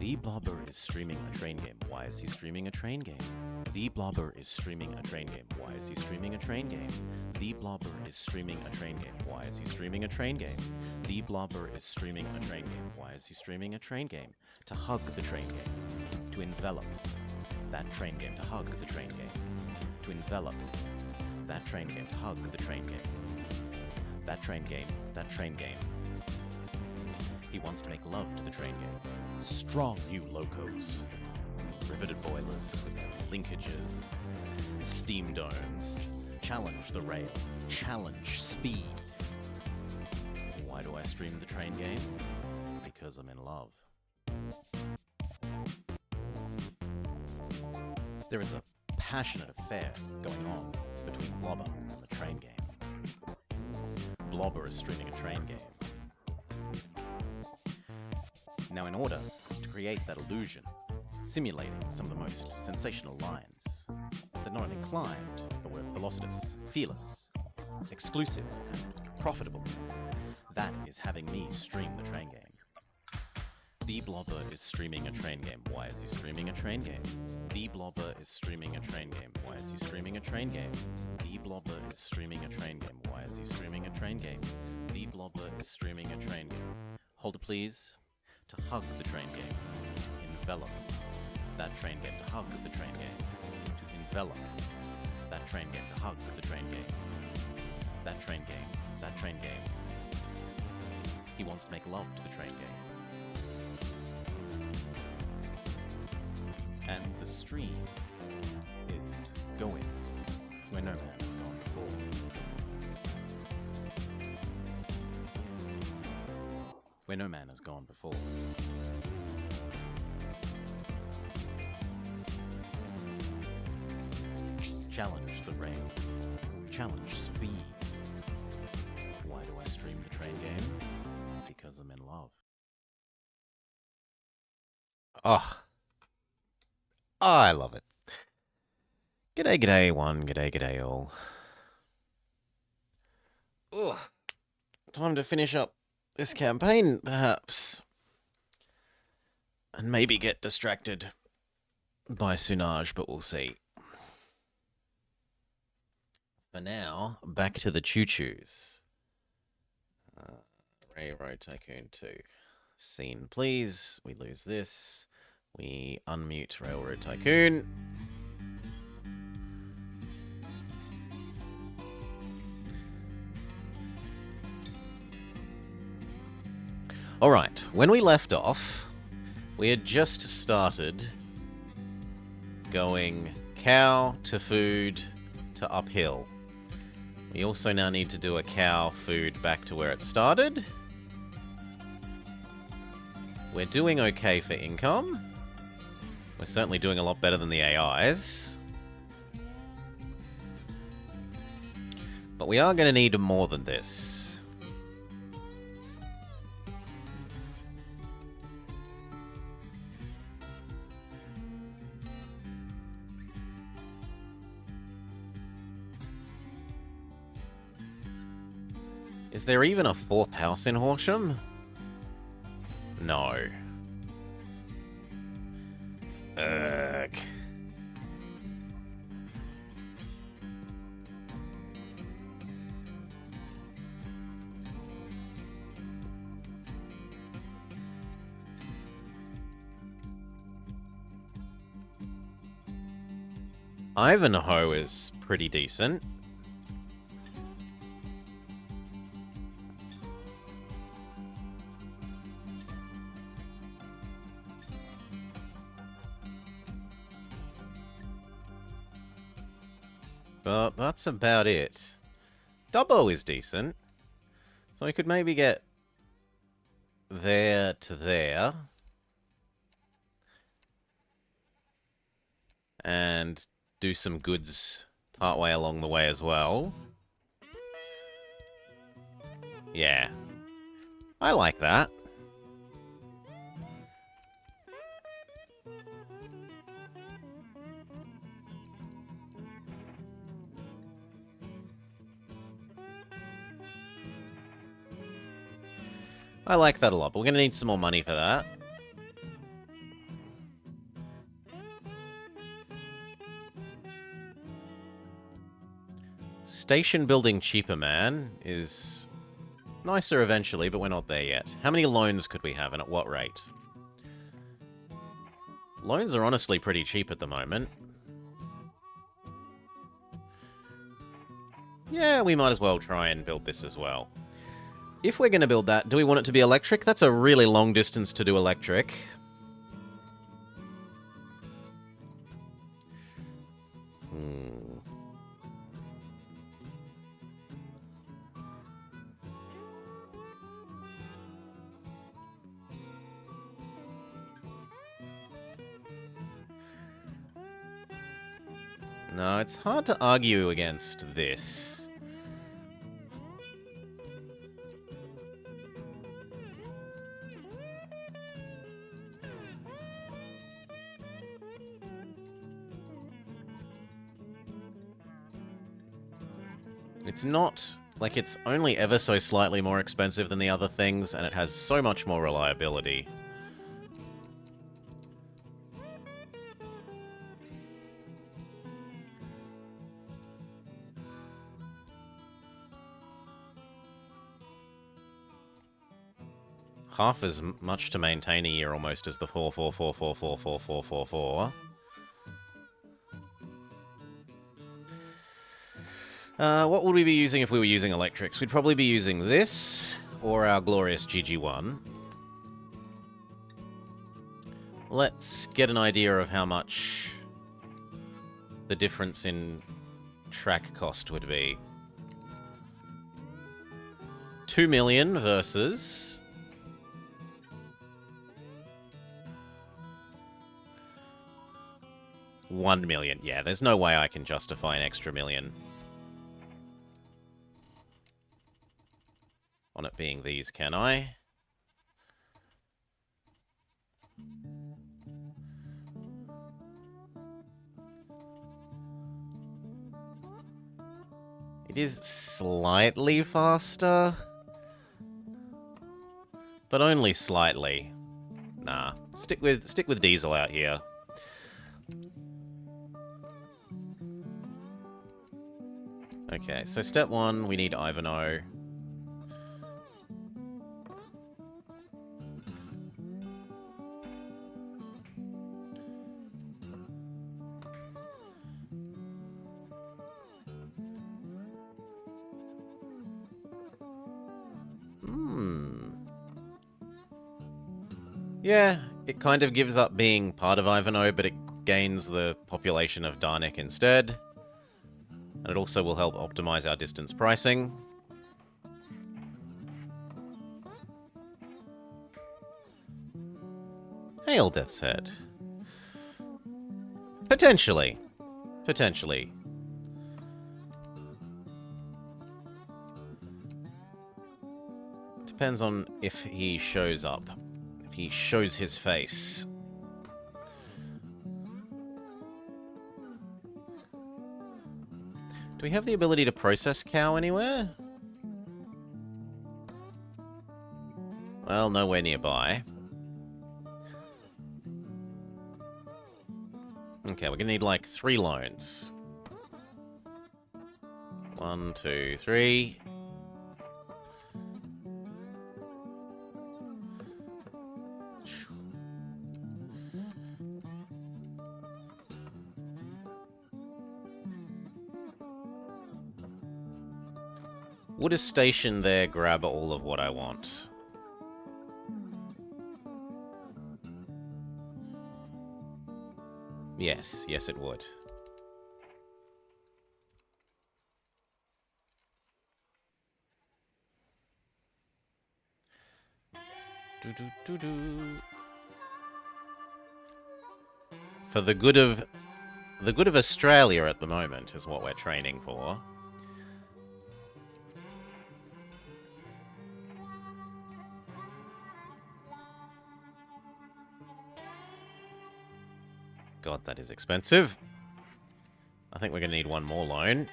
The Blobber is streaming a train game. Why is he streaming a train game? The Blobber is streaming a train game. Why is he streaming a train game? The Blobber is streaming a train game. Why is he streaming a train game? The Blobber is streaming a train game. Why is he streaming a train game? To hug the train game. To envelop that train game. To hug the train game. To envelop that train game. To hug the train game. That train game. That train game. He wants to make love to the train game. Strong new locos. Riveted boilers with linkages. Steam domes. Challenge the rail. Challenge speed. Why do I stream the train game? Because I'm in love. There is a passionate affair going on between Blobber and the train game. Blobber is streaming a train game. Now, in order to create that illusion, simulating some of the most sensational lines that not only climbed, but were velocitous, fearless, exclusive, and profitable, that is having me stream the train game. The Blobber is streaming a train game. Why is he streaming a train game? The Blobber is streaming a train game. Why is he streaming a train game? The Blobber is streaming a train game. Why is he streaming a train game? The Blobber is streaming a train game. Hold it, please. To hug the train game. Envelop that train game. To hug the train game. To envelop that train game. To hug the train game. That train game. That train game. He wants to make love to the train game. And the stream is going where no man has gone before. Where no man has gone before. Challenge the rail. Challenge speed. Why do I stream the train game? Because I'm in love. Oh, I love it. G'day, g'day, one. G'day, g'day, all. Ugh. Time to finish up this campaign, perhaps. And maybe get distracted by Sunaaj, but we'll see. For now, back to the choo-choos. Railroad Tycoon 2. Scene, please. We lose this. We unmute Railroad Tycoon. Alright, when we left off, we had just started going cow to food to uphill. We also now need to do a cow food back to where it started. We're doing okay for income. We're certainly doing a lot better than the AIs. But we are going to need more than this. Is there even a fourth house in Horsham? No. Ugh. Ivanhoe is pretty decent. But that's about it. Dubbo is decent. So we could maybe get there to there. And do some goods partway along the way as well. Yeah. I like that. I like that a lot, but we're going to need some more money for that. Station building cheaper, man, is nicer eventually, but we're not there yet. How many loans could we have, and at what rate? Loans are honestly pretty cheap at the moment. Yeah, we might as well try and build this as well. If we're going to build that, do we want it to be electric? That's a really long distance to do electric. No, it's hard to argue against this. It's not, like, it's only ever so slightly more expensive than the other things, and it has so much more reliability. Half as much to maintain a year almost as the 444444444. What would we be using if we were using electrics? We'd probably be using this, or our glorious GG1. Let's get an idea of how much the difference in track cost would be. 2 million versus... 1 million. Yeah, there's no way I can justify an extra million on it being these, can I? It is slightly faster, but only slightly. Nah, stick with diesel out here. Okay, so step 1, we need Ivanhoe. Yeah, it kind of gives up being part of Ivanhoe, but it gains the population of Darnik instead. And it also will help optimize our distance pricing. Hail, Death's Head. Potentially. Potentially. Depends on if he shows up. If he shows his face. Do we have the ability to process cow anywhere? Well, nowhere nearby. Okay, we're gonna need like 3 loans. 1, 2, 3. Would a station there grab all of what I want? Yes, yes it would. For the good of Australia at the moment is what we're training for. God, that is expensive. I think we're going to need one more loan.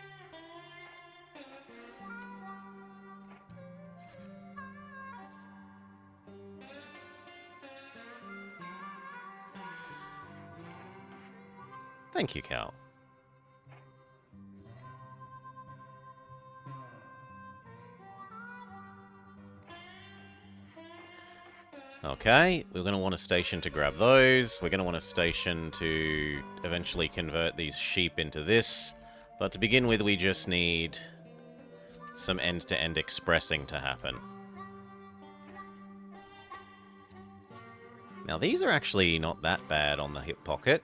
Thank you, Cal. Okay, we're going to want a station to grab those. We're going to want a station to eventually convert these sheep into this. But to begin with, we just need some end-to-end expressing to happen. Now, these are actually not that bad on the hip pocket.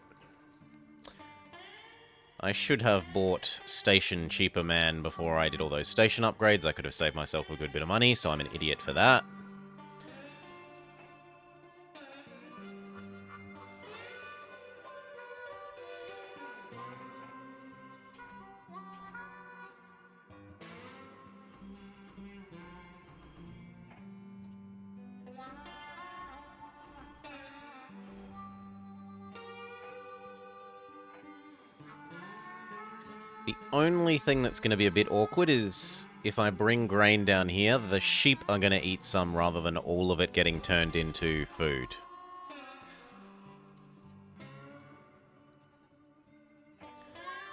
I should have bought Station Cheaper Man before I did all those station upgrades. I could have saved myself a good bit of money, so I'm an idiot for that. The only thing that's going to be a bit awkward is if I bring grain down here, the sheep are going to eat some rather than all of it getting turned into food.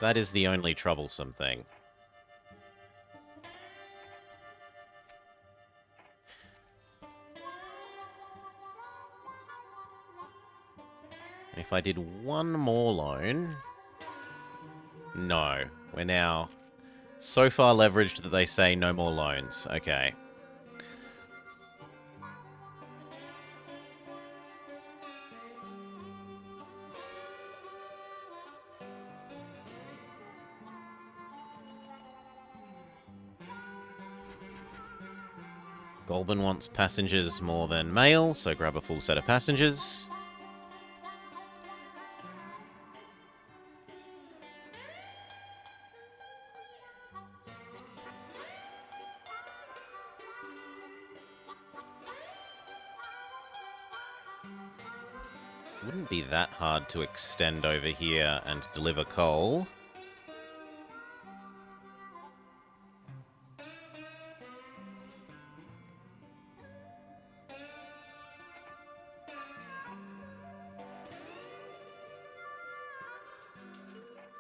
That is the only troublesome thing. And if I did one more loan... No. We're now so far leveraged that they say no more loans. Okay. Golban wants passengers more than mail, so grab a full set of passengers. Wouldn't be that hard to extend over here and deliver coal.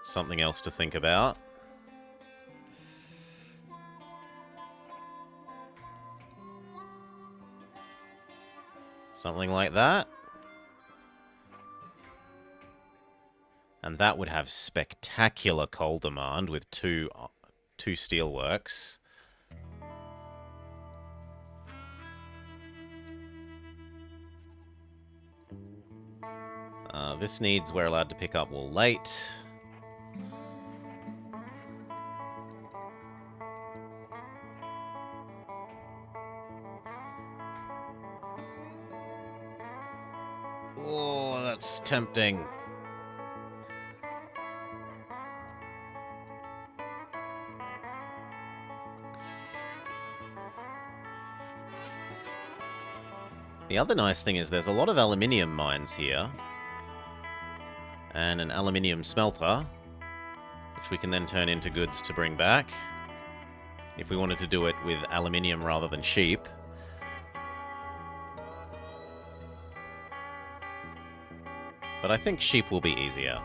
Something else to think about. Something like that. And that would have spectacular coal demand with two steelworks. This needs we're allowed to pick up wool late. Oh, that's tempting. The other nice thing is there's a lot of aluminium mines here. And an aluminium smelter, which we can then turn into goods to bring back. If we wanted to do it with aluminium rather than sheep. But I think sheep will be easier.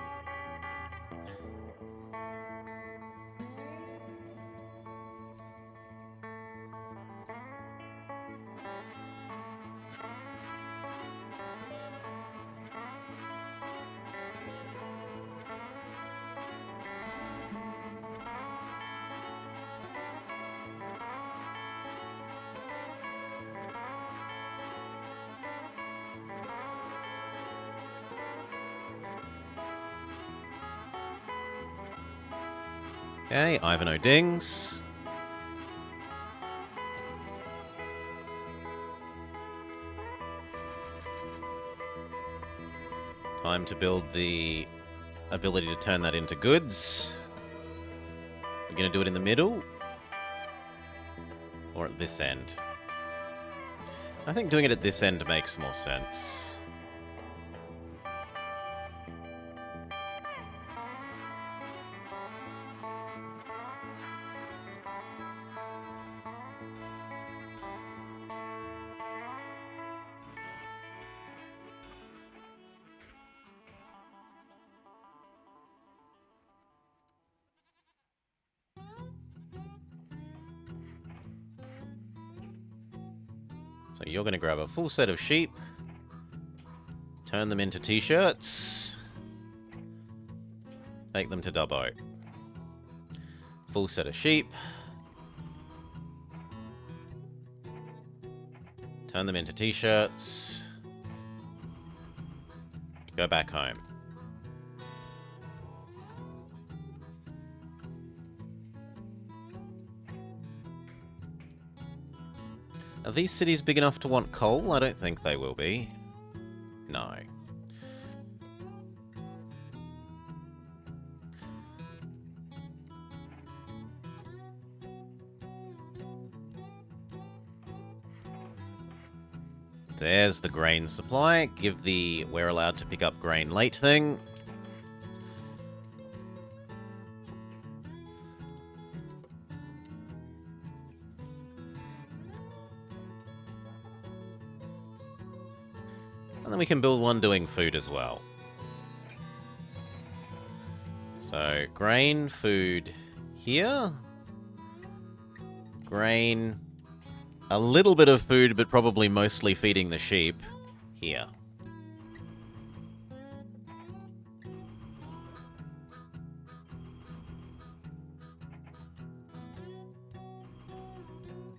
Okay, Ivan O'Dings. Time to build the ability to turn that into goods. We're going to do it in the middle? Or at this end? I think doing it at this end makes more sense. So you're going to grab a full set of sheep. Turn them into t-shirts. Take them to Dubbo. Full set of sheep. Turn them into t-shirts. Go back home. Are these cities big enough to want coal? I don't think they will be. No. There's the grain supply. Give the we're allowed to pick up grain late thing. And then we can build one doing food as well. So, grain, food here. Grain, a little bit of food, but probably mostly feeding the sheep here.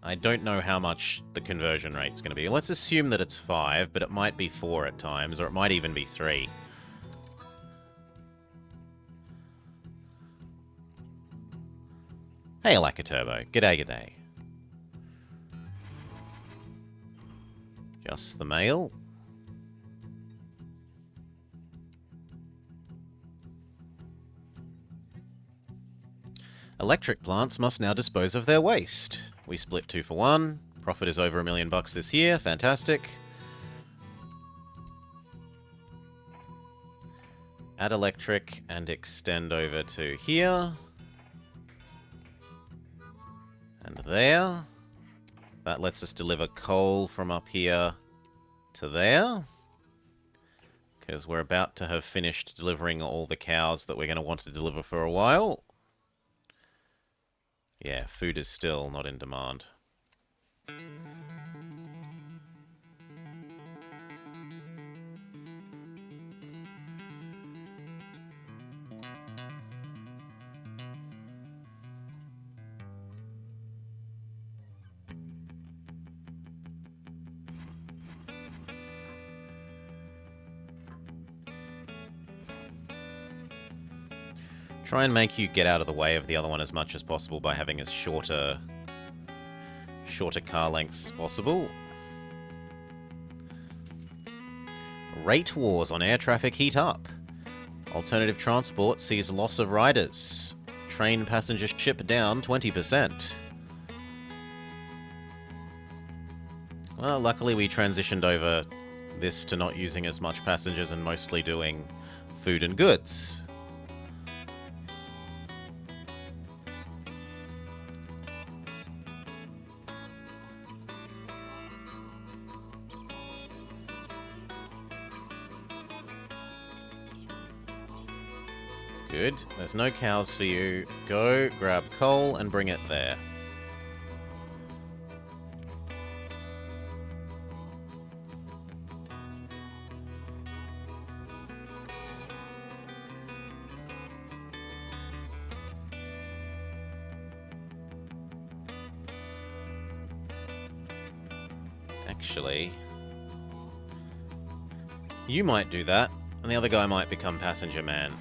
I don't know how much the conversion rate's going to be. Let's assume that it's 5, but it might be 4 at times, or it might even be 3. Hey, Alaka Turbo. G'day, g'day. Just the mail. Electric plants must now dispose of their waste. We split 2 for 1. Profit is over $1 million this year. Fantastic. Add electric and extend over to here. And there. That lets us deliver coal from up here to there. Because we're about to have finished delivering all the cows that we're going to want to deliver for a while. Yeah, food is still not in demand. Try and make you get out of the way of the other one as much as possible by having as shorter car lengths as possible. Rate wars on air traffic heat up. Alternative transport sees loss of riders. Train passenger ship down 20%. Well, luckily we transitioned over this to not using as much passengers and mostly doing food and goods. Good. There's no cows for you. Go, grab coal, and bring it there. Actually, you might do that, and the other guy might become passenger man.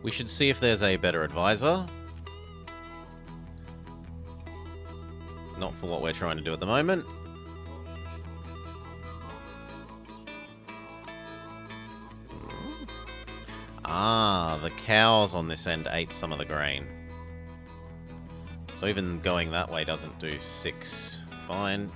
We should see if there's a better advisor. Not for what we're trying to do at the moment. Ah, the cows on this end ate some of the grain. So even going that way doesn't do 6. Fine.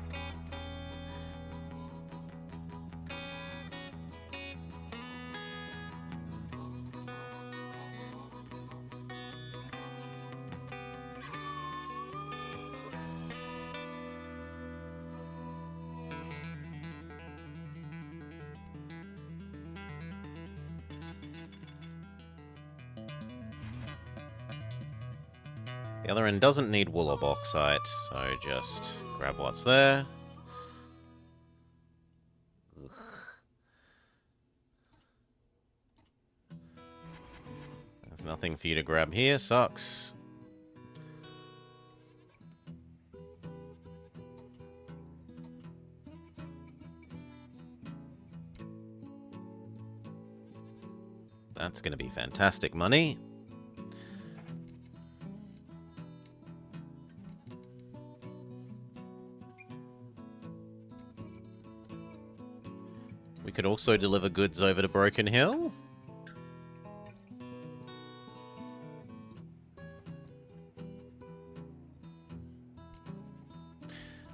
The other end doesn't need wool or bauxite, so just grab what's there. Ugh. There's nothing for you to grab here, sucks. That's going to be fantastic money. We could also deliver goods over to Broken Hill.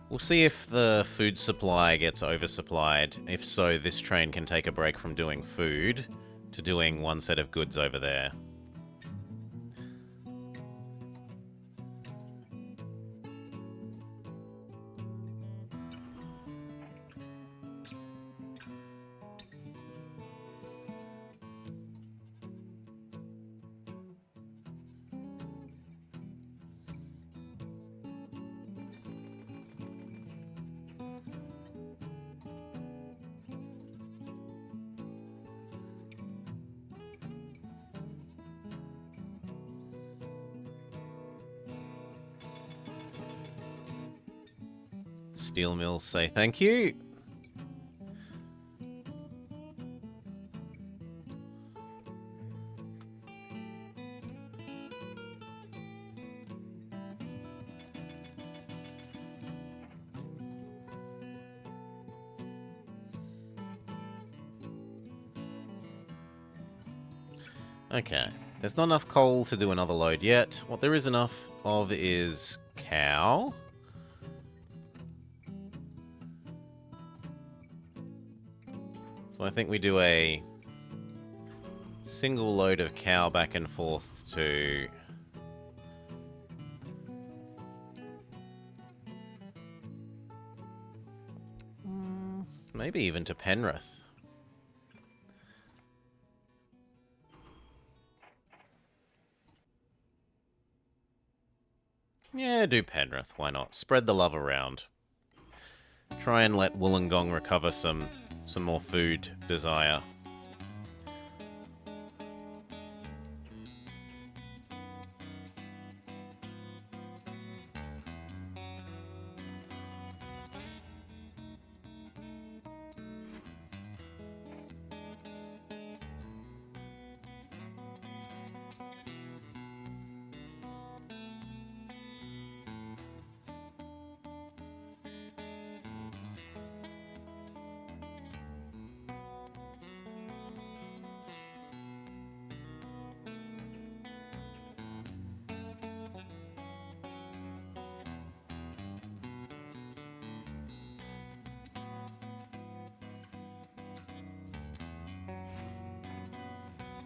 We'll see if the food supply gets oversupplied. If so, this train can take a break from doing food to doing one set of goods over there. Steel mills say thank you. Okay, there's not enough coal to do another load yet. What there is enough of is cow. So I think we do a single load of cow back and forth to... maybe even to Penrith. Yeah, do Penrith, why not? Spread the love around. Try and let Wollongong recover some more food desire.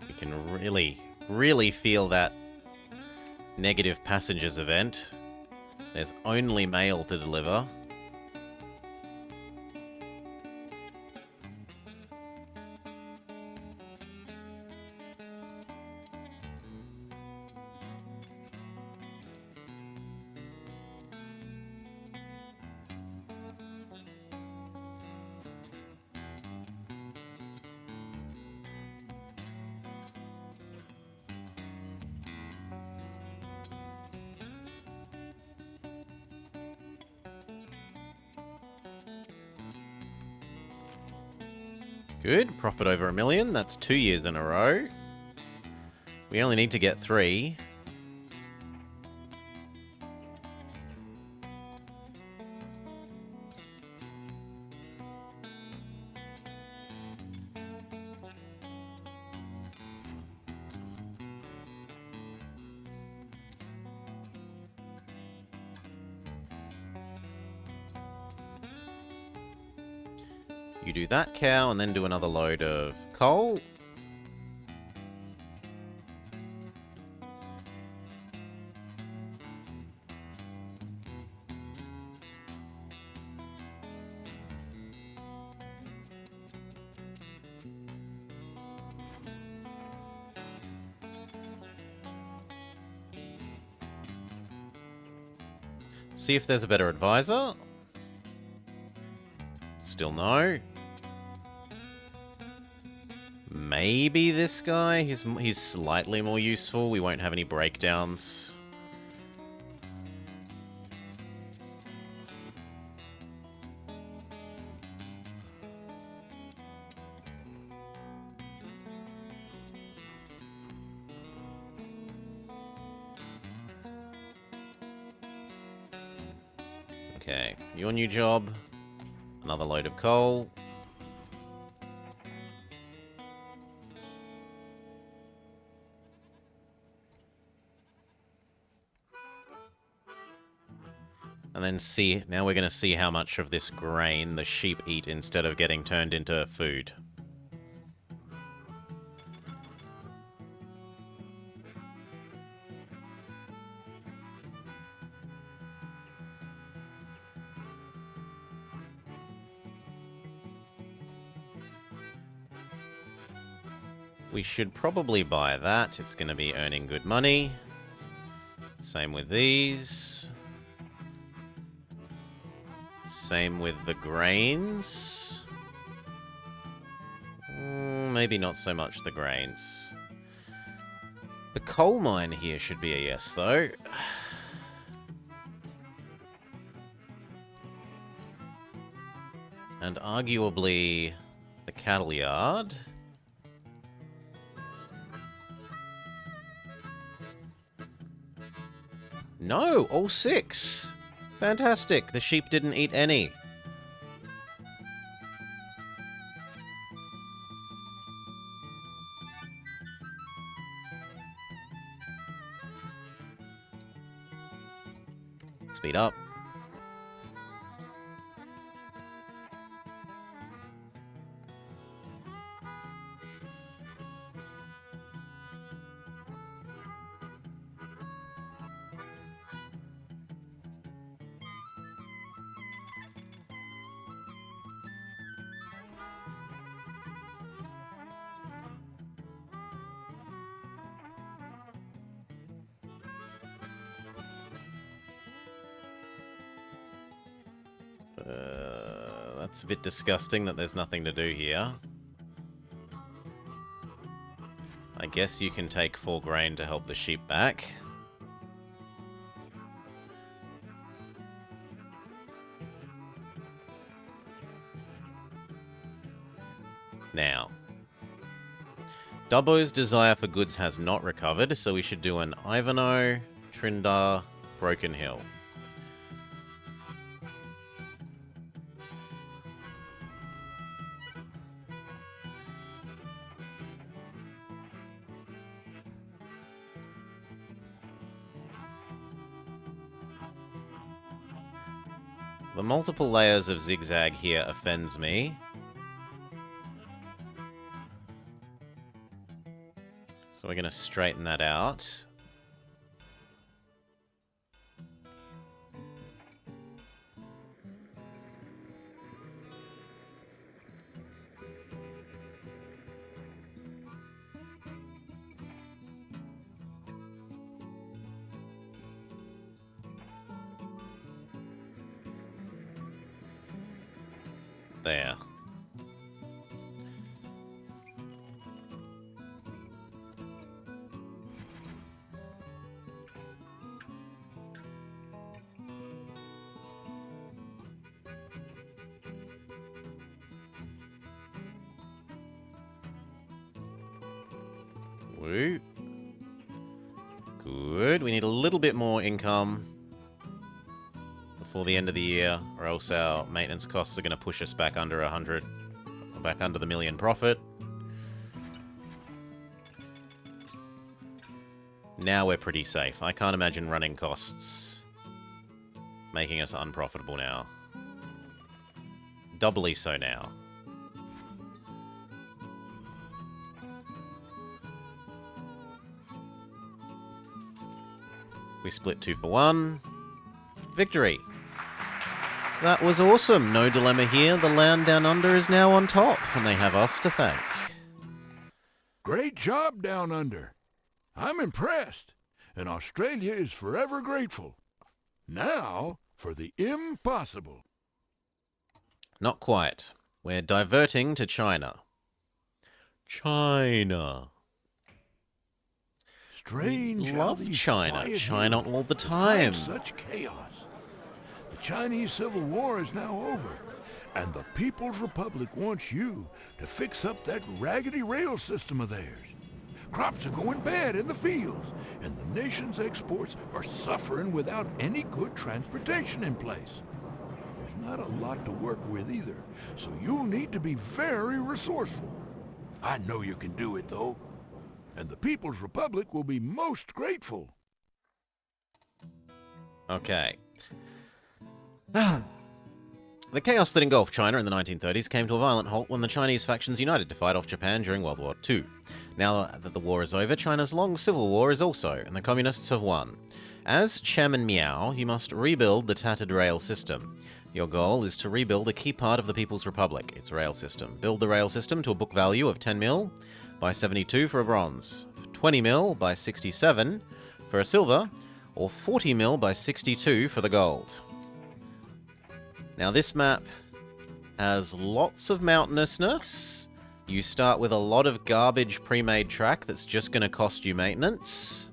You can really feel that negative passengers event. There's only mail to deliver. Good, profit over $1 million. That's 2 years in a row. We only need to get 3. You do that cow and then do another load of coal. See if there's a better advisor. Still no. Maybe this guy. He's slightly more useful. We won't have any breakdowns. Okay, your new job. Another load of coal. And then see, now we're going to see how much of this grain the sheep eat instead of getting turned into food. We should probably buy that. It's going to be earning good money. Same with these. Same with the grains. Maybe not so much the grains. The coal mine here should be a yes, though. And arguably the cattle yard. No, all 6. Fantastic. The sheep didn't eat any. Speed up. That's a bit disgusting that there's nothing to do here. I guess you can take 4 grain to help the sheep back. Now, Dubbo's desire for goods has not recovered, so we should do an Ivanhoe, Trindar, Broken Hill. The multiple layers of zigzag here offends me. So we're going to straighten that out. There. Woo. Good. We need a little bit more income before the end of the year, or else our maintenance costs are going to push us back under 100, or back under the million profit. Now we're pretty safe. I can't imagine running costs making us unprofitable now. Doubly so now. We split 2 for 1. Victory! That was awesome. No dilemma here. The land down under is now on top, and they have us to thank. Great job down under. I'm impressed, and Australia is forever grateful. Now, for the impossible. Not quite. We're diverting to China. China. Strange how Love these China. quiet China hills all the could time. hide such chaos. The Chinese Civil War is now over, and the People's Republic wants you to fix up that raggedy rail system of theirs. Crops are going bad in the fields, and the nation's exports are suffering without any good transportation in place. There's not a lot to work with either, so you'll need to be very resourceful. I know you can do it, though, and the People's Republic will be most grateful. Okay. The chaos that engulfed China in the 1930s came to a violent halt when the Chinese factions united to fight off Japan during World War II. Now that the war is over, China's long civil war is also, and the communists have won. As Chairman Miao, you must rebuild the tattered rail system. Your goal is to rebuild a key part of the People's Republic, its rail system. Build the rail system to a book value of 10 mil by 72 for a bronze, 20 mil by 67 for a silver, or 40 mil by 62 for the gold. Now this map has lots of mountainousness. You start with a lot of garbage pre-made track that's just going to cost you maintenance.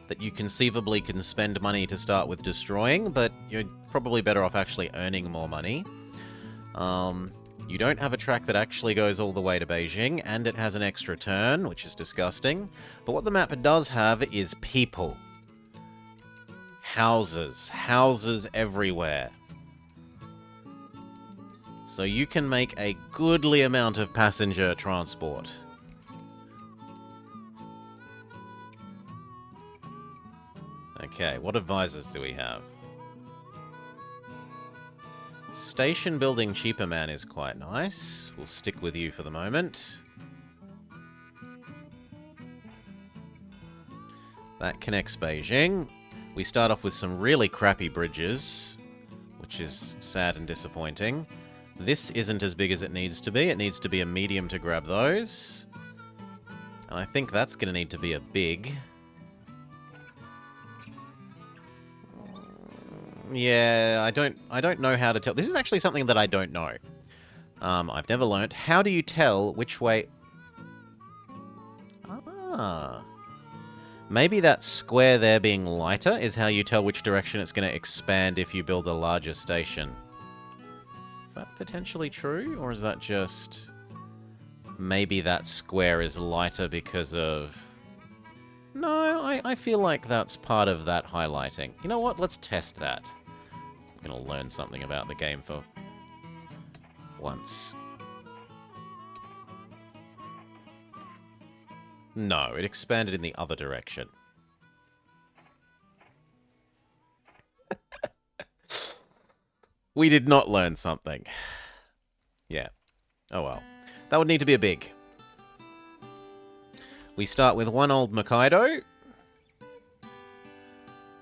That you conceivably can spend money to start with destroying, but you're probably better off actually earning more money. You don't have a track that actually goes all the way to Beijing, and it has an extra turn, which is disgusting. But what the map does have is people. Houses. Houses everywhere. So you can make a goodly amount of passenger transport. Okay, what advisors do we have? Station building cheaper man is quite nice. We'll stick with you for the moment. That connects Beijing. We start off with some really crappy bridges, which is sad and disappointing. This isn't as big as it needs to be. It needs to be a medium to grab those. And I think that's going to need to be a big. Yeah, I don't know how to tell. This is actually something that I don't know. I've never learnt. How do you tell which way... Ah. Maybe that square there being lighter is how you tell which direction it's going to expand if you build a larger station. Is that potentially true? Or is that just... Maybe that square is lighter because of... No, I feel like that's part of that highlighting. You know what? Let's test that. I'm going to learn something about the game for once. No, it expanded in the other direction. We did not learn something. Yeah. Oh well. That would need to be a big. We start with one old Mikaido,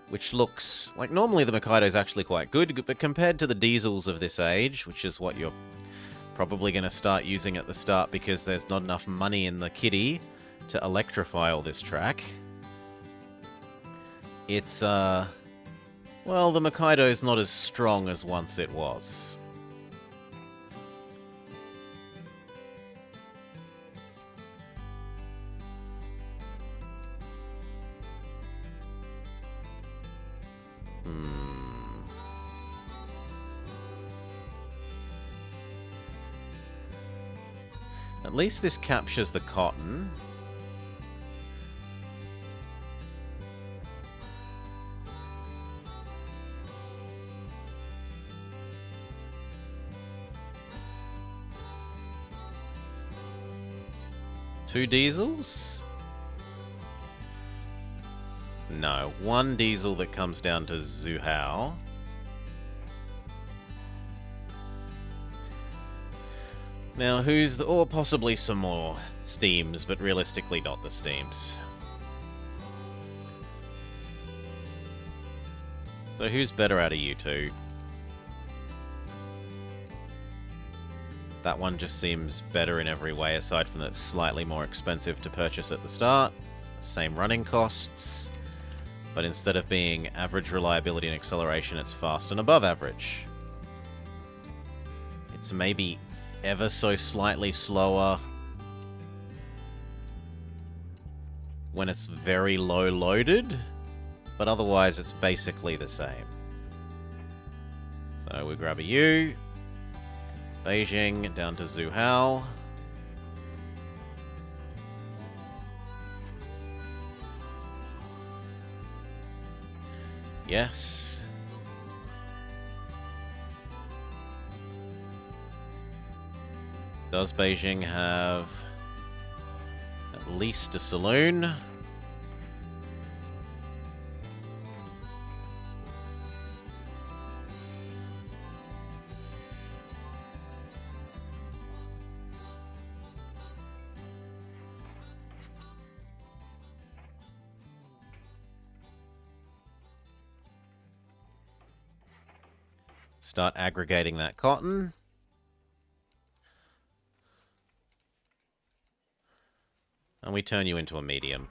which looks like normally the Mikaido is actually quite good, but compared to the diesels of this age, which is what you're probably going to start using at the start because there's not enough money in the kitty to electrify all this track. It's, well, the Mikaido's not as strong as once it was. At least this captures the cotton. Two diesels? No, one diesel that comes down to Zhuhao. Now, who's the... Or possibly some more steams, but realistically not the steams. So who's better out of you two? That one just seems better in every way, aside from that it's slightly more expensive to purchase at the start. Same running costs. But instead of being average reliability and acceleration, it's fast and above average. It's maybe ever so slightly slower when it's very low loaded, but otherwise it's basically the same. So we grab a U, Beijing down to Zhuhao. Yes. Does Beijing have at least a saloon? Start aggregating that cotton. And we turn you into a medium.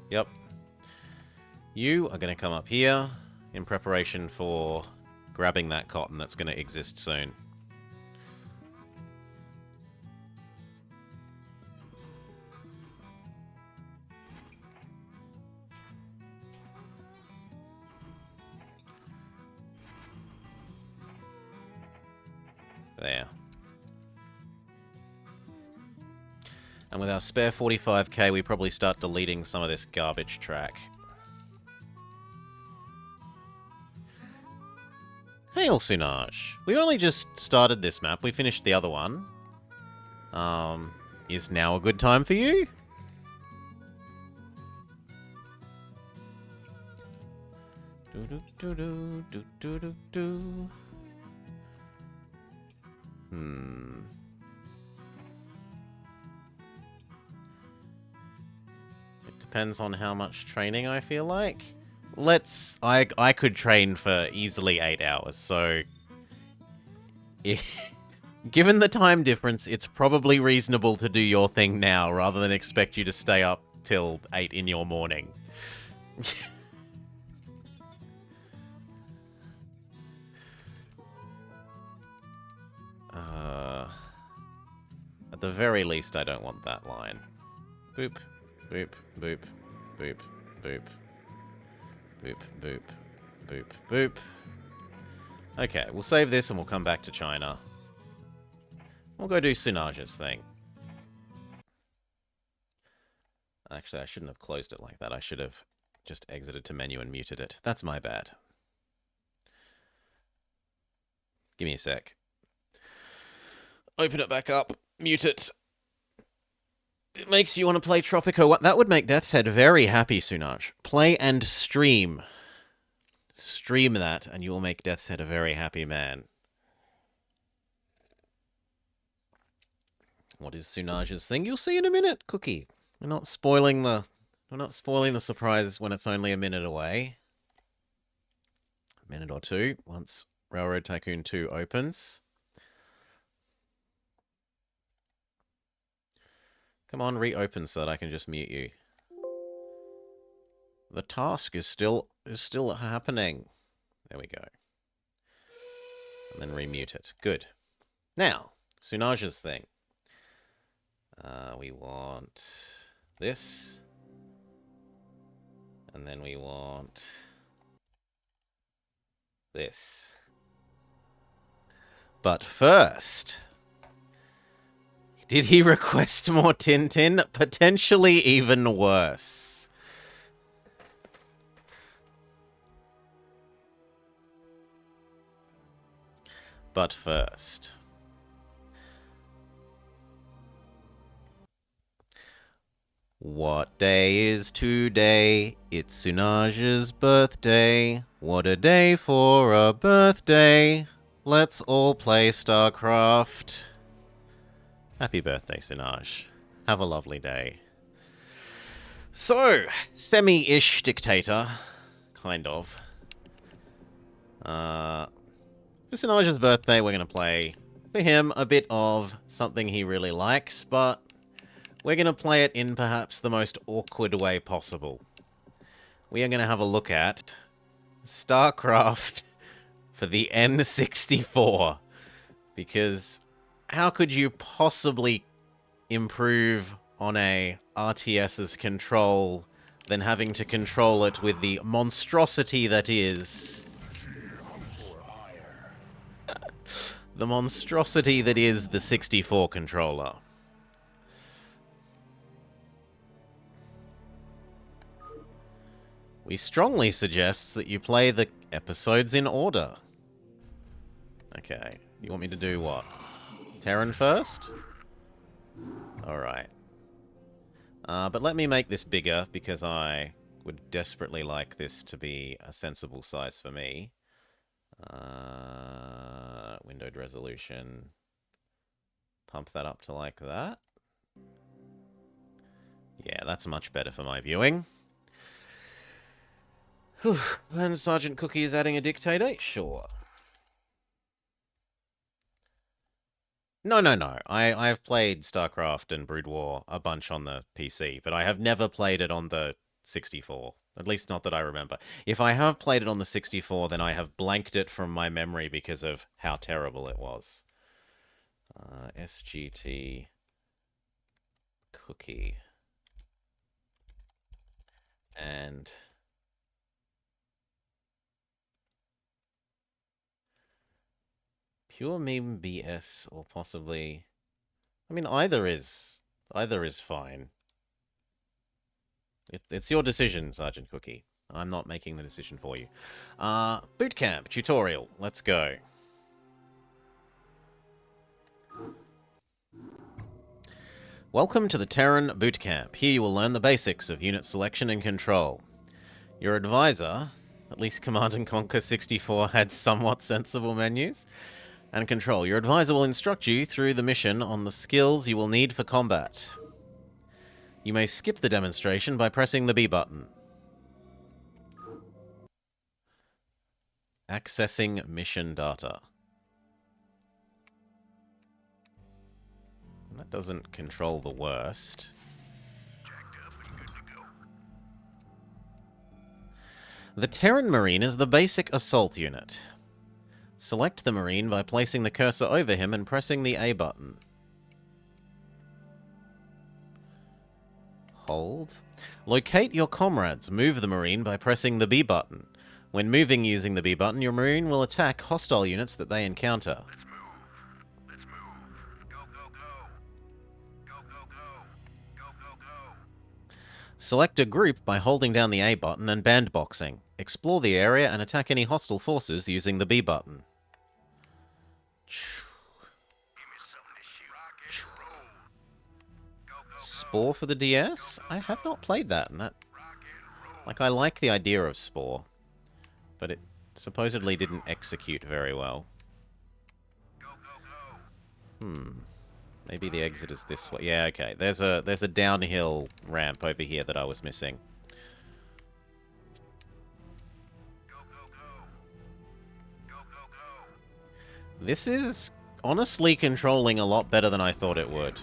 Yep. You are going to come up here in preparation for grabbing that cotton that's going to exist soon. There. And with our spare 45k, we probably start deleting some of this garbage track. Hail, Sunaaj. We only just started this map. We finished the other one. Is now a good time for you? It depends on how much training I feel like. I could train for easily 8 hours, so given the time difference, it's probably reasonable to do your thing now rather than expect you to stay up till 8 in your morning. At the very least, I don't want that line. Boop, boop, boop, boop, boop. Boop, boop, boop, boop. Okay, we'll save this and we'll come back to China. We'll go do Sunaaj's thing. Actually, I shouldn't have closed it like that. I should have just exited to menu and muted it. That's my bad. Give me a sec. Open it back up. Mute it. It makes you want to play Tropico. That would make Death's Head very happy, Sunaaj. Play and stream. Stream that, and you will make Death's Head a very happy man. What is Sunaaj's thing? You'll see in a minute, Cookie. We're not spoiling the surprise when it's only a minute away. A minute or two, once Railroad Tycoon 2 opens. Come on, reopen so that I can just mute you. The task is still happening. There we go. And then remute it. Good. Now, Sunaaj's thing. We want this. And then we want this. But first, did he request more Tintin? Potentially even worse. But first, what day is today? It's Sunaaj's birthday. What a day for a birthday. Let's all play StarCraft. Happy birthday, Sunaaj. Have a lovely day. So, semi-ish dictator. Kind of. For Sunaaj's birthday, we're going to play, for him, a bit of something he really likes, but We're going to play it in perhaps the most awkward way possible. We are going to have a look at StarCraft for the N64. Because how could you possibly improve on a RTS's control than having to control it with the monstrosity that is... the monstrosity that is the 64 controller. We strongly suggest that you play the episodes in order. Okay, you want me to do what? Terran first? Alright. But let me make this bigger, because I would desperately like this to be a sensible size for me. Windowed resolution. Pump that up to like that. Yeah, that's much better for my viewing. Whew. And Sergeant Cookie is adding a dictator? Sure. No. I've played StarCraft and Brood War a bunch on the PC, but I have never played it on the 64. At least not that I remember. If I have played it on the 64, then I have blanked it from my memory because of how terrible it was. SGT Cookie. And... pure meme BS, or possibly... I mean, either is fine. It's your decision, Sergeant Cookie. I'm not making the decision for you. Bootcamp tutorial. Let's go. Welcome to the Terran Bootcamp. Here you will learn the basics of unit selection and control. Your advisor, at least Command & Conquer 64 had somewhat sensible menus, and control. Your advisor will instruct you through the mission on the skills you will need for combat. You may skip the demonstration by pressing the B button. Accessing mission data. That doesn't control the worst. The Terran Marine is the basic assault unit. Select the Marine by placing the cursor over him and pressing the A button. Hold. Locate your comrades. Move the Marine by pressing the B button. When moving using the B button, your Marine will attack hostile units that they encounter. Let's move. Go, go, go. Go, go, go. Go, go, go. Select a group by holding down the A button and bandboxing. Explore the area and attack any hostile forces using the B button. Spore for the DS? I have not played that, and that... like, I like the idea of Spore, but it supposedly didn't execute very well. Maybe the exit is this way. Yeah, okay. There's a downhill ramp over here that I was missing. This is honestly controlling a lot better than I thought it would.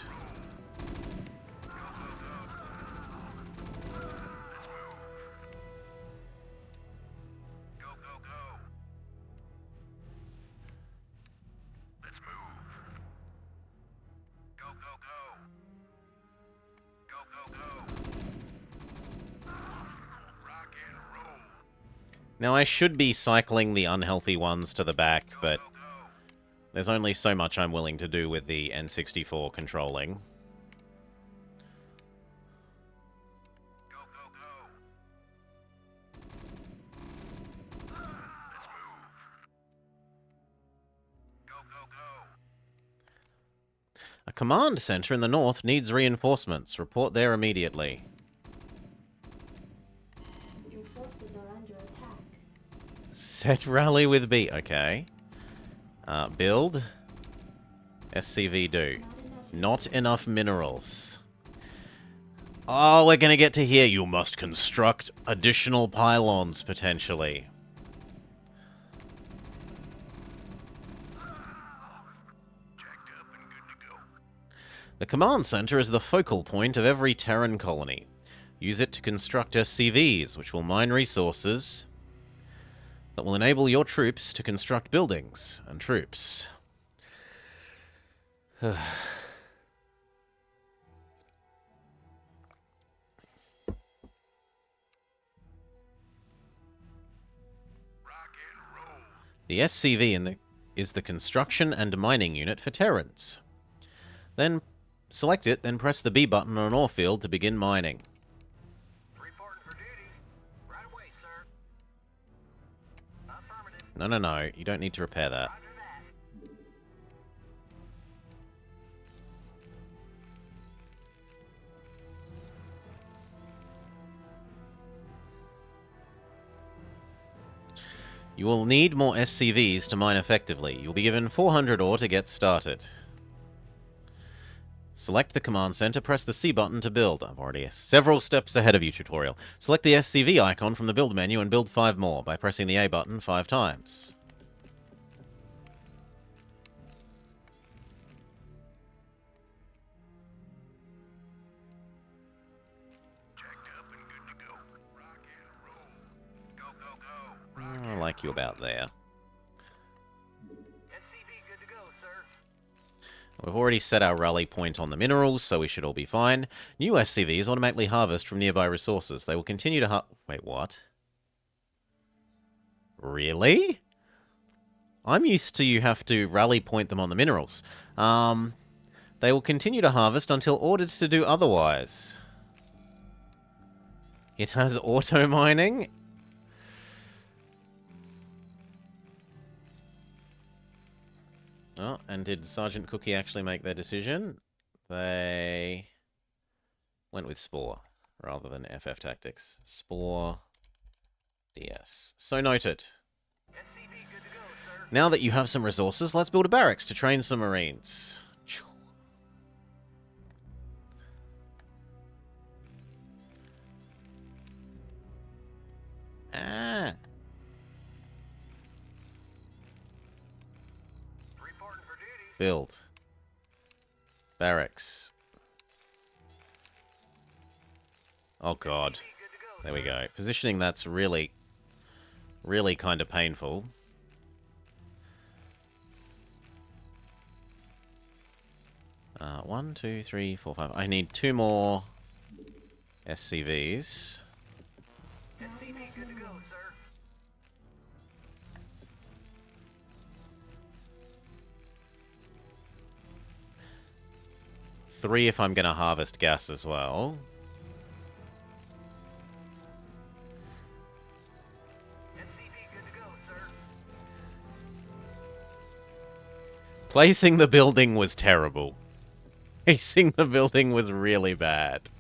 Now, I should be cycling the unhealthy ones to the back, but there's only so much I'm willing to do with the N64 controlling. A command center in the north needs reinforcements. Report there immediately. Set rally with B. Okay. Build. SCV do. Not enough minerals. Oh, we're gonna get to here. You must construct additional pylons, potentially. The command center is the focal point of every Terran colony. Use it to construct SCVs, which will mine resources that will enable your troops to construct buildings and troops. The SCV is the construction and mining unit for Terrans. Then select it, then press the B button on an ore field to begin mining. Reporting for duty. Right away, sir. Affirmative. No, you don't need to repair that. Roger that. You will need more SCVs to mine effectively. You'll be given 400 ore to get started. Select the command center, press the C button to build. I'm already several steps ahead of you, tutorial. Select the SCV icon from the build menu and build 5 more by pressing the A button 5 times. I like you about there. SCV good to go, sir. We've already set our rally point on the minerals, so we should all be fine. New SCVs automatically harvest from nearby resources. They will continue to Wait, what? Really? I'm used to you have to rally point them on the minerals. They will continue to harvest until ordered to do otherwise. It has auto mining? Oh, and did Sergeant Cookie actually make their decision? They went with Spore rather than FF Tactics. Spore DS. So noted. SCV good to go, sir. Now that you have some resources, let's build a barracks to train some Marines. Ah. Reporting for duty. Build. Barracks. Oh god. SCV good to go, There we sir. go. Positioning that's really kind of painful. One, two, three, four, five. I need 2 more SCVs. SCV good to go, sir. 3 if I'm going to harvest gas as well. SCV good to go, sir. Placing the building was terrible. Placing the building was really bad.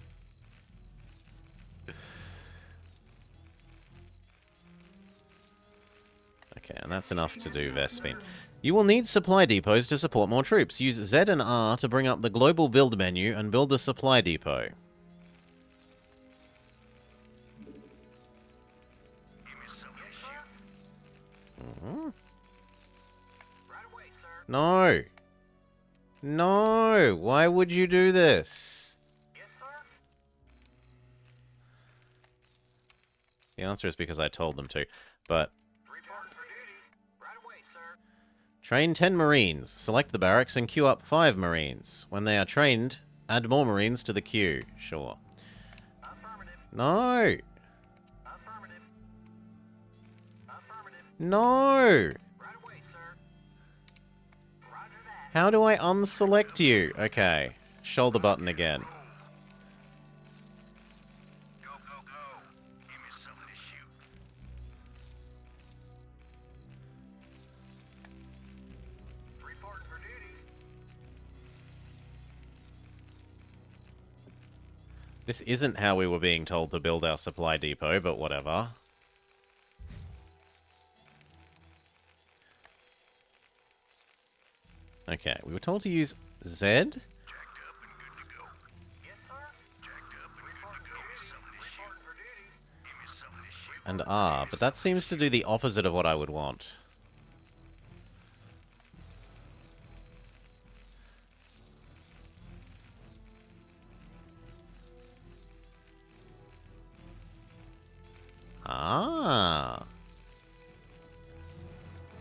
Okay, and that's enough to do Vespine. You will need supply depots to support more troops. Use Z and R to bring up the global build menu and build the supply depot. Mhm. Right away, sir. No. No. Why would you do this? Yes, sir. The answer is because I told them to. But Reporting for duty. Right away, sir. train 10 Marines. Select the barracks and queue up 5 Marines. When they are trained, add more Marines to the queue. Sure. Affirmative. No. Affirmative. Affirmative. No. Right away, sir. Roger that. How do I unselect you? Okay. Shoulder button again. Go, go, go. Give me something to shoot. Reporting for duty. This isn't how we were being told to build our supply depot, but whatever. Okay, we were told to use Z Yes, sir. Reporting for duty. and R, but that seems to do the opposite of what I would want.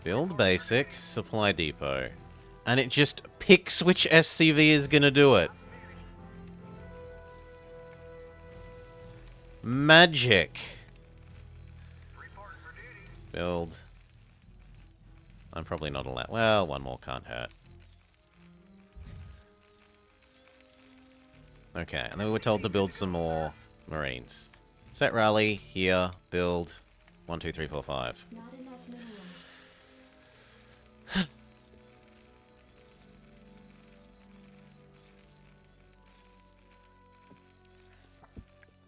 Build basic, supply depot. And it just picks which SCV is gonna do it. Magic. Reporting for duty. Build. I'm probably not allowed. Well, one more can't hurt. Okay, and then we were told to build some more Marines. Set rally, here, build. 1, 2, 3, 4, 5. Not enough minerals.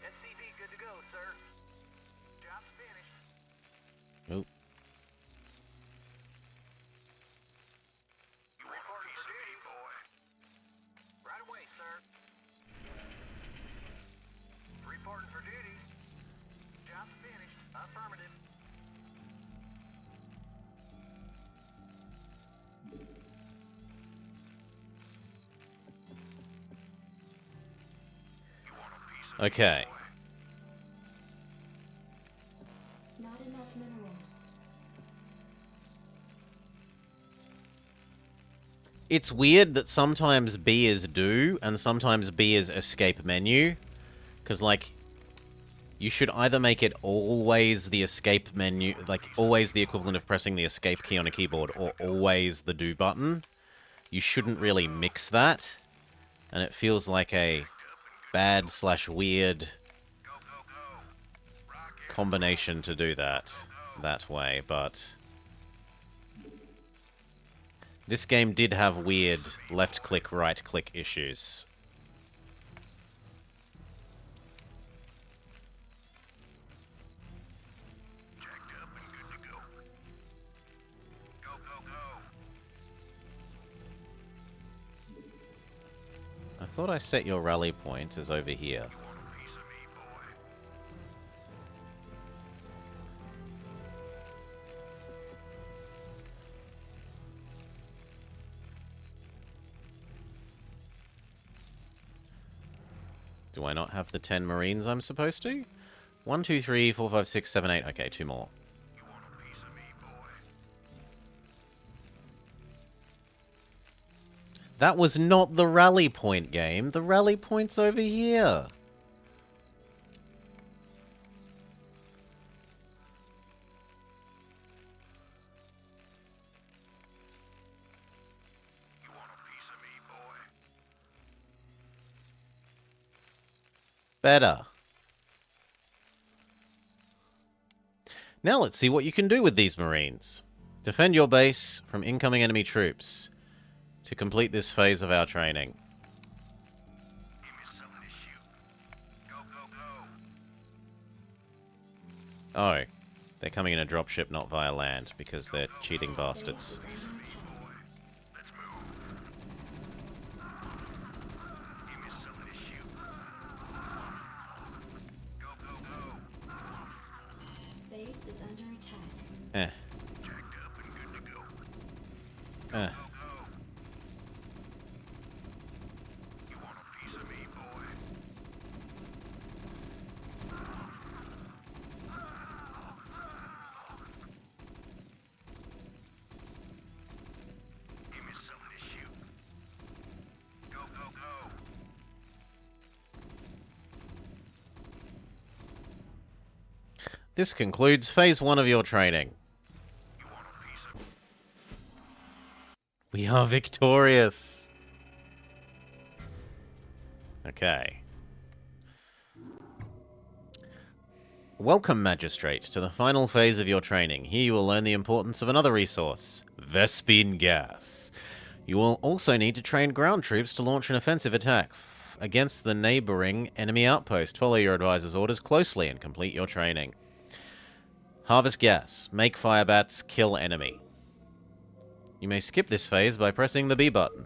SCV good to go, sir. Job's finished. Oop. Reporting for duty. Right away, sir. Reporting for duty. Job's finished. Affirmative. Okay. Not enough minerals. It's weird that sometimes B is do, and sometimes B is escape menu. Because, like, you should either make it always the escape menu, like, always the equivalent of pressing the escape key on a keyboard, or always the do button. You shouldn't really mix that. And it feels like a bad/weird combination to do that way, but this game did have weird left-click, right-click issues. Jacked up and good to go. Go, go, go. I thought I set your rally point as over here. Want a piece of me, boy? Do I not have the 10 Marines I'm supposed to? 1, 2, 3, 4, 5, 6, 7, 8. Okay, 2 more. You want a piece of me, boy? That was not the rally point game. The rally point's over here. You want a piece of me, boy? Better. Now let's see what you can do with these Marines. Defend your base from incoming enemy troops. To complete this phase of our training. Give me something to shoot. Go, go, go. Oh, they're coming in a dropship, not via land, because they're cheating bastards. Let's move. Give me something to shoot. Go, go, go. Base is under attack. Eh, Jacked up and good to go. eh. Go, go. You want a piece of me, boy? Give me something to shoot. Go, go, go. This concludes phase 1 of your training. You want a piece of me? We are victorious. Okay. Welcome, Magistrate, to the final phase of your training. Here you will learn the importance of another resource, Vespine gas. You will also need to train ground troops to launch an offensive attack against the neighboring enemy outpost. Follow your advisor's orders closely and complete your training. Harvest gas. Make fire bats. Kill enemy. You may skip this phase by pressing the B button.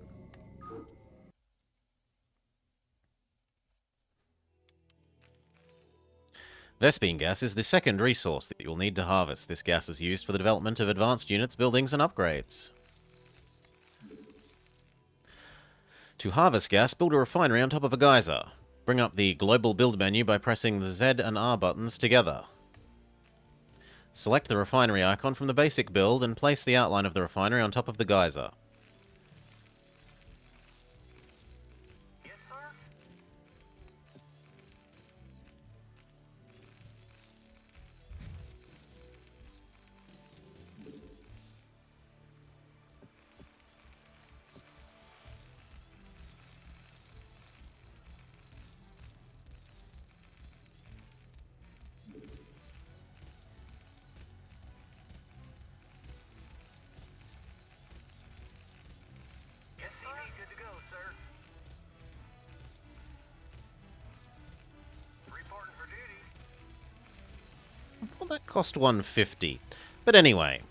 Vespine gas is the second resource that you will need to harvest. This gas is used for the development of advanced units, buildings, and upgrades. To harvest gas, build a refinery on top of a geyser. Bring up the global build menu by pressing the Z and R buttons together. Select the refinery icon from the basic build and place the outline of the refinery on top of the geyser. Yes, sir? Yes, sir? Good to go, sir. Reporting for duty. Well, that cost 150. But anyway.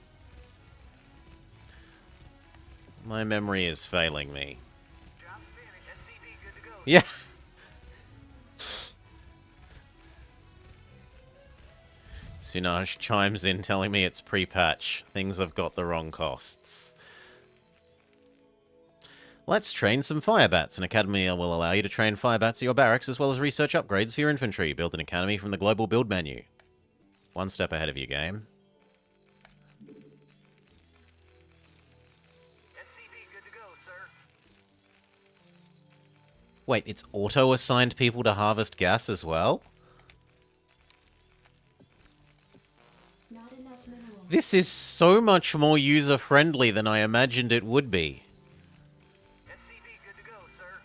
My memory is failing me. Job finished. SCV, good to go. Yeah. Sunaaj chimes in telling me it's pre-patch. Things have got the wrong costs. Let's train some firebats. An academy will allow you to train firebats at your barracks as well as research upgrades for your infantry. Build an academy from the global build menu. One step ahead of you, game. SCV, good to go, sir. Wait, it's auto-assigned people to harvest gas as well? Not enough minerals. This is so much more user-friendly than I imagined it would be. SCV, good to go, sir.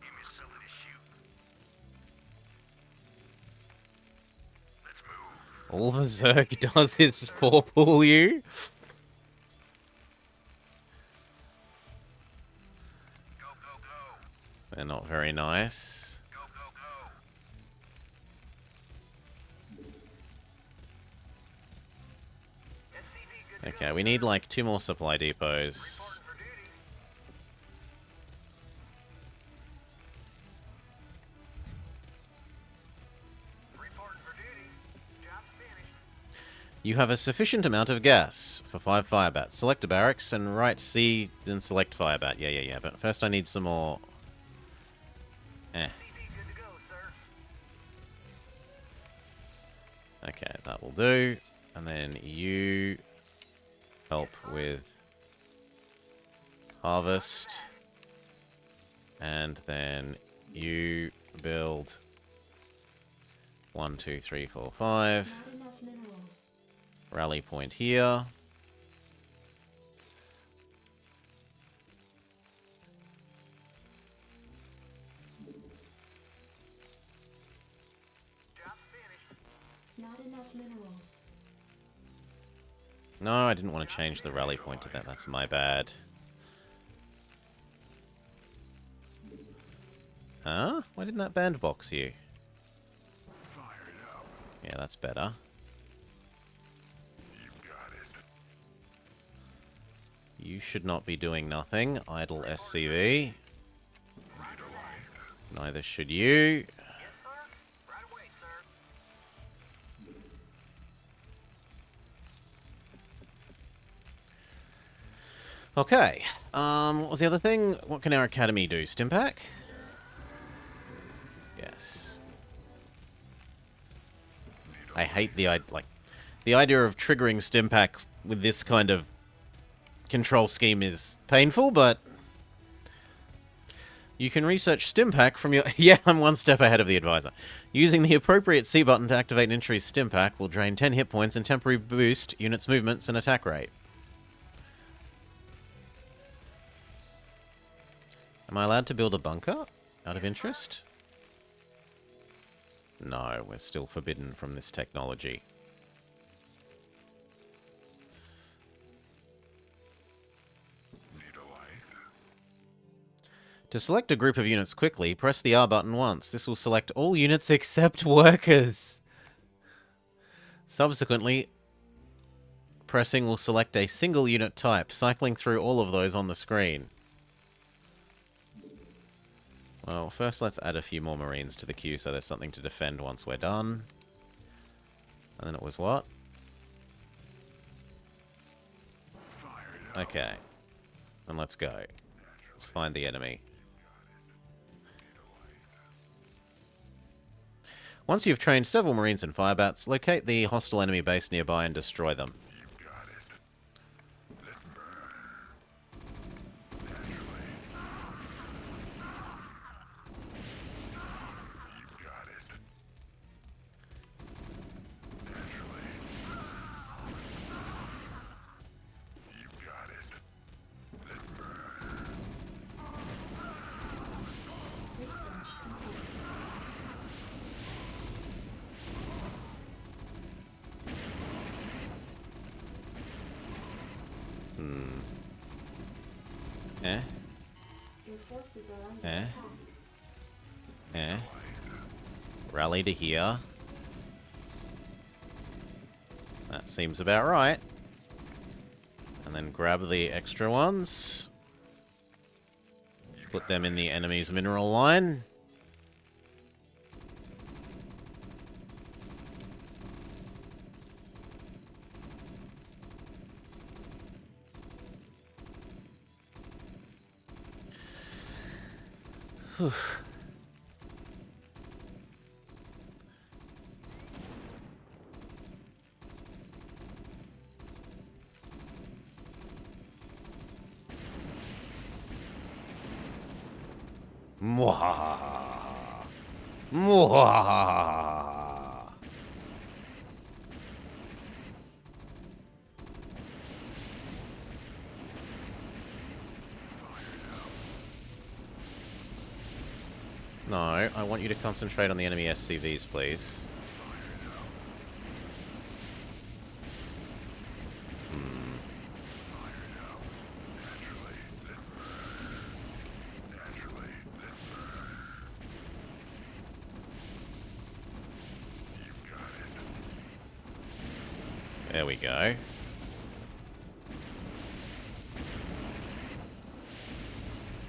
Give me something to shoot. Let's move. All the Zerg does is four-pull you? Go, go, go. They're not very nice. Go, go, go. SCV, good to Okay, go. we need like 2 more supply depots. Reporting for duty. Reporting for duty. Job finished. You have a sufficient amount of gas for 5 firebats. Select a barracks and right C, then select firebat. Yeah. But first I need some more. SCV, good to go, sir. Okay, that will do. And then you help with harvest. And then you build 1, 2, 3, 4, 5. Not enough minerals. Rally point here. Job finished. Not enough minerals. No, I didn't want to change the rally point to that. That's my bad. Huh? Why didn't that bandbox you? Yeah, that's better. You should not be doing nothing. Idle SCV. Neither should you. Yes, sir. Right away, sir. Okay. What was the other thing? What can our academy do? Stimpack? Yes. I hate the idea of triggering Stimpack with this kind of control scheme is painful, but you can research Stimpack from your... Yeah, I'm one step ahead of the advisor. Using the appropriate C button to activate an entry's Stimpack will drain 10 hit points and temporarily boost units' movements and attack rate. Am I allowed to build a bunker out of interest? No, we're still forbidden from this technology. To select a group of units quickly, press the R button once. This will select all units except workers. Subsequently, pressing will select a single unit type, cycling through all of those on the screen. Well, first let's add a few more Marines to the queue so there's something to defend once we're done. And then it was what? Okay. Then let's go. Let's find the enemy. Once you've trained several Marines and Firebats, locate the hostile enemy base nearby and destroy them. Research complete. Eh? Your forces are under Eh? attack. Eh? Rally to here. That seems about right. And then grab the extra ones. Put them in the enemy's mineral line. Whew. Mwahaha. Mwahaha. No, I want you to concentrate on the enemy SCVs, please. There we go.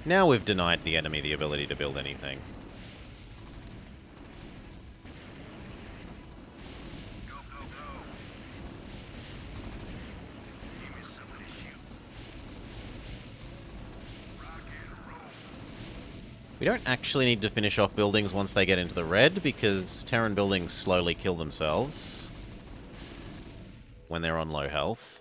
Now we've denied the enemy the ability to build anything. Go, go, go. Give me some of this shoot. Rock and roll. We don't actually need to finish off buildings once they get into the red, because Terran buildings slowly kill themselves when they're on low health.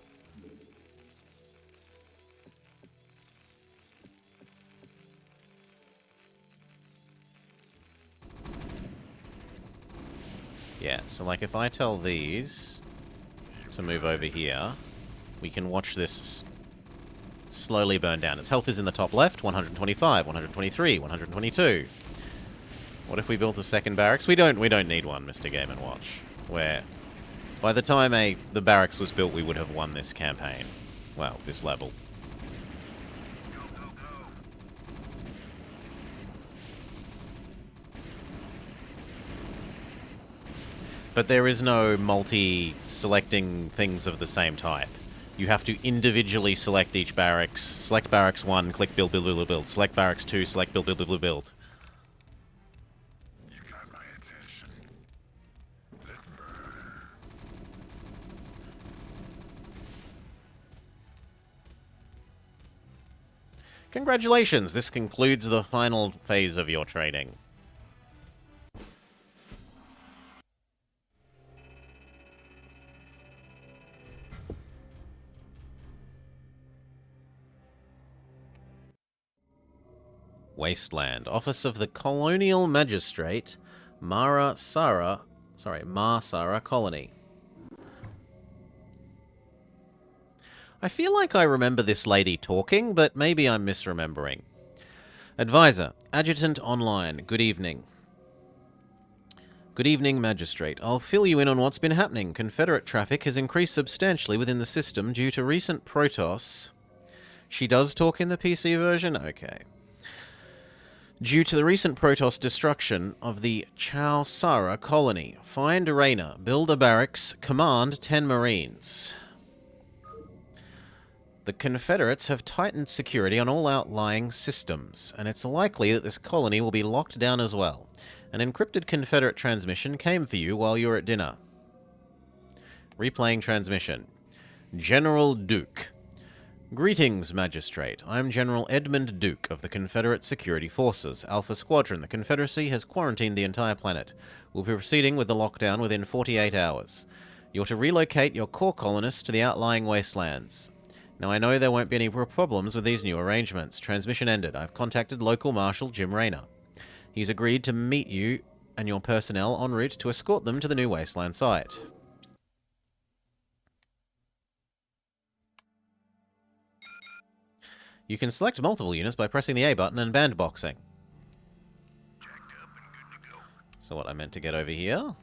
Yeah, so like if I tell these to move over here, we can watch this slowly burn down. Its health is in the top left, 125, 123, 122. What if we built a second barracks? We don't need one, Mr. Game & Watch. Where by the time the barracks was built, we would have won this campaign. Well, this level. Go, go, go. But there is no multi-selecting things of the same type. You have to individually select each barracks. Select barracks 1, click build, build, build, build, build. Select barracks 2, select build, build, build, build, build. You got my attention. Let's burn. Congratulations, this concludes the final phase of your training. Wasteland. Office of the Colonial Magistrate, Mar Sara Colony. I feel like I remember this lady talking, but maybe I'm misremembering. Advisor, Adjutant Online, good evening. Good evening, Magistrate. I'll fill you in on what's been happening. Confederate traffic has increased substantially within the system due to recent Protoss. She does talk in the PC version? Okay. Due to the recent Protoss destruction of the Chow Sara colony, find Reyna, build a barracks, command 10 Marines. The Confederates have tightened security on all outlying systems, and it's likely that this colony will be locked down as well. An encrypted Confederate transmission came for you while you were at dinner. Replaying transmission. General Duke. Greetings, Magistrate. I am General Edmund Duke of the Confederate Security Forces, Alpha Squadron. The Confederacy has quarantined the entire planet. We'll be proceeding with the lockdown within 48 hours. You're to relocate your core colonists to the outlying wastelands. Now, I know there won't be any problems with these new arrangements. Transmission ended. I've contacted local Marshal Jim Rayner. He's agreed to meet you and your personnel en route to escort them to the new wasteland site. You can select multiple units by pressing the A button and bandboxing. So what I meant to get over here.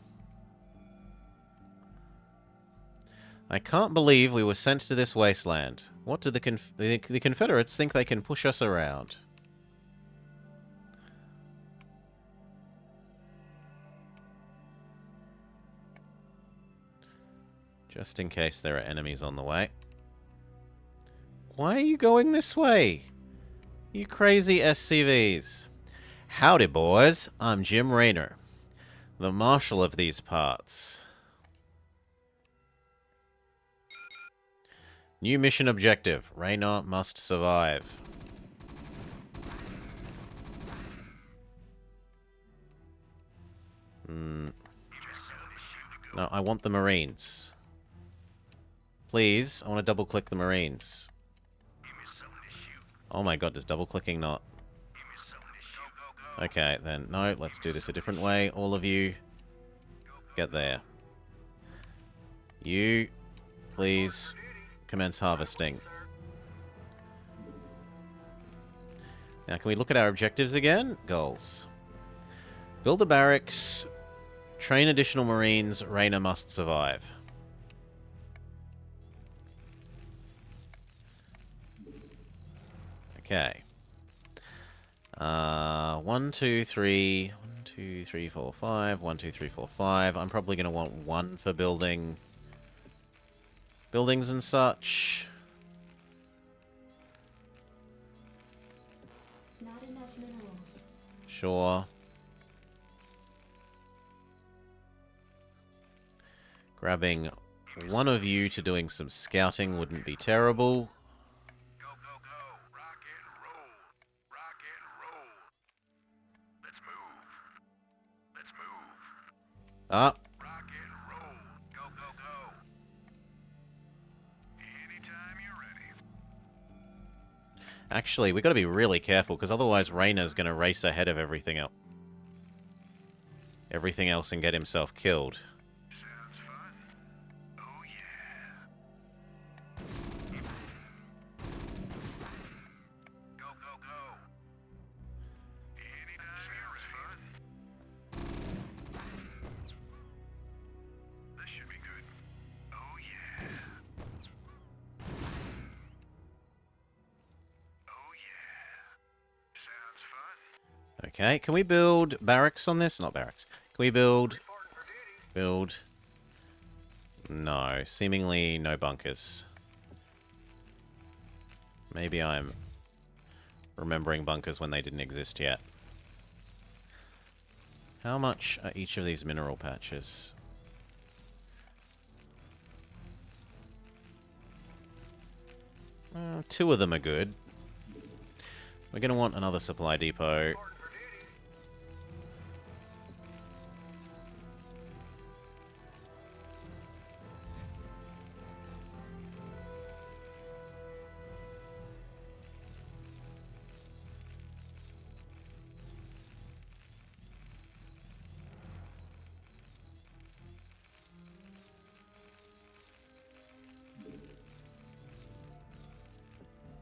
I can't believe we were sent to this wasteland. What do the Confederates think they can push us around? Just in case there are enemies on the way. Why are you going this way? You crazy SCVs. Howdy, boys. I'm Jim Rayner, the marshal of these parts. New mission objective. Rayner must survive. No, I want the Marines. Please, I want to double-click the Marines. Oh my god, does double-clicking not... Okay, then, no, let's do this a different way. All of you, get there. You, please, commence harvesting. Now, can we look at our objectives again? Goals. Build a barracks, train additional Marines, Rayner must survive. Okay. 1, 2, 3, 1, 2, 3, 4, 5, 1, 2, 3, 4, 5. I'm probably going to want 1 for buildings and such. Not enough minerals. Sure. Grabbing one of you to doing some scouting wouldn't be terrible. Ah. Rock and roll. Go, go, go. Anytime you're ready. Actually, we got to be really careful, because otherwise Rayner's going to race ahead of everything else. Everything else and get himself killed. Sounds fun. Oh, yeah. Go, go, go. Anytime you're ready. This should be good. Oh, yeah. Oh, yeah. Sounds fun. Okay, can we build barracks on this? Not barracks. Can we build... Build... No, seemingly no bunkers. Maybe I'm remembering bunkers when they didn't exist yet. How much are each of these mineral patches? Two of them are good. We're going to want another supply depot.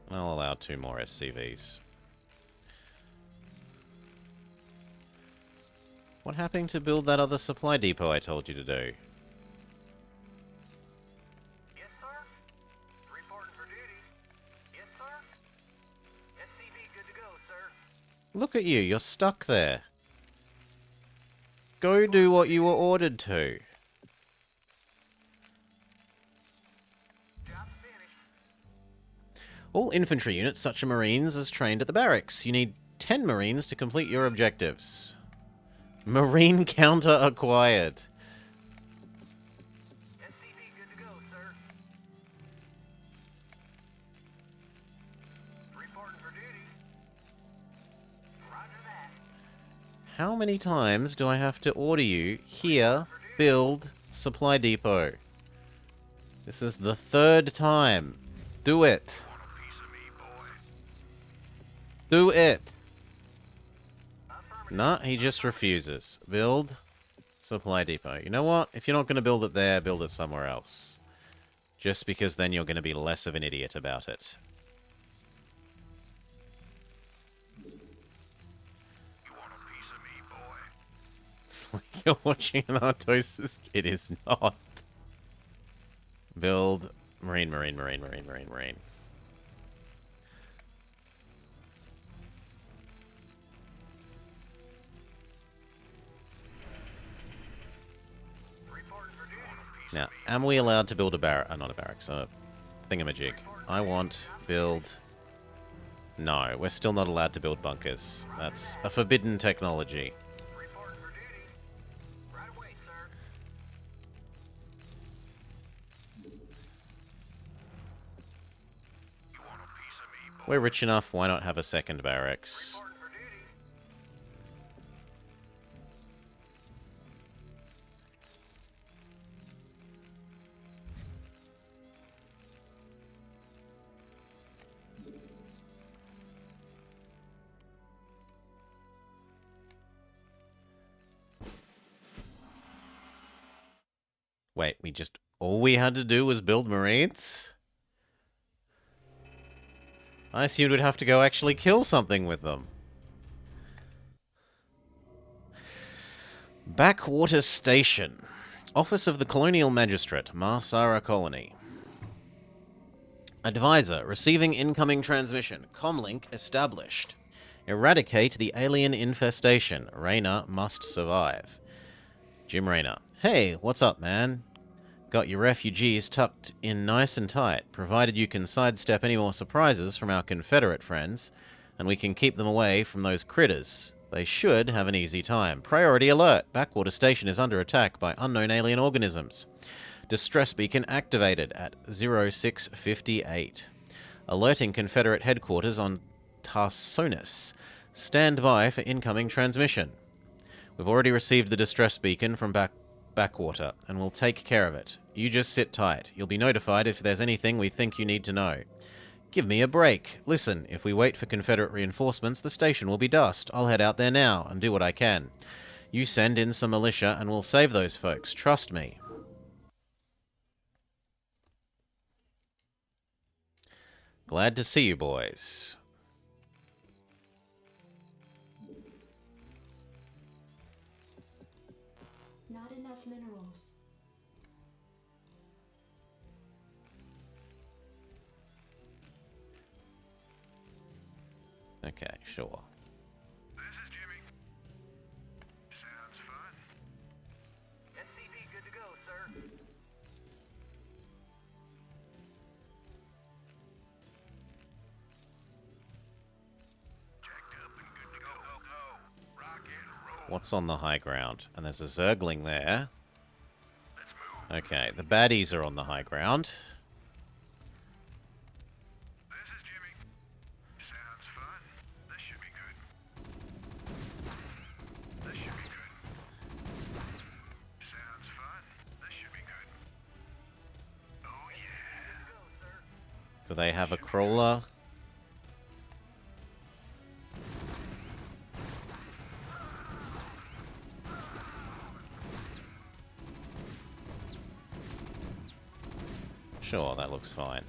I'll allow 2 more SCVs. What happened to build that other supply depot I told you to do? Yes, sir. Reporting for duty. Yes, sir. SCV good to go, sir. Look at you, you're stuck there. Go do what you were ordered to. Job's finished. All infantry units, such as Marines, as trained at the barracks. You need 10 Marines to complete your objectives. Marine counter acquired. SCV good to go, sir. How many times do I have to order you here, build, supply depot? This is the 3rd time. Do it. Do it. Nah, he just refuses. Build, supply depot. You know what? If you're not going to build it there, build it somewhere else. Just because then you're going to be less of an idiot about it. It's like you're watching an autosis. It is not. Build, marine. Now, am we allowed to build a barrack? Not a barracks, a thingamajig. I want build... No, we're still not allowed to build bunkers. That's a forbidden technology. Reporting for duty. Right away, sir. We're rich enough, why not have a second barracks? Reporting for duty. Wait, we just... All we had to do was build marines? I assumed we'd have to go actually kill something with them. Backwater Station. Office of the Colonial Magistrate, Marsara Colony. Advisor, receiving incoming transmission. Comlink established. Eradicate the alien infestation. Rayner must survive. Jim Rayner. Hey, what's up, man? Got your refugees tucked in nice and tight, provided you can sidestep any more surprises from our Confederate friends, and we can keep them away from those critters. They should have an easy time. Priority alert! Backwater Station is under attack by unknown alien organisms. Distress beacon activated at 0658. Alerting Confederate headquarters on Tarsonis. Stand by for incoming transmission. We've already received the distress beacon from Backwater, and we'll take care of it. You just sit tight. You'll be notified if there's anything we think you need to know. Give me a break. Listen, if we wait for Confederate reinforcements, the station will be dust. I'll head out there now and do what I can. You send in some militia and we'll save those folks. Trust me. Glad to see you, boys. Not enough minerals. Okay, sure. This is Jimmy. Sounds fun. SCV good to go, sir. Jacked up and good to go. Go. Rock and roll. What's on the high ground? And there's a Zergling there. Let's move. Okay, the baddies are on the high ground. This is Jimmy. Sounds fun. This should be good. This should be good. Sounds fun. This should be good. Oh yeah. Go, sir. Do they have a crawler? Sure, that looks fine.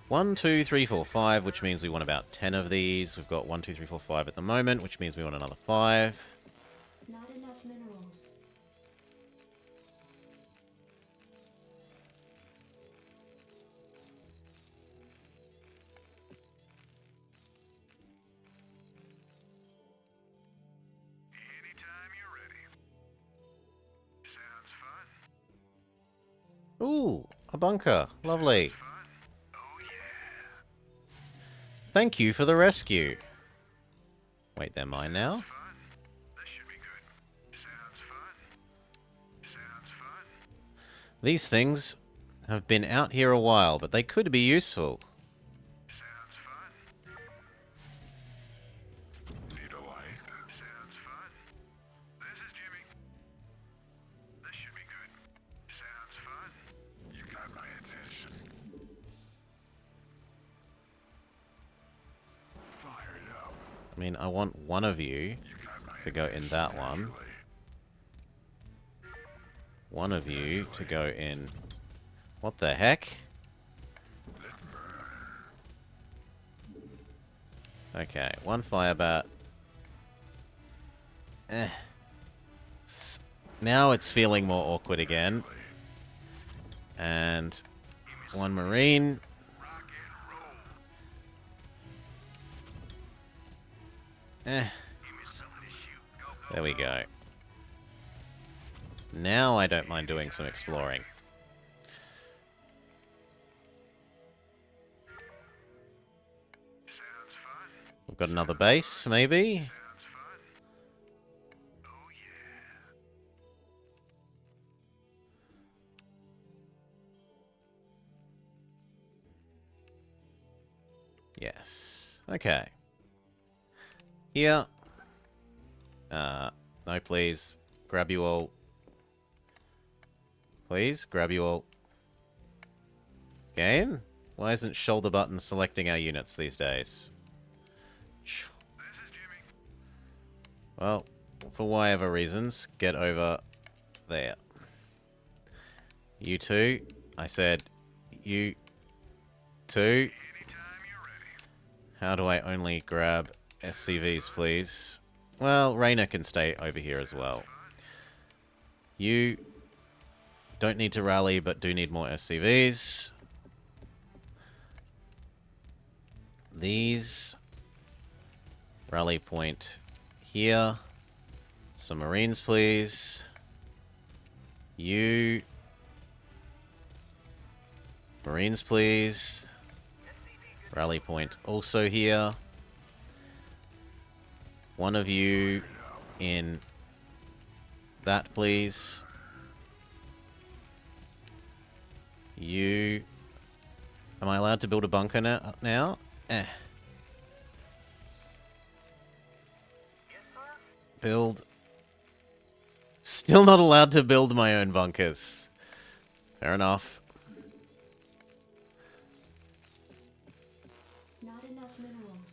1, 2, 3, 4, 5, which means we want about 10 of these. We've got 1, 2, 3, 4, 5 at the moment, which means we want another 5. Not enough minerals. Anytime you're ready. Sounds fun. Ooh, a bunker. Lovely. Fun. Oh yeah. Thank you for the rescue. Wait, they're mine now? Fun. This should be good. Sounds fun. Sounds fun. These things have been out here a while, but they could be useful. Sounds fun. Need a light. Sounds fun. mean, I want one of you to go in that one. One of you to go in... What the heck? Okay, one fire bat. Now it's feeling more awkward again. And one marine. There we go. Now I don't mind doing some exploring. We've got another base, maybe? Yes. Okay. Here. No, please. Grab you all. Please, grab you all. Again? Why isn't shoulder button selecting our units these days? Well, for whatever reasons, get over there. You two. I said, you two. How do I only grab SCVs, please? Well, Reyna can stay over here as well. You don't need to rally, but do need more SCVs. These. Rally point here. Some Marines, please. You. Marines, please. Rally point also here. One of you in that, please. You... Am I allowed to build a bunker now? Build. Still not allowed to build my own bunkers. Fair enough. Not enough minerals.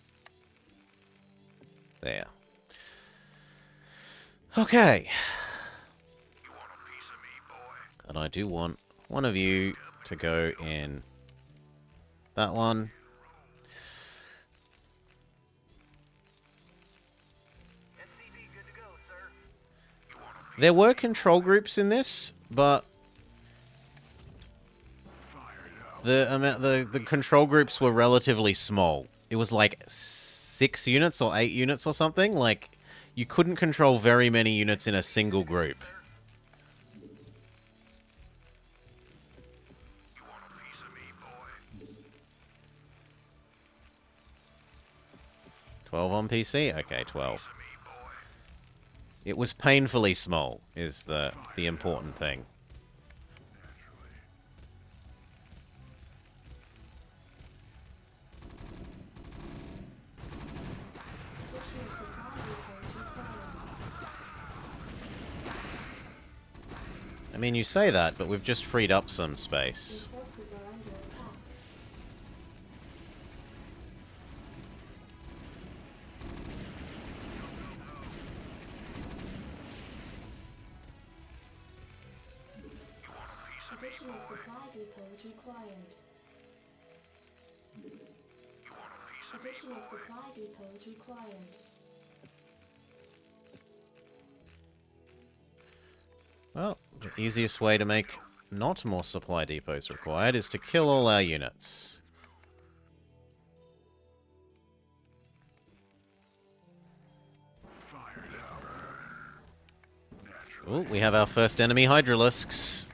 There. Okay. And I do want one of you to go in that one. There were control groups in this, but the control groups were relatively small. It was like 6 units or 8 units or something. Like, you couldn't control very many units in a single group. $12 on PC? Okay, 12. It was painfully small, is the important thing. Additional supply depots required. I mean, you say that, but we've just freed up some space. Your forces are under attack. Additional supply depots required. Additional supply depots required. Well, the easiest way to make not more supply depots required is to kill all our units. Ooh, we have our first enemy Hydralisks.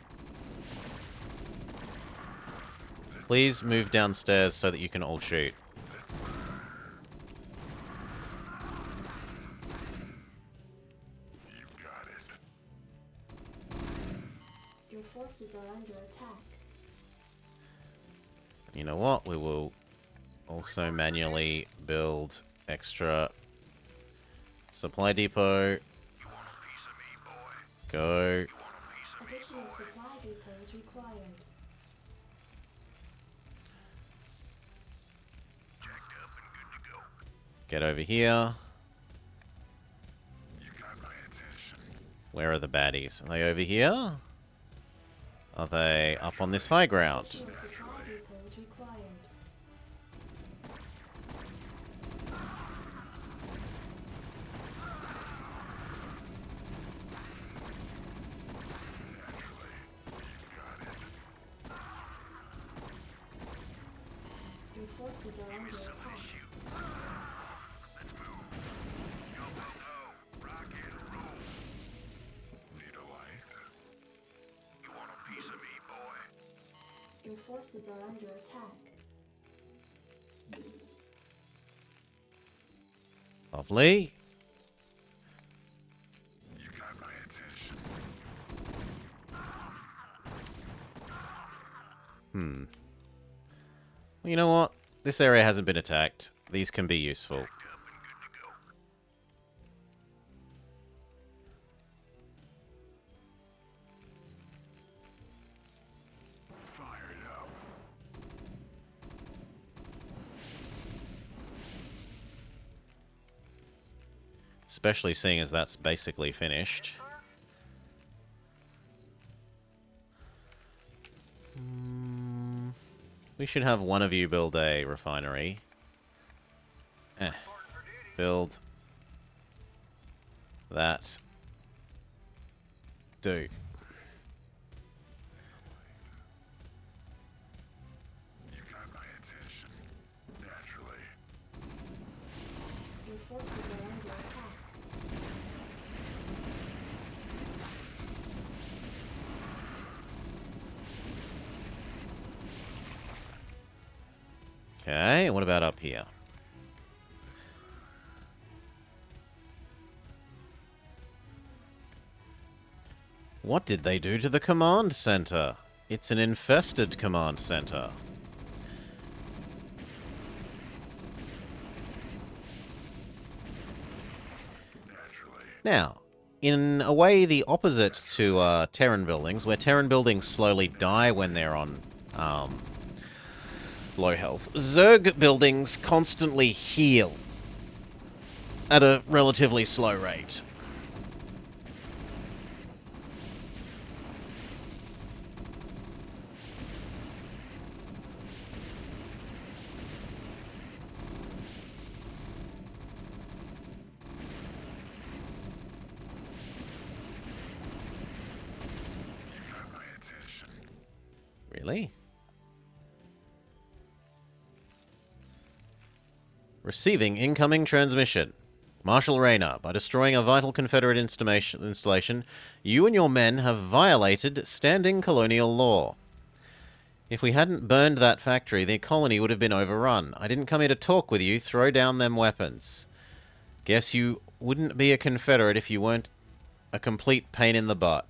Please move downstairs so that you can all shoot. Your forces are under attack. You know what? We will also manually build extra supply depot. Go. Additional supply depots required. Get over here. Where are the baddies? Are they over here? Are they up on this high ground? Additional supply depots required. Your forces are under attack. Your forces are under attack. Lovely. You got my attention. Well, you know what? This area hasn't been attacked. These can be useful. Fired up. Especially seeing as that's basically finished. We should have one of you build a refinery. Build that. Do. You got my attention. Naturally. Your forces are under attack. Okay, what about up here? What did they do to the command center? It's an infested command center. Now, in a way the opposite to Terran buildings, where Terran buildings slowly die when they're on low health, Zerg buildings constantly heal at a relatively slow rate. Really? Receiving incoming transmission. Marshal Rayner, by destroying a vital Confederate installation, you and your men have violated standing colonial law. If we hadn't burned that factory, the colony would have been overrun. I didn't come here to talk with you. Throw down them weapons. Guess you wouldn't be a Confederate if you weren't a complete pain in the butt.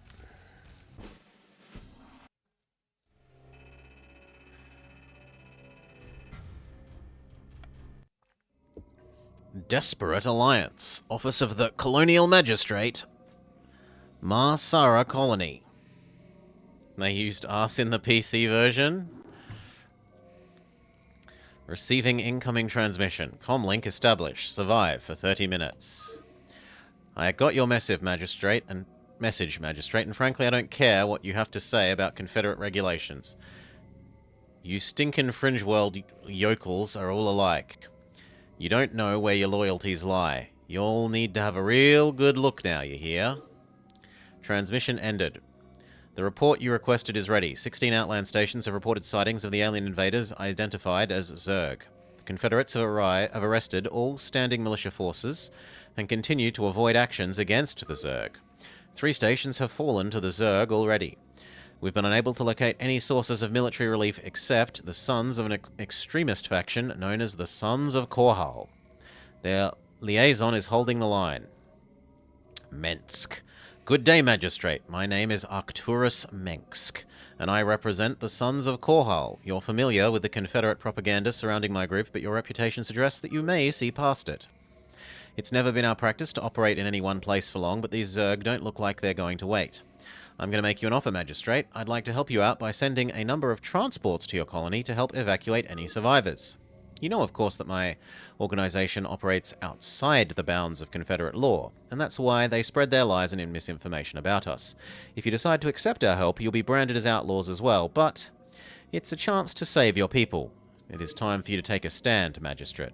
Desperate Alliance. Office of the Colonial Magistrate. Marsara Colony. They used us in the PC version. Receiving incoming transmission. Comlink established. Survive for 30 minutes. I got your message, Magistrate, and frankly I don't care what you have to say about Confederate regulations. You stinkin' fringe world yokels are all alike. You don't know where your loyalties lie. You'll need to have a real good look now, you hear? Transmission ended. The report you requested is ready. 16 Outland stations have reported sightings of the alien invaders identified as Zerg. The Confederates have arrested all standing militia forces and continue to avoid actions against the Zerg. 3 stations have fallen to the Zerg already. We've been unable to locate any sources of military relief except the sons of an extremist faction known as the Sons of Korhal. Their liaison is holding the line. Mensk. Good day, Magistrate. My name is Arcturus Mensk, and I represent the Sons of Korhal. You're familiar with the Confederate propaganda surrounding my group, but your reputation suggests that you may see past it. It's never been our practice to operate in any one place for long, but these Zerg don't look like they're going to wait. I'm going to make you an offer, Magistrate. I'd like to help you out by sending a number of transports to your colony to help evacuate any survivors. You know, of course, that my organization operates outside the bounds of Confederate law, and that's why they spread their lies and misinformation about us. If you decide to accept our help, you'll be branded as outlaws as well, but it's a chance to save your people. It is time for you to take a stand, Magistrate.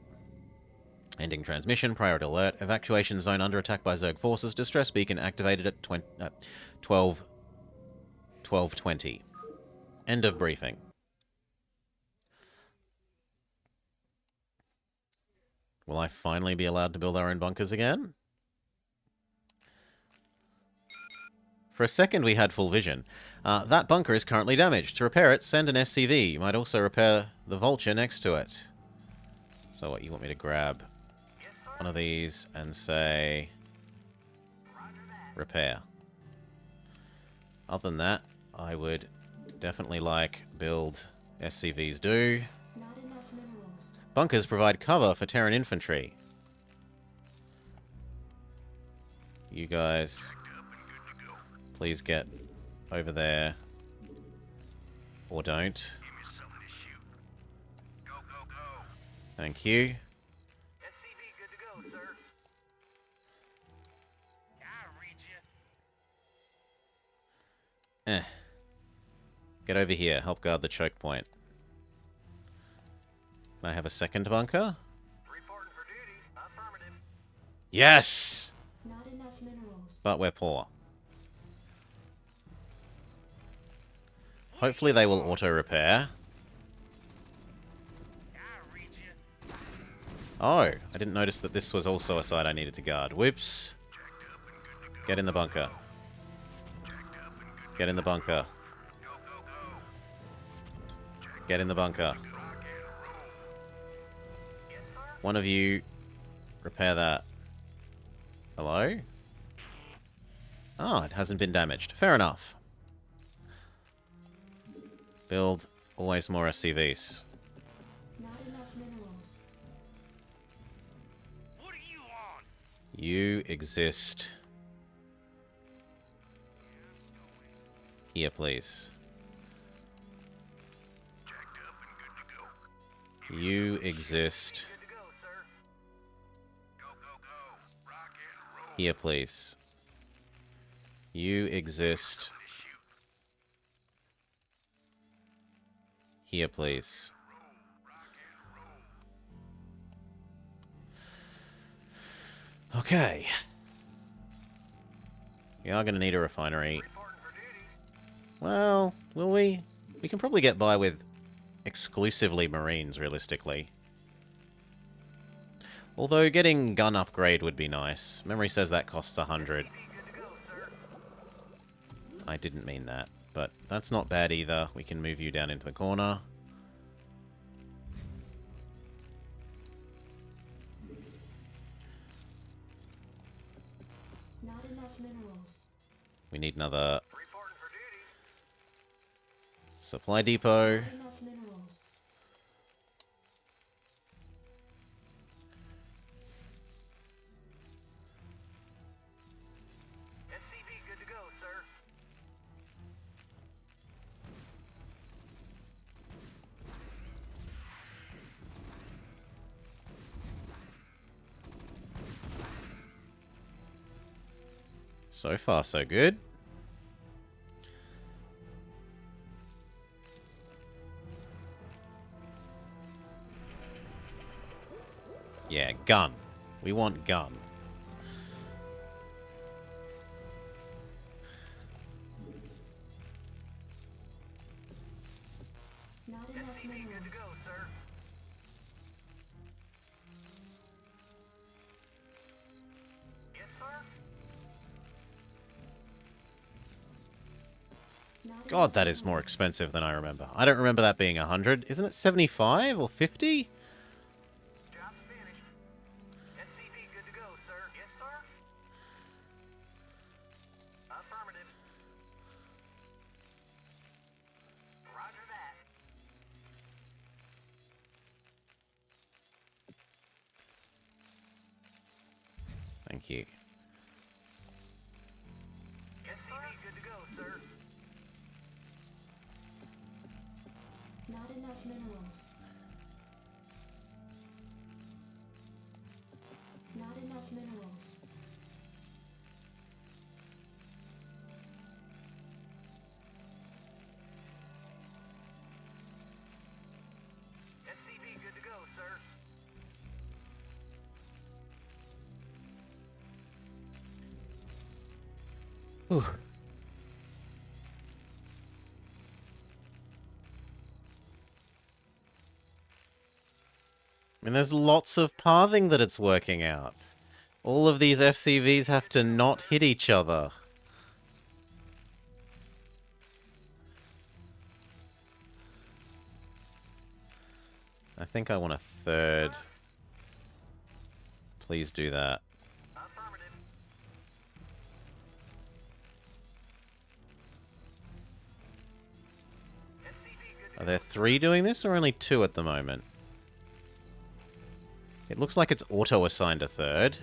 Ending transmission, priority alert, evacuation zone under attack by Zerg forces, distress beacon activated at 12:20. End of briefing. Will I finally be allowed to build our own bunkers again? For a second we had full vision. That bunker is currently damaged. To repair it, send an SCV. You might also repair the vulture next to it. So what, you want me to grab one of these and say repair. Other than that, I would definitely like build SCVs do. Not enough minerals. Bunkers provide cover for Terran infantry. You guys, please get over there. Or don't. Thank you. SCV good to go, sir. Get over here. Help guard the choke point. Can I have a second bunker? Reporting for duty. Affirmative. Yes! Not enough minerals. But we're poor. Hopefully they will auto-repair. Oh, I didn't notice that this was also a side I needed to guard. Whoops. Get in the bunker. Get in the bunker. Get in the bunker. One of you repair that. Hello? Oh, it hasn't been damaged. Fair enough. Build always more SCVs. Not enough minerals. What do you want? You exist here, please. You exist Good to go, sir. here, please. You exist here, please. Okay. We are going to need a refinery. Reporting for duty. Well, will we? We can probably get by with exclusively Marines, realistically. Although getting gun upgrade would be nice. Memory says that costs 100. Good to go, sir. I didn't mean that, but that's not bad either. We can move you down into the corner. Not enough minerals. We need another Reporting for duty. supply depot. Not enough minerals. SCV good to go, sir. So far, so good. Yeah, gun. We want gun. Not enough SCV good minerals. to go, sir. Yes, sir. Not God, enough that is more minerals. expensive than I remember. I don't remember that being 100. Isn't it 75 or 50? Job's finished. SCV good to go, sir. Yes, sir. Affirmative. Roger that. Thank you. SCV good to go, sir. Not enough minerals. Whew. I mean, there's lots of pathing that it's working out. All of these FCVs have to not hit each other. I think I want a third. Please do that. Affirmative. SCV good Are there 3 doing this or only 2 at the moment? It looks like it's auto-assigned a third.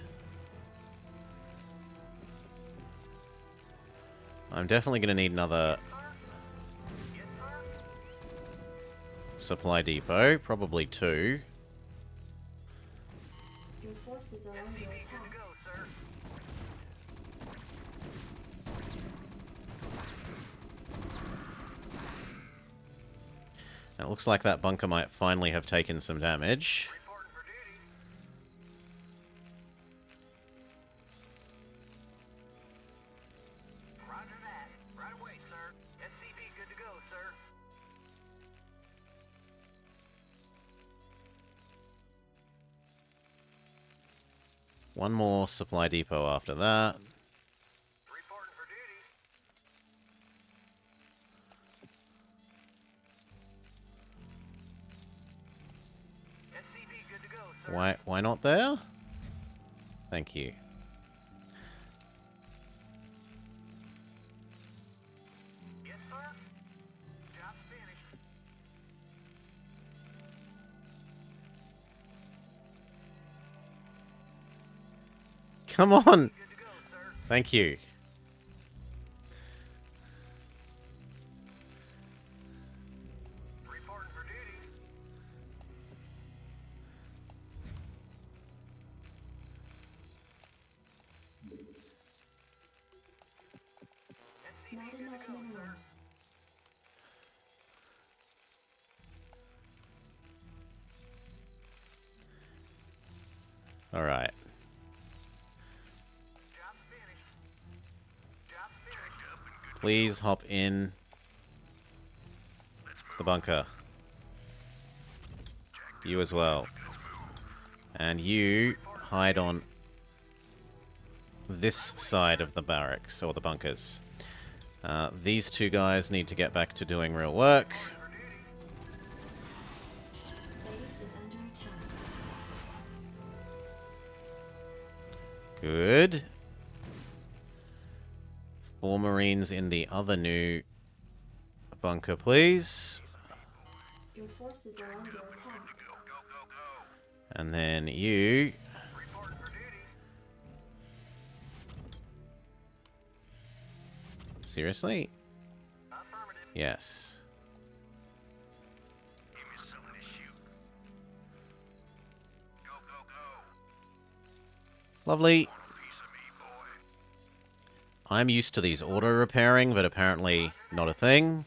I'm definitely going to need another Yes, sir. supply depot. Probably 2. Your forces are under SCV good to attack. go, sir. And it looks like that bunker might finally have taken some damage. Reporting for duty. Roger that. Right away, sir. SCV good to go, sir. One more supply depot after that. Reporting for duty. SCV good to go, sir. Why not there? Thank you. Yes, sir. Job's finished. Come on! Good to go, sir. Thank you. Reporting for duty. SCV Not good to enough go, sir. minerals. Alright. Job's finished. Job's finished. Please hop in the bunker. You as well. And you hide on this side of the barracks, or the bunkers. These 2 guys need to get back to doing real work. Base is under attack. Good. 4 Marines in the other new bunker, please. Your forces are under attack. And then you... Reporting for duty. Seriously? Affirmative. Yes. Give me something to shoot. Go, go, go. Lovely. Piece of me, boy. I'm used to these auto-repairing, but apparently not a thing.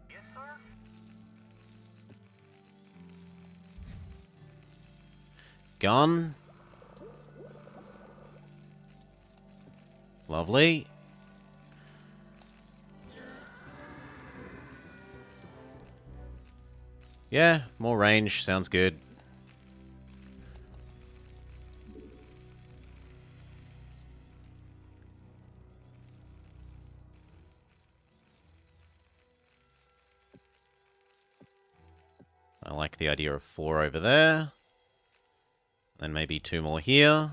Yes, sir. Gun. Lovely. Yeah, more range. Sounds good. I like the idea of 4 over there. Then maybe 2 more here.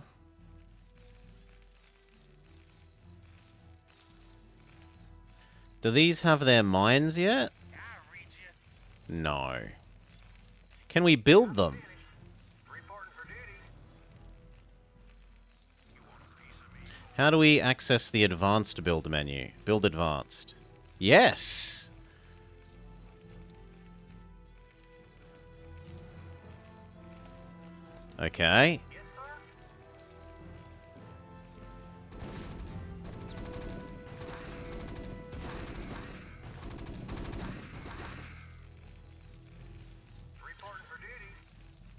Do these have their mines yet? No. Can we build them? Reporting for duty. How do we access the advanced build menu? Build advanced. Yes! Okay. Yes, sir.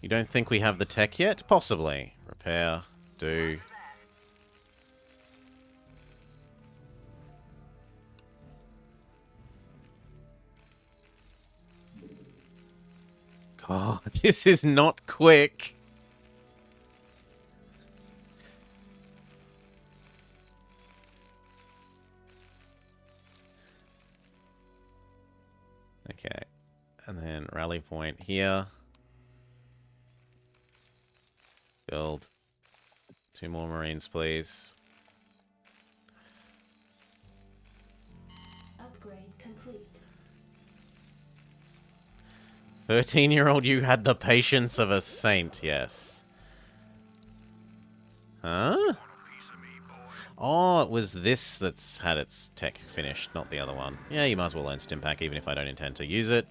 You don't think we have the tech yet? Possibly. Repair. Do. God, this is not quick. Okay. And then rally point here. Build 2 more Marines, please. Upgrade complete. 13-year-old, you had the patience of a saint, yes. Huh? Oh, it was this that's had its tech finished, not the other one. Yeah, you might as well learn Stimpack even if I don't intend to use it.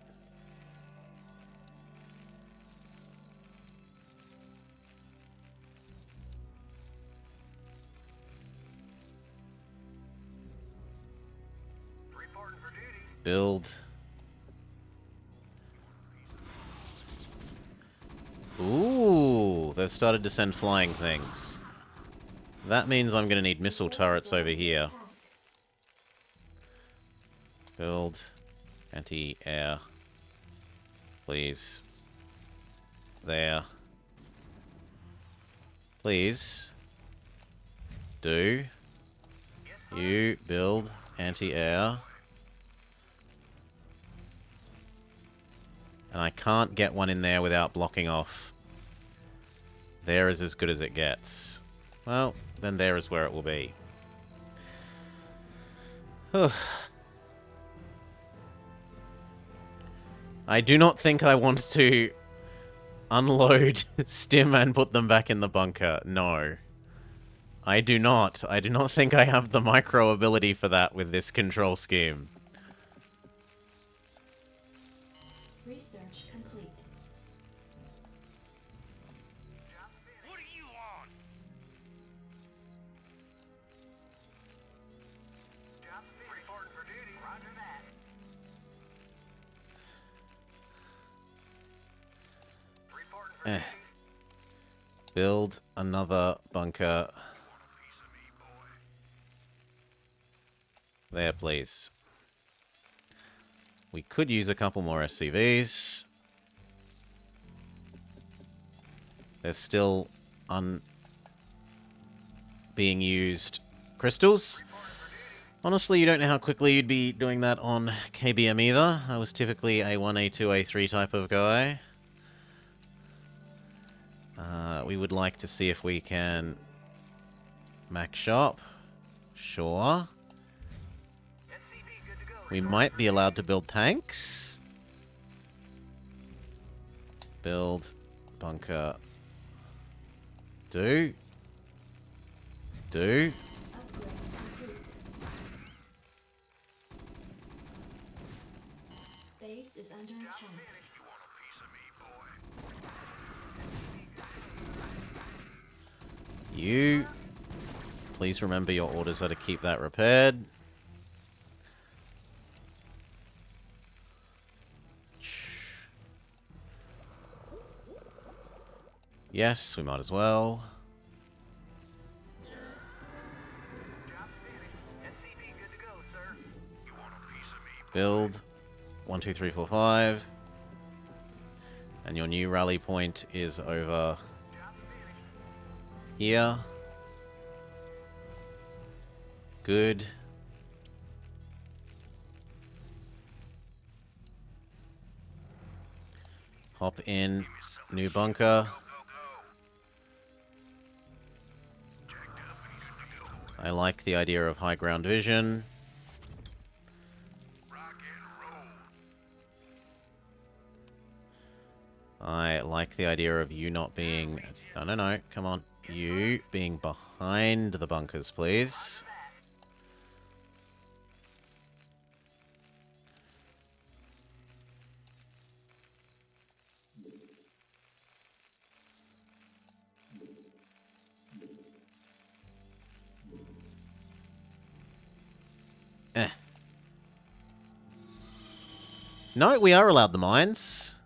Reporting for duty. Build. Ooh, they've started to send flying things. That means I'm going to need missile turrets over here. Build. Anti-air. Please. There. Please. Do. You build anti-air. And I can't get one in there without blocking off. There is as good as it gets. Well, then there is where it will be. I do not think I want to unload Stim and put them back in the bunker. No. I do not. I do not think I have the micro ability for that with this control scheme. Research complete. What do you want? Job finished. Reporting for duty. Roger that. Reporting for duty. Build another bunker. There, please. We could use a couple more SCVs. There's still being used crystals. Honestly, you don't know how quickly you'd be doing that on KBM either. I was typically a 1, A2, A3 type of guy. We would like to see if we can max shop. Sure. SCV good to go. We might be allowed to build tanks. Build bunker. Do. Upgrade complete. Base is under attack. You. Please remember your orders are to keep that repaired. Yes, we might as well. Job finished. SCV good to go, sir. You want a piece of me? Build 1, 2, 3, 4, 5. And your new rally point is over here. Good. Hop in. New bunker. I like the idea of high ground vision. I like the idea of you not being... No, come on. You being behind the bunkers, please. No, we are allowed the mines.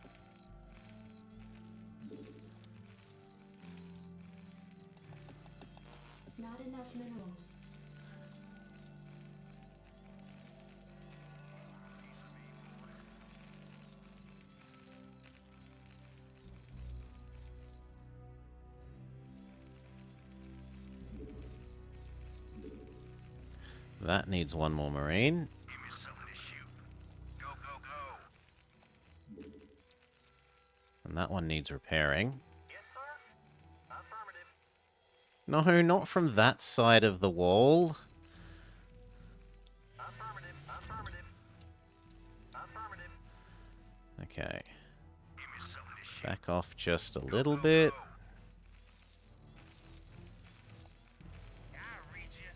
That needs one more Marine. Give me something to shoot. Go, go, go. And that one needs repairing. Yes, sir. Affirmative. No, not from that side of the wall. Affirmative. Affirmative. Affirmative. Okay. Give me something to shoot. Back off just a little bit. I read you.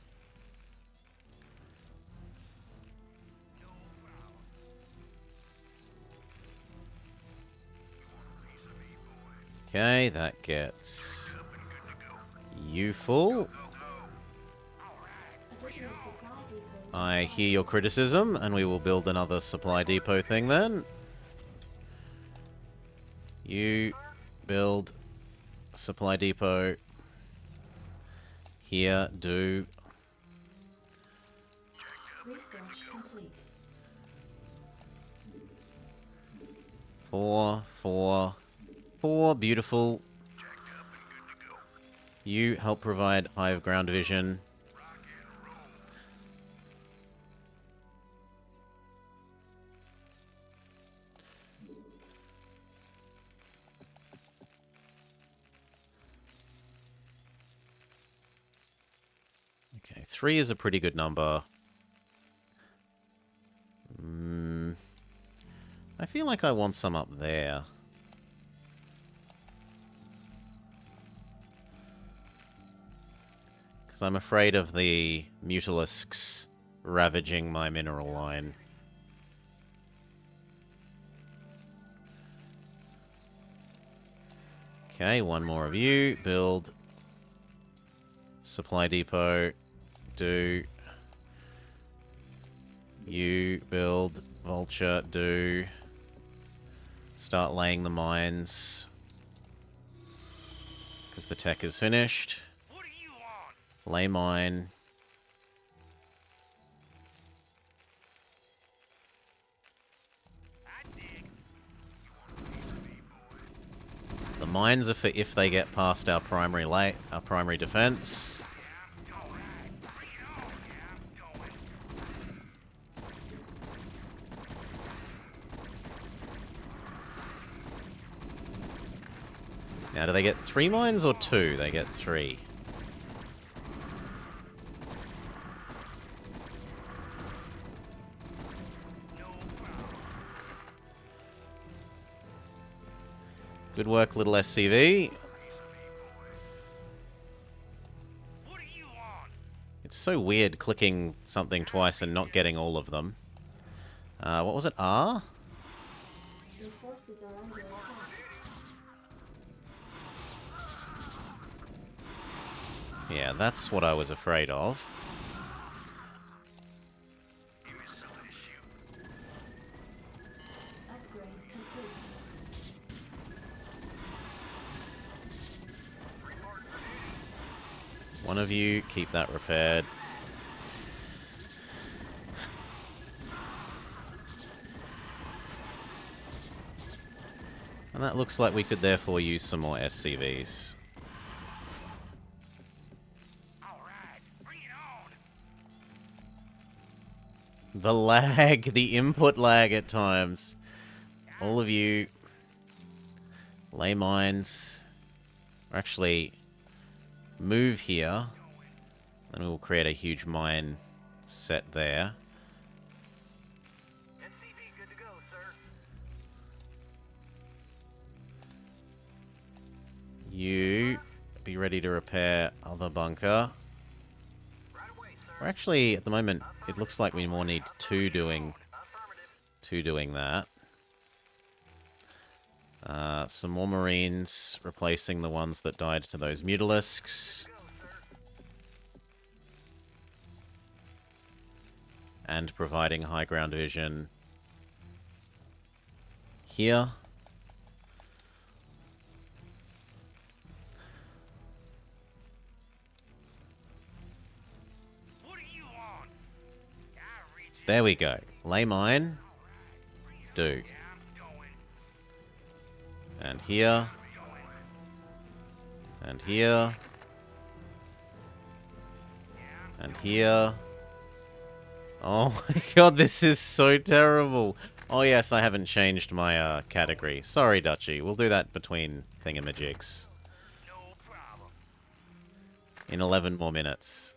No problem. Piece of me, boy. Okay, that gets Up and good to go. you full. Go, go. All right. Additional supply depots. I hear your criticism, and we will build another supply depot thing then. You build a supply depot here. Do Research complete. four. Beautiful. You help provide high ground division. Okay, 3 is a pretty good number. I feel like I want some up there. Because I'm afraid of the mutilisks ravaging my mineral line. Okay, one more of you. Build supply depot. Do. You build vulture. Do. Start laying the mines. Because the tech is finished. What do you want? Lay mine. I dig. The mines are for if they get past our primary defense. Now, do they get 3 mines or 2? They get 3. Good work, little SCV. What do you want? It's so weird clicking something twice and not getting all of them. What was it? R? Your forces are under attack. Yeah, that's what I was afraid of. Give me something to shoot. Upgrade complete. Reporting for duty. One of you, keep that repaired. And that looks like we could therefore use some more SCVs. All right. Bring it on. The lag, the input lag at times. All of you, lay mines. Or actually, move here. And we'll create a huge mine set there. SCV good to go, sir. You be ready to repair other bunker. Right away, sir. We're actually, at the moment, it looks like we more need 2 doing Affirmative. that. Some more Marines replacing the ones that died to those mutilisks. Go, sir. And providing high ground division here. What do you want? I read you. There we go. Lay mine. Do. Yeah, I'm going. And here. And here. And here. Oh my god, this is so terrible. Oh yes, I haven't changed my category. Sorry, Dutchy. We'll do that between thingamajigs. In 11 more minutes.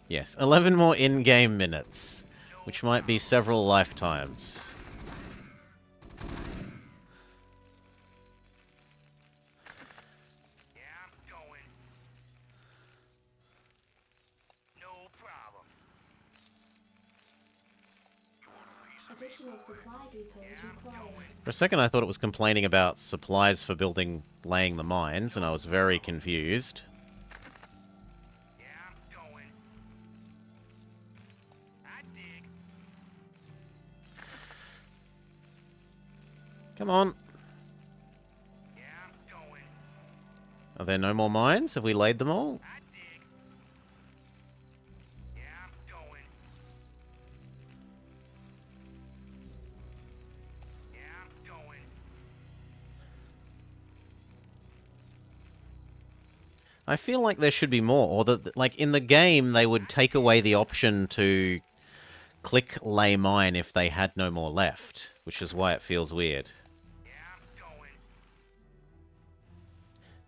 Yes, 11 more in-game minutes, which might be several lifetimes. Additional supply depots required. For a second, I thought it was complaining about supplies for laying the mines, and I was very confused. Come on. Are there no more mines? Have we laid them all? I feel like there should be more, or that, like, in the game, they would take away the option to click lay mine if they had no more left, which is why it feels weird.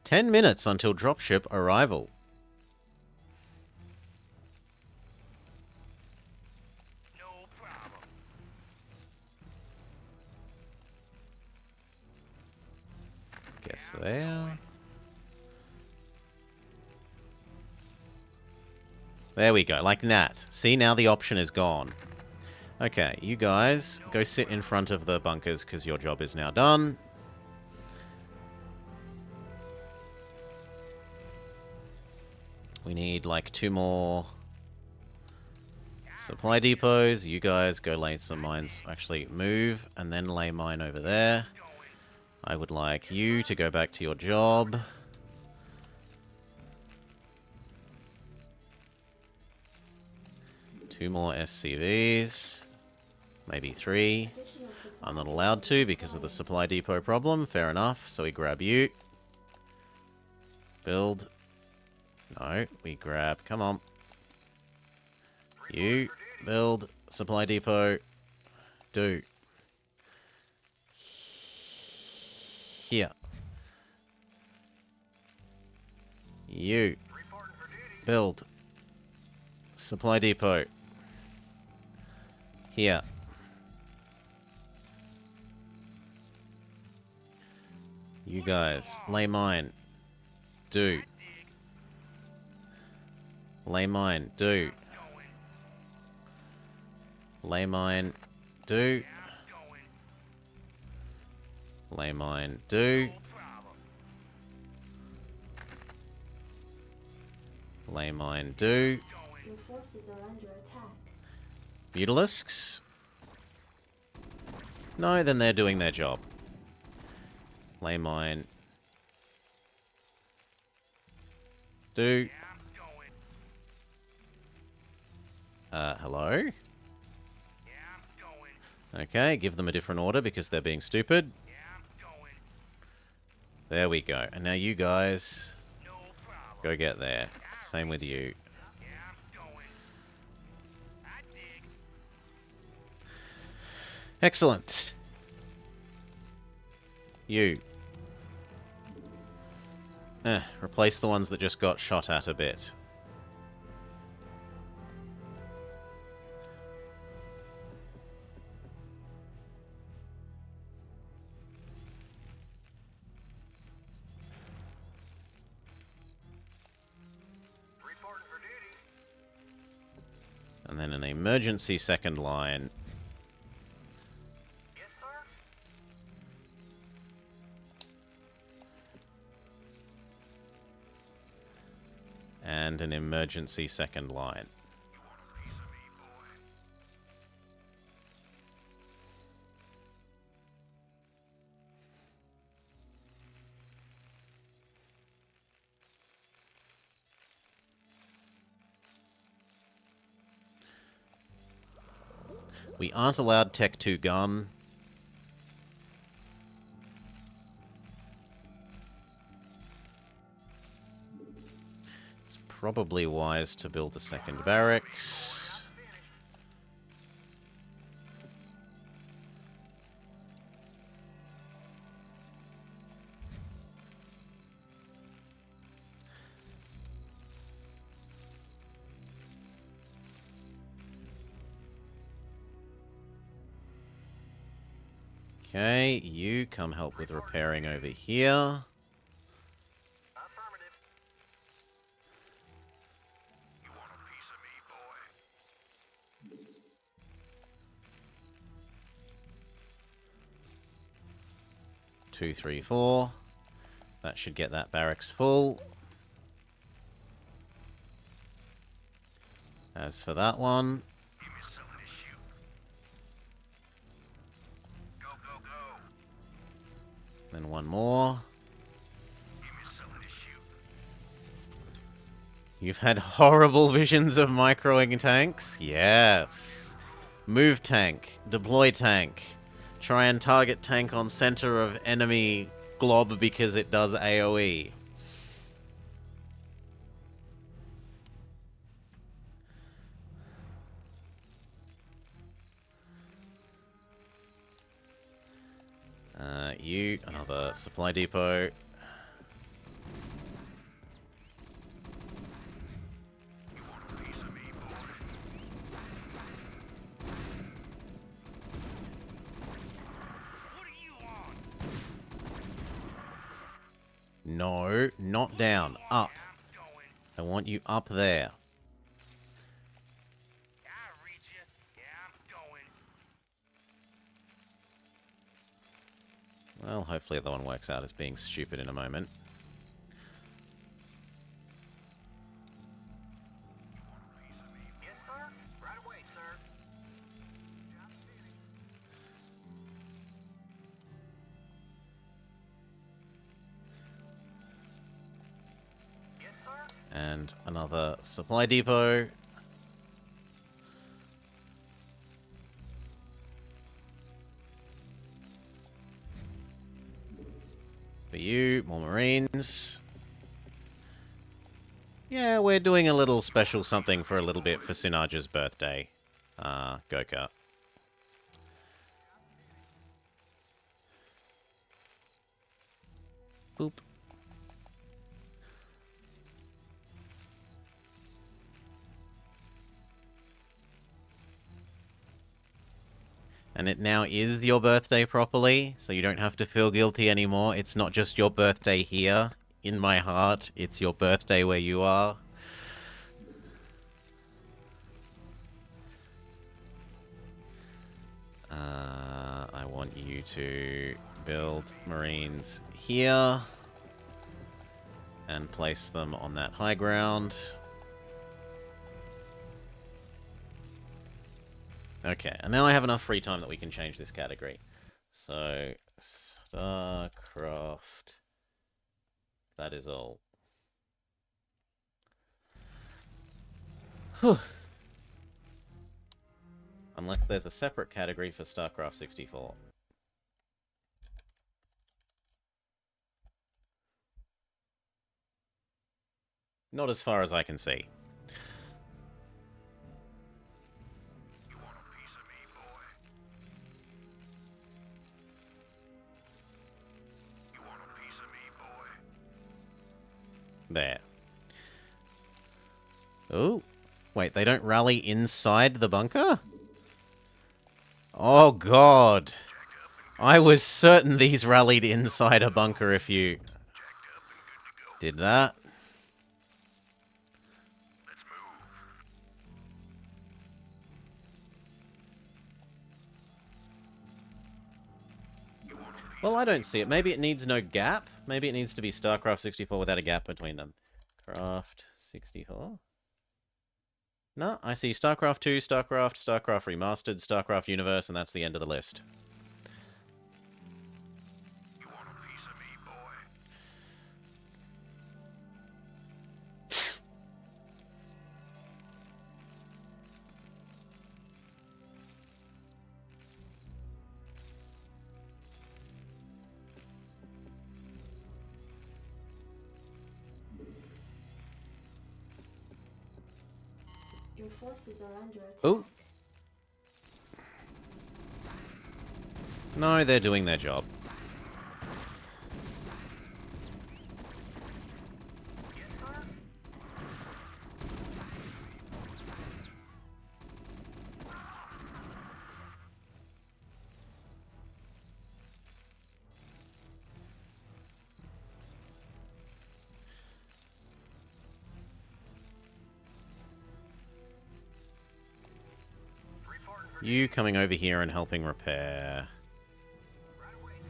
10 minutes until dropship arrival. Guess there. There we go, like that. See, now the option is gone. Okay, you guys, go sit in front of the bunkers, because your job is now done. We need, like, 2 more supply depots. You guys go lay some mines. Actually, move, and then lay mine over there. I would like you to go back to your job. Two more SCVs. Maybe 3. I'm not allowed to because of the supply depot problem. Fair enough. So we grab you. Build. No, we grab... Come on. You. Build. Supply depot. Do. Here. You. Build. Supply depot. Here. You guys. Lay mine. Do. Lay mine. Do. Lay mine. Do. Lay mine. Do. Lay mine. Do. Your forces are under attack. Mutalisks? No, then they're doing their job. Lay mine. Do. Hello? Okay, give them a different order because they're being stupid. There we go. And now you guys go get there. Same with you. Excellent. You. Replace the ones that just got shot at a bit. Reporting for duty. And then an emergency second line. Yes, sir. And an emergency second line. We aren't allowed Tech 2 gun. probably wise to build a second barracks. Okay, you come help with repairing over here. Affirmative. 2, 3, 4. That should get that barracks full. As for that one, then one more. You've had horrible visions of microing tanks? Yes. Move tank. Deploy tank. Try and target tank on center of enemy glob because it does AoE. You, another supply depot. No, not down. Up. I want you up there. Well, hopefully the other one works out as being stupid in a moment. Yes, sir. Right away, sir. Yes, sir. And another supply depot. For you, more Marines. Yeah, we're doing a little special something for a little bit for Sunaaj's birthday. Go-kart. Boop. And it now is your birthday properly, so you don't have to feel guilty anymore. It's not just your birthday here, in my heart. It's your birthday where you are. I want you to build Marines here. And place them on that high ground. Okay, and now I have enough free time that we can change this category. So, StarCraft. That is all. Whew. Unless there's a separate category for StarCraft 64. Not as far as I can see. There. Oh, wait, they don't rally inside the bunker? Oh, God. I was certain these rallied inside a bunker if you did that. Well, I don't see it. Maybe it needs no gap. Maybe it needs to be StarCraft 64 without a gap between them. Craft 64? No, I see StarCraft 2, StarCraft, StarCraft Remastered, StarCraft Universe, and that's the end of the list. Your forces are under attack. Oh. No, they're doing their job. Yes, sir. Reporting for You coming over here and helping repair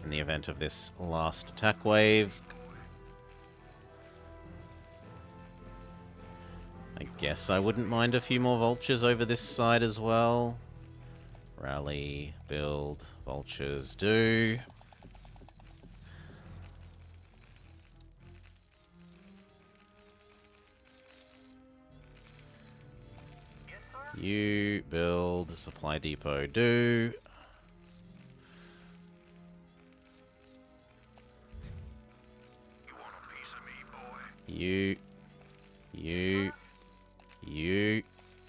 in the event of this last attack wave. I guess I wouldn't mind a few more vultures over this side as well. Rally, build, vultures do. yes, sir. You build, supply depot do. You want a piece of me, boy?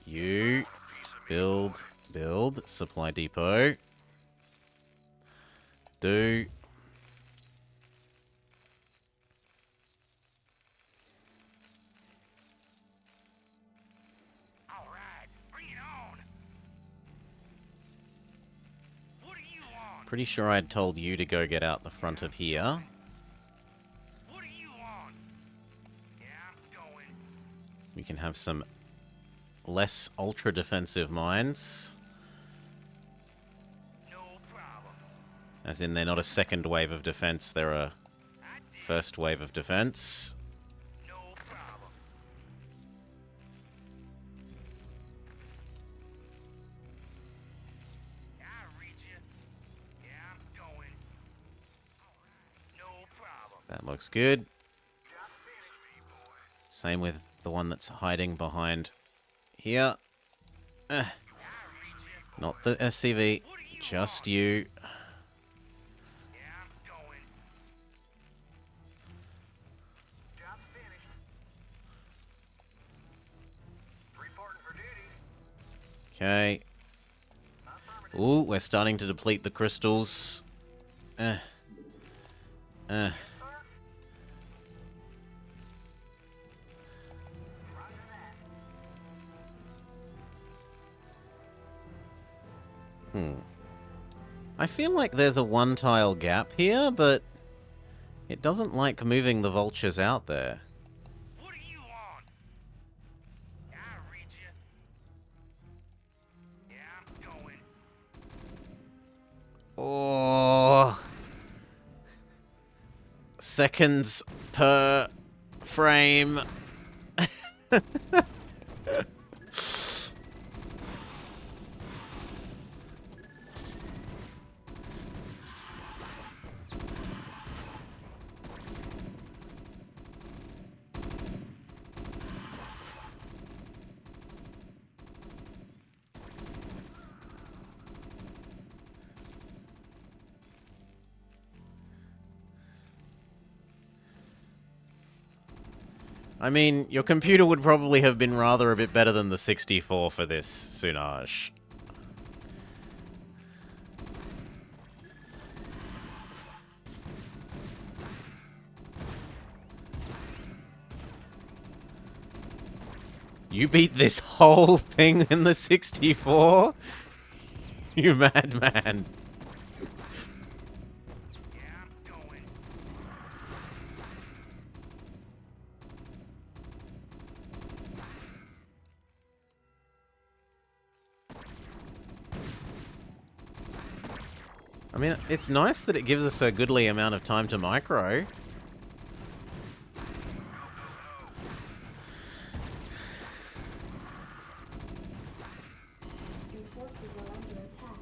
You, build, supply depot. Do. All right, bring it on. What do you want? Pretty sure I'd told you to go get out the front of here. What do you want? Yeah, I'm going. We can have some less ultra defensive mines. No problem. As in, they're not a second wave of defense, they're a I did. first wave of defense. No problem. I read you. Yeah, I'm going. All right. No problem. That looks good. Job finished, boy. Same with the one that's hiding behind here. I read you. Not the SCV, What do you just want? you. Yeah, I'm going. Job finished. Reporting for duty. Okay. Affirmative. Ooh, we're starting to deplete the crystals. Sir? Roger that. I feel like there's a one-tile gap here, but it doesn't like moving the vultures out there. What do you want? I read you. Yeah, I'm going. Oh. Seconds per frame. I mean, your computer would probably have been rather a bit better than the 64 for this, Sunaaj. You beat this whole thing in the 64? You madman. Yeah, I'm going. I mean, it's nice that it gives us a goodly amount of time to micro. Your forces are under attack.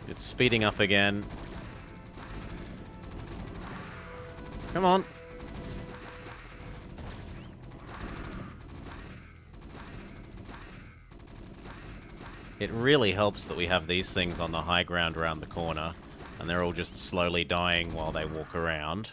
It's speeding up again. Come on. It really helps that we have these things on the high ground around the corner, and they're all just slowly dying while they walk around.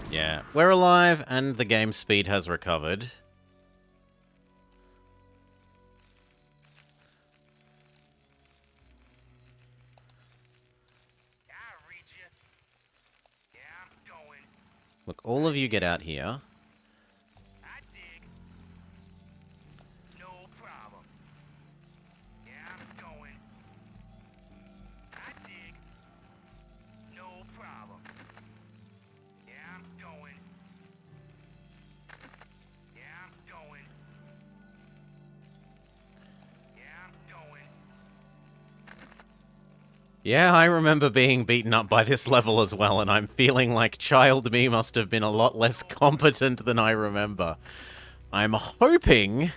Yeah, we're alive, and the game speed has recovered. Look, all of you get out here. I dig. No problem. Yeah, I'm going. I dig. No problem. Yeah, I'm going. Yeah, I'm going. Yeah, I'm going. Yeah, I remember being beaten up by this level as well, and I'm feeling like child me must have been a lot less competent than I remember. I'm hoping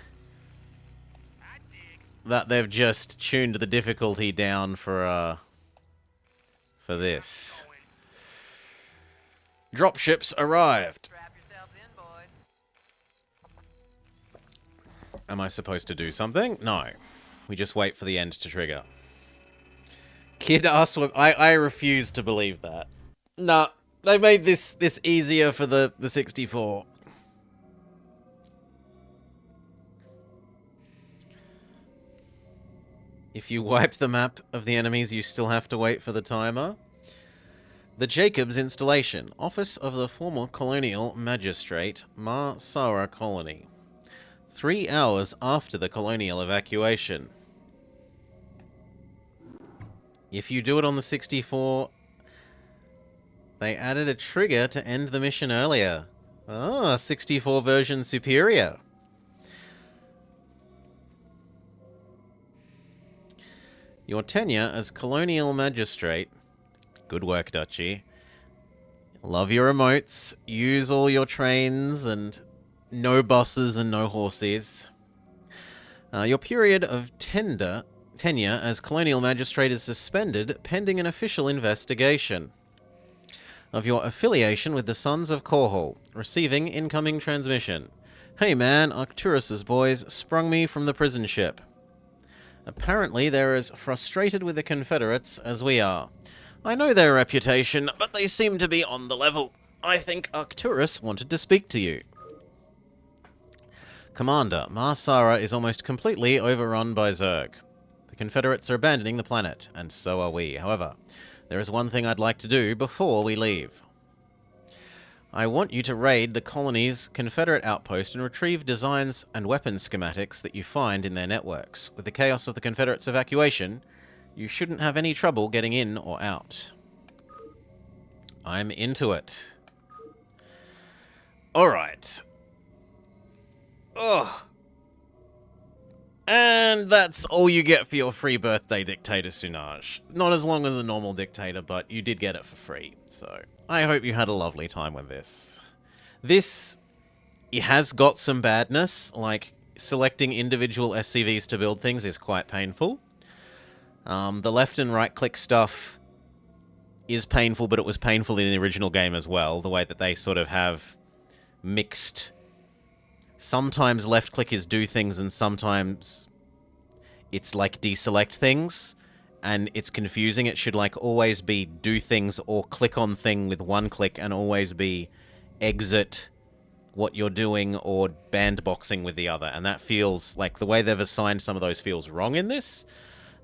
that they've just tuned the difficulty down for this. Dropships arrived. Strap yourselves in, boys. Am I supposed to do something? No. We just wait for the end to trigger. Kid asked what... I refuse to believe that. Nah, they made this easier for the 64. If you wipe the map of the enemies, you still have to wait for the timer. The Jacobs installation. Office of the former colonial magistrate, Ma Sara Colony. 3 hours after the colonial evacuation. If you do it on the 64, they added a trigger to end the mission earlier. Ah, 64 version superior. Your tenure as colonial magistrate. Good work, Dutchy. Love your emotes. Use all your trains and no buses and no horses. Your period of tenure as colonial magistrate is suspended pending an official investigation of your affiliation with the Sons of Korhal. Receiving incoming transmission. Hey man, Arcturus's boys sprung me from the prison ship. Apparently they're as frustrated with the Confederates as we are. I know their reputation, but they seem to be on the level. I think Arcturus wanted to speak to you. Commander, Mars Sara is almost completely overrun by Zerg. The Confederates are abandoning the planet, and so are we. However, there is one thing I'd like to do before we leave. I want you to raid the colony's Confederate outpost and retrieve designs and weapons schematics that you find in their networks. With the chaos of the Confederates' evacuation, you shouldn't have any trouble getting in or out. I'm into it. Alright. Ugh. And that's all you get for your free birthday, Dictator Sunaaj. Not as long as a normal dictator, but you did get it for free. So, I hope you had a lovely time with this. It has got some badness, like selecting individual SCVs to build things is quite painful. The left and right click stuff is painful, but it was painful in the original game as well. The way that they sort of have mixed... Sometimes left click is do things and sometimes it's like deselect things. And it's confusing. It should like always be do things or click on thing with one click and always be exit what you're doing or bandboxing with the other. And that feels like the way they've assigned some of those feels wrong in this.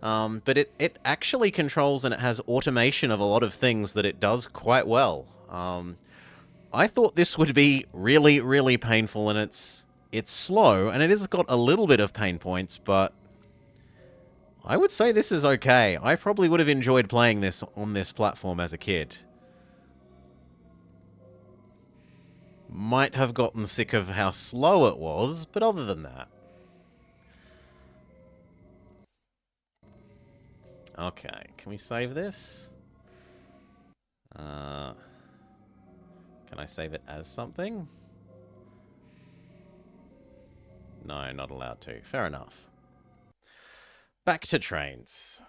But it actually controls and it has automation of a lot of things that it does quite well. I thought this would be really, really painful, and it's slow, and it has got a little bit of pain points, but I would say this is okay. I probably would have enjoyed playing this on this platform as a kid. Might have gotten sick of how slow it was, but other than that. Okay, can we save this? Can I save it as something? No, not allowed to. Fair enough. Back to trains.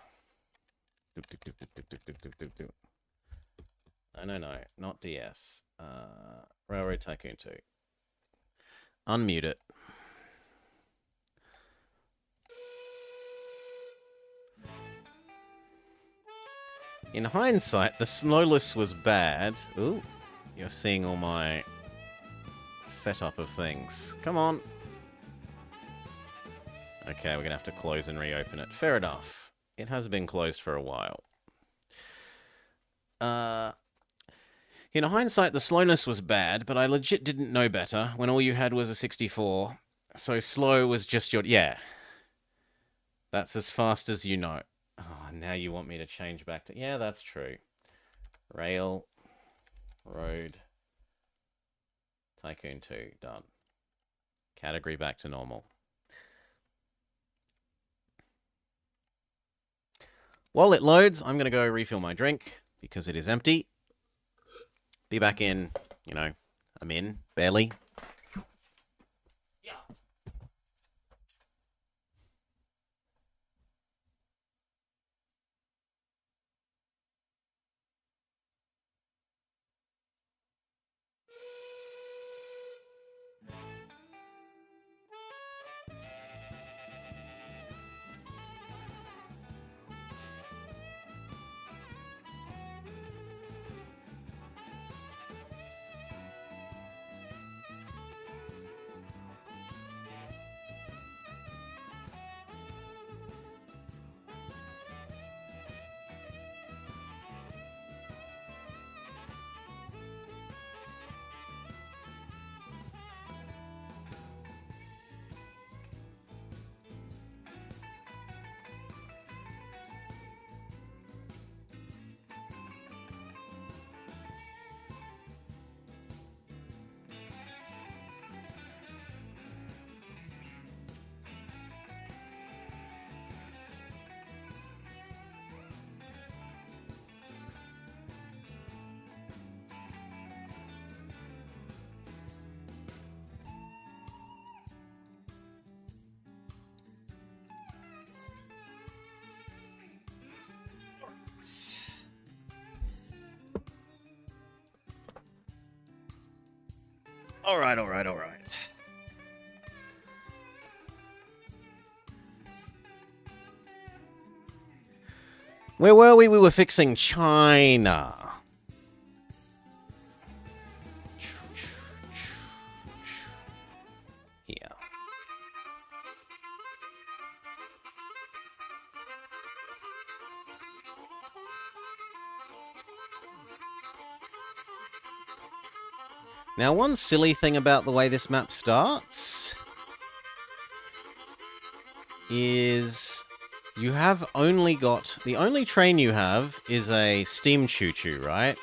No, not DS. Railroad Tycoon 2. Unmute it. In hindsight, the snowless was bad. Ooh, you're seeing all my setup of things. Come on. Okay, we're going to have to close and reopen it. Fair enough. It has been closed for a while. In hindsight, the slowness was bad, but I legit didn't know better when all you had was a 64. So slow was just your... Yeah. That's as fast as you know. Oh, now you want me to change back to... Yeah, that's true. Rail, Road, Tycoon 2, done. Category back to normal. While it loads, I'm going to go refill my drink because it is empty. Be back in, I'm in, barely. All right. Where were we? We were fixing China. Here. Now, one silly thing about the way this map starts is you have only got... The only train you have is a steam choo-choo, right?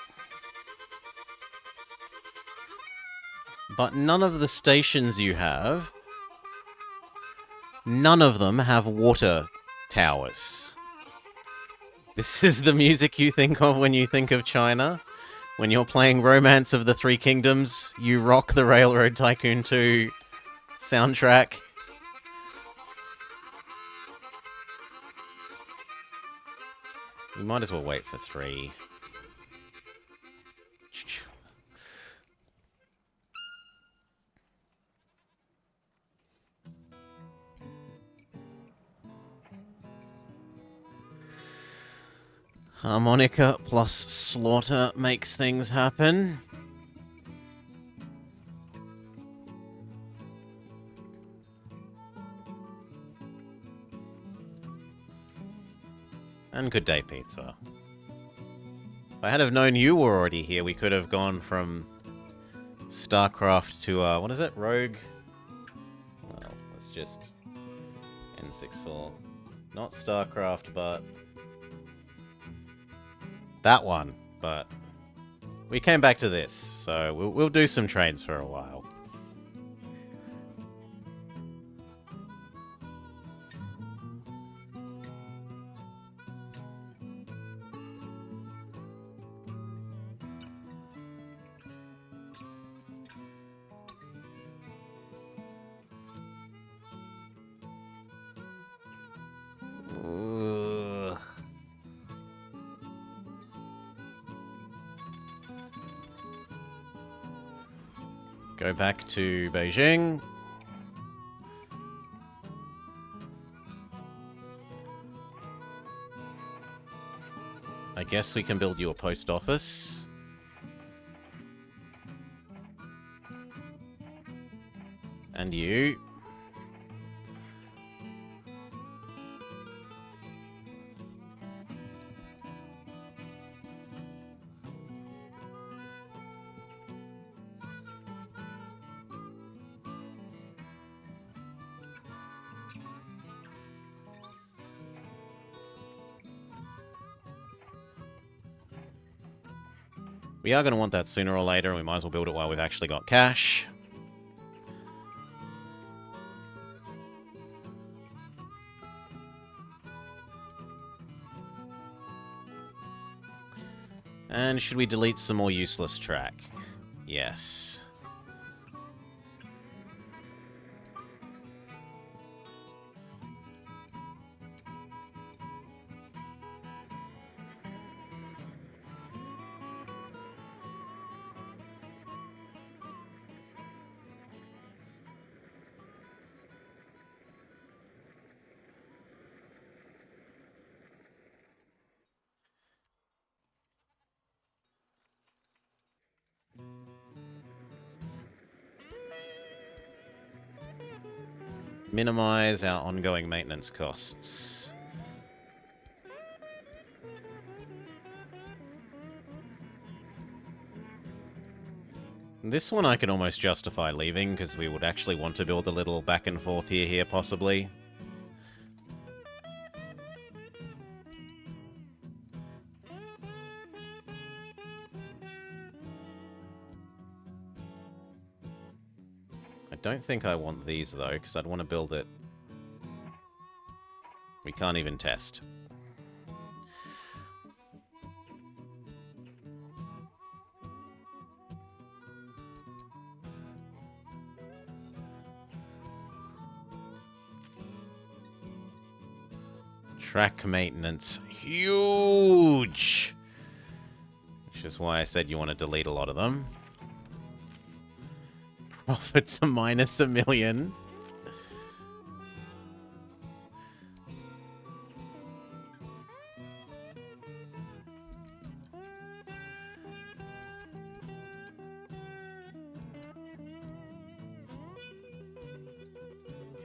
But none of the stations you have, none of them have water towers. This is the music you think of when you think of China? When you're playing Romance of the Three Kingdoms, you rock the Railroad Tycoon 2 soundtrack. You might as well wait for 3. Harmonica plus slaughter makes things happen. And good day, pizza. If I had have known you were already here, we could have gone from StarCraft to, what is it? Rogue? Well, let's just... N64. Not StarCraft, but... that one, but we came back to this, so we'll do some trains for a while. Ugh. Go back to Beijing. I guess we can build you a post office. And you. We are going to want that sooner or later, and we might as well build it while we've actually got cash. And should we delete some more useless track? Yes. Minimize our ongoing maintenance costs. This one I can almost justify leaving, because we would actually want to build a little back and forth here, possibly. I don't think I want these, though, because I'd want to build it... We can't even test. Track maintenance. Huge! Which is why I said you want to delete a lot of them. Profits are minus $1 million.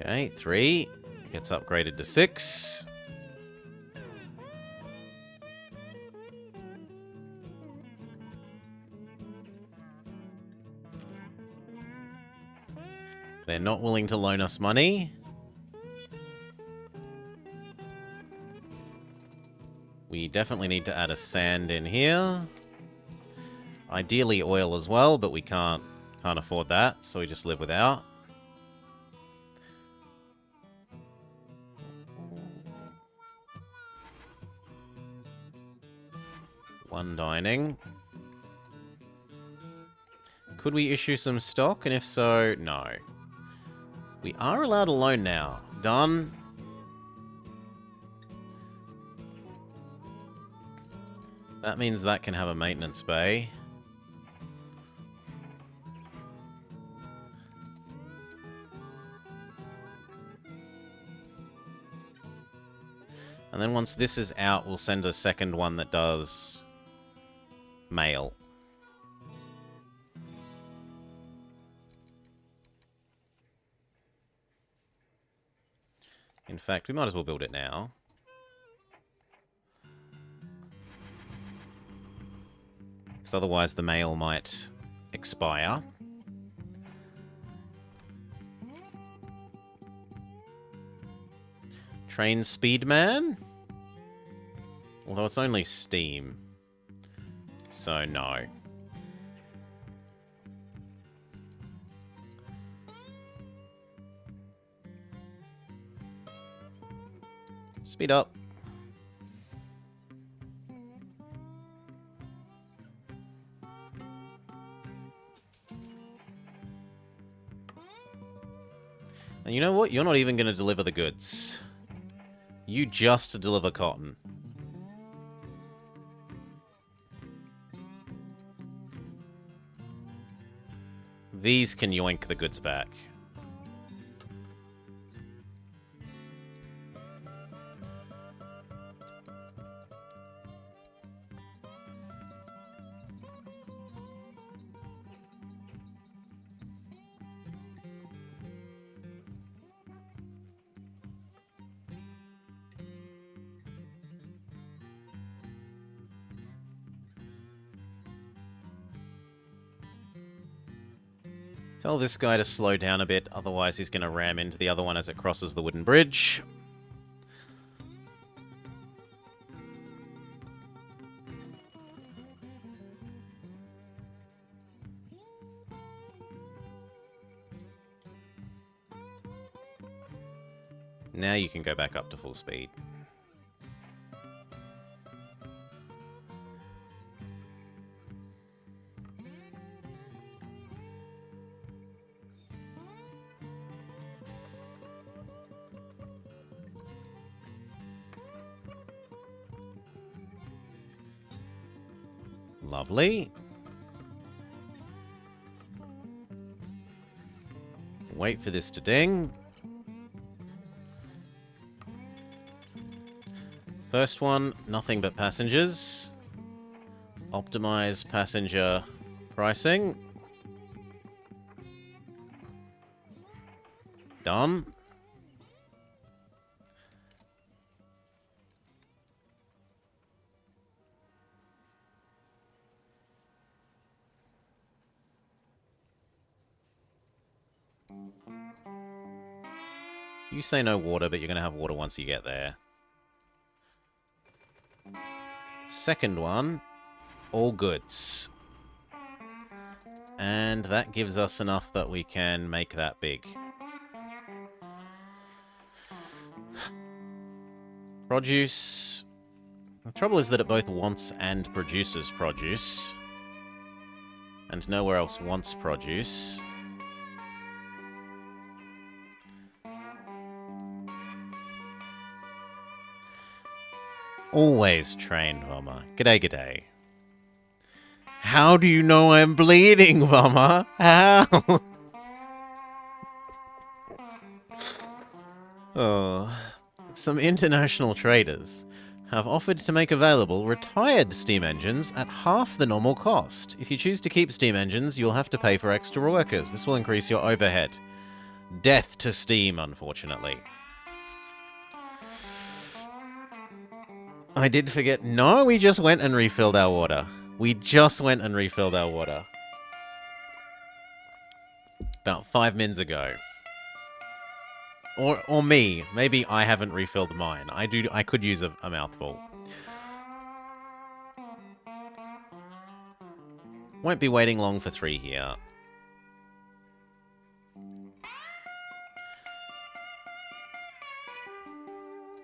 Okay, 3. Gets upgraded to 6. They're not willing to loan us money. We definitely need to add a sand in here. Ideally oil as well, but we can't afford that, so we just live without. One dining. Could we issue some stock? And if so, no. We are allowed a loan now. Done. That means that can have a maintenance bay. And then once this is out, we'll send a second one that does mail. In fact, we might as well build it now. Because otherwise the mail might expire. Train Speedman? Although it's only steam. So no. Speed up. And you know what? You're not even going to deliver the goods. You just deliver cotton. These can yoink the goods back. Tell this guy to slow down a bit, otherwise he's going to ram into the other one as it crosses the wooden bridge. Now you can go back up to full speed. Lovely. Wait for this to ding. First one, nothing but passengers. Optimize passenger pricing. Done. You say no water, but you're going to have water once you get there. Second one, all goods. And that gives us enough that we can make that big. Produce. The trouble is that it both wants and produces produce. And nowhere else wants produce. Always trained, Vama. G'day, g'day. How do you know I'm bleeding, Vama? How? Oh. Some international traders have offered to make available retired steam engines at half the normal cost. If you choose to keep steam engines, you'll have to pay for extra workers. This will increase your overhead. Death to steam, unfortunately. I did forget. No, we just went and refilled our water. We just went and refilled our water. About 5 minutes ago. Or me. Maybe I haven't refilled mine. I could use a mouthful. Won't be waiting long for 3 here.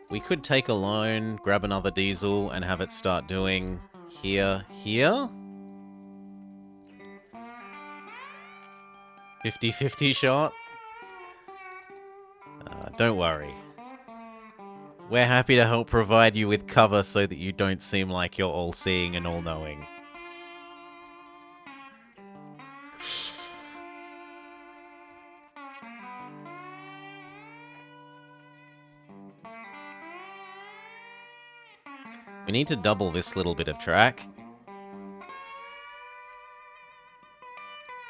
We could take a loan, grab another diesel, and have it start doing here. 50-50 shot. Don't worry. We're happy to help provide you with cover so that you don't seem like you're all-seeing and all-knowing. We need to double this little bit of track.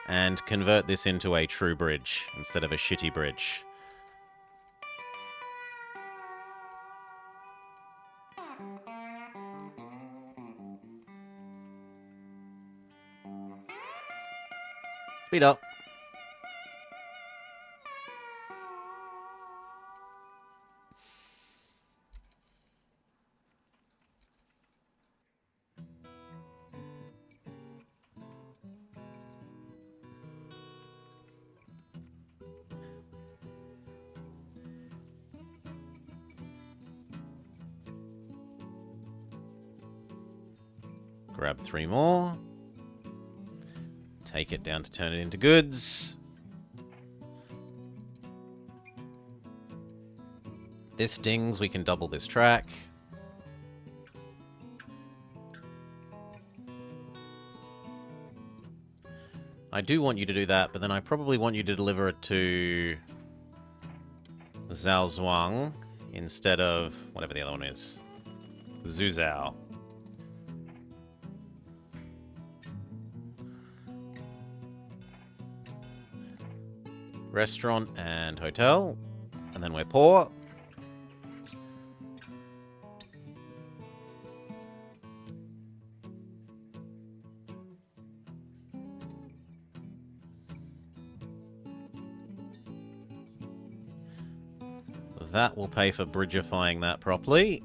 And convert this into a true bridge instead of a shitty bridge. Speed up. Grab 3 more. Take it down to turn it into goods. This stings, we can double this track. I do want you to do that, but then I probably want you to deliver it to Zhaozhuang instead of whatever the other one is. Zuzhou. Restaurant and hotel. And then we're poor. That will pay for bridgeifying that properly.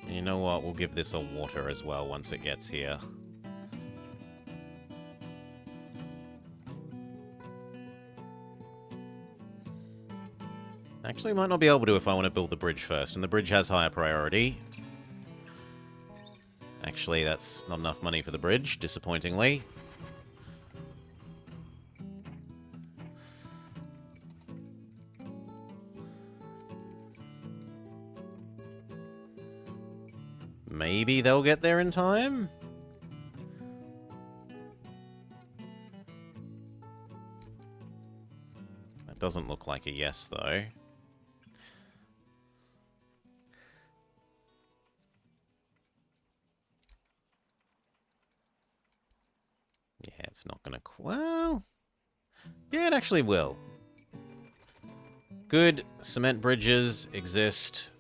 You know what? We'll give this a water as well once it gets here. Actually, might not be able to if I want to build the bridge first, and the bridge has higher priority. Actually, that's not enough money for the bridge, disappointingly. Maybe they'll get there in time? That doesn't look like a yes, though. Yeah, it's not gonna... Well... Yeah, it actually will. Good. Cement bridges exist.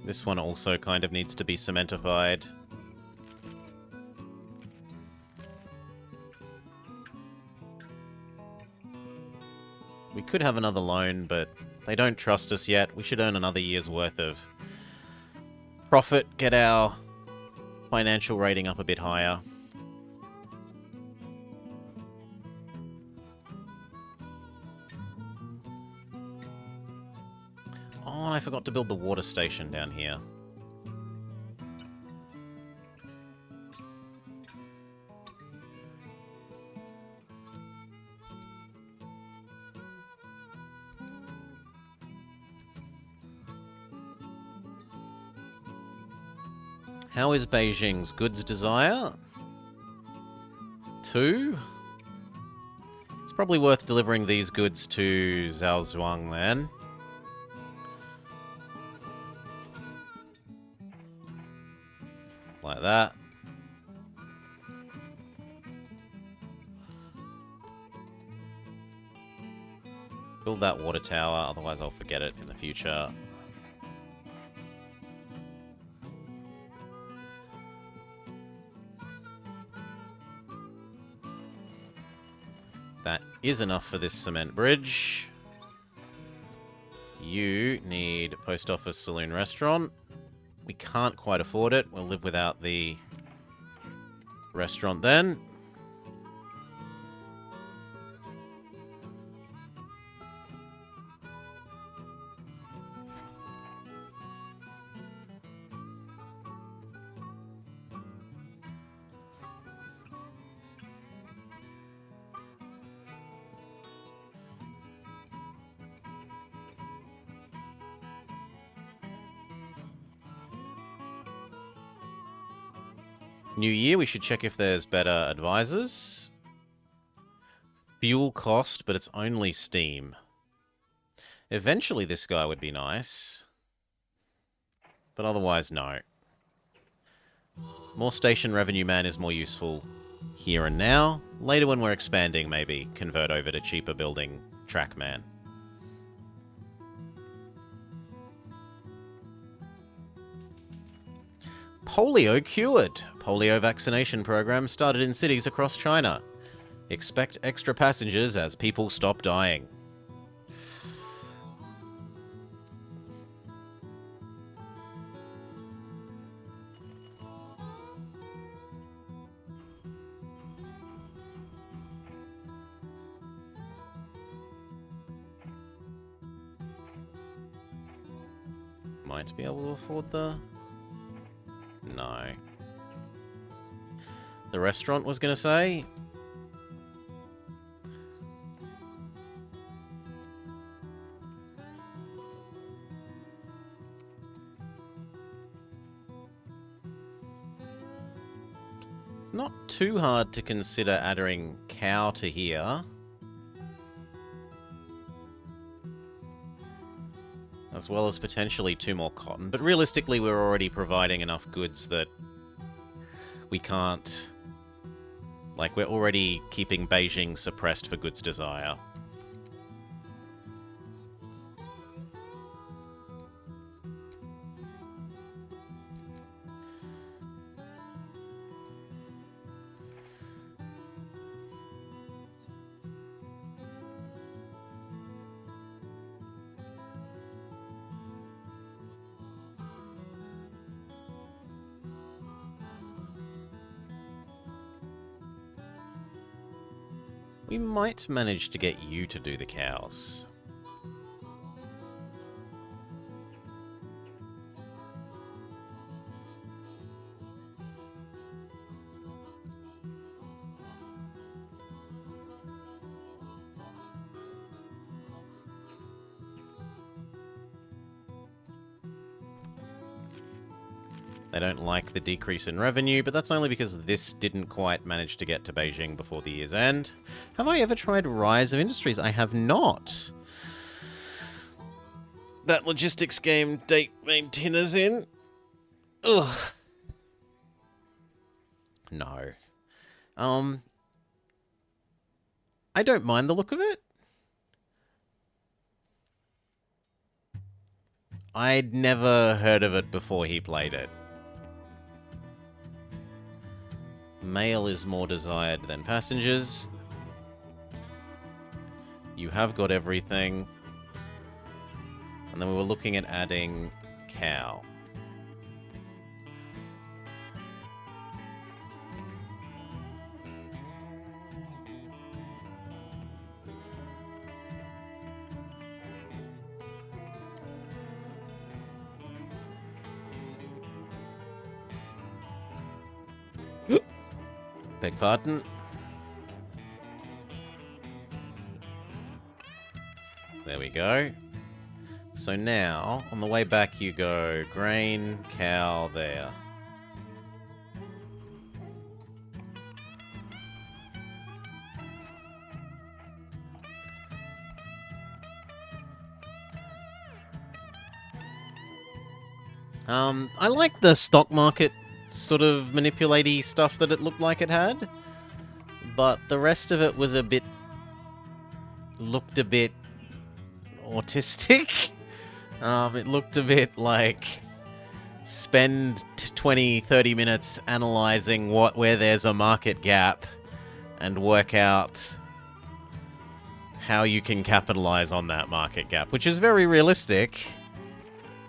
This one also kind of needs to be cementified. We could have another loan, but they don't trust us yet. We should earn another year's worth of profit, get our financial rating up a bit higher. Oh, I forgot to build the water station down here. How is Beijing's goods desire? 2. It's probably worth delivering these goods to Zhaozhuang then. Like that. Build that water tower, otherwise I'll forget it in the future. That is enough for this cement bridge. You need post office, saloon, restaurant. We can't quite afford it. We'll live without the restaurant then. New year, we should check if there's better advisors. Fuel cost, but it's only steam. Eventually this guy would be nice. But otherwise, no. More station revenue man is more useful here and now. Later when we're expanding, maybe convert over to cheaper building track man. Polio cured. Polio vaccination program started in cities across China. Expect extra passengers as people stop dying. Might be able to afford the... No. The restaurant was gonna say... It's not too hard to consider adding cow to here. As well as potentially 2 more cotton. But realistically, we're already providing enough goods that we can't... Like, we're already keeping Beijing suppressed for goods desire. We might manage to get you to do the cows. They don't like the decrease in revenue, but that's only because this didn't quite manage to get to Beijing before the year's end. Have I ever tried Rise of Industries? I have not. That logistics game date maintainers in? Ugh. No. I don't mind the look of it. I'd never heard of it before he played it. Mail is more desired than passengers. You have got everything. And then we were looking at adding cow. Beg pardon. There we go. So now, on the way back you go grain, cow, there. I like the stock market sort of manipulate-y stuff that it looked like it had, but the rest of it was a bit... looked a bit autistic. It looked a bit like spend 20, 30 minutes analyzing where there's a market gap and work out how you can capitalize on that market gap, which is very realistic.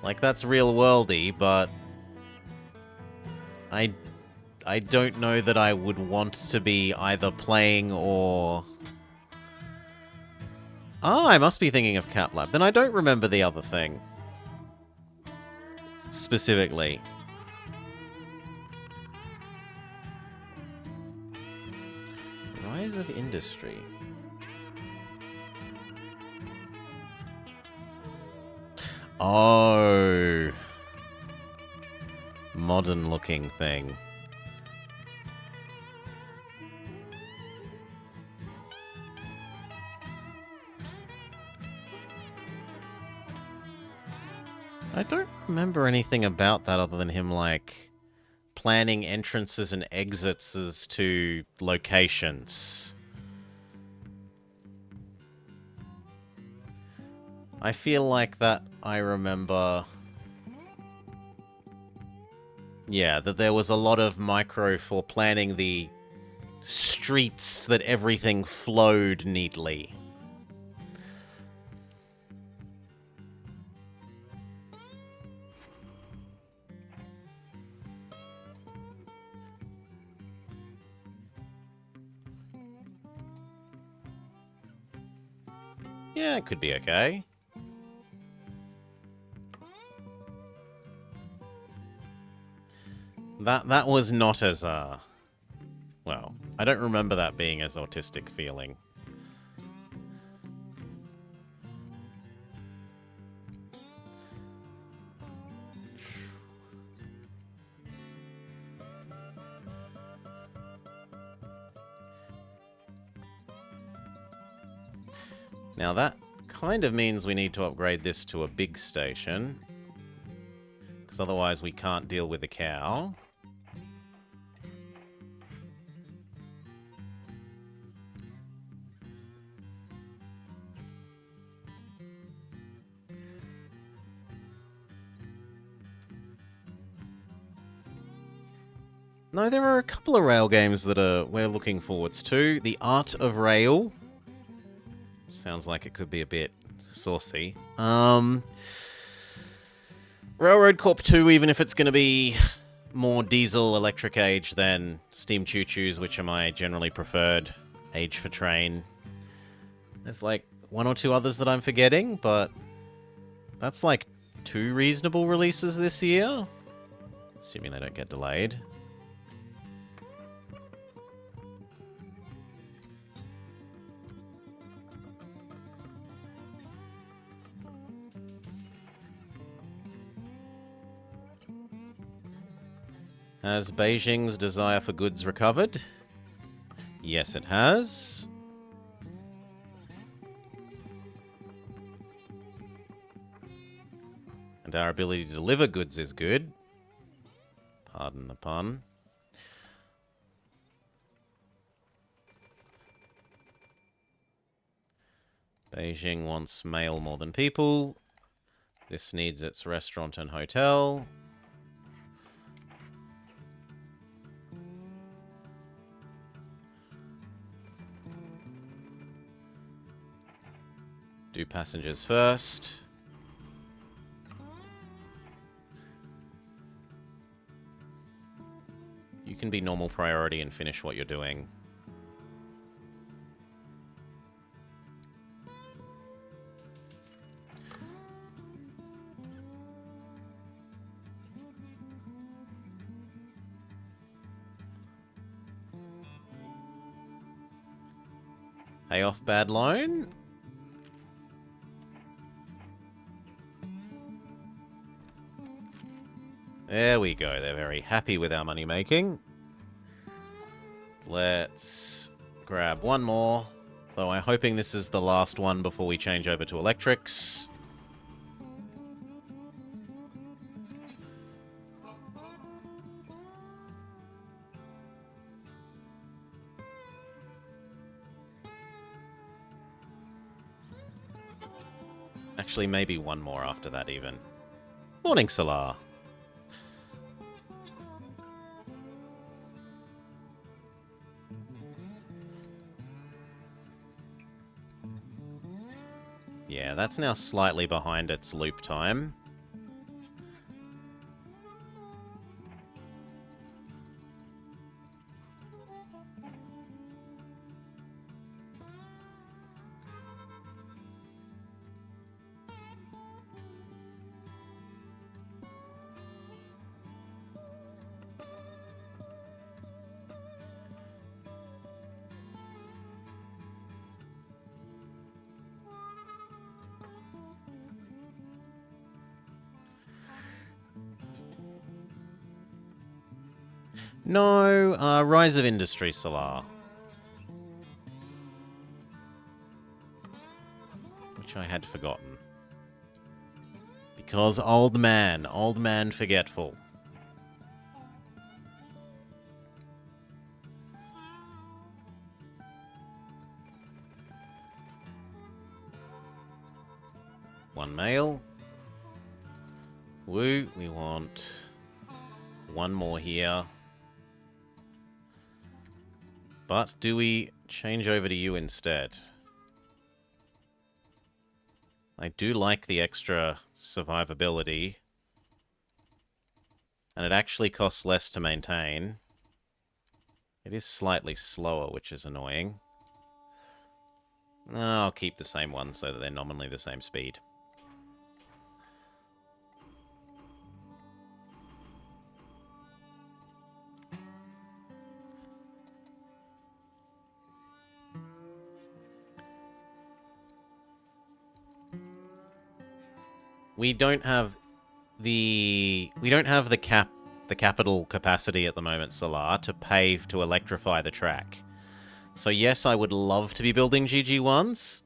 Like, that's real-worldy, but I don't know that I would want to be either playing or... Ah, I must be thinking of Cap Lab. Then I don't remember the other thing. Specifically. Rise of Industry. Oh. Modern looking thing. I don't remember anything about that other than him, like, planning entrances and exits as to locations. I feel like that I remember... Yeah, that there was a lot of micro for planning the streets that everything flowed neatly. Yeah, it could be okay. That was not as, well, I don't remember that being as autistic feeling. Now that kind of means we need to upgrade this to a big station, because otherwise we can't deal with the cow. No, there are a couple of rail games that we're looking forwards to. The Art of Rail. Sounds like it could be a bit saucy. Railroad Corp 2, even if it's going to be more diesel electric age than steam choo-choos, which are my generally preferred age for train. There's like one or two others that I'm forgetting, but that's like 2 reasonable releases this year. Assuming they don't get delayed. Has Beijing's desire for goods recovered? Yes, it has. And our ability to deliver goods is good. Pardon the pun. Beijing wants mail more than people. This needs its restaurant and hotel. Do passengers first. You can be normal priority and finish what you're doing. Pay off bad loan. There we go. They're very happy with our money making. Let's grab one more. Though I'm hoping this is the last one before we change over to electrics. Actually, maybe one more after that even. Morning, Salar. Yeah, that's now slightly behind its loop time. No, Rise of Industry, Solar. Which I had forgotten. Because old man forgetful. One mail. Woo, we want one more here. But do we change over to you instead? I do like the extra survivability. And it actually costs less to maintain. It is slightly slower, which is annoying. I'll keep the same one so that they're nominally the same speed. we don't have the capital capacity at the moment, Solar, to pave to electrify the track. So yes, I would love to be building GG1s,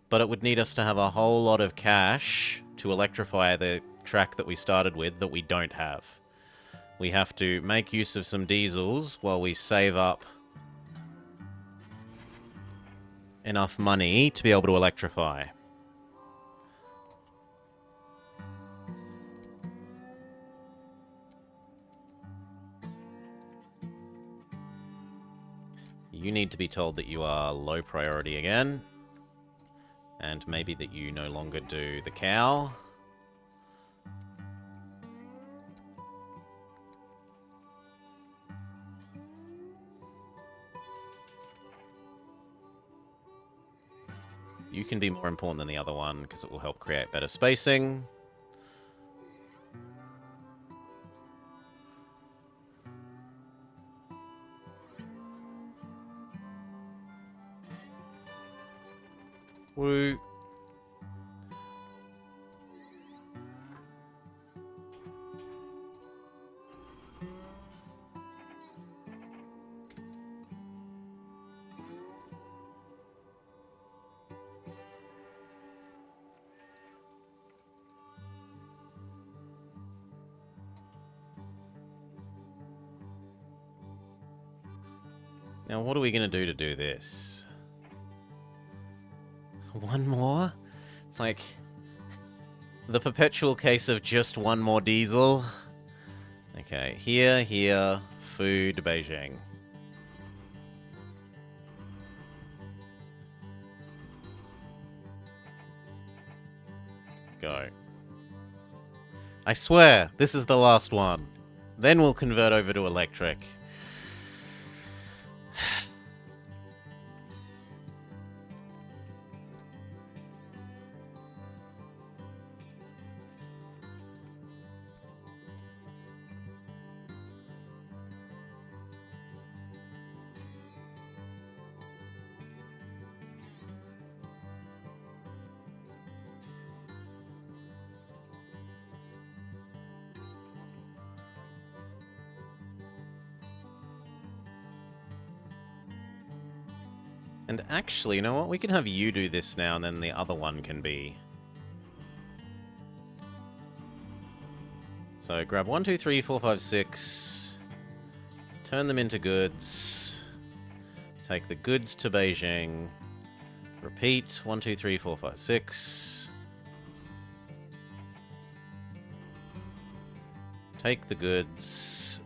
but it would need us to have a whole lot of cash to electrify the track that we started with that we don't have. We have to make use of some diesels while we save up enough money to be able to electrify. You need to be told that you are low priority again. And maybe that you no longer do the cow. You can be more important than the other one because it will help create better spacing. Woo. Now, what are we going to do this? One more? It's like the perpetual case of just one more diesel. Okay, here, food, Beijing. Go. I swear, this is the last one. Then we'll convert over to electric. And actually, you know what? We can have you do this now, and then the other one can be... So grab 1, 2, 3, 4, 5, 6. Turn them into goods. Take the goods to Beijing. Repeat. 1, 2, 3, 4, 5, 6. Take the goods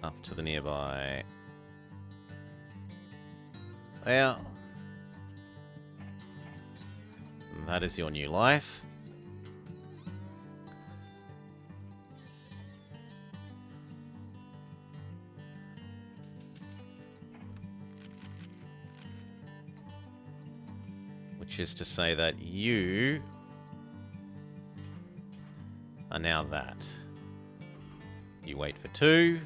up to the nearby... There. That is your new life. Which is to say that you are now that. You wait for 2,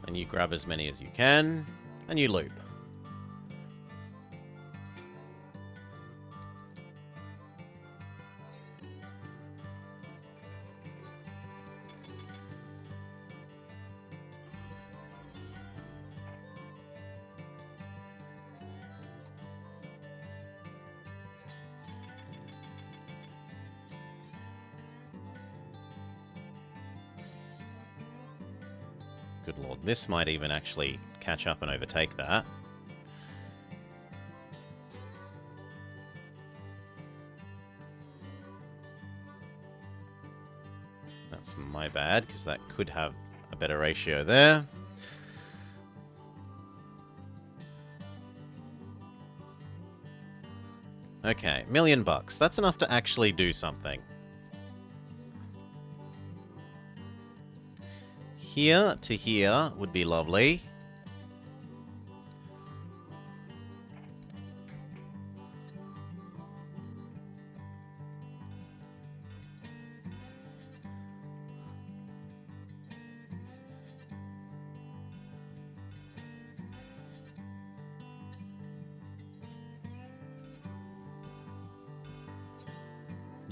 and you grab as many as you can, and you loop. Good lord, this might even actually catch up and overtake that. That's my bad, because that could have a better ratio there. Okay, $1 million. That's enough to actually do something. Here to here would be lovely.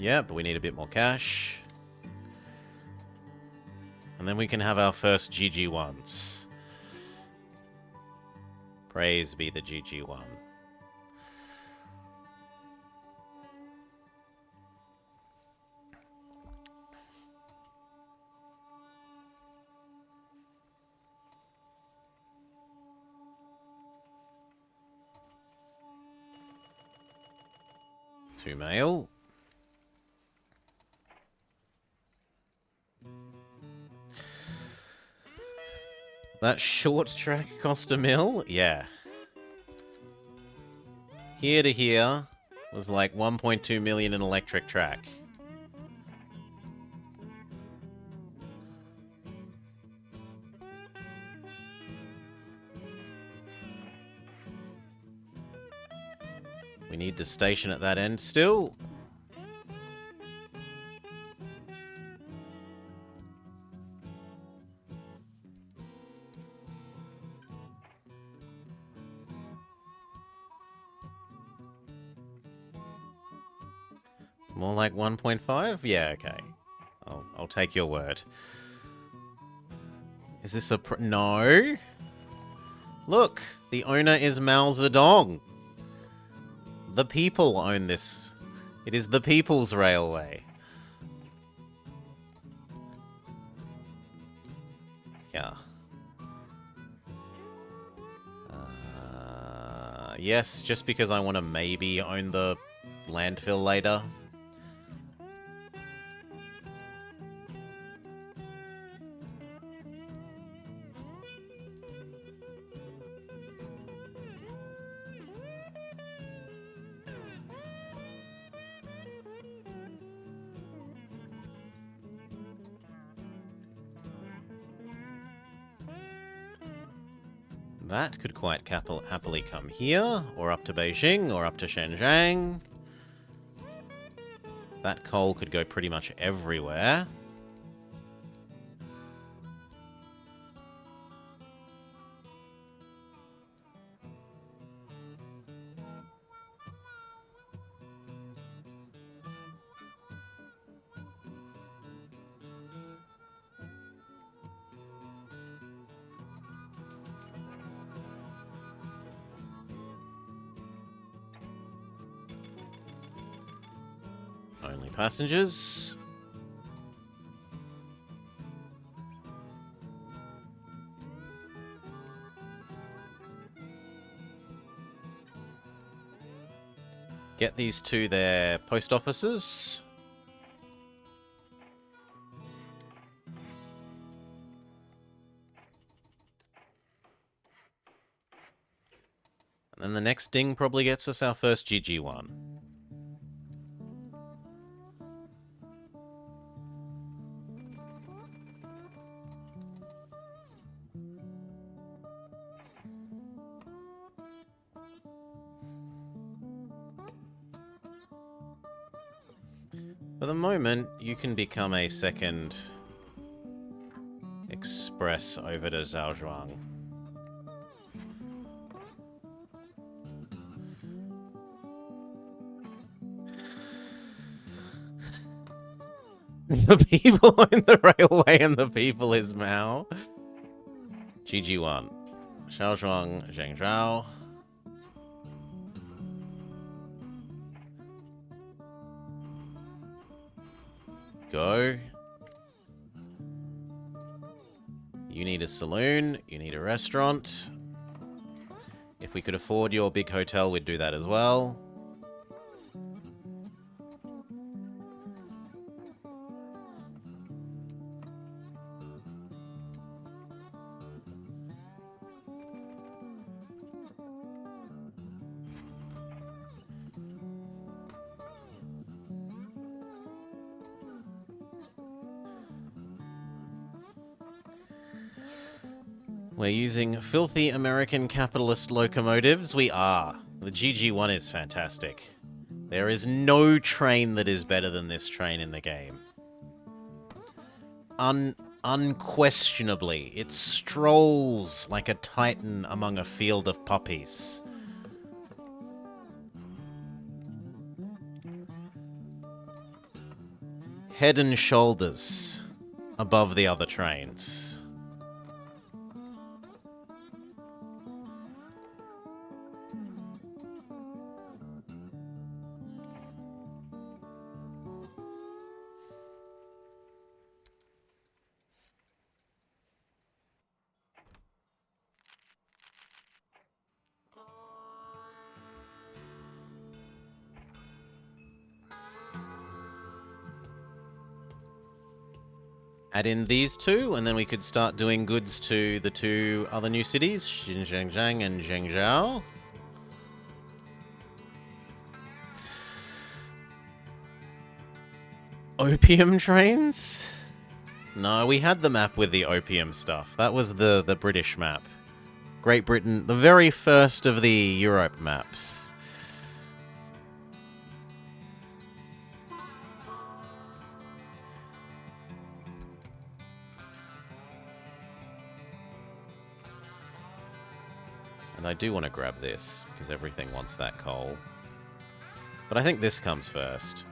Yeah, but we need a bit more cash. And then we can have our first GG1s. Praise be the GG1. Two mail. That short track cost a mil? Yeah. Here to here was like 1.2 million in electric track. We need the station at that end still. More like 1.5? Yeah, okay. I'll take your word. Is this a no? Look, the owner is Mao Zedong. The people own this. It is the people's railway. Yeah. Yes, just because I want to maybe own the landfill later. That could quite happily come here, or up to Beijing, or up to Shenzhen. That coal could go pretty much everywhere. Only passengers. Get these to their post offices. And then the next ding probably gets us our first GG1. For the moment, you can become a second express over to Zhaozhuang. The people own the railway and the people is Mao. GG1. Zhaozhuang, Zhengzhou. Go. You need a saloon. You need a restaurant. If we could afford your big hotel, we'd do that as well. We're using filthy American capitalist locomotives. We are. The GG1 is fantastic. There is no train that is better than this train in the game. Unquestionably. It strolls like a titan among a field of poppies. head and shoulders above the other trains. Add in these two, and then we could start doing goods to the two other new cities, Xinjiang and Zhengzhou. Opium trains? No, we had the map with the opium stuff. That was the British map. Great Britain, the very first of the Europe maps. And I do want to grab this, because everything wants that coal. But I think this comes first.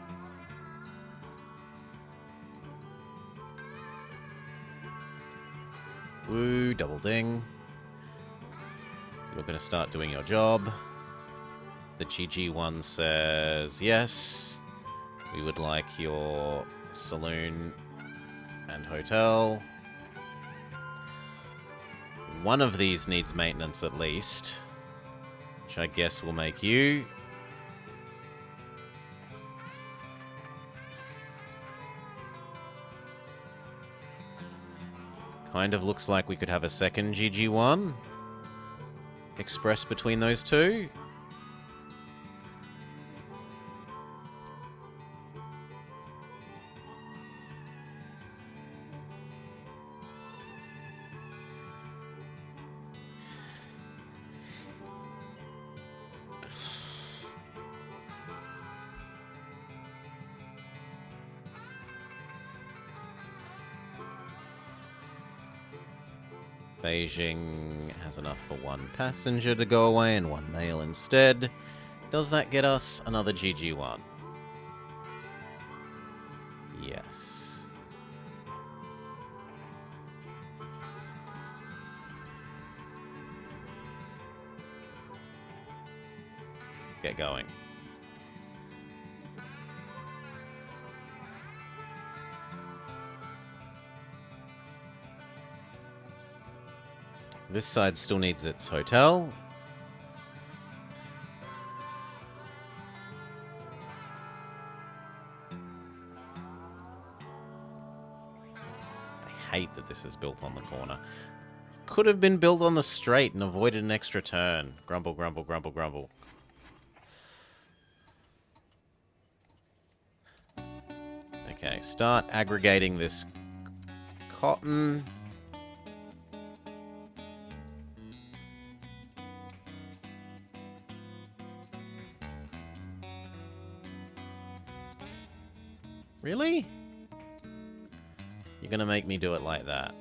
Woo, double ding. You're going to start doing your job. The GG1 says, yes, we would like your saloon and hotel. One of these needs maintenance at least, which I guess will make you. Kind of looks like we could have a second GG1 express between those two. Beijing has enough for one passenger to go away and one mail instead. Does that get us another GG1? Yes. Get going. This side still needs its hotel. I hate that this is built on the corner. Could have been built on the straight and avoided an extra turn. Grumble, grumble, grumble, grumble. Okay, start aggregating this cotton. Really? You're gonna make me do it like that?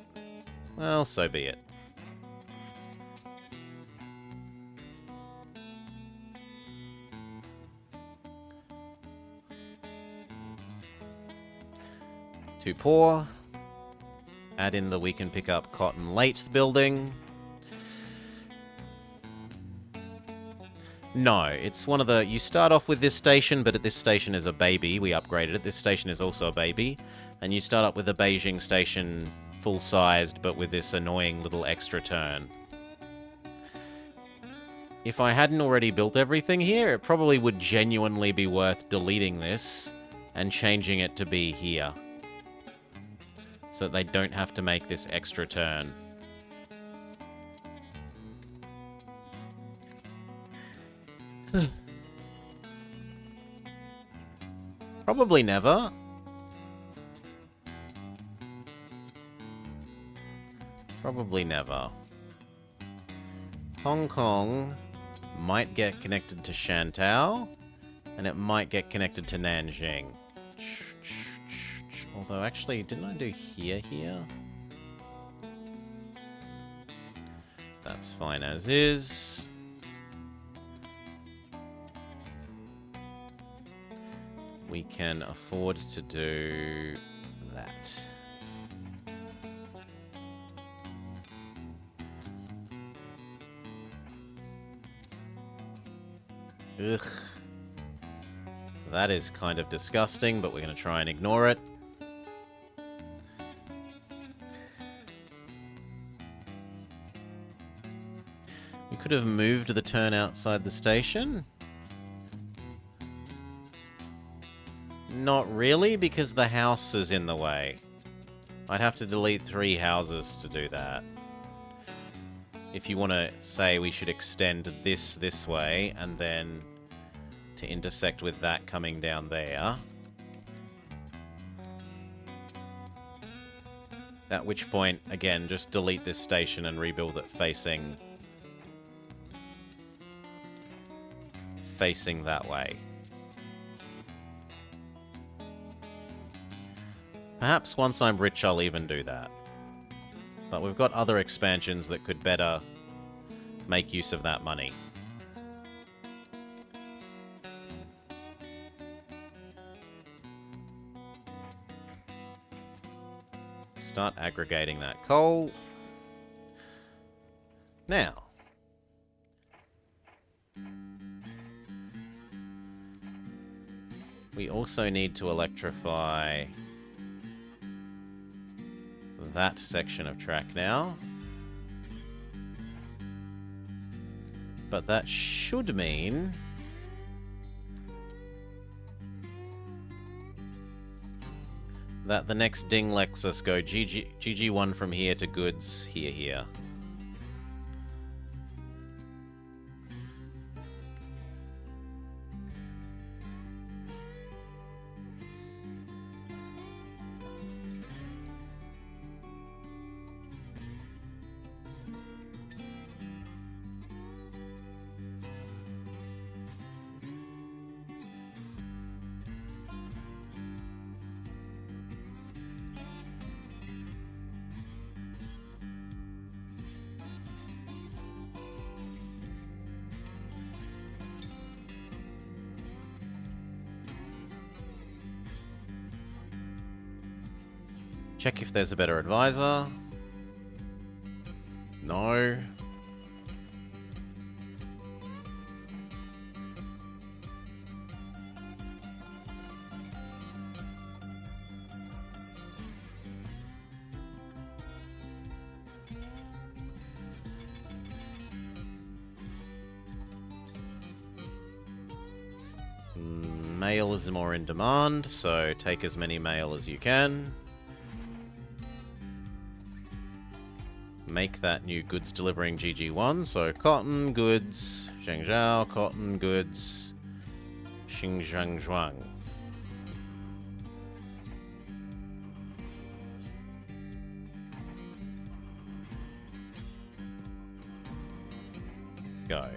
Well, so be it. Too poor. Add in the we can pick up cotton late building. No, it's one of the... You start off with this station, but at this station is a baby. We upgraded it. This station is also a baby. And you start up with the Beijing station full-sized, but with this annoying little extra turn. If I hadn't already built everything here, it probably would genuinely be worth deleting this and changing it to be here. So that they don't have to make this extra turn. Probably never. Probably never. Hong Kong might get connected to Shantou, and it might get connected to Nanjing. Although, actually, didn't I do here? That's fine as is. we can afford to do that. Ugh. That is kind of disgusting, but we're going to try and ignore it. We could have moved the turn outside the station. Not really, because the house is in the way. I'd have to delete 3 houses to do that. If you want to say we should extend this way, and then to intersect with that coming down there. At which point, again, just delete this station and rebuild it facing that way. Perhaps once I'm rich, I'll even do that. But we've got other expansions that could better make use of that money. Start aggregating that coal. Now, we also need to electrify that section of track now. But that should mean that the next ding lets us go GG1 from here to goods here. Check if there's a better advisor. No. Mail is more in demand, so take as many mail as you can. Make that new goods delivering GG1, so cotton, goods, Zhengzhou, cotton, goods, Xinjiang. Go.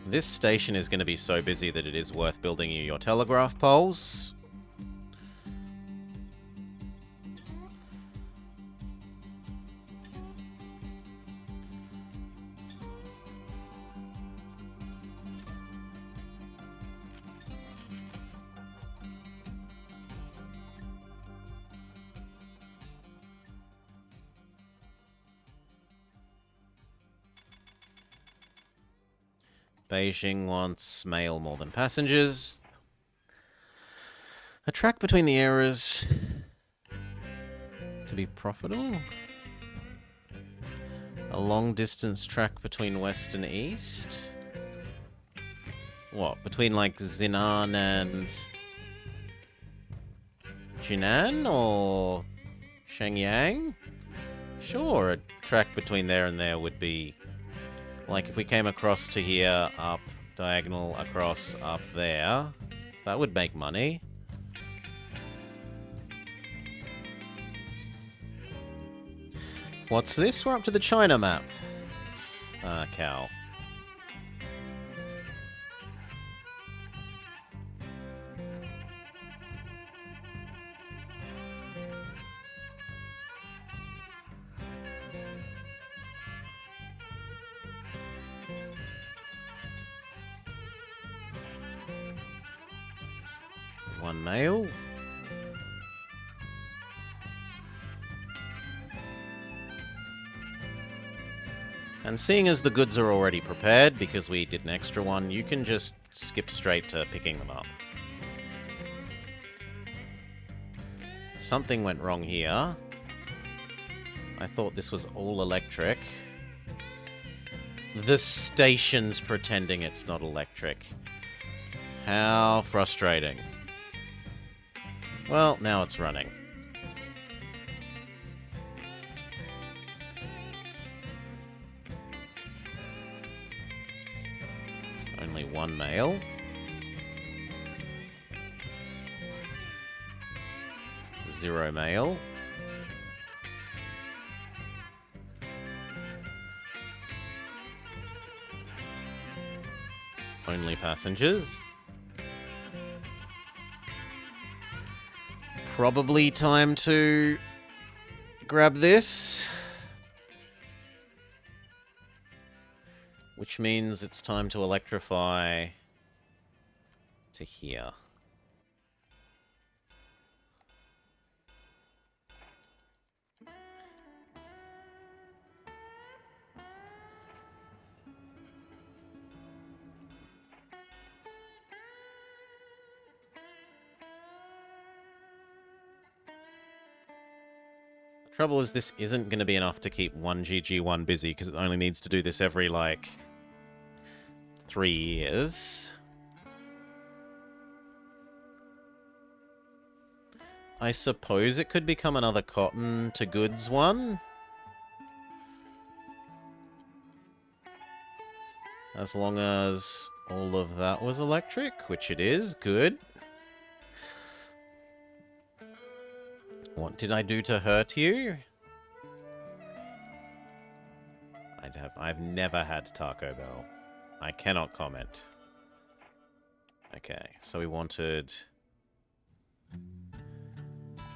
This station is going to be so busy that it is worth building you your telegraph poles. Beijing wants mail more than passengers. A track between the eras to be profitable. A long distance track between west and east. What, between like Xinan and Jinan or Shenyang? Sure, a track between there and there would be... Like, if we came across to here, up, diagonal, across, up there, that would make money. What's this? We're up to the China map. Cow. 1 male. And seeing as the goods are already prepared, because we did an extra one, you can just skip straight to picking them up. Something went wrong here. I thought this was all electric. The station's pretending it's not electric. How frustrating. Well, now it's running. Only 1 male. Zero male. Only passengers. Probably time to grab this. Which means it's time to electrify to here. Trouble is, this isn't going to be enough to keep one GG1 busy, because it only needs to do this every, like, 3 years. I suppose it could become another cotton to goods one. As long as all of that was electric, which it is. Good. What did I do to hurt you? I've never had Taco Bell. I cannot comment. Okay, so we wanted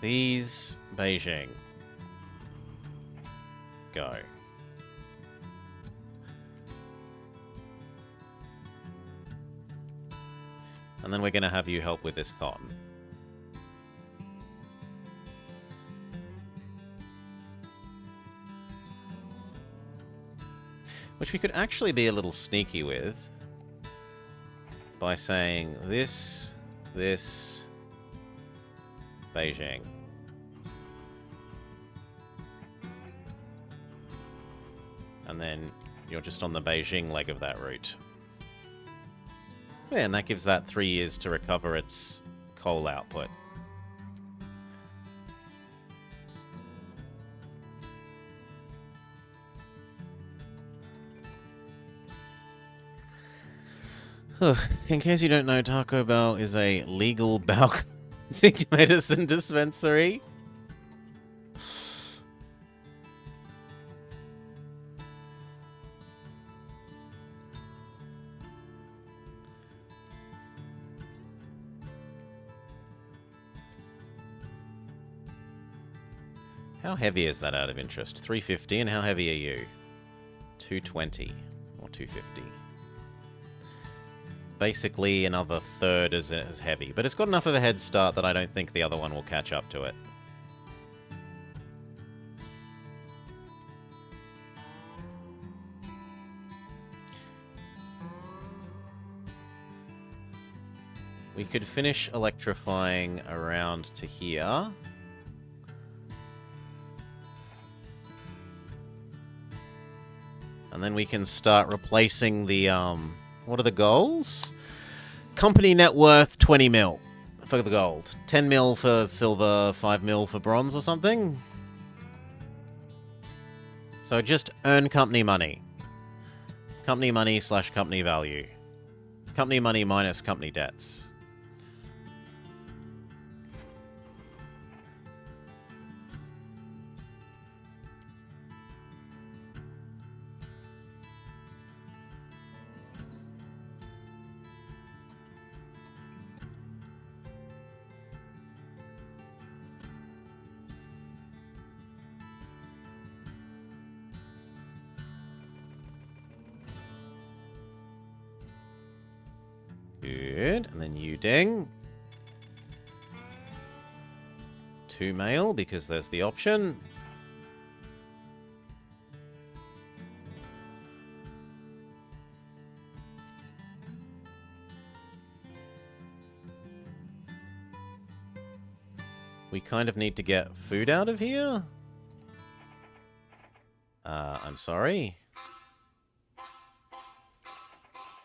these. Beijing. Go. And then we're going to have you help with this cotton. Which we could actually be a little sneaky with by saying this, Beijing. And then you're just on the Beijing leg of that route. Yeah, and that gives that 3 years to recover its coal output. In case you don't know, Taco Bell is a legal bowel cleansing medicine dispensary. How heavy is that out of interest? 350, and how heavy are you? 220 or 250. Basically another third as heavy, but it's got enough of a head start that I don't think the other one will catch up to it. We could finish electrifying around to here. And then we can start replacing the, what are the goals? Company net worth 20 mil for the gold. 10 mil for silver, 5 mil for bronze or something. So just earn company money. Company money / company value. Company money minus company debts. Good, and then you ding. 2 mail because there's the option. We kind of need to get food out of here. I'm sorry.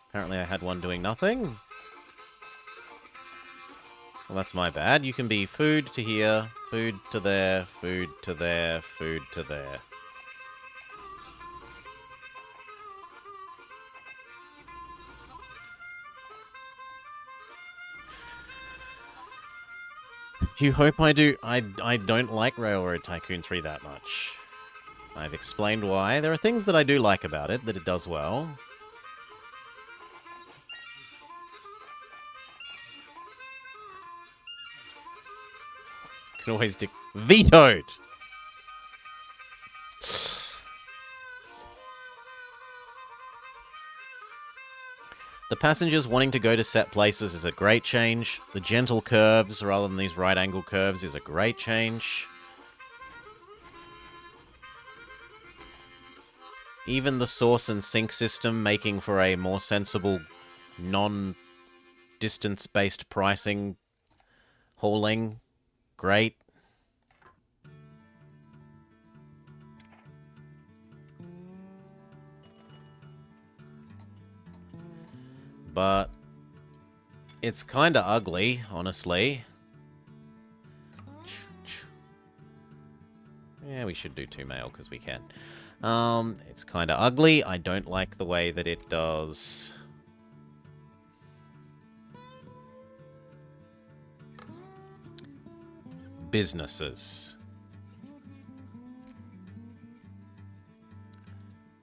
Apparently I had one doing nothing. Well, that's my bad. You can be food to here, food to there, food to there, food to there. You hope I do. I don't like Railroad Tycoon 3 that much. I've explained why. There are things that I do like about it, that it does well. Can always vetoed! The passengers wanting to go to set places is a great change. The gentle curves rather than these right angle curves is a great change. Even the source and sink system making for a more sensible non-distance based pricing hauling. Great. But it's kind of ugly, honestly. Yeah, we should do 2 mail because we can. It's kind of ugly. I don't like the way that it does. Businesses.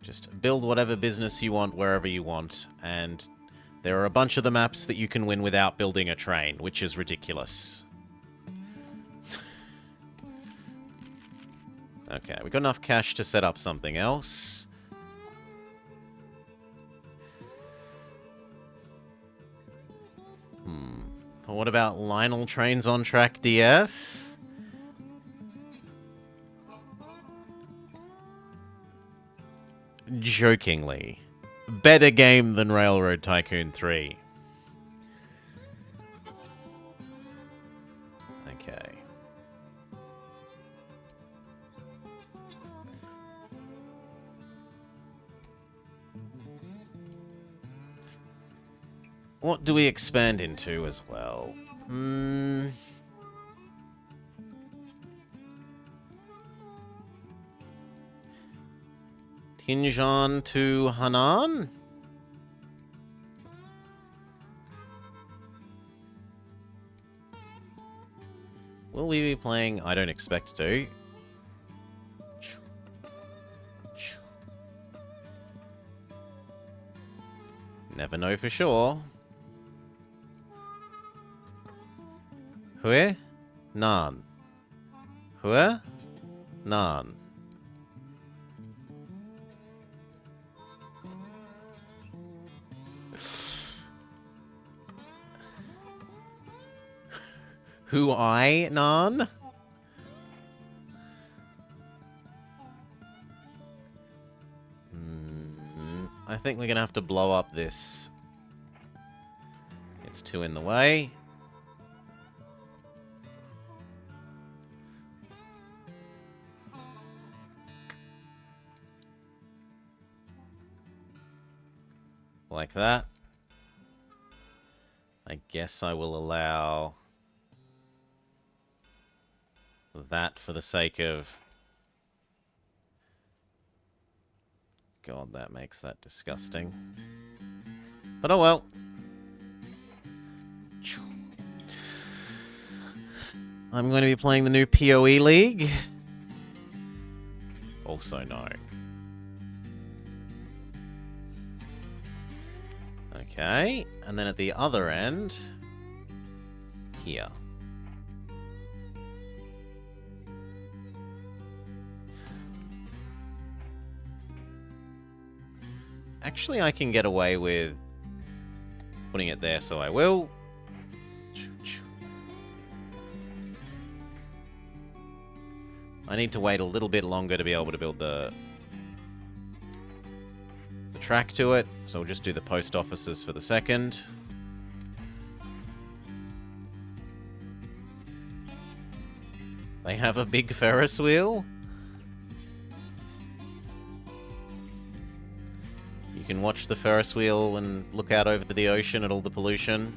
Just build whatever business you want wherever you want, and there are a bunch of the maps that you can win without building a train, which is ridiculous. Okay, we got enough cash to set up something else. What about Lionel Trains on Track DS? Jokingly. Better game than Railroad Tycoon 3. Okay. What do we expand into as well? Tinjan to Hanan? Will we be playing? I don't expect to. Never know for sure. Hue? Nan. Hue? Nan. Who I, Nan? I think we're gonna have to blow up this. It's 2 in the way. Like that. I guess I will allow that for the sake of... God, that makes that disgusting. But oh well. I'm going to be playing the new PoE League. Also no. Okay, and then at the other end, here. Actually, I can get away with putting it there, so I will. I need to wait a little bit longer to be able to build the track to it, so we'll just do the post offices for the second. They have a big Ferris wheel. You can watch the Ferris wheel and look out over the ocean at all the pollution.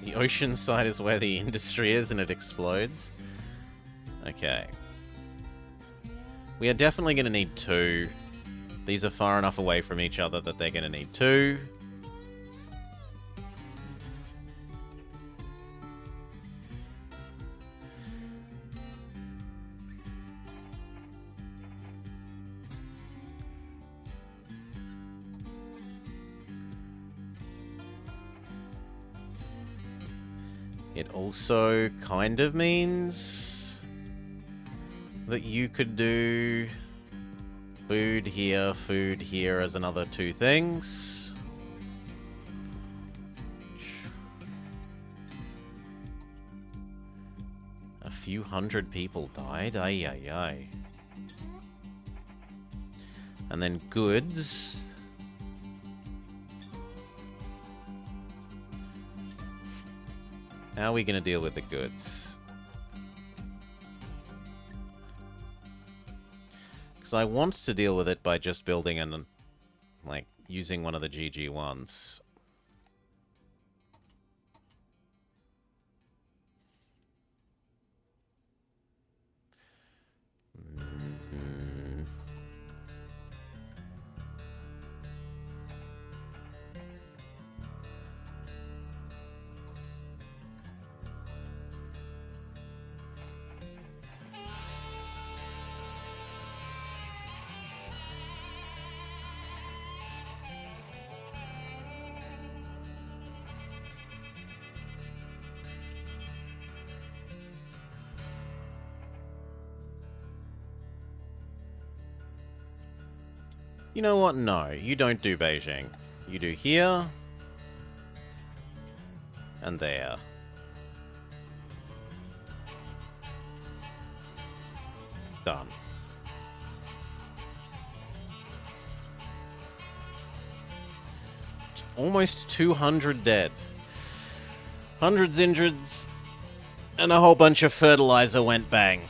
The ocean side is where the industry is and it explodes. Okay. We are definitely going to need 2. These are far enough away from each other that they're going to need 2. It also kind of means that you could do food here as another 2 things. A few hundred people died. Ay, ay, ay. And then goods. How are we going to deal with the goods? Because I want to deal with it by just building and, like, using one of the GG1s. You know what? No, you don't do Beijing. You do here. And there. Done. It's almost 200 dead. Hundreds injured. And a whole bunch of fertilizer went bang.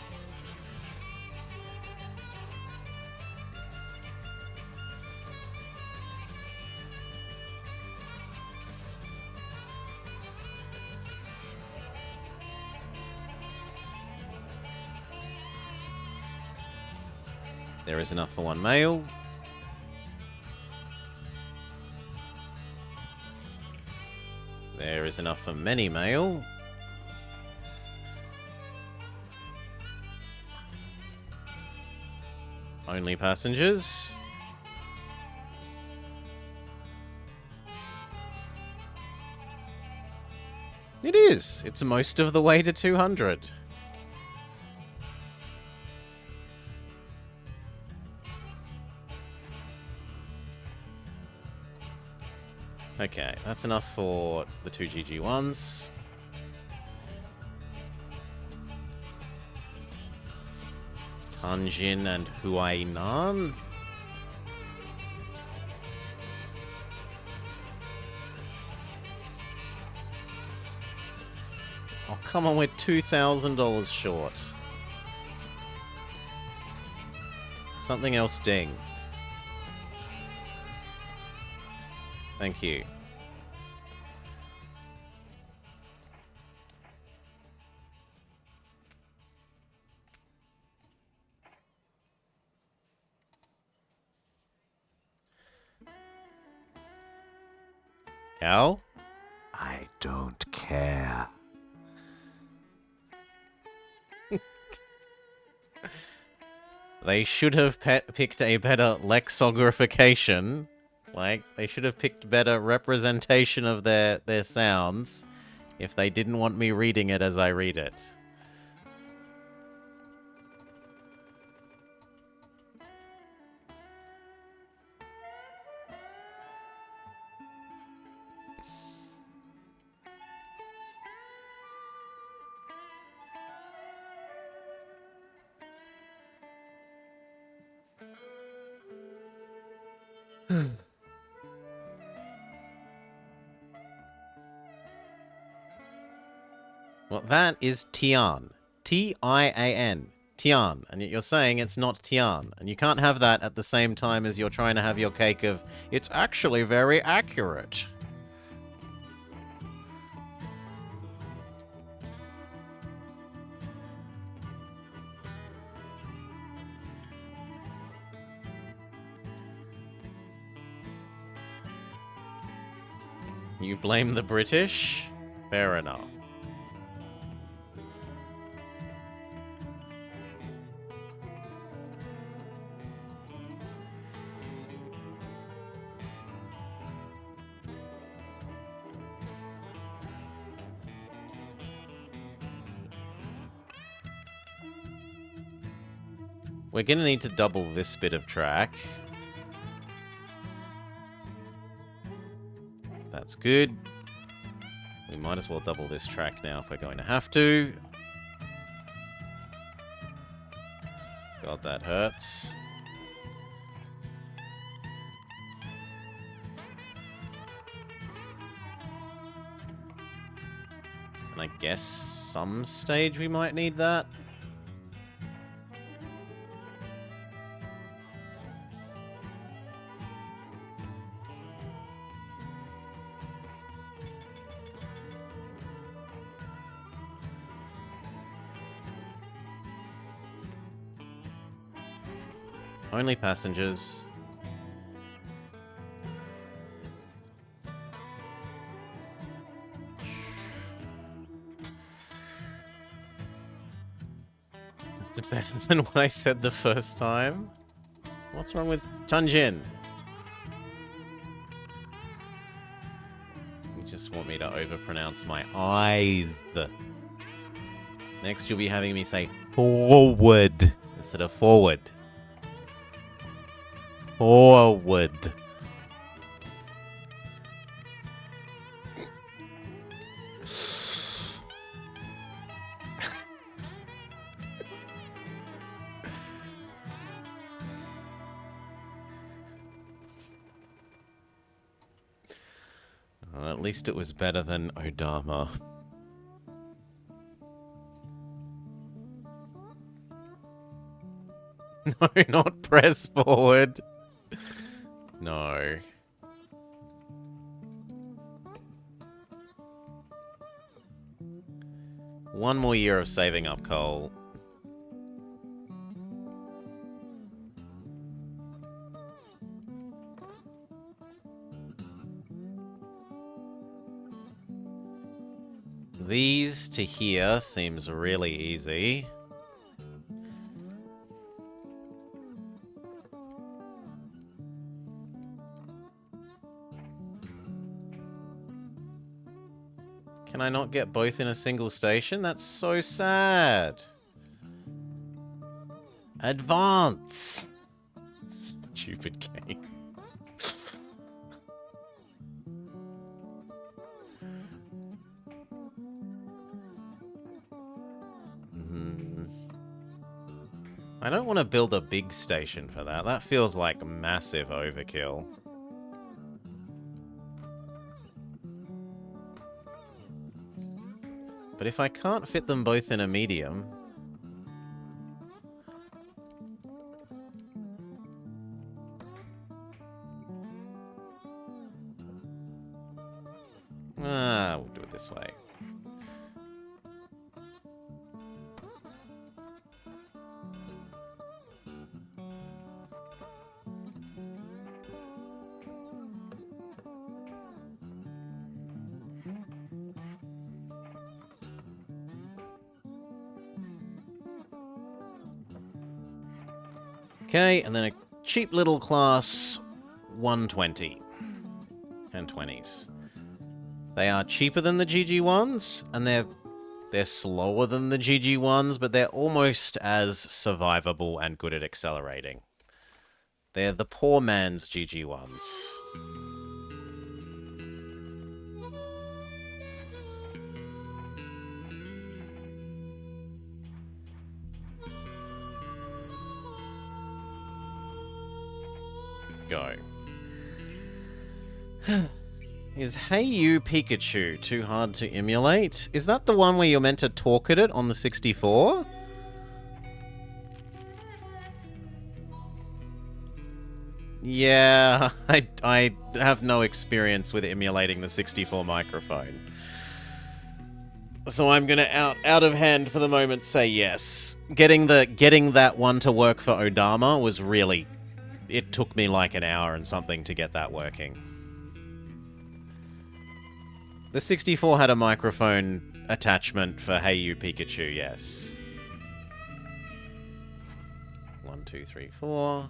There is enough for 1 male. There is enough for many male. Only passengers. It is. It's most of the way to 200. Okay, that's enough for the 2 GG1s. Tanjin and Huainan. Oh, come on, we're $2,000 short. Something else ding. Thank you. Cal? I don't care. They should have picked a better lexicographication. Like, they should have picked better representation of their sounds if they didn't want me reading it as I read it. Well, that is Tian. Tian. Tian. And yet you're saying it's not Tian. And you can't have that at the same time as you're trying to have your cake of, it's actually very accurate. You blame the British? Fair enough. We're gonna need to double this bit of track. That's good. We might as well double this track now if we're going to have to. God, that hurts. And I guess some stage we might need that. Only passengers. That's better than what I said the first time. What's wrong with Chunjin? You just want me to overpronounce my eyes. Next you'll be having me say forward instead of forward. Forward. Well, at least it was better than Odama. No, not press forward. No. One more year of saving up coal. These to here seems really easy. Can I not get both in a single station? That's so sad. Advance! Stupid game. I don't want to build a big station for that. That feels like massive overkill. But if I can't fit them both in a medium... we'll do it this way. Okay, and then a cheap little class 120. 1020s. They are cheaper than the GG1s, and they're slower than the GG1s, but they're almost as survivable and good at accelerating. They're the poor man's GG1s. Go. Is Hey You Pikachu too hard to emulate? Is that the one where you're meant to talk at it on the 64? Yeah, I have no experience with emulating the 64 microphone. So I'm gonna out of hand for the moment say yes. Getting that one to work for Odama was really... It took me like an hour and something to get that working. The 64 had a microphone attachment for Hey You Pikachu, yes. 1, 2, 3, 4.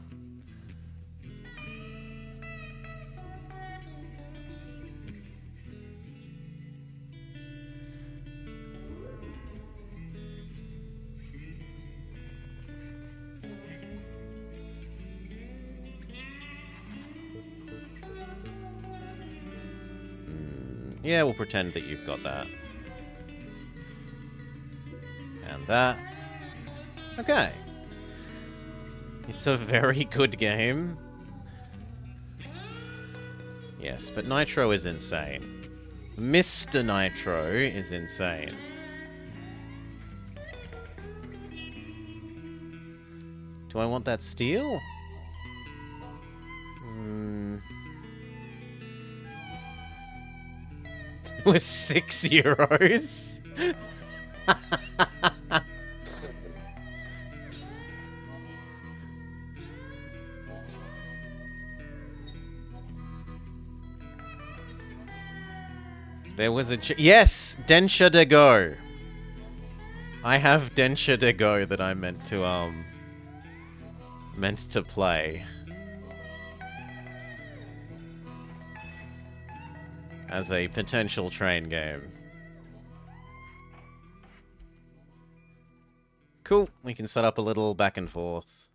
Yeah, we'll pretend that you've got that. And that. Okay. It's a very good game. Yes, but Nitro is insane. Mr. Nitro is insane. Do I want that steel? It was €6. There was a... Yes! Densha de Go! I have Densha de Go that I meant to play. As a potential train game. Cool. We can set up a little back and forth.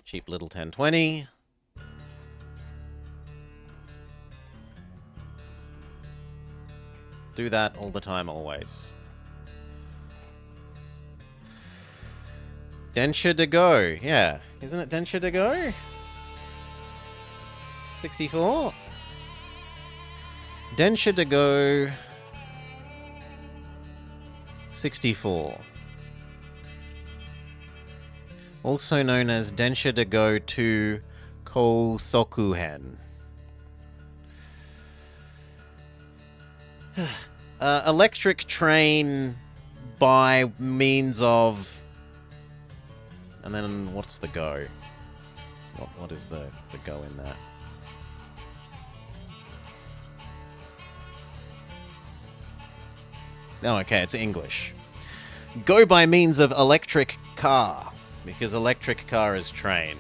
Cheap little 1020. Do that all the time, always. Densha de Go. Yeah. Isn't it Densha de Go? 64? Densha de Go 64. Also known as Densha de Go 2 Kousokuhen. Electric train by means of... And then what's the go? What is the go in that? Oh, okay, it's English. Go by means of electric car, because electric car is train.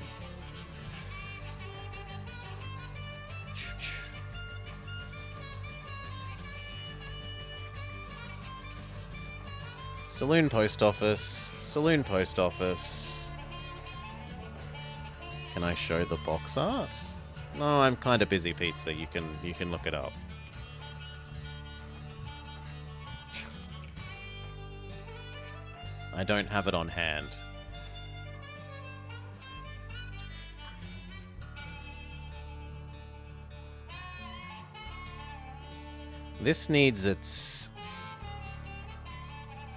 Saloon post office. Saloon post office. Can I show the box art? No, I'm kind of busy, Pizza. You can look it up. I don't have it on hand. This needs its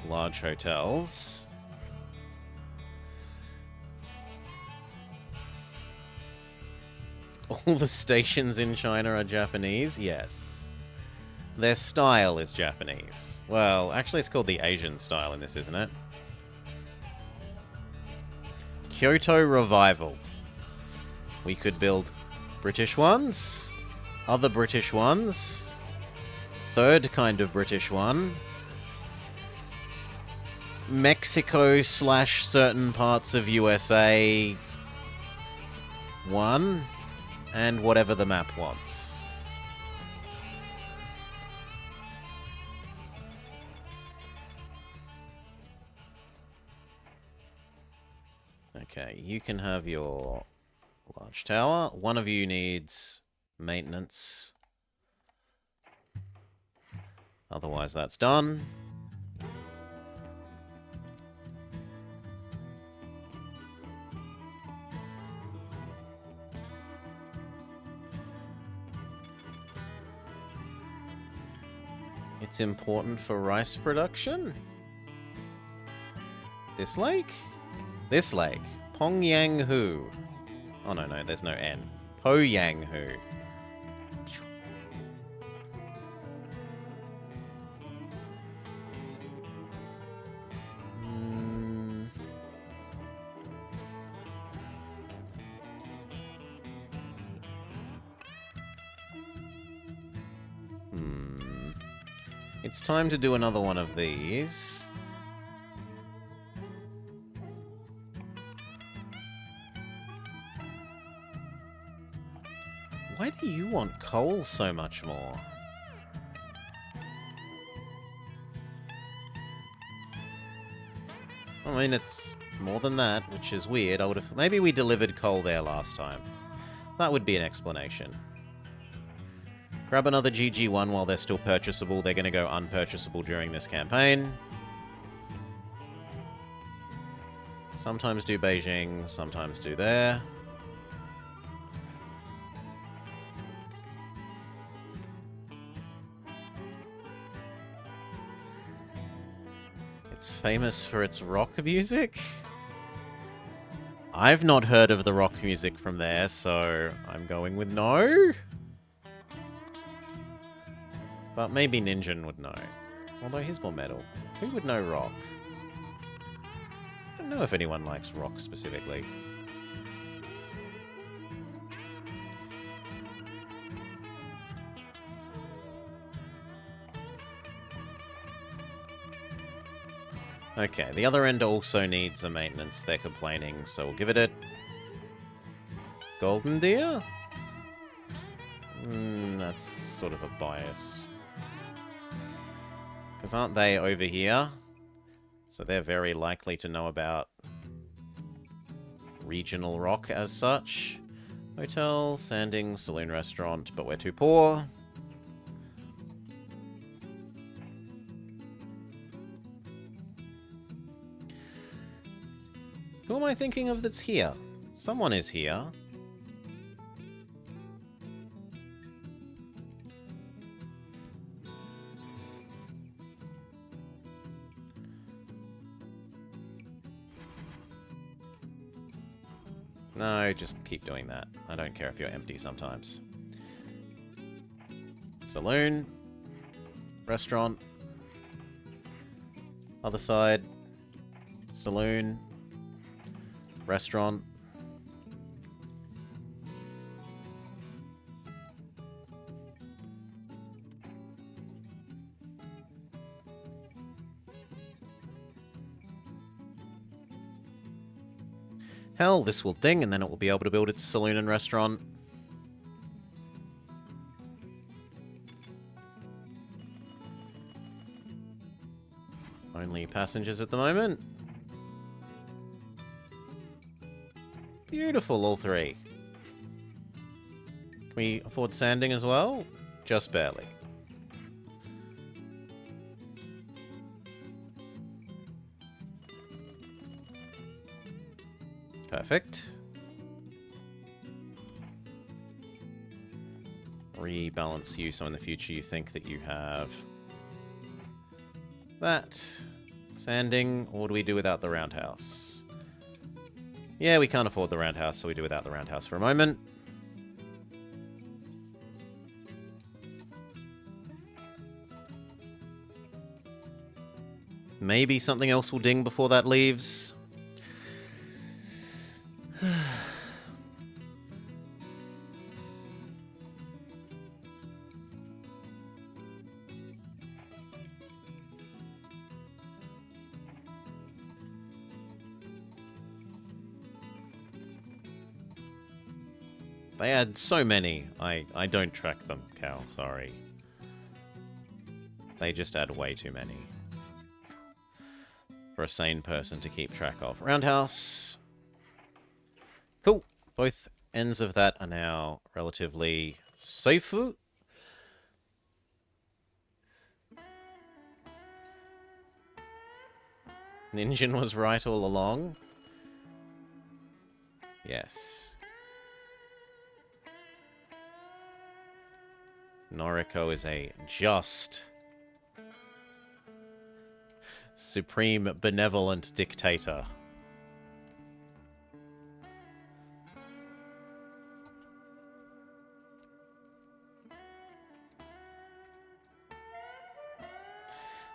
large hotels. All the stations in China are Japanese? Yes. Their style is Japanese. Well, actually it's called the Asian style in this, isn't it? Kyoto Revival. We could build British ones, other British ones, third kind of British one, Mexico / certain parts of USA one, and whatever the map wants. Okay, you can have your large tower. One of you needs maintenance. Otherwise, that's done. It's important for rice production? This lake? This lake. Pongyanghu. Oh, no, no, there's no N. Poyanghu. It's time to do another one of these. Why do you want coal so much more? I mean, it's more than that, which is weird. I would have... Maybe we delivered coal there last time. That would be an explanation. Grab another GG1 while they're still purchasable. They're going to go unpurchasable during this campaign. Sometimes do Beijing, sometimes do there. It's famous for its rock music? I've not heard of the rock music from there, so I'm going with no. But maybe Ninjin would know. Although he's more metal. Who would know rock? I don't know if anyone likes rock specifically. Okay, the other end also needs a maintenance. They're complaining, so we'll give it a... Golden Deer? That's sort of a bias. Because aren't they over here? So they're very likely to know about regional rock as such. Hotel, sanding, saloon, restaurant, but we're too poor. Who am I thinking of that's here? Someone is here. No, just keep doing that. I don't care if you're empty sometimes. Saloon. Restaurant. Other side. Saloon. Restaurant. Hell, this will ding, and then it will be able to build its saloon and restaurant. Only passengers at the moment. Beautiful, all three. Can we afford sanding as well? Just barely. Perfect. Rebalance you so in the future you think that you have that. Sanding, or do we do without the roundhouse? Yeah, we can't afford the roundhouse, so we do without the roundhouse for a moment. Maybe something else will ding before that leaves. They add so many. I don't track them, Cal. Sorry. They just add way too many. For a sane person to keep track of. Roundhouse. Cool. Both ends of that are now relatively safe. Ninjin was right all along. Yes. Noriko is a just Supreme benevolent dictator.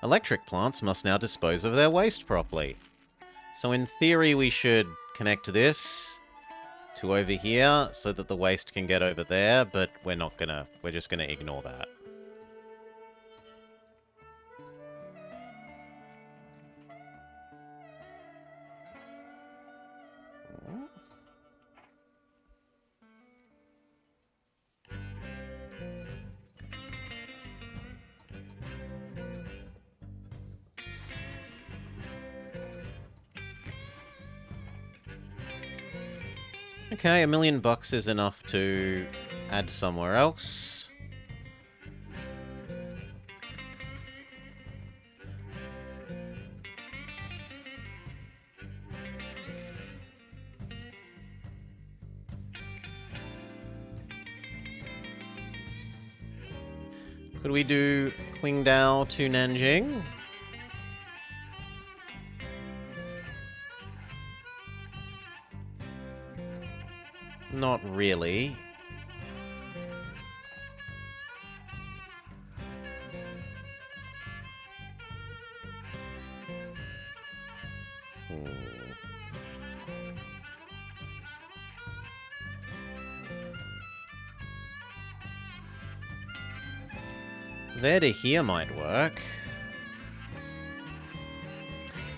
Electric plants must now dispose of their waste properly. So in theory we should connect this to over here so that the waste can get over there, but we're just gonna ignore that. Okay, $1 million is enough to add somewhere else. Could we do Qingdao to Nanjing? Not really. There to here might work.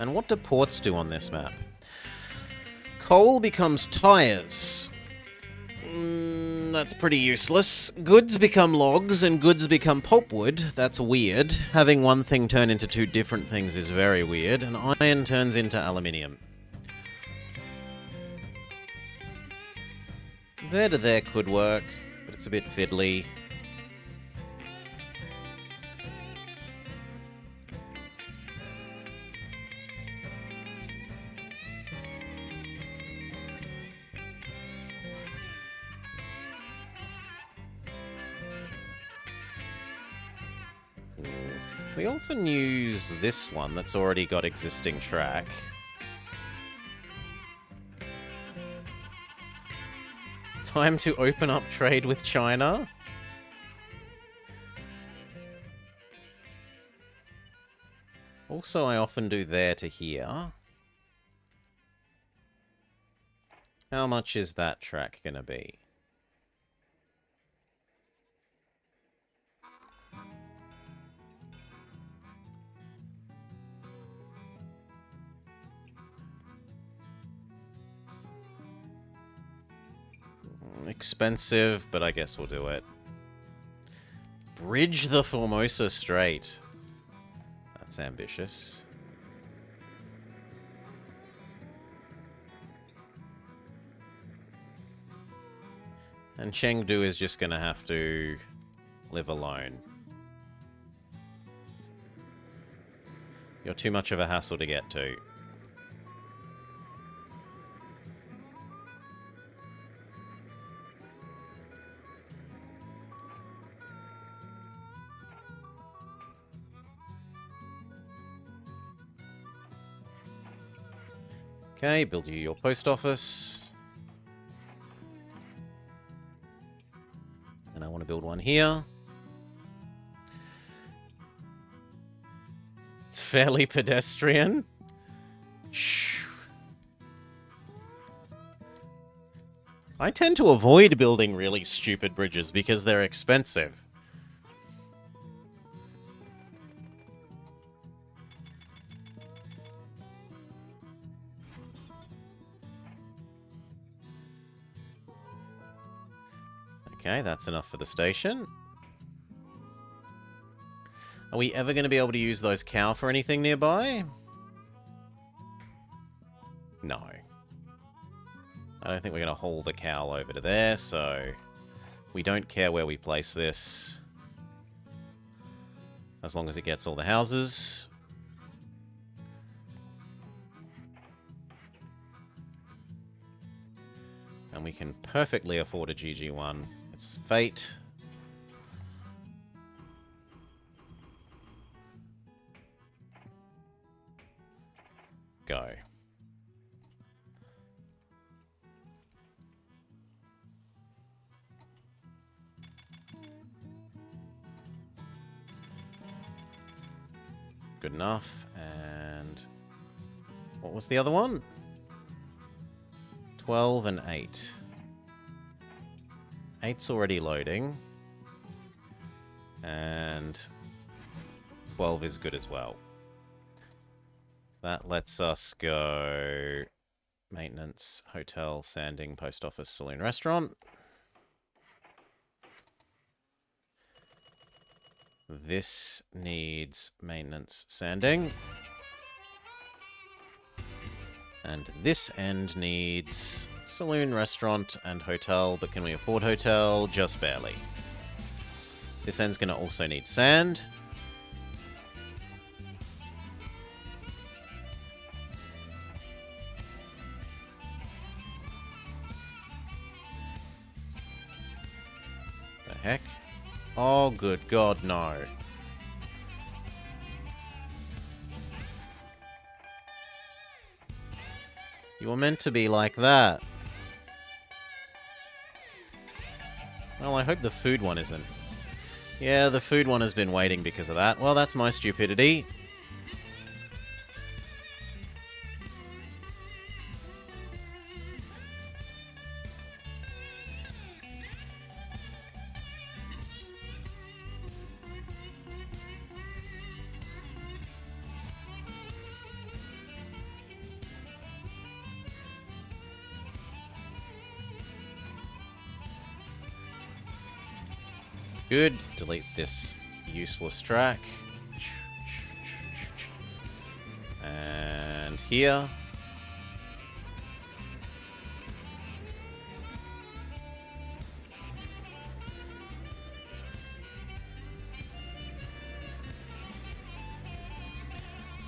And what do ports do on this map? Coal becomes tires. That's pretty useless. Goods become logs and goods become pulpwood. That's weird. Having one thing turn into two different things is very weird. And iron turns into aluminium. There to there could work, but it's a bit fiddly. We often use this one that's already got existing track. Time to open up trade with China? Also, I often do there to here. How much is that track gonna be? Expensive, but I guess we'll do it. Bridge the Formosa Strait. That's ambitious. And Chengdu is just gonna have to live alone. You're too much of a hassle to get to. Okay, build you your post office. And I want to build one here. It's fairly pedestrian. Shh. I tend to avoid building really stupid bridges because they're expensive. Okay, that's enough for the station. Are we ever going to be able to use those cow for anything nearby? No. I don't think we're going to haul the cow over to there, so we don't care where we place this. As long as it gets all the houses. And we can perfectly afford a GG1. It's fate. Go. Good enough. And what was the other one? 12 and 8. 8's already loading. And 12 is good as well. That lets us go maintenance, hotel, sanding, post office, saloon, restaurant. This needs maintenance, sanding. And this end needs saloon, restaurant, and hotel, but can we afford hotel? Just barely. This end's going to also need sand. The heck? Oh, good God, no. You were meant to be like that. Well, I hope the food one isn't. Yeah, the food one has been waiting because of that. Well, that's my stupidity. Good. Delete this useless track. And here.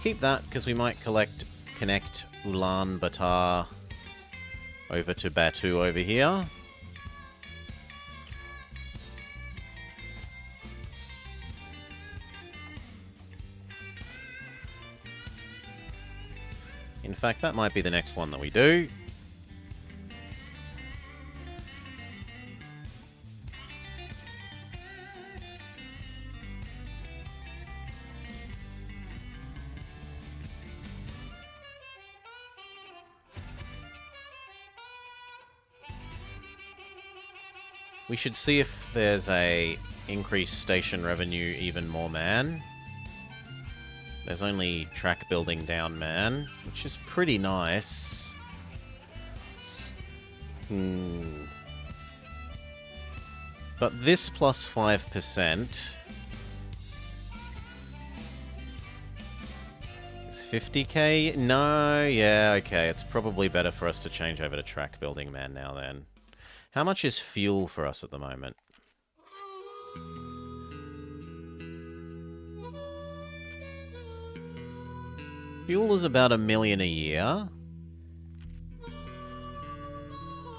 Keep that, because we might connect Ulaanbaatar over to Batu over here. In fact, that might be the next one that we do. We should see if there's a increased station revenue even more, man. There's only track building down, man, which is pretty nice. But this plus 5% is 50k? No, yeah, okay. It's probably better for us to change over to track building, man, now then. How much is fuel for us at the moment? Fuel is about $1 million a year.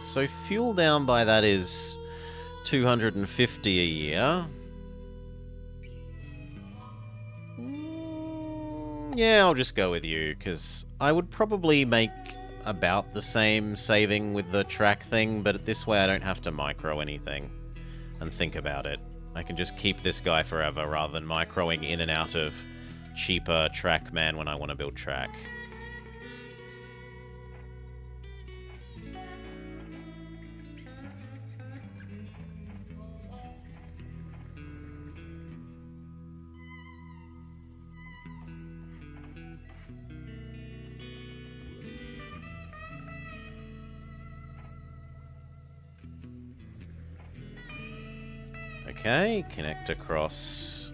So fuel down by that is $250 a year. Yeah, I'll just go with you, because I would probably make about the same saving with the track thing, but this way I don't have to micro anything and think about it. I can just keep this guy forever rather than microing in and out of cheaper track man when I want to build track. Okay, connect across.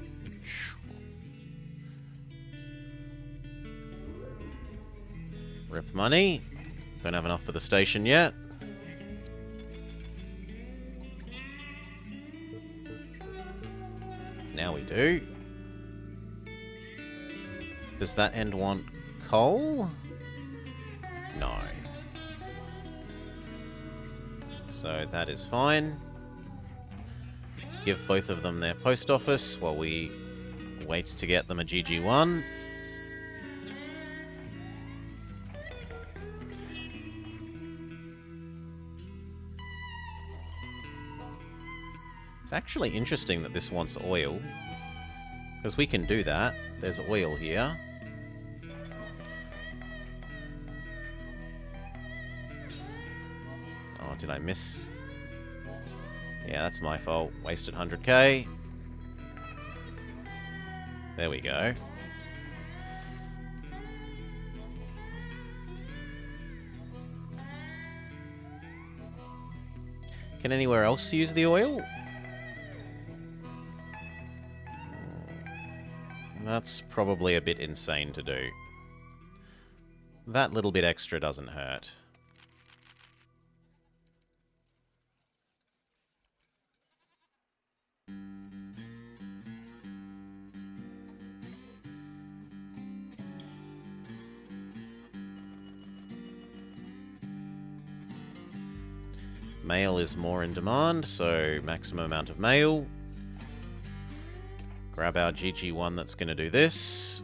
Rip money. Don't have enough for the station yet. Now we do. Does that end want coal? No. So that is fine. Give both of them their post office while we wait to get them a GG1. It's actually interesting that this wants oil, because we can do that. There's oil here. Oh, did I miss? Yeah, that's my fault. Wasted 100k. There we go. Can anywhere else use the oil? That's probably a bit insane to do. That little bit extra doesn't hurt. Mail is more in demand, so maximum amount of mail. Grab our GG1 that's going to do this.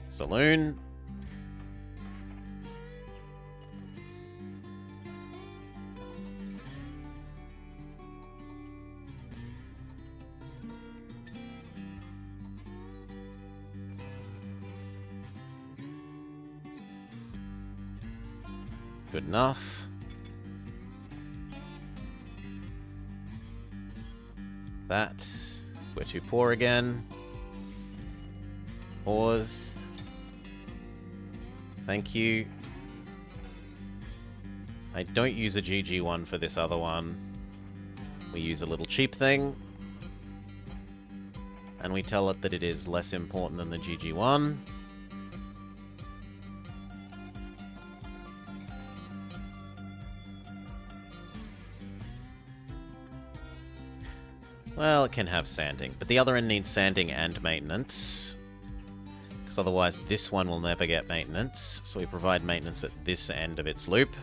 Saloon. Good enough. That. We're too poor again. Pause. Thank you. I don't use a GG1 for this other one. We use a little cheap thing. And we tell it that it is less important than the GG1. Well, it can have sanding, but the other end needs sanding and maintenance. Because otherwise this one will never get maintenance. So we provide maintenance at this end of its loop.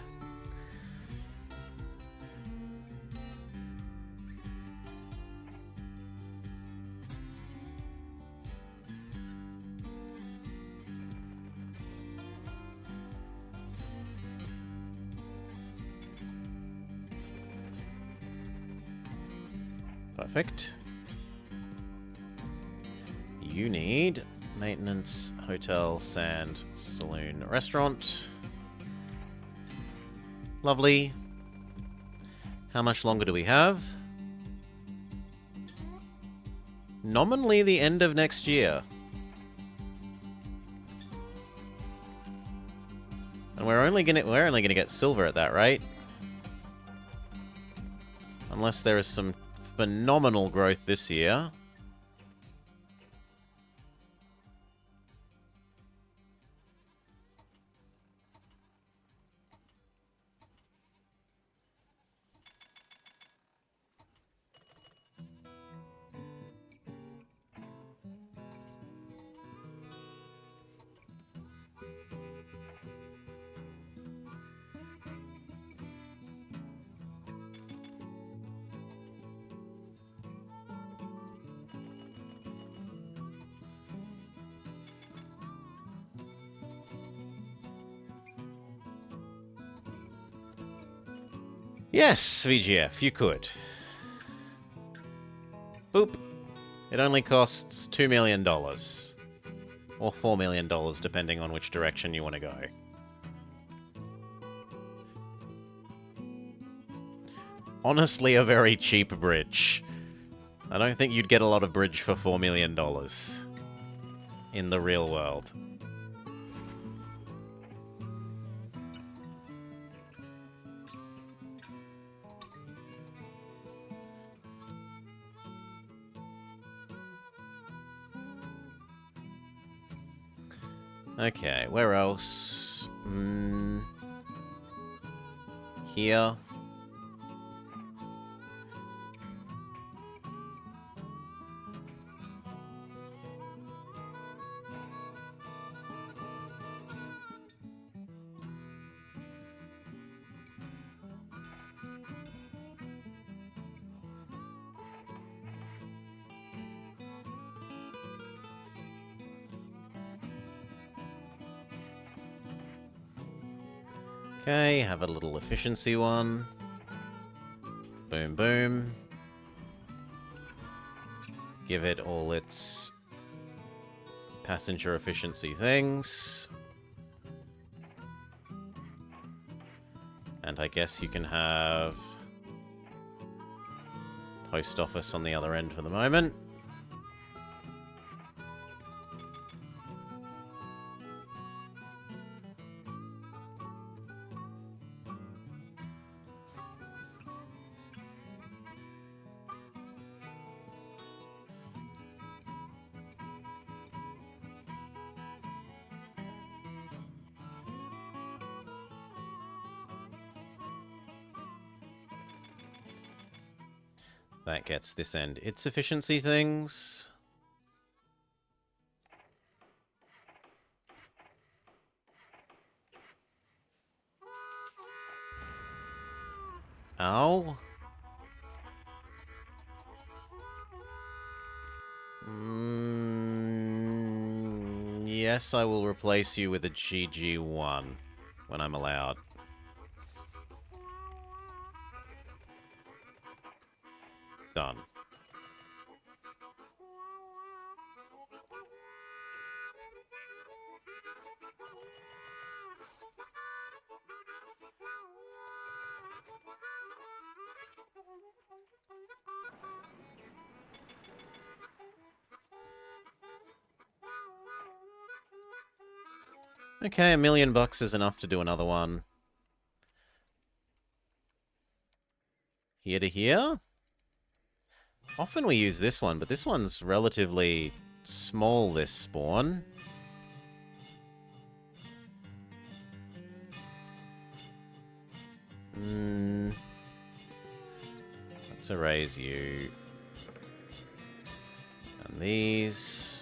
Perfect. You need maintenance, hotel, sand, saloon, restaurant. Lovely. How much longer do we have? Nominally the end of next year. And we're only gonna get silver at that rate. Unless there is some phenomenal growth this year. Yes, VGF, you could. Boop. It only costs $2 million. Or $4 million, depending on which direction you want to go. Honestly, a very cheap bridge. I don't think you'd get a lot of bridge for $4 million. In the real world. Okay, where else? Here. Okay, have a little efficiency one. Boom, boom. Give it all its passenger efficiency things. And I guess you can have post office on the other end for the moment. That gets this end its efficiency things. Ow. Yes, I will replace you with a GG1 when I'm allowed. Done. Okay, $1 million is enough to do another one. Here to here? Often we use this one, but this one's relatively small, this spawn. Let's erase you. And these.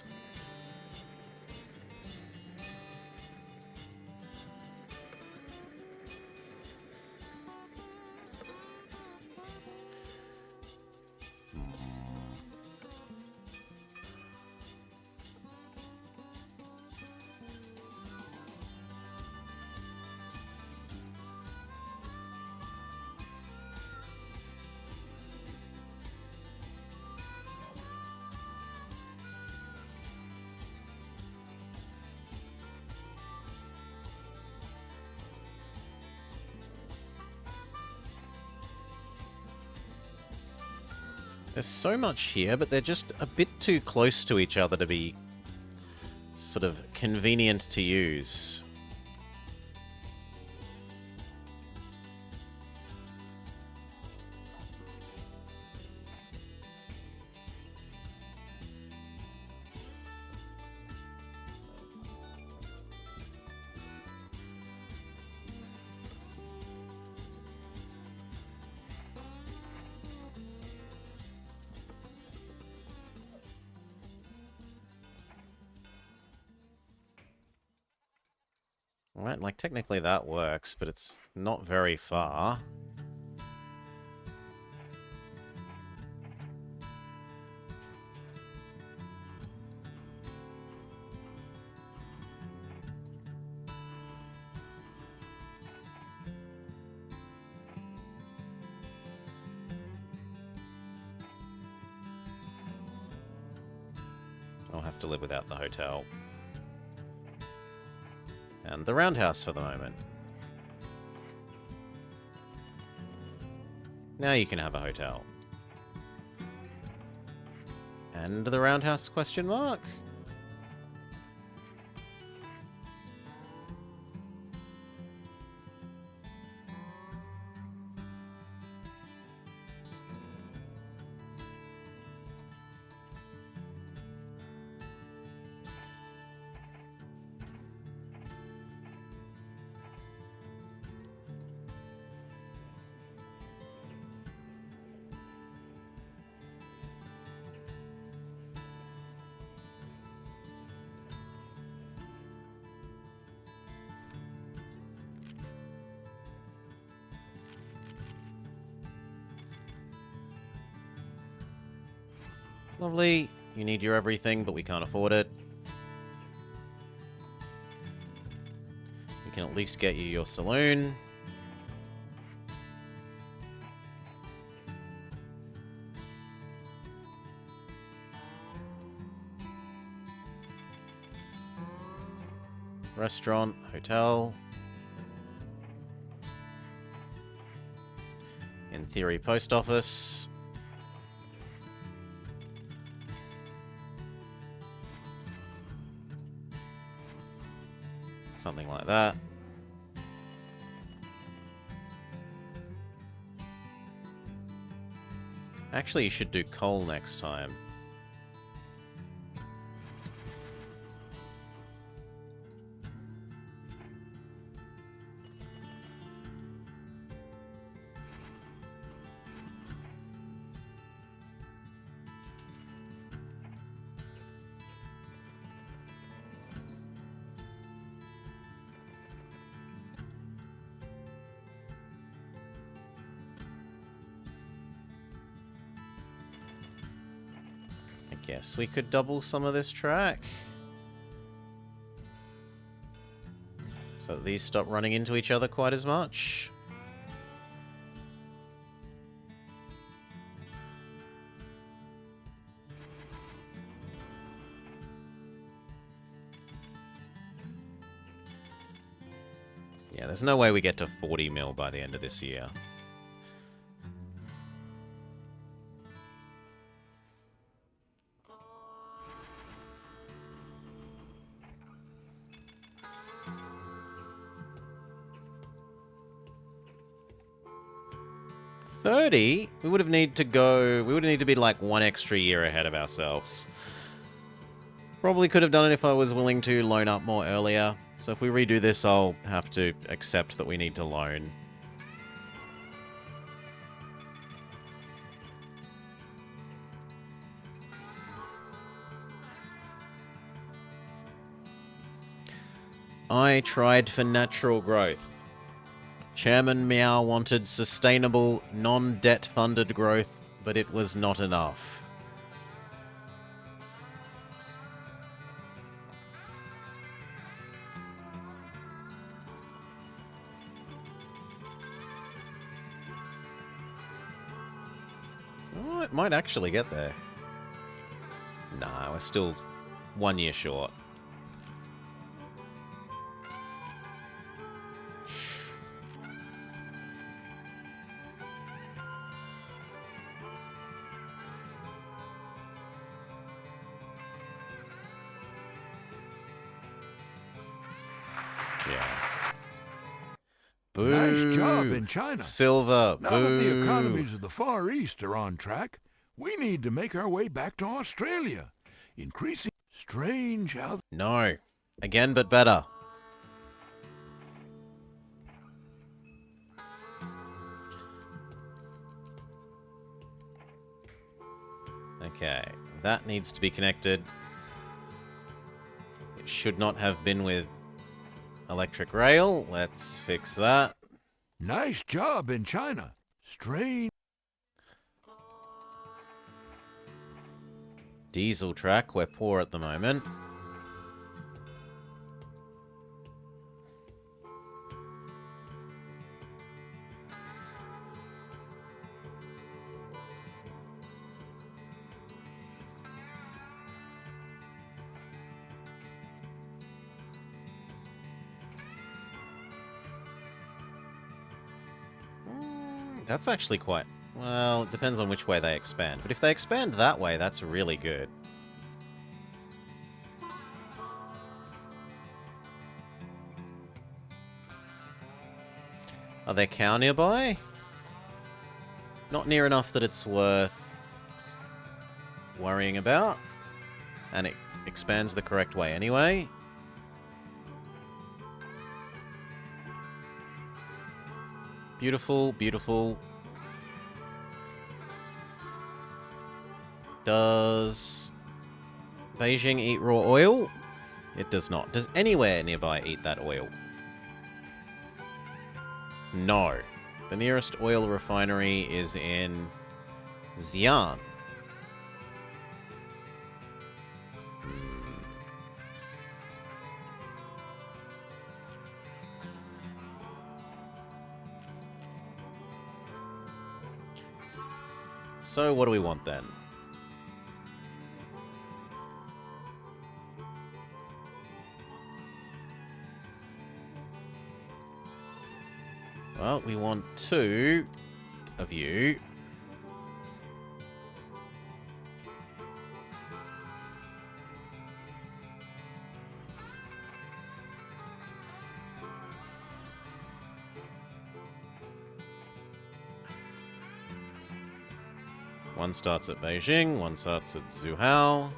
There's so much here, but they're just a bit too close to each other to be sort of convenient to use. Right, like technically that works, but it's not very far. I'll have to live without the hotel. And the roundhouse for the moment. Now you can have a hotel. And the roundhouse question mark? Lovely. You need your everything, but we can't afford it. We can at least get you your saloon. Restaurant, hotel. In theory, post office. Something like that. Actually, you should do coal next time. Guess we could double some of this track. So that these stop running into each other quite as much. Yeah, there's no way we get to 40 mil by the end of this year. We would need to be like 1 extra year ahead of ourselves. Probably could have done it if I was willing to loan up more earlier. So if we redo this, I'll have to accept that we need to loan. I tried for natural growth. Chairman Meow wanted sustainable, non-debt funded growth, but it was not enough. Oh, it might actually get there. Nah, we're still 1 year short. Boo. Nice job in China. Silver. Now Boo. that the economies of the Far East are on track, we need to make our way back to Australia. Increasing strange how... No. Again, but better. Okay, that needs to be connected. It should not have been with electric rail. Let's fix that. Nice job in China. Strange... Diesel track, we're poor at the moment. That's actually quite... Well, it depends on which way they expand. But if they expand that way, that's really good. Are there cow nearby? Not near enough that it's worth worrying about. And it expands the correct way anyway. Beautiful, beautiful. Does Beijing eat raw oil? It does not. Does anywhere nearby eat that oil? No. The nearest oil refinery is in Xi'an. So what do we want then? Well, we want 2 of you. One starts at Beijing, one starts at Zhuhao.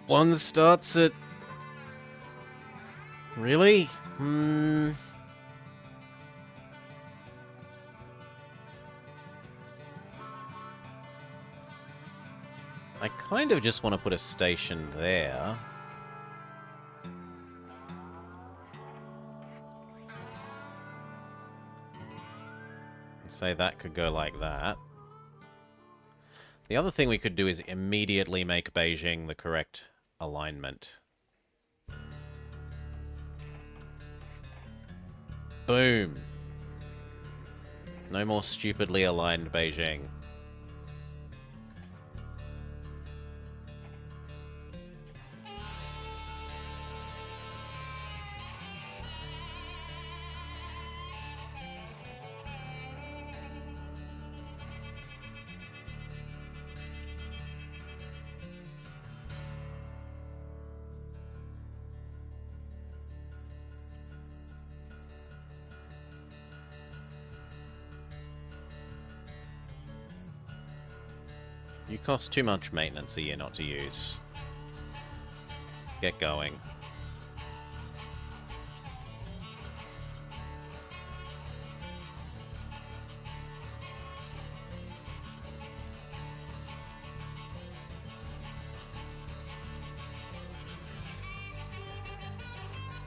One starts at... Really? I kind of just want to put a station there. Say that could go like that. The other thing we could do is immediately make Beijing the correct alignment. Boom. No more stupidly aligned Beijing. You cost too much maintenance a year not to use. Get going.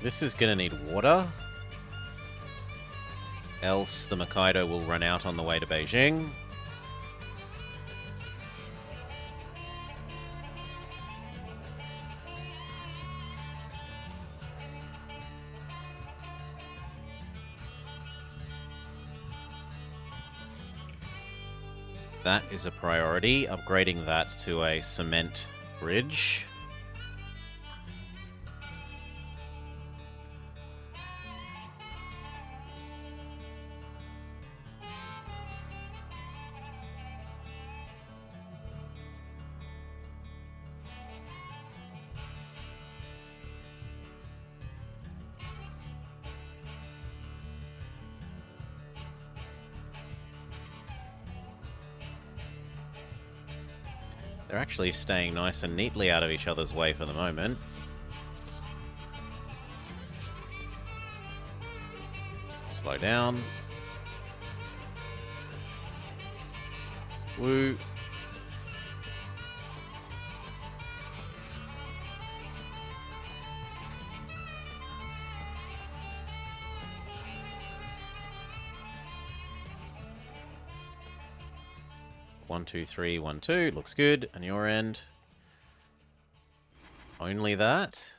This is gonna need water. Else the Hokkaido will run out on the way to Beijing. That is a priority, upgrading that to a cement bridge. They're actually staying nice and neatly out of each other's way for the moment. Slow down. Woo. One, two, three, 1, 2. Looks good. On your end. Only that.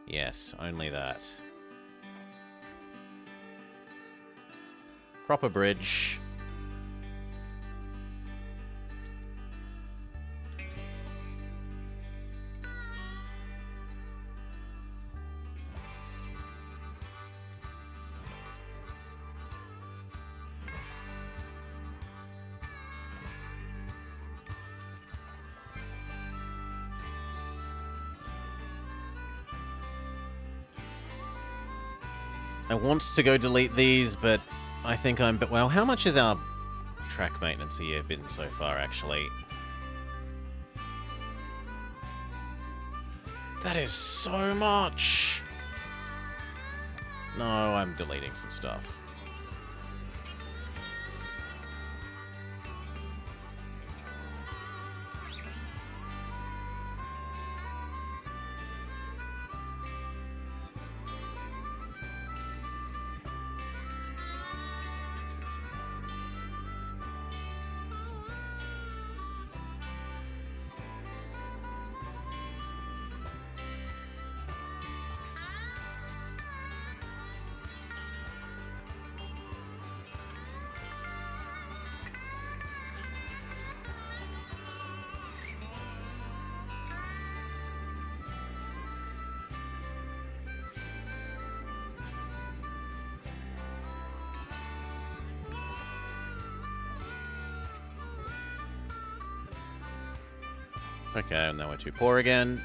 Yes, only that. Proper bridge. I want to go delete these, but I think I'm... Well, how much is our track maintenance a year been so far, actually? That is so much! No, I'm deleting some stuff. Okay, and now we're too poor again.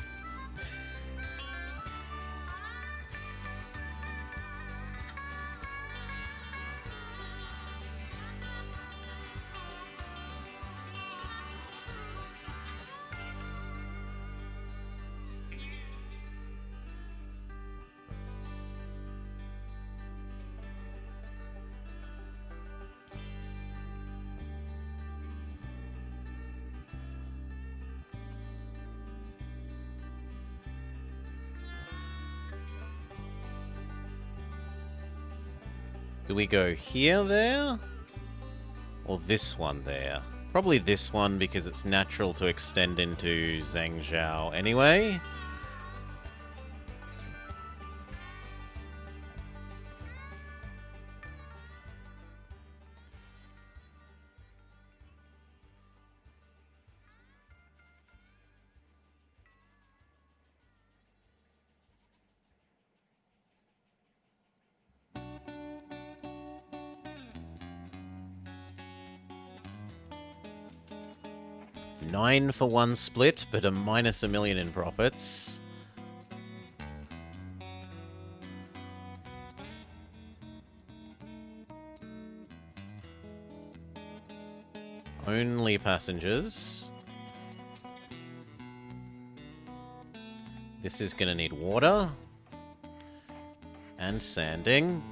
Do we go here, there? Or this one there? Probably this one because it's natural to extend into Zhangzhou anyway. Nine for one split, but a minus $1 million in profits. Only passengers. This is going to need water. And sanding.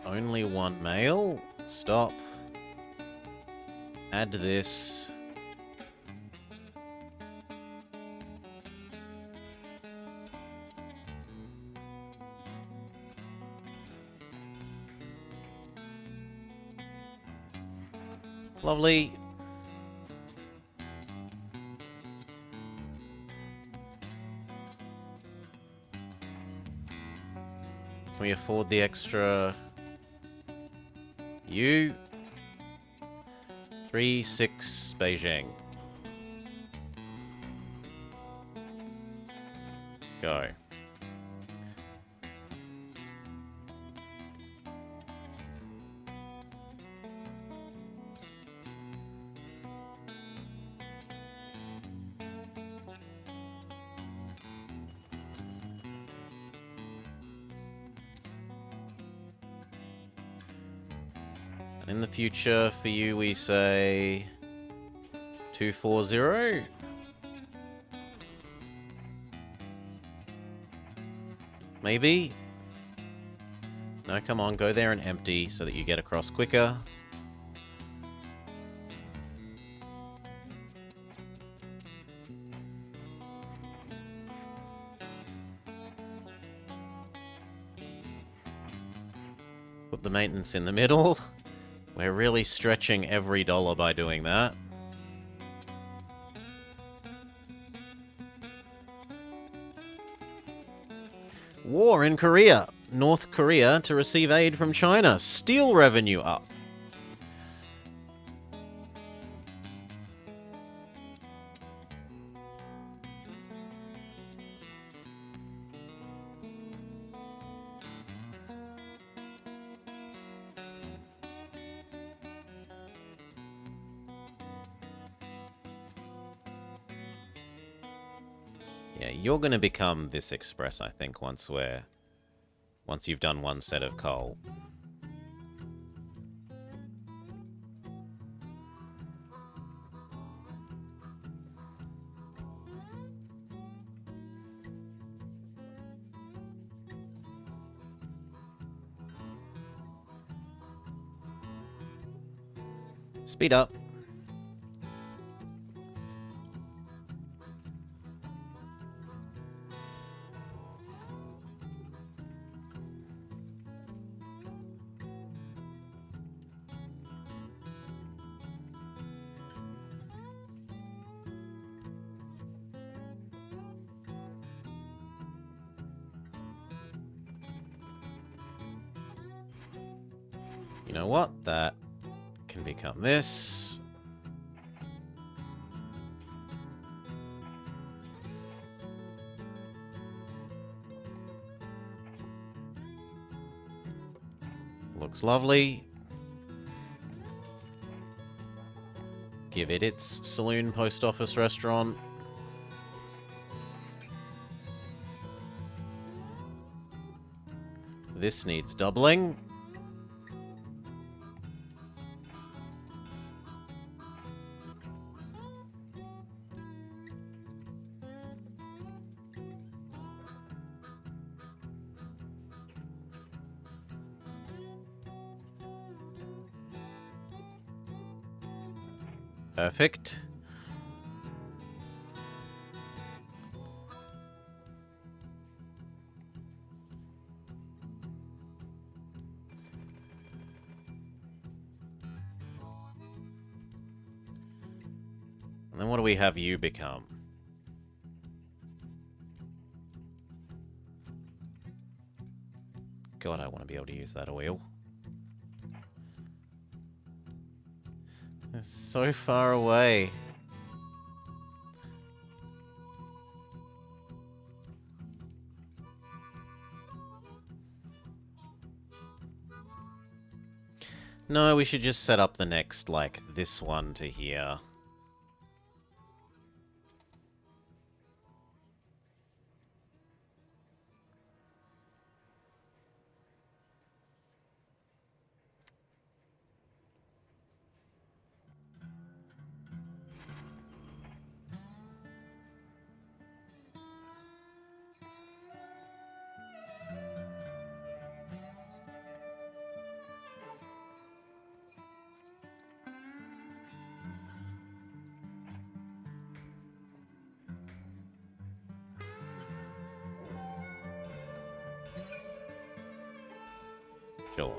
Only one mail. Stop. Add this. Lovely. Can we afford the extra? You. 3-6 Beijing. Go. In the future, for you, we say 240. Maybe? No, come on, go there and empty so that you get across quicker. Put the maintenance in the middle. We're really stretching every dollar by doing that. War in Korea. North Korea to receive aid from China. Steel revenue up. Yeah, you're going to become this express, I think, once you've done one set of coal. Speed up. You know what? That can become this. Looks lovely. Give it its saloon, post office, restaurant. This needs doubling. Perfect. And then what do we have you become? God, I want to be able to use that oil. It's so far away. No, we should just set up the next, like, this one to here. Sure.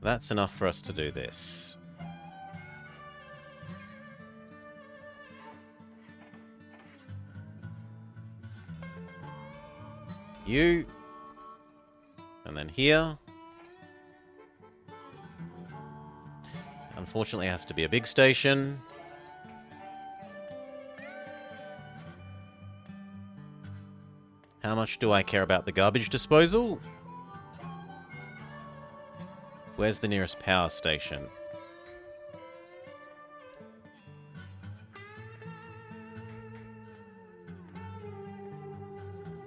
That's enough for us to do this. You. And then here. Unfortunately, it has to be a big station. How much do I care about the garbage disposal? Where's the nearest power station?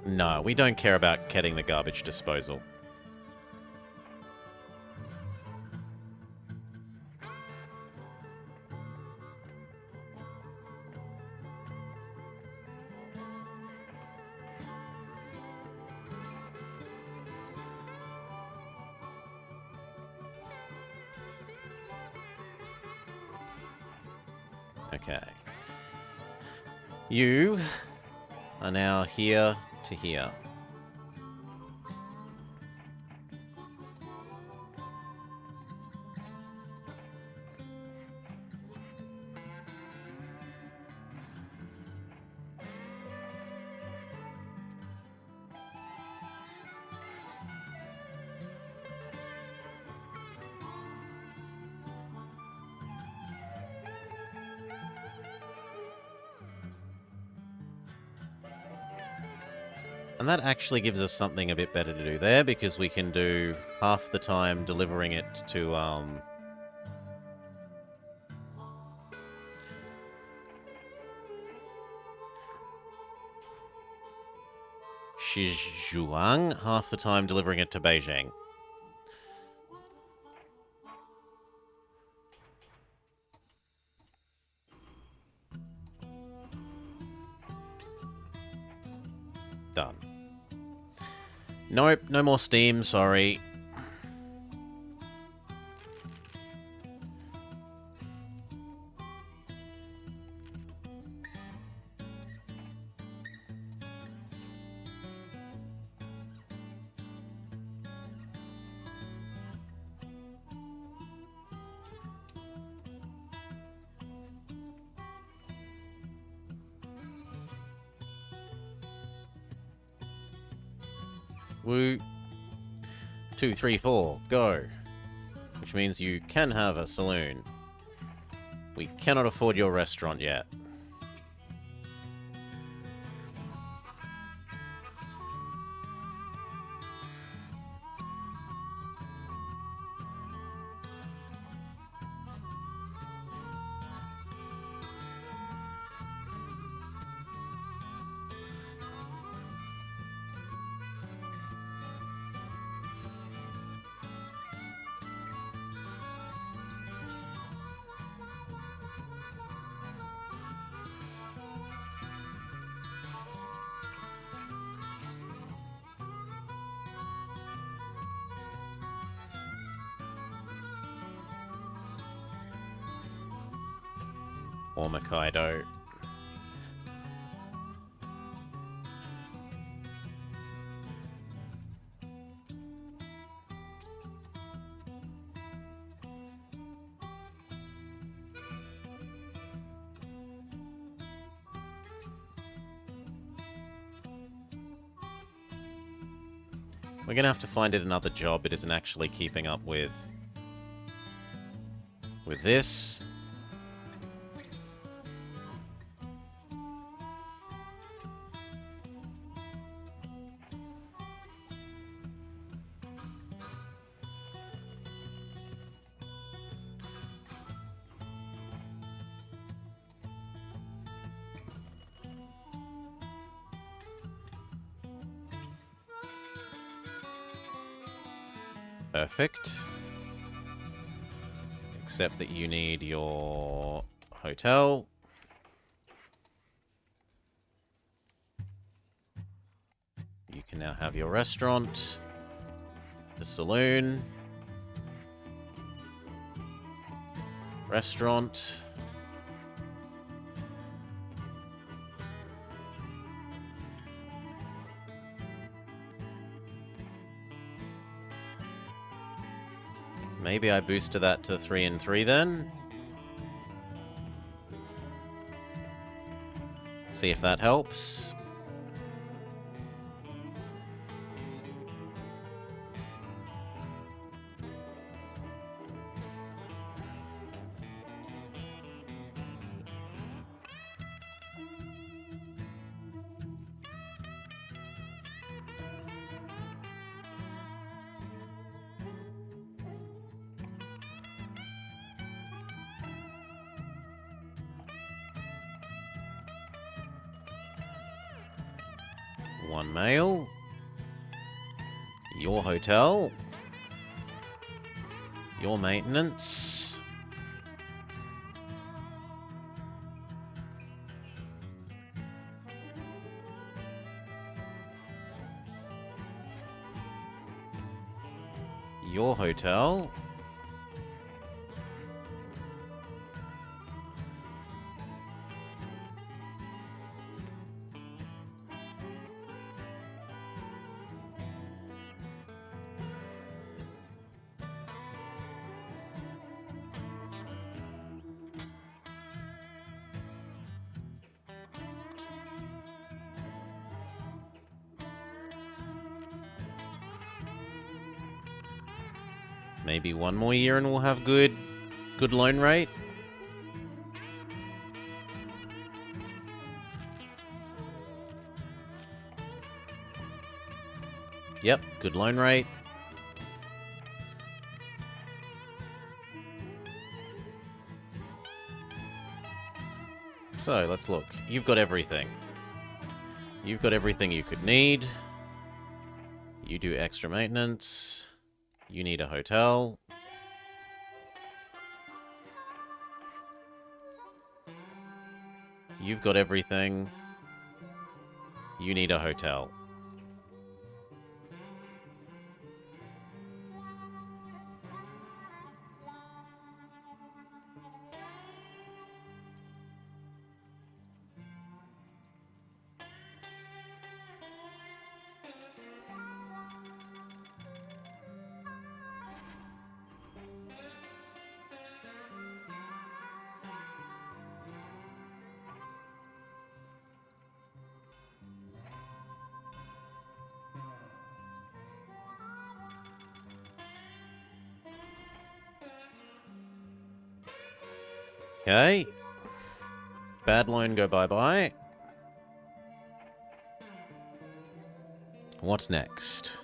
No, we don't care about getting the garbage disposal. Okay. You are now here to here. And that actually gives us something a bit better to do there, because we can do half the time delivering it to, Shijuang, half the time delivering it to Beijing. Done. Nope, no more steam, sorry. Woo. 2, 3, 4, go. Which means you can have a saloon. We cannot afford your restaurant yet. Or Hokkaido. We're gonna have to find it another job. It isn't actually keeping up with this. Perfect. Except that you need your hotel. You can now have your restaurant, the saloon, restaurant. Maybe I boosted that to 3 and 3 then. See if that helps. One male. Your hotel. Your maintenance. Your hotel. Maybe one more year and we'll have good loan rate. Yep, good loan rate. So, let's look. You've got everything. You've got everything you could need. You do extra maintenance. You need a hotel. You've got everything. You need a hotel. Okay. Bad loan, go bye-bye. What's next?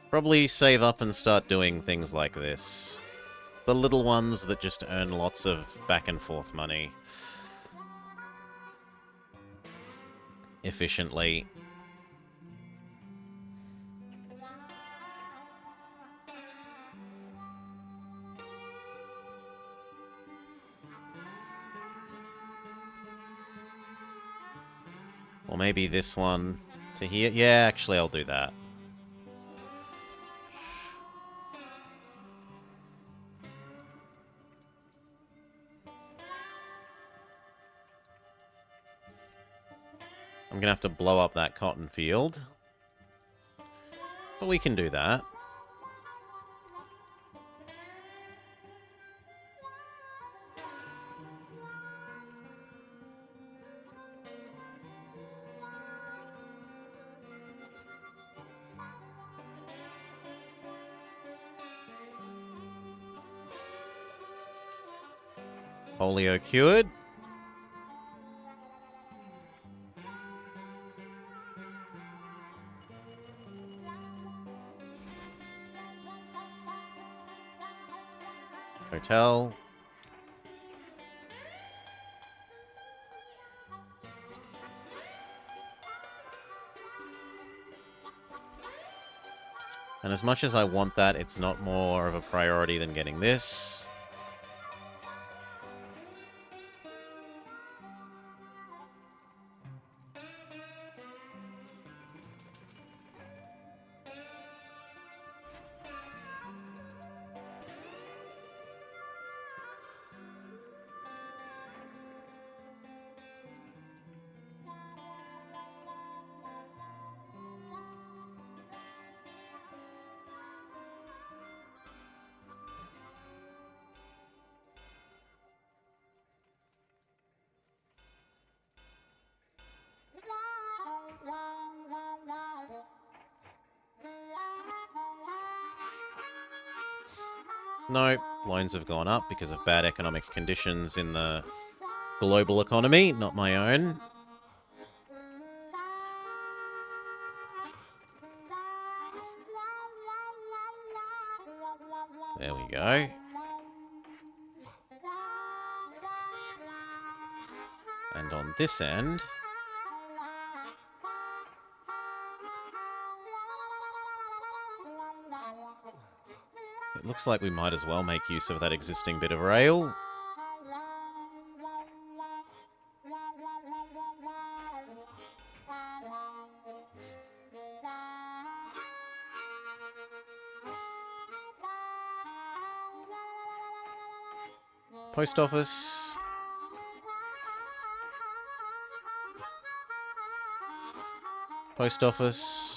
Probably save up and start doing things like this. The little ones that just earn lots of back and forth money. Efficiently. Or maybe this one to here. Yeah, actually I'll do that. I'm going to have to blow up that cotton field. But we can do that. Polio cured. Hotel. And as much as I want that, it's not more of a priority than getting this. No, loans have gone up because of bad economic conditions in the global economy, not my own. There we go. And on this end... it looks like we might as well make use of that existing bit of rail. Post office. Post office.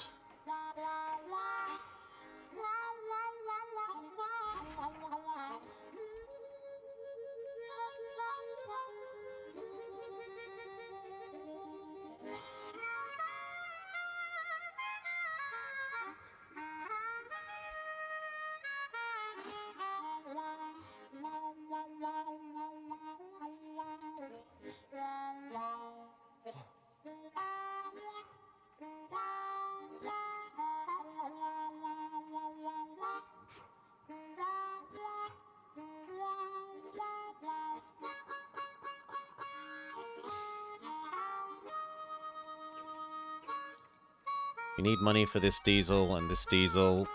We need money for this diesel and this diesel.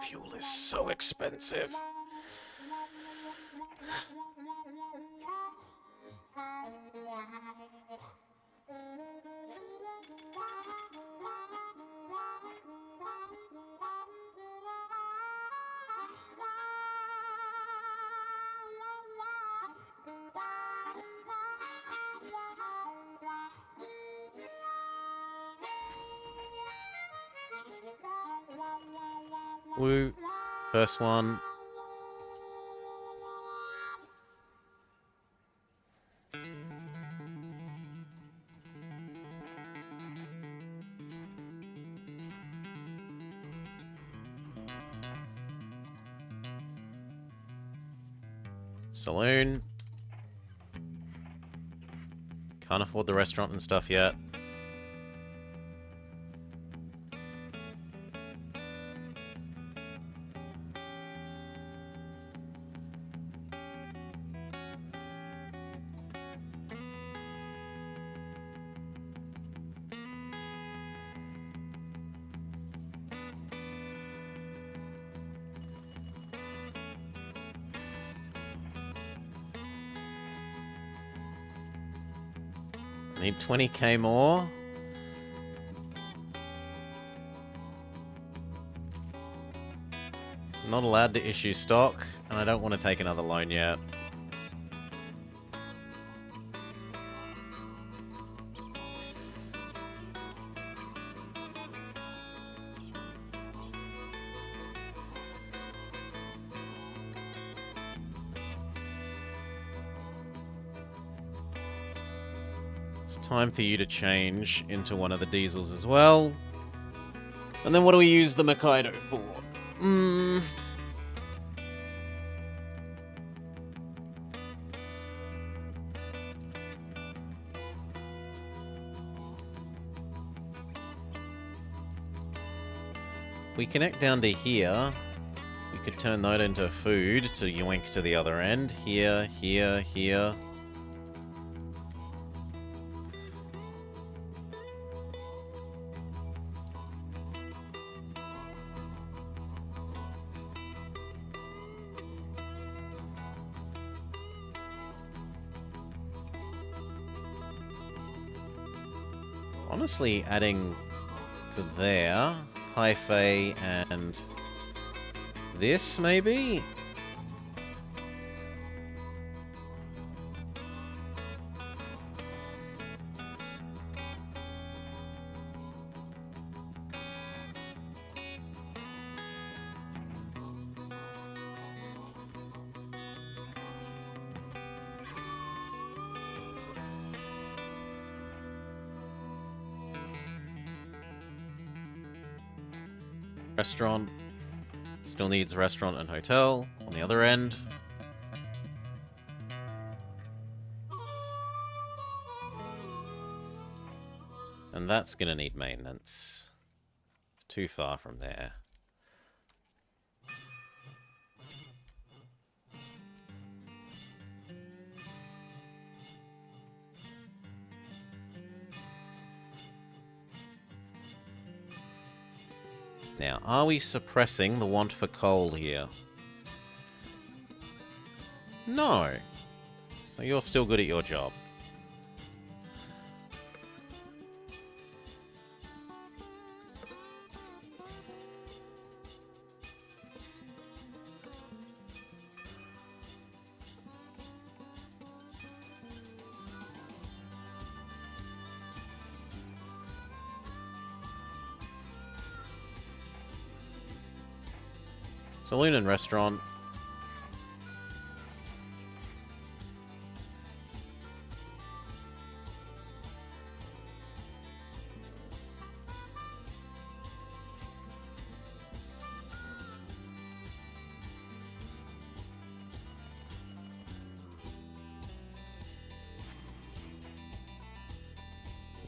Fuel is so expensive. Woo. First one. Saloon. Can't afford the restaurant and stuff yet. I need 20k more. I'm not allowed to issue stock, and I don't want to take another loan yet. It's time for you to change into one of the diesels as well. And then what do we use the Mikado for? We connect down to here. We could turn that into food to yoink to the other end. Here, here, here. Honestly, adding to there, Hi-Fi and this, maybe? Restaurant. Still needs restaurant and hotel on the other end. And that's gonna need maintenance. It's too far from there. Now, are we suppressing the want for coal here? No. So you're still good at your job. Saloon and restaurant.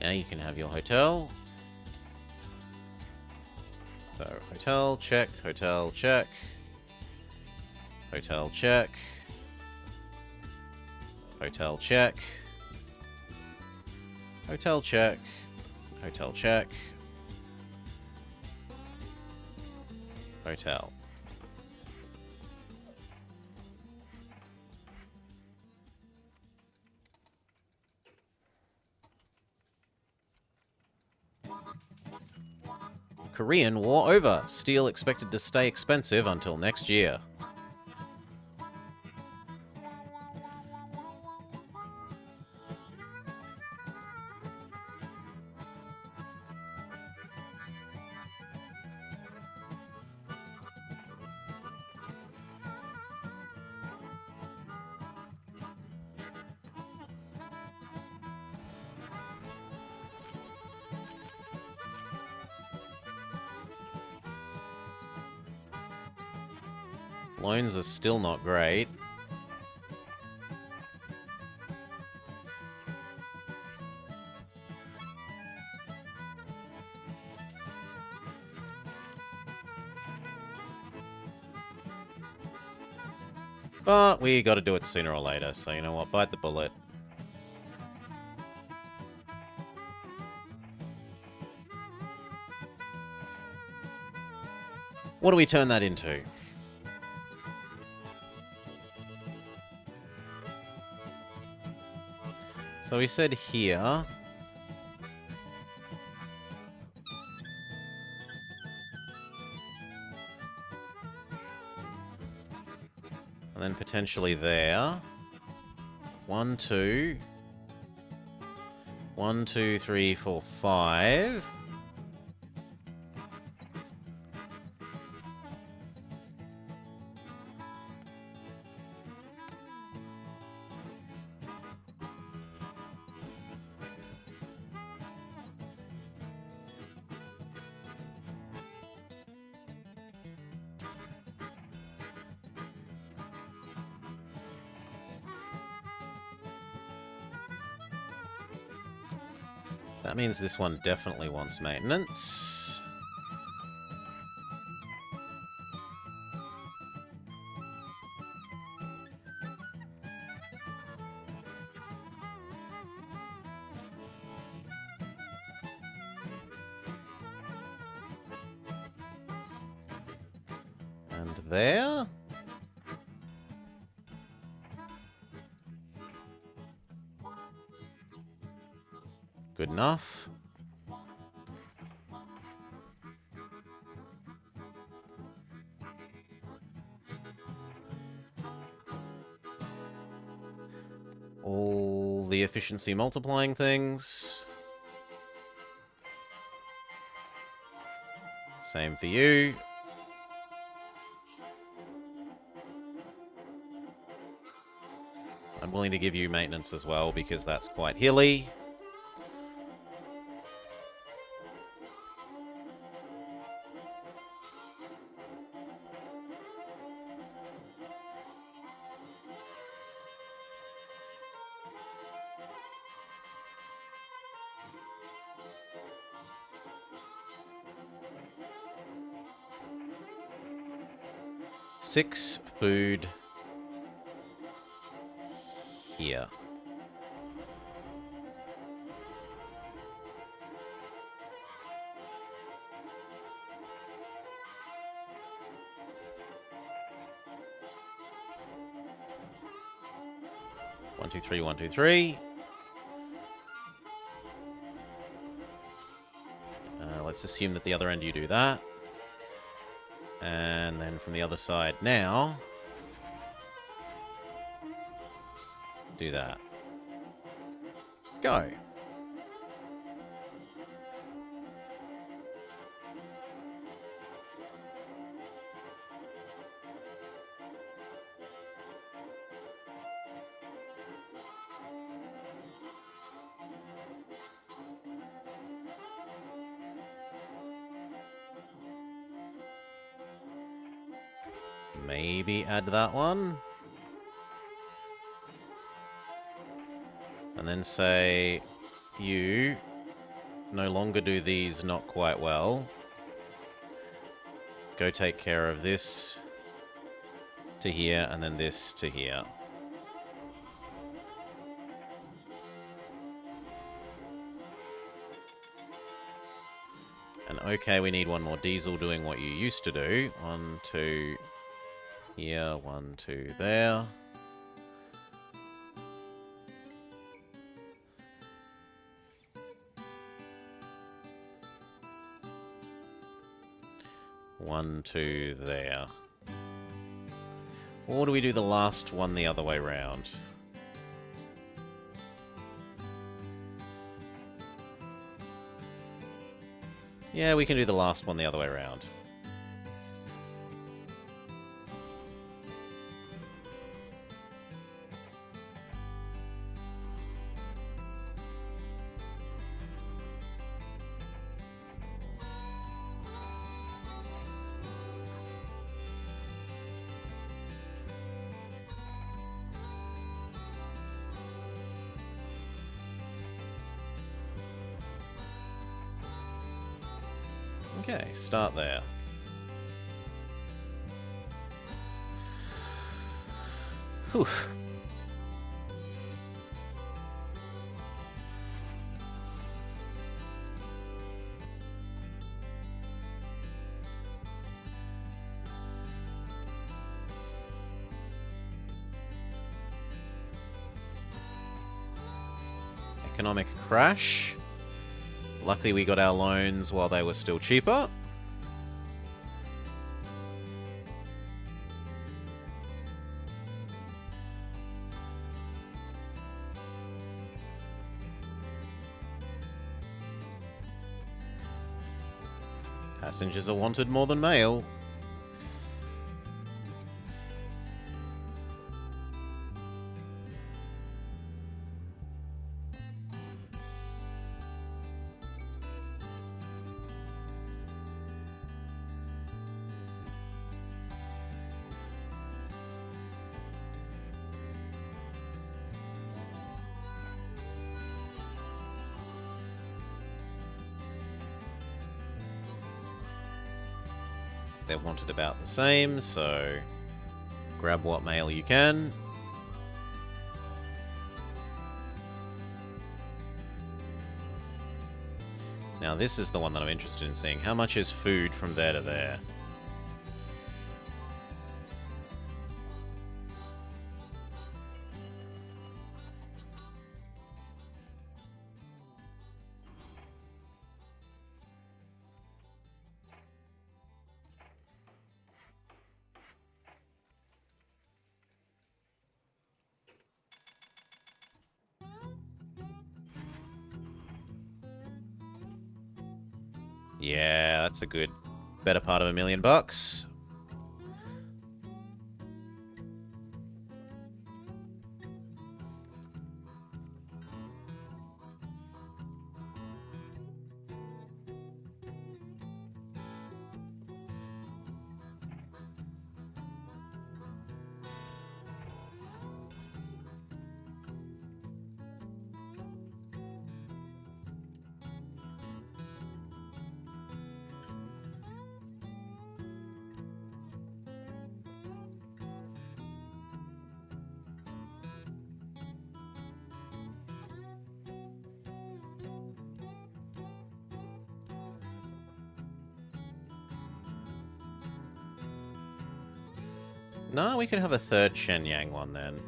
Now you can have your hotel. So, hotel, check, hotel, check. Hotel, check. Hotel, check. Hotel, check. Hotel, check. Hotel. Korean War over. Steel expected to stay expensive until next year. Loans are still not great. But we got to do it sooner or later, so you know what? Bite the bullet. What do we turn that into? So we said here. And then potentially there. 1, 2. 1, 2, 3, 4, 5. That means this one definitely wants maintenance. And there. Good enough. All the efficiency multiplying things. Same for you. I'm willing to give you maintenance as well because that's quite hilly. Six food here. One, two, three, 1, 2, 3. Let's assume that the other end you do that. And then from the other side now, do that. Go. Maybe add that one. And then say, you no longer do these not quite well. Go take care of this to here, and then this to here. And okay, we need one more diesel doing what you used to do. 1, 2... here, 1, 2 there. One, 2 there. Or do we do the last one the other way round? Yeah, we can do the last one the other way around. Okay, start there. Whew. Economic crash. Luckily we got our loans while they were still cheaper. Passengers are wanted more than mail. They're wanted about the same, so grab what mail you can. Now this is the one that I'm interested in seeing. How much is food from there to there? Yeah, that's a good, better part of $1 million bucks. No, we could have a third Shenyang one then.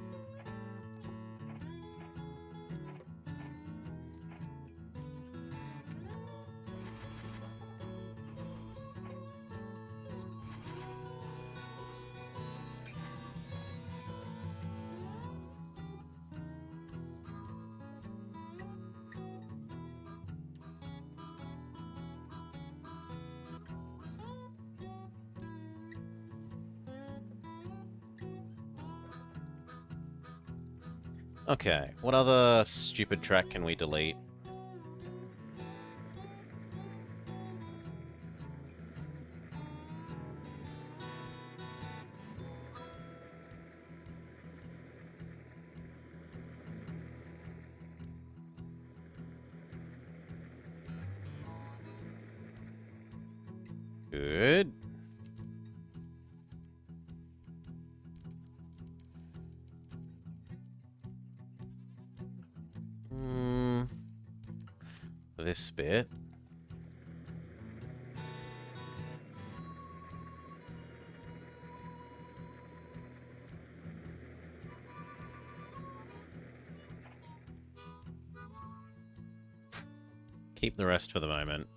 Okay, what other stupid track can we delete? Good. This bit. Keep the rest for the moment.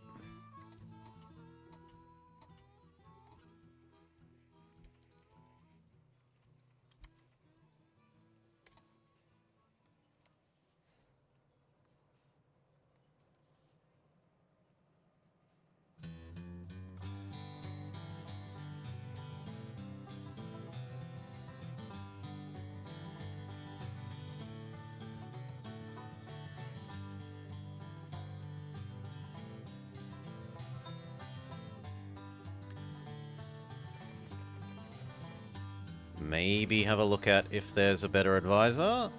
Maybe have a look at if there's a better advisor.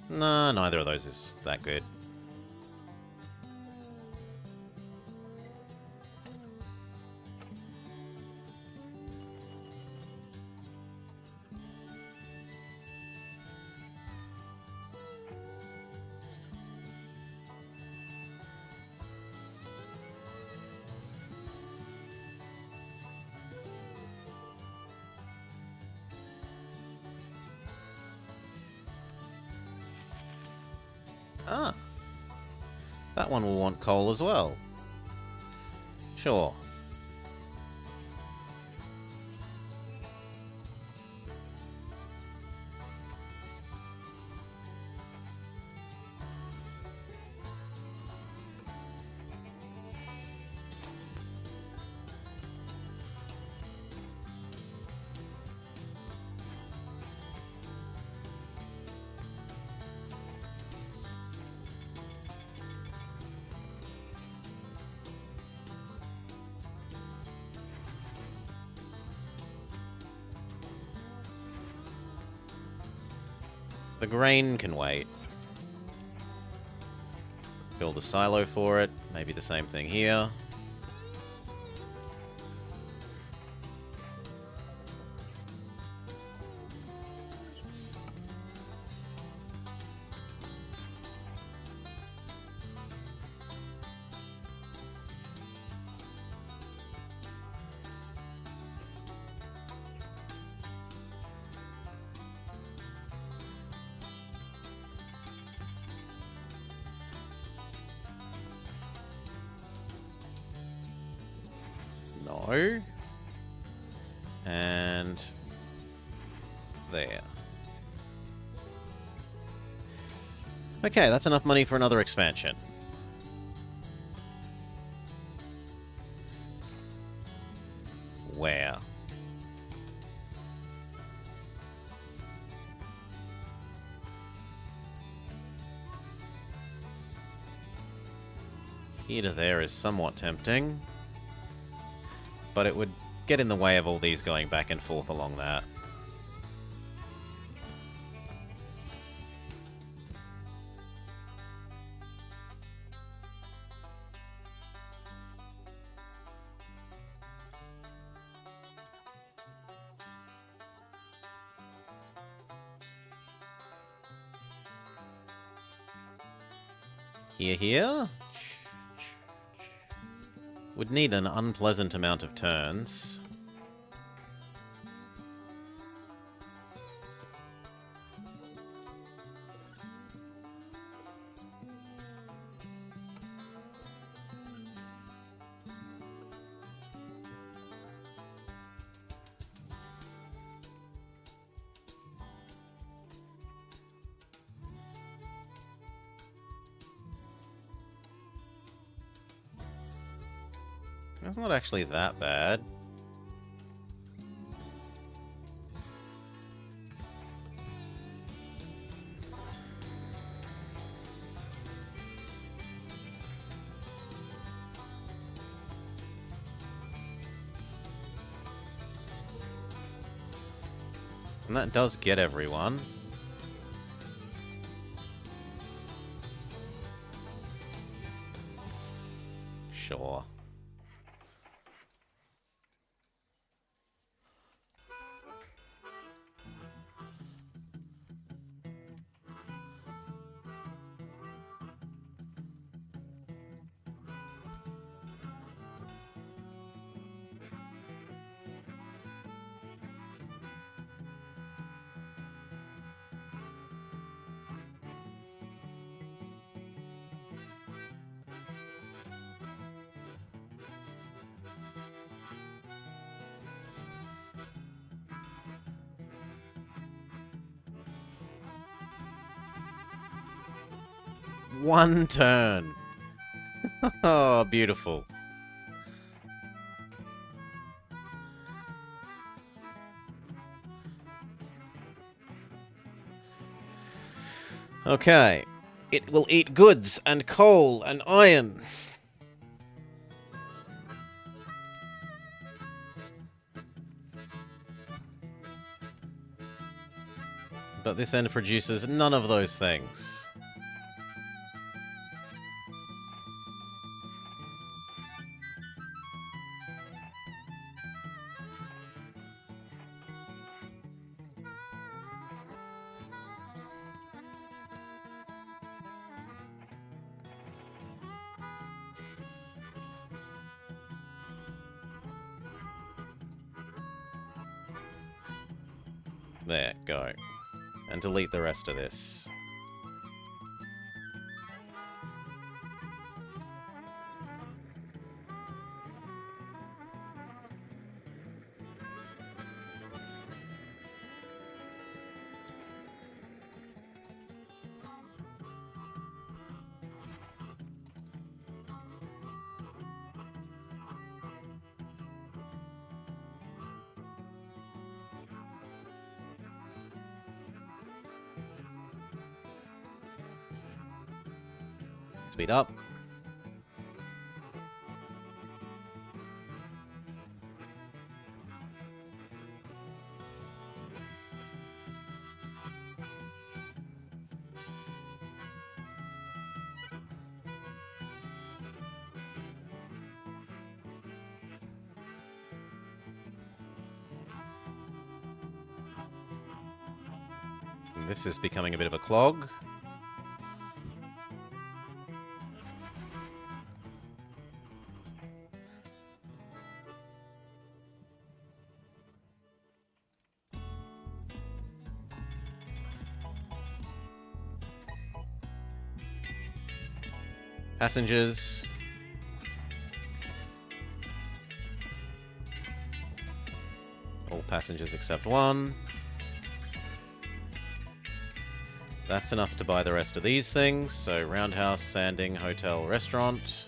Nah, Neither of those is that good. Ah. That one will want coal as well. Sure. The grain can wait. Build a silo for it. Maybe the same thing here. No. And there. Okay, that's enough money for another expansion. Where? Here to there is somewhat tempting. But it would get in the way of all these going back and forth along that. Here? Would need an unpleasant amount of turns. That's not actually that bad. And that does get everyone. Sure. One turn. Oh, beautiful. Okay. It will eat goods and coal and iron. But this end produces none of those things. There, go. And delete the rest of this. Speed up. This is becoming a bit of a clog. Passengers. All passengers except one. That's enough to buy the rest of these things. So roundhouse, sanding, hotel, restaurant.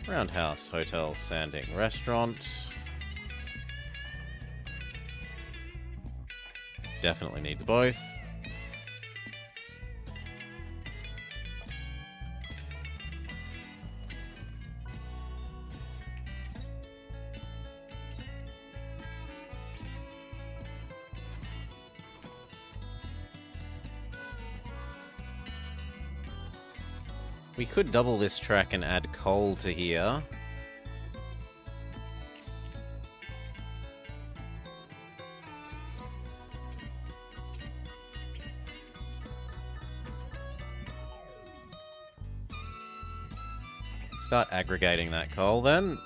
Roundhouse, hotel, sanding, restaurant. Definitely needs both. We could double this track and add coal to here. Start aggregating that coal then.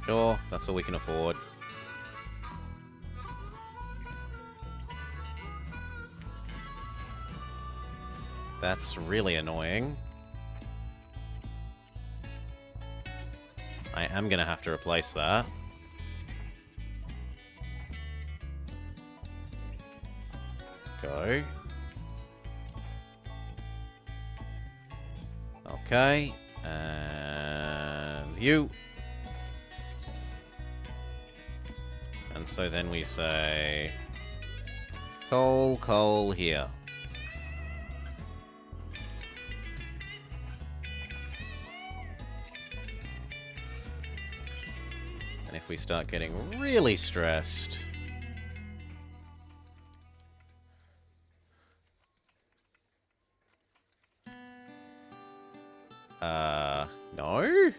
Sure, that's all we can afford. That's really annoying. I am gonna have to replace that. Go. Okay. And view. And so then we say coal, coal here. And if we start getting really stressed, no?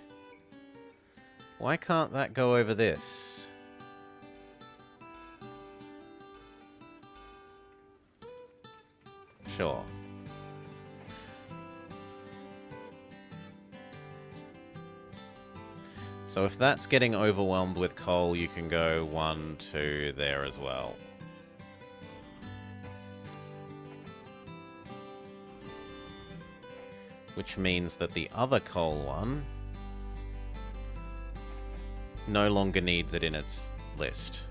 Why can't that go over this? Sure. So if that's getting overwhelmed with coal, you can go 1, 2 there as well. Which means that the other coal one no longer needs it in its list.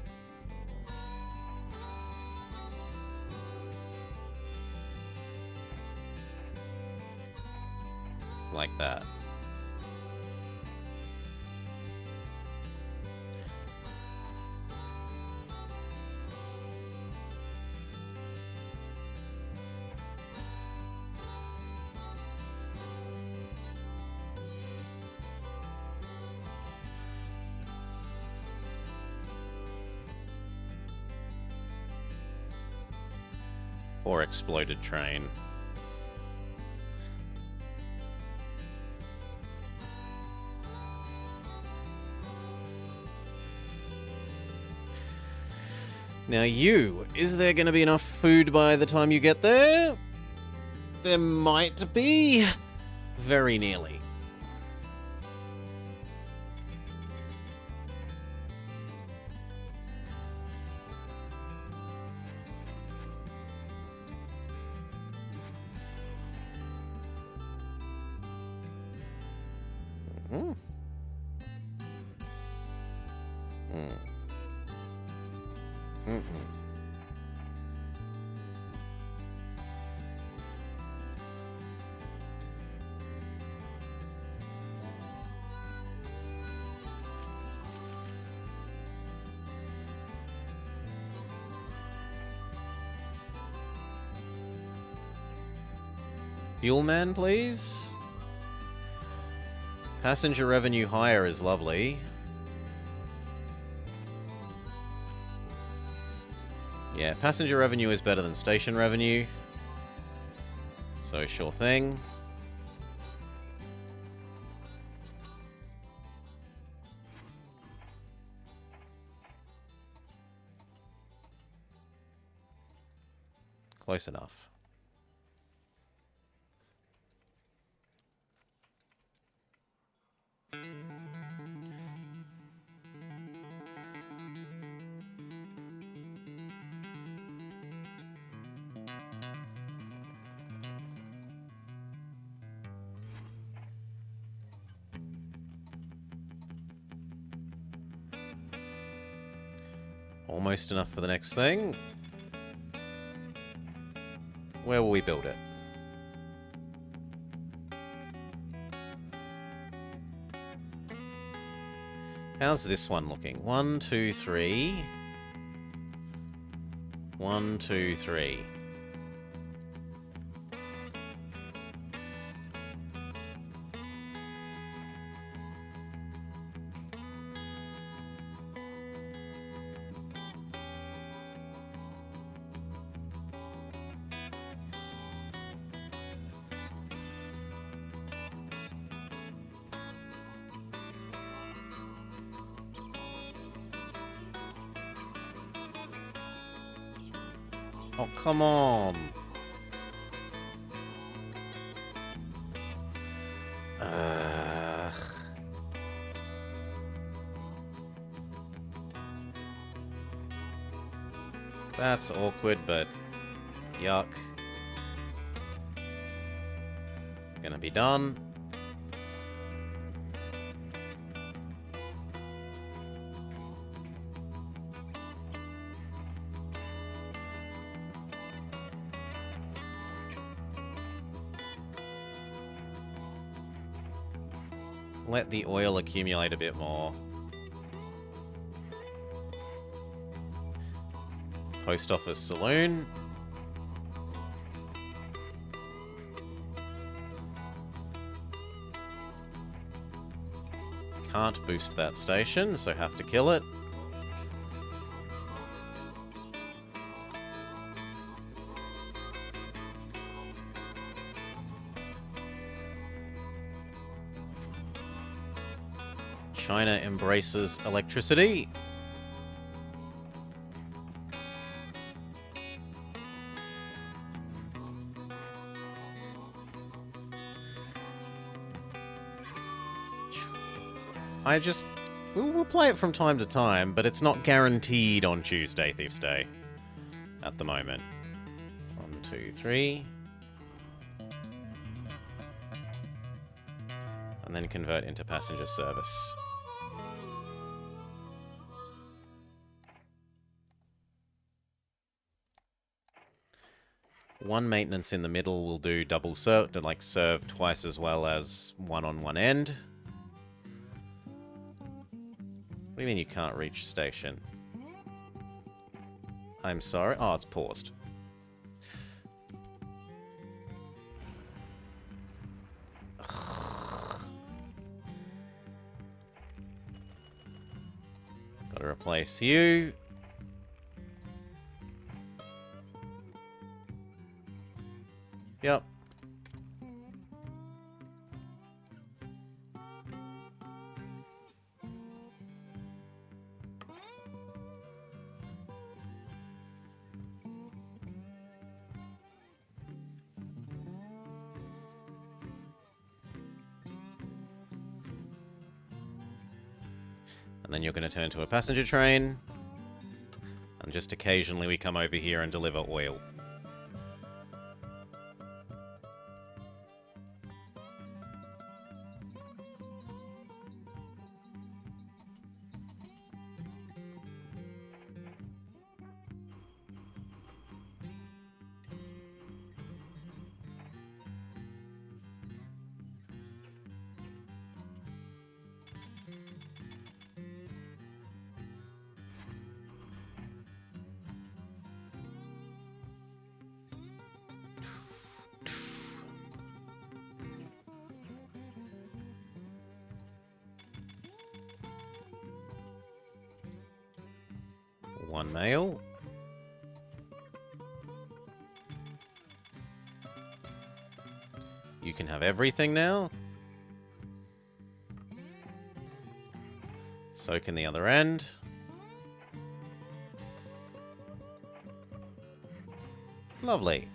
Like that. Poor exploded train. Now you, is there going to be enough food by the time you get there? There might be. Very nearly. Mm. Mm. Mm-mm. Fuel man, please. Passenger revenue higher is lovely. Yeah, passenger revenue is better than station revenue. So sure thing. Close enough. Almost enough for the next thing. Where will we build it? How's this one looking? 1, 2, 3. 1, 2, 3. Oh, come on. That's awkward, but yuck. It's gonna be done. Let the oil accumulate a bit more. Post office saloon. Can't boost that station, so have to kill it. China embraces electricity. We'll play it from time to time, but it's not guaranteed on Tuesday, Thief's Day. At the moment. 1, 2, 3. And then convert into passenger service. One maintenance in the middle will do double serve, like serve twice as well as one on one end. What do you mean you can't reach station? I'm sorry. Oh, it's paused. Gotta replace you. And then you're going to turn to a passenger train. And just occasionally we come over here and deliver oil. One mail. You can have everything now. So can the other end. Lovely.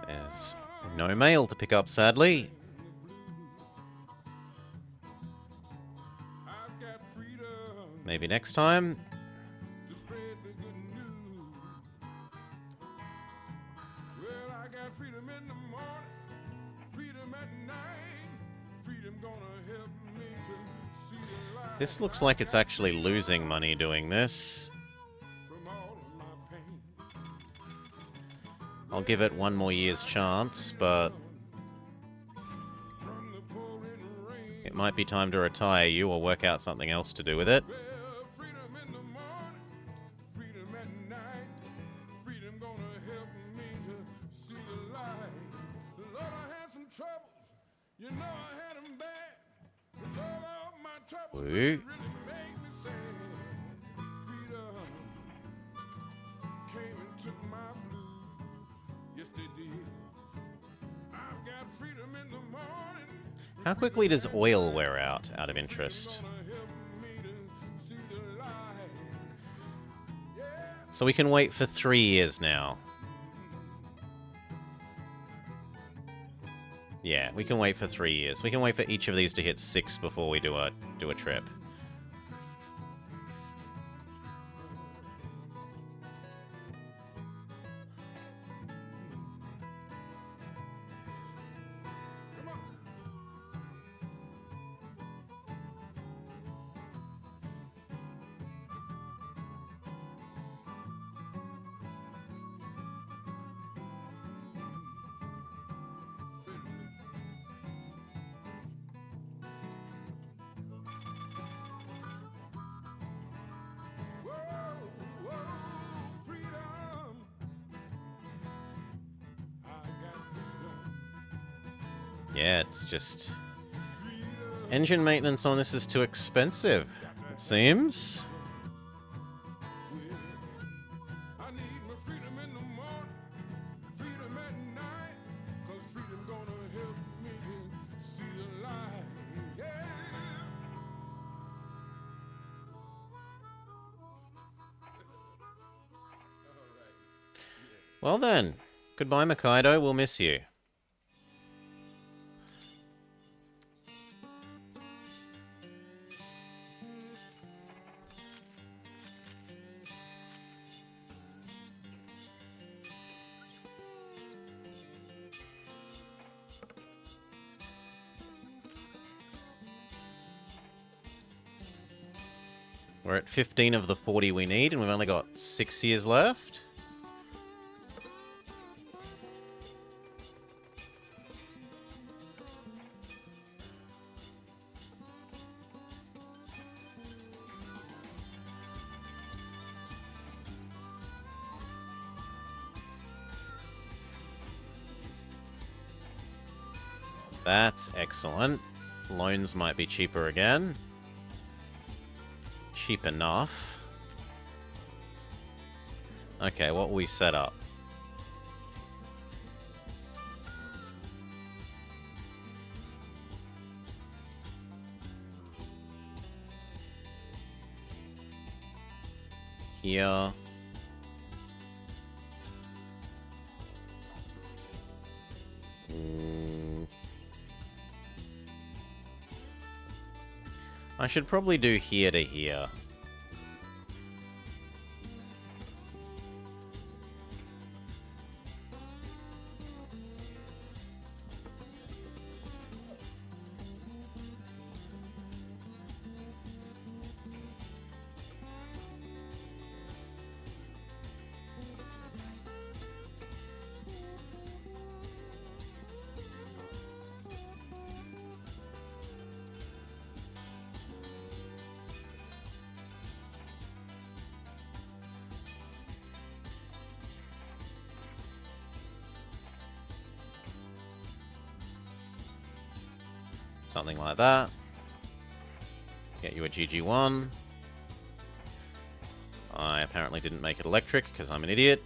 There's no mail to pick up, sadly. Maybe next time. This looks like it's actually losing money doing this. I'll give it one more year's chance, but it might be time to retire you or work out something else to do with it. Woo. How quickly does oil wear out of interest? So we can wait for 3 years now. Yeah, we can wait for 3 years. We can wait for each of these to hit 6 before we do a trip. Yeah, it's just... engine maintenance on this is too expensive, it seems. Well then, goodbye Mikaido, we'll miss you. We're at 15 of the 40 we need, and we've only got 6 years left. That's excellent. Loans might be cheaper again. Cheap enough. Okay, what will we set up? Here. I should probably do here to here. Something like that. Get you a GG1. I apparently didn't make it electric because I'm an idiot.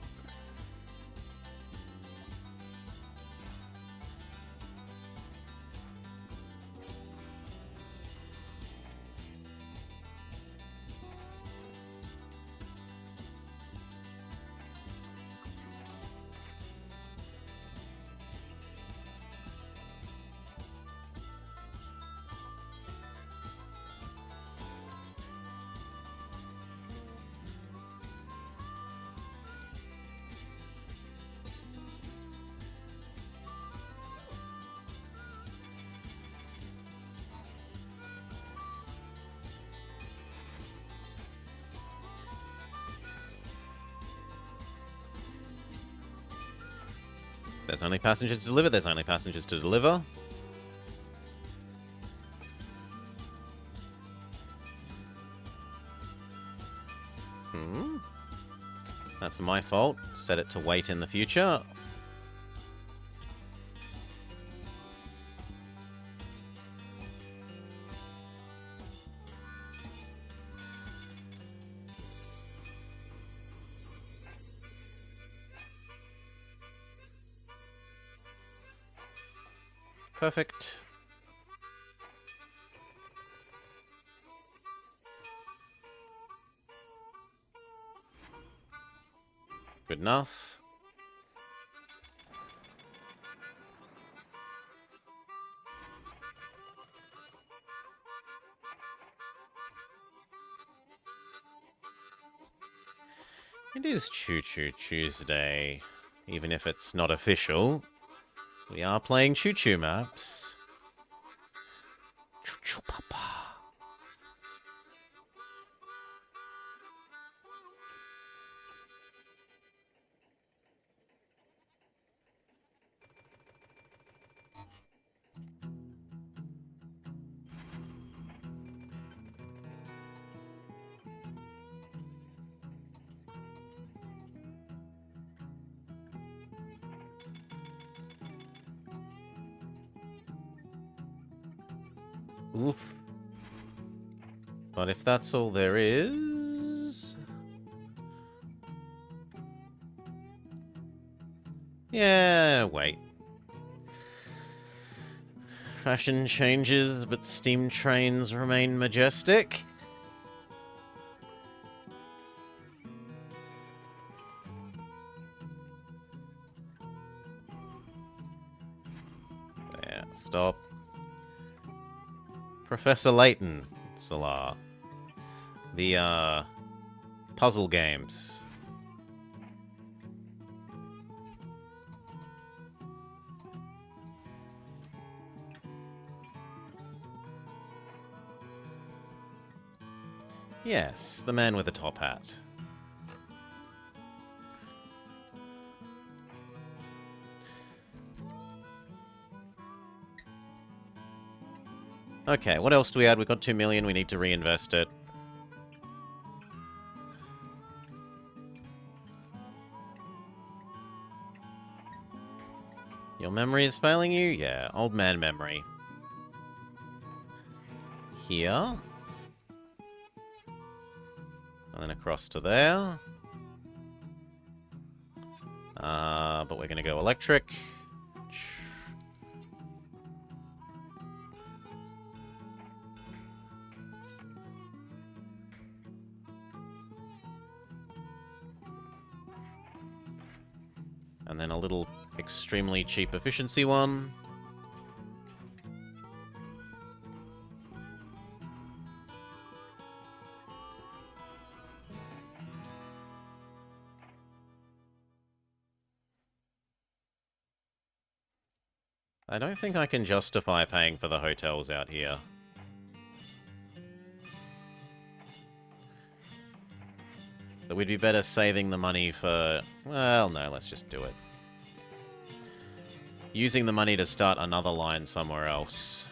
There's only passengers to deliver. There's only passengers to deliver. That's my fault. Set it to wait in the future. Perfect. Good enough. It is Choo Choo Tuesday, even if it's not official. We are playing Choo Choo maps. Choo Choo Papa. Oof. But if that's all there is... Yeah, wait. Fashion changes, but steam trains remain majestic. There, stop. Professor Layton, Salah. The, puzzle games. Yes, the man with the top hat. Okay, what else do we add? We've got 2 million, we need to reinvest it. You're Your memory is failing you? Yeah, old man memory. Here. And then across to there. But we're going to go electric. And then a little extremely cheap efficiency one. I don't think I can justify paying for the hotels out here. That we'd be better saving the money for... Well, no, let's just do it. Using the money to start another line somewhere else.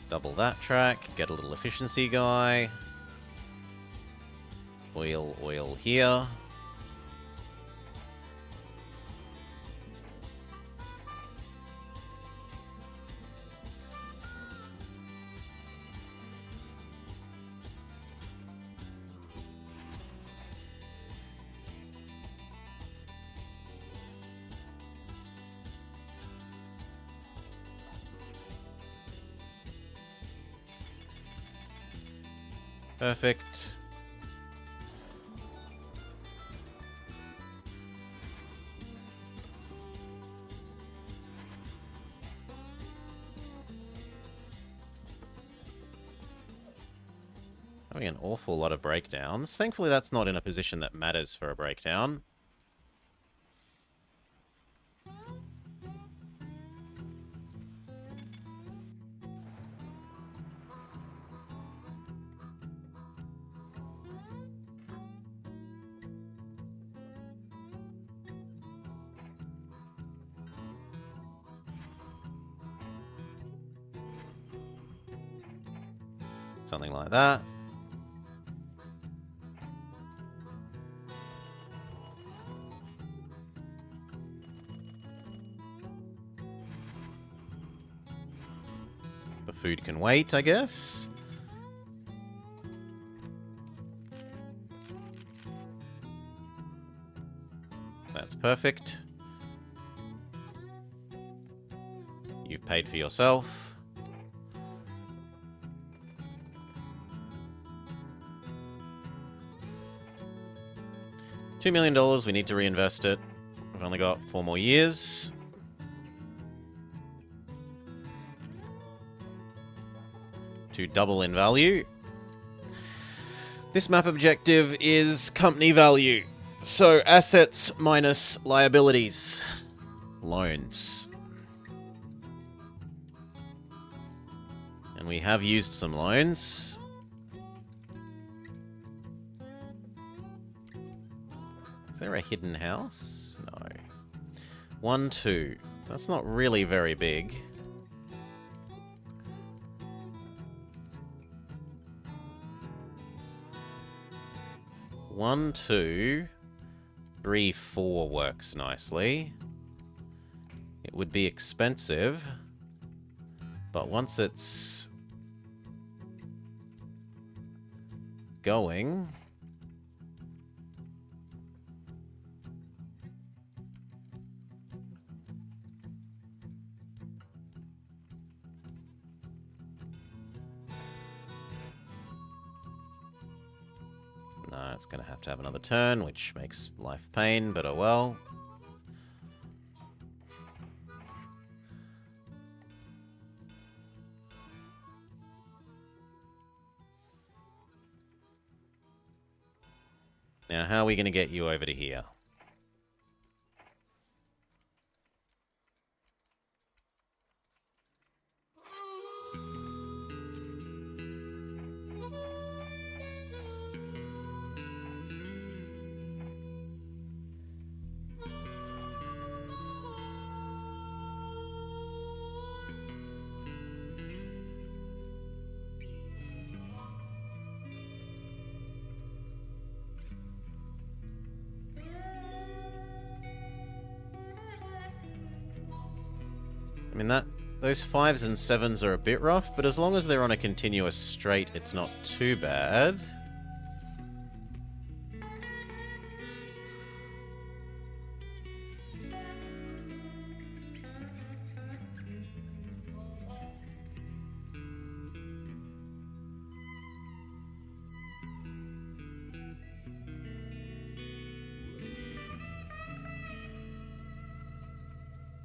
Double that track, get a little efficiency guy. Oil here. Perfect. Having an awful lot of breakdowns. Thankfully, that's not in a position that matters for a breakdown. Something like that. The food can wait, I guess. That's perfect. You've paid for yourself. $2 million, we need to reinvest it. We've only got 4 more years. To double in value. This map objective is company value. So assets minus liabilities. Loans. And we have used some loans. Is there a hidden house? No. 1, 2. That's not really very big. One, 2, 3, 4 works nicely. It would be expensive, but once it's going... No, it's going to have another turn, which makes life pain, but oh well. Now, how are we going to get you over to here? I mean, those 5s and 7s are a bit rough, but as long as they're on a continuous straight, it's not too bad.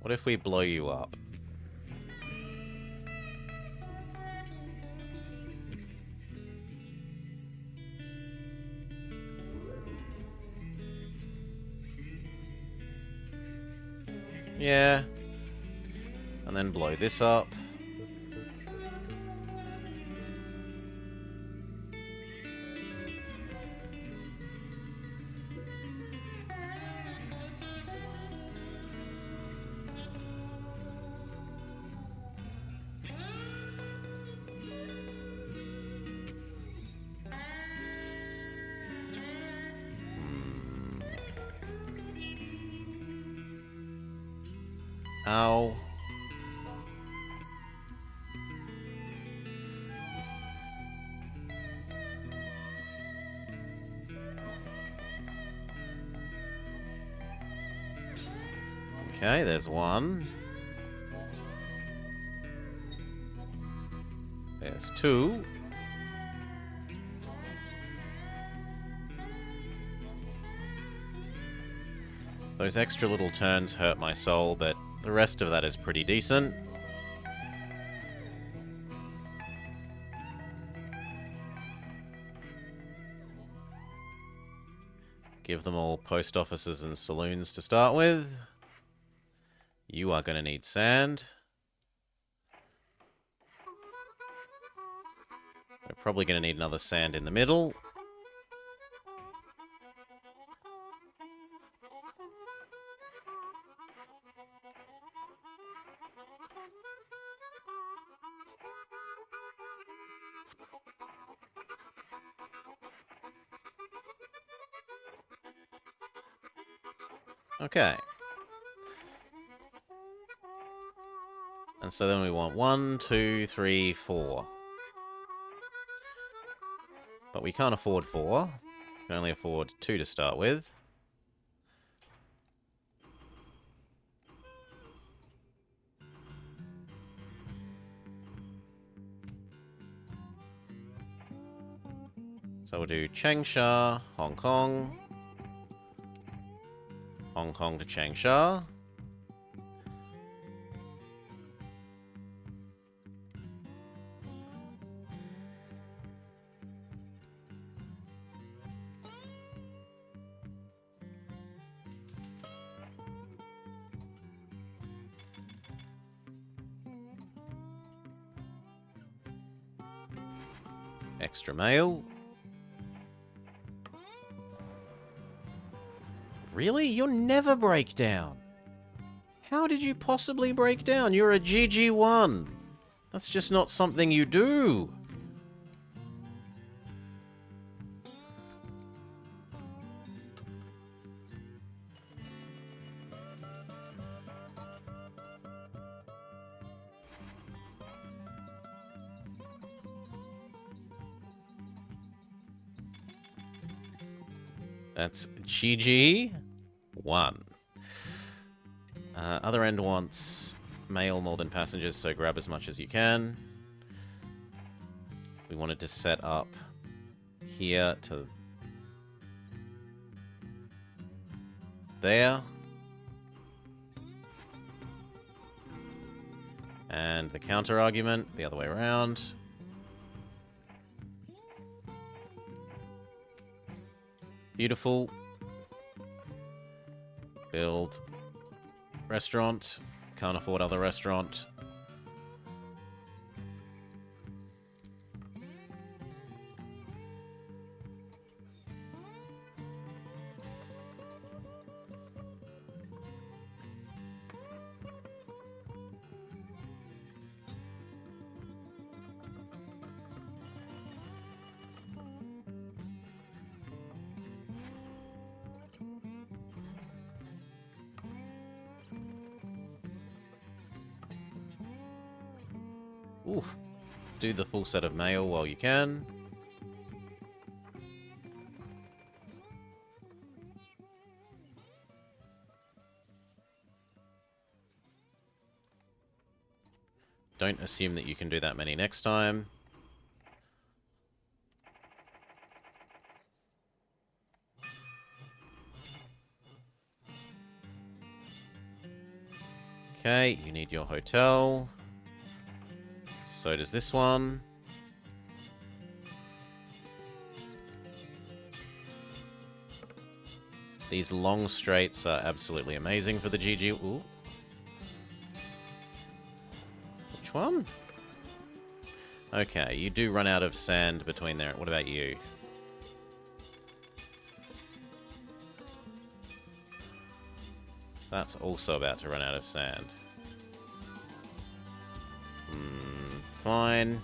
What if we blow you up? Yeah. And then blow this up. Ow. Okay, there's one. There's two. Those extra little turns hurt my soul, but the rest of that is pretty decent. Give them all post offices and saloons to start with. You are going to need sand. We're probably going to need another sand in the middle. Okay. And so then we want 1, 2, 3, 4. But we can't afford 4. We can only afford 2 to start with. So we'll do Changsha, Hong Kong. Hong Kong to Changsha. Extra mail. Really? You'll never break down. How did you possibly break down? You're a GG1. That's just not something you do. That's GG1. Other end wants mail more than passengers, so grab as much as you can. We wanted to set up here to there. And the counter argument the other way around. Beautiful. Build. Restaurant. Can't afford other restaurant. Oof. Do the full set of mail while you can. Don't assume that you can do that many next time. Okay, you need your hotel. So does this one. These long straights are absolutely amazing for the GG. Ooh. Which one? Okay, you do run out of sand between there. What about you? That's also about to run out of sand. Fine.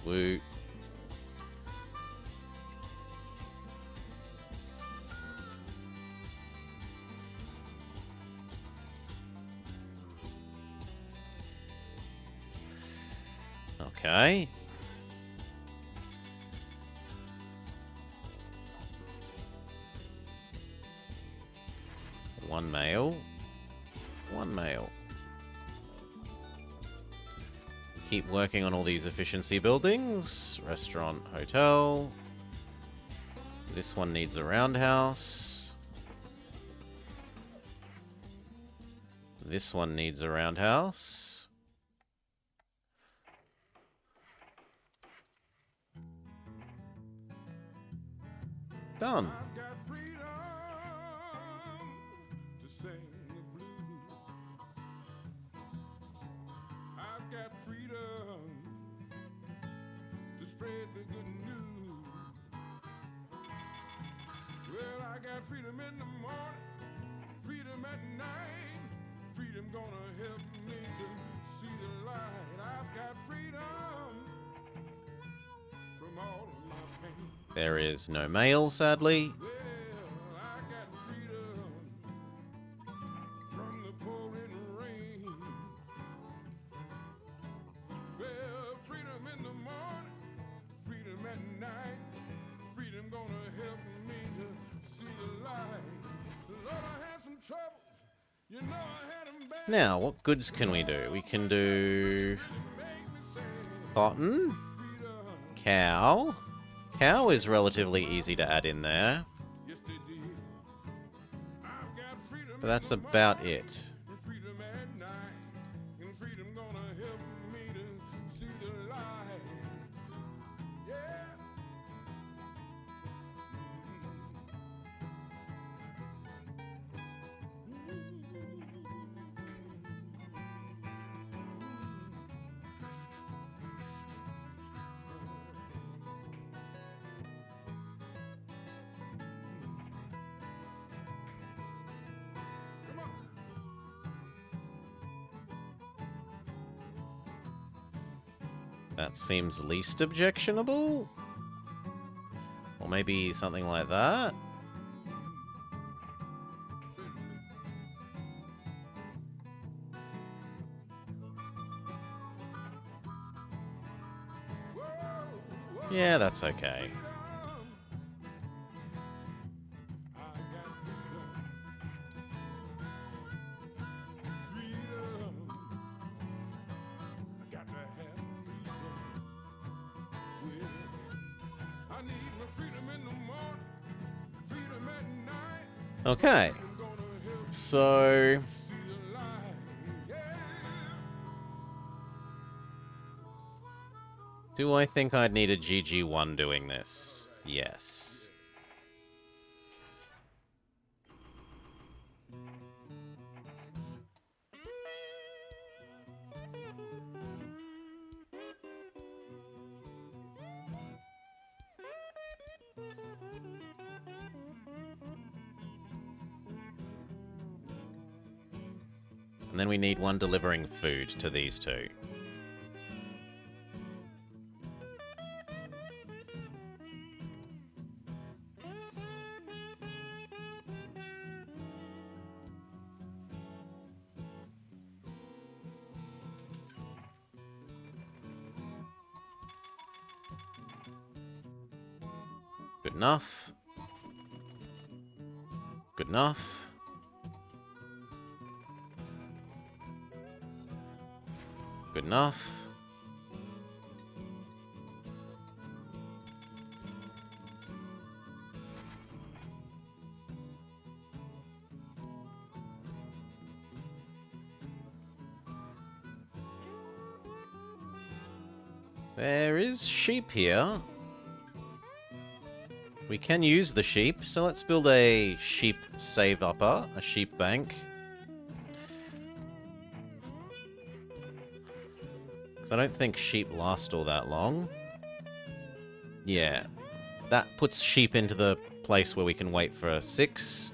Woo. Okay. One male. One male. Keep working on all these efficiency buildings. Restaurant, hotel. This one needs a roundhouse. This one needs a roundhouse. Done. Freedom in the morning, freedom at night, freedom gonna help me to see the light. I've got freedom from all of my pain. There is no mail, sadly. Well, I got freedom from the pouring rain. Well, freedom in the morning, freedom at night, freedom gonna help me to see the light. Lord, I had some troubles. You know I had them bad. Now, what goods can we do? We can do cotton, cow. Cow is relatively easy to add in there, Yes, they did. I've got freedom but that's about it. and freedom at night, and freedom gonna help me to see the light. Yeah. Come on. That seems least objectionable. Or maybe something like that. Whoa, whoa. Yeah, that's okay. I got freedom. I got to have freedom. Well, I need my freedom in the morning, freedom at night. Okay. I'm gonna help So, see the light. Yeah. do I think I'd need a GG1 doing this? Yes. And then we need one delivering food to these two. Good enough. Good enough. Good enough. There is sheep here. We can use the sheep, so let's build a sheep save-upper, a sheep bank. Because I don't think sheep last all that long. Yeah. That puts sheep into the place where we can wait for 6.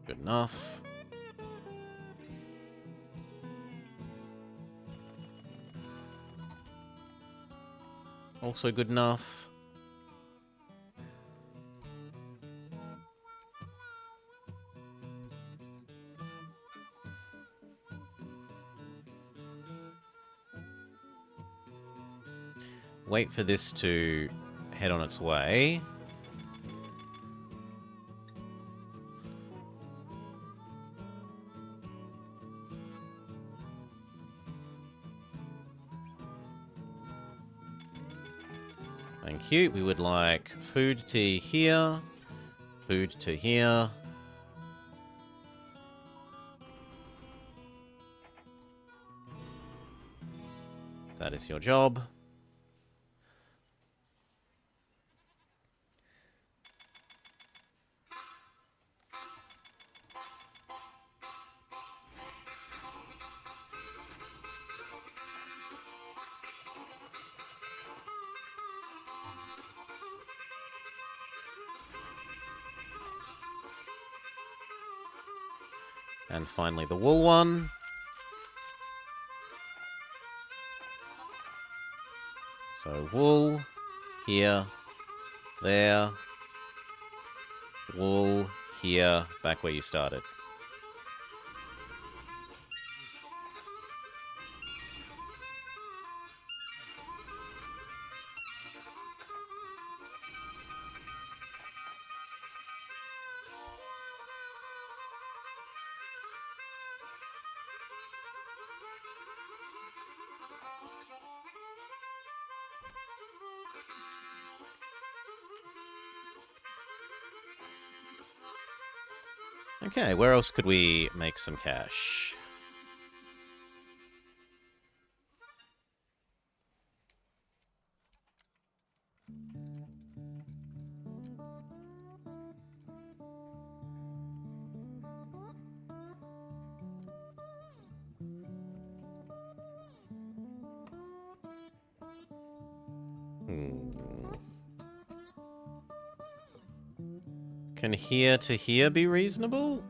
Good enough. Also good enough. Wait for this to head on its way. Thank you. We would like food to here, food to here. That is your job. And finally the wool one. So wool, here, there, wool, here, back where you started. Okay, where else could we make some cash? Can here to here be reasonable?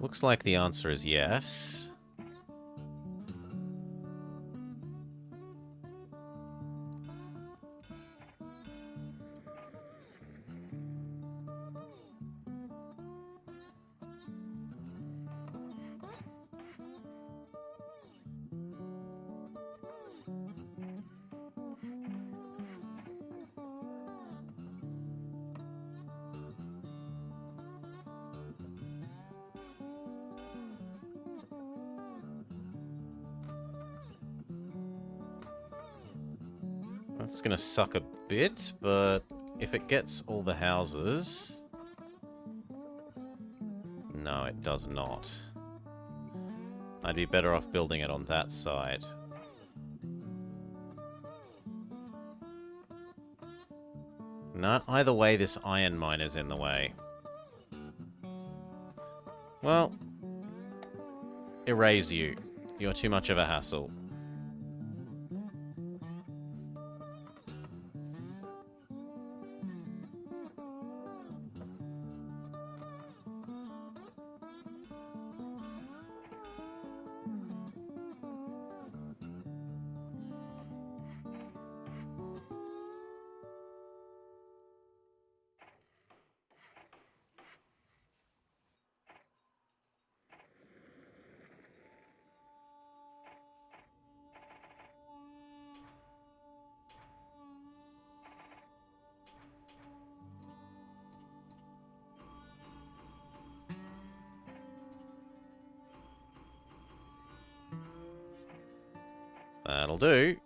Looks like the answer is yes. That's gonna suck a bit, but if it gets all the houses... No, it does not. I'd be better off building it on that side. No, either way, this iron mine is in the way. Well, erase you. You're too much of a hassle. That'll do.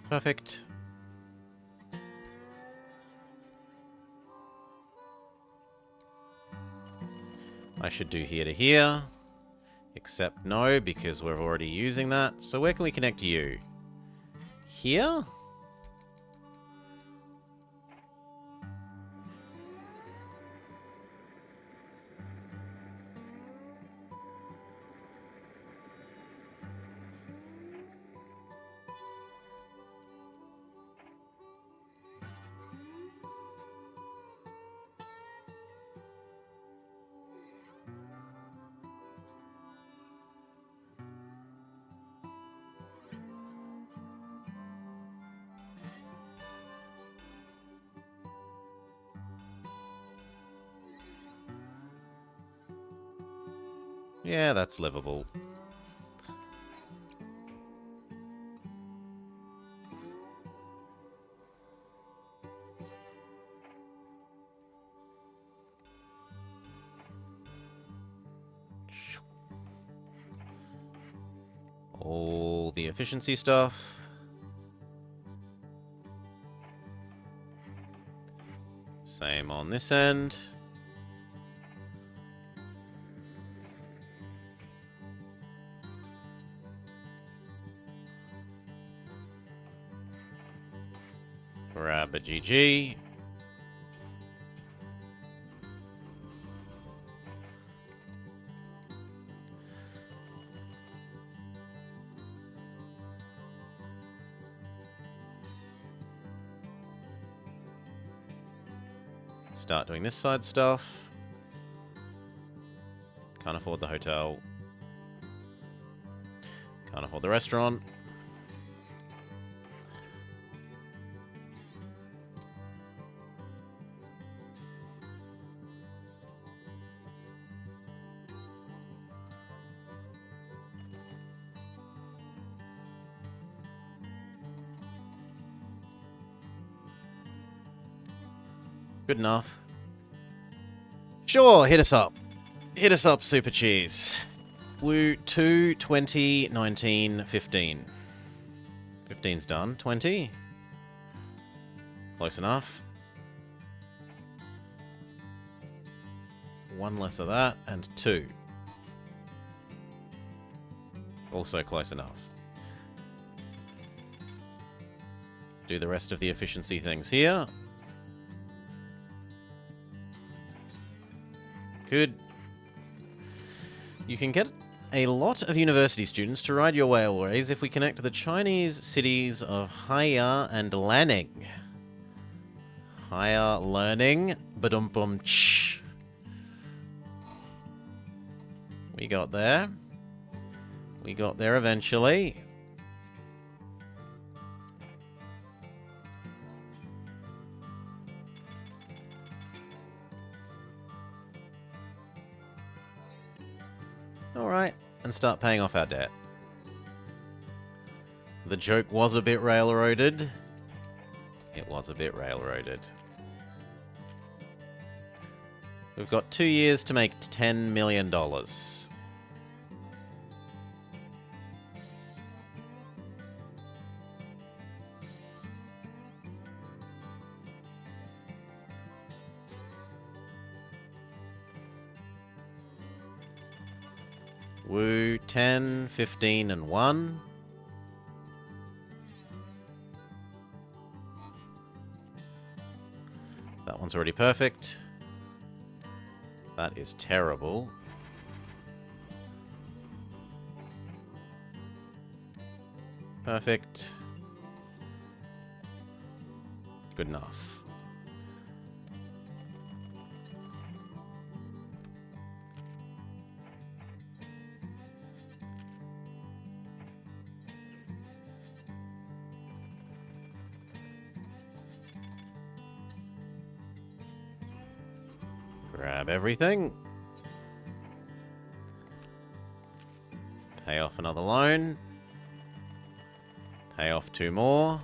Perfect. I should do here to here. Except no, because we're already using that. So where can we connect you? Here? Yeah, that's livable. All the efficiency stuff. Same on this end. Grab a GG. Start doing this side stuff. Can't afford the hotel. Can't afford the restaurant. Good enough. Sure, hit us up. Hit us up, Super Cheese. Woo, 2, 20, 19, 15. 15's done. 20. Close enough. One less of that, and 2. Also close enough. Do the rest of the efficiency things here. Good. You can get a lot of university students to ride your railways if we connect to the Chinese cities of Haiya and Lanning. Haiya, learning, badum-bum-ch. We got there. We got there eventually. Alright, and start paying off our debt. The joke was a bit railroaded. It was a bit railroaded. We've got 2 years to make $10 million. Woo, 10, 15, and 1. That one's already perfect. That is terrible. Perfect. Good enough. Grab everything. Pay off another loan. Pay off 2 more.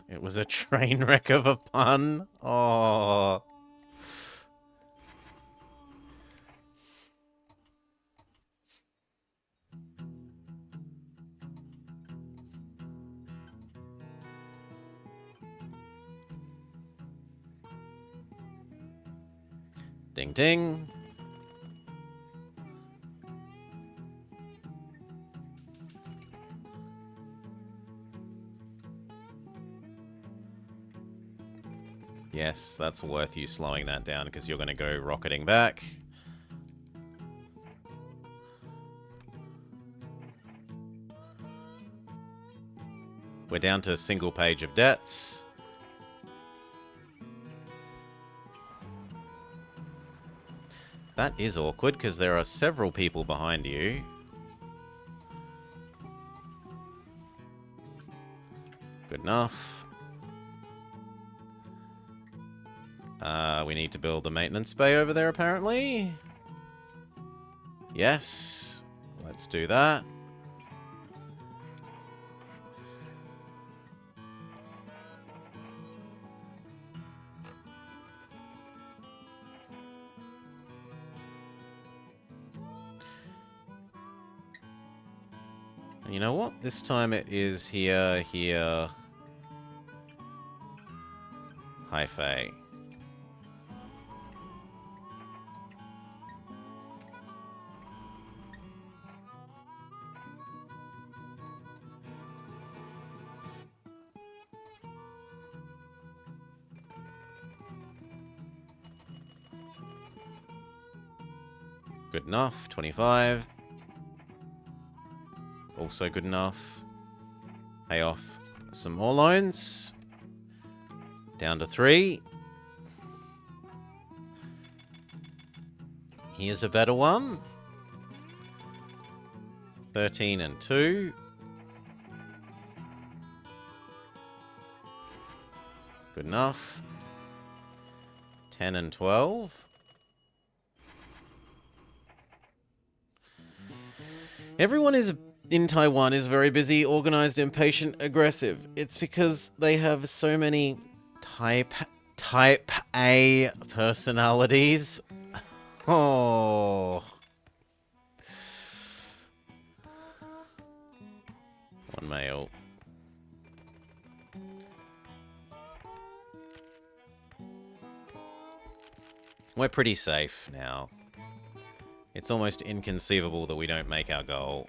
It was a train wreck of a pun. Oh. Ding ding. Yes, that's worth you slowing that down because you're going to go rocketing back. We're down to a single page of debts. That is awkward because there are several people behind you. Good enough. We need to build the maintenance bay over there, apparently. Yes. Let's do that. And you know what? This time it is here. Hi-Fi. Good enough. 25. Also good enough. Pay off some more loans. Down to 3. Here's a better one. 13 and 2. Good enough. 10 and 12. Everyone in Taiwan is very busy, organized, impatient, aggressive. It's because they have so many type A personalities. Oh. One male. We're pretty safe now. It's almost inconceivable that we don't make our goal.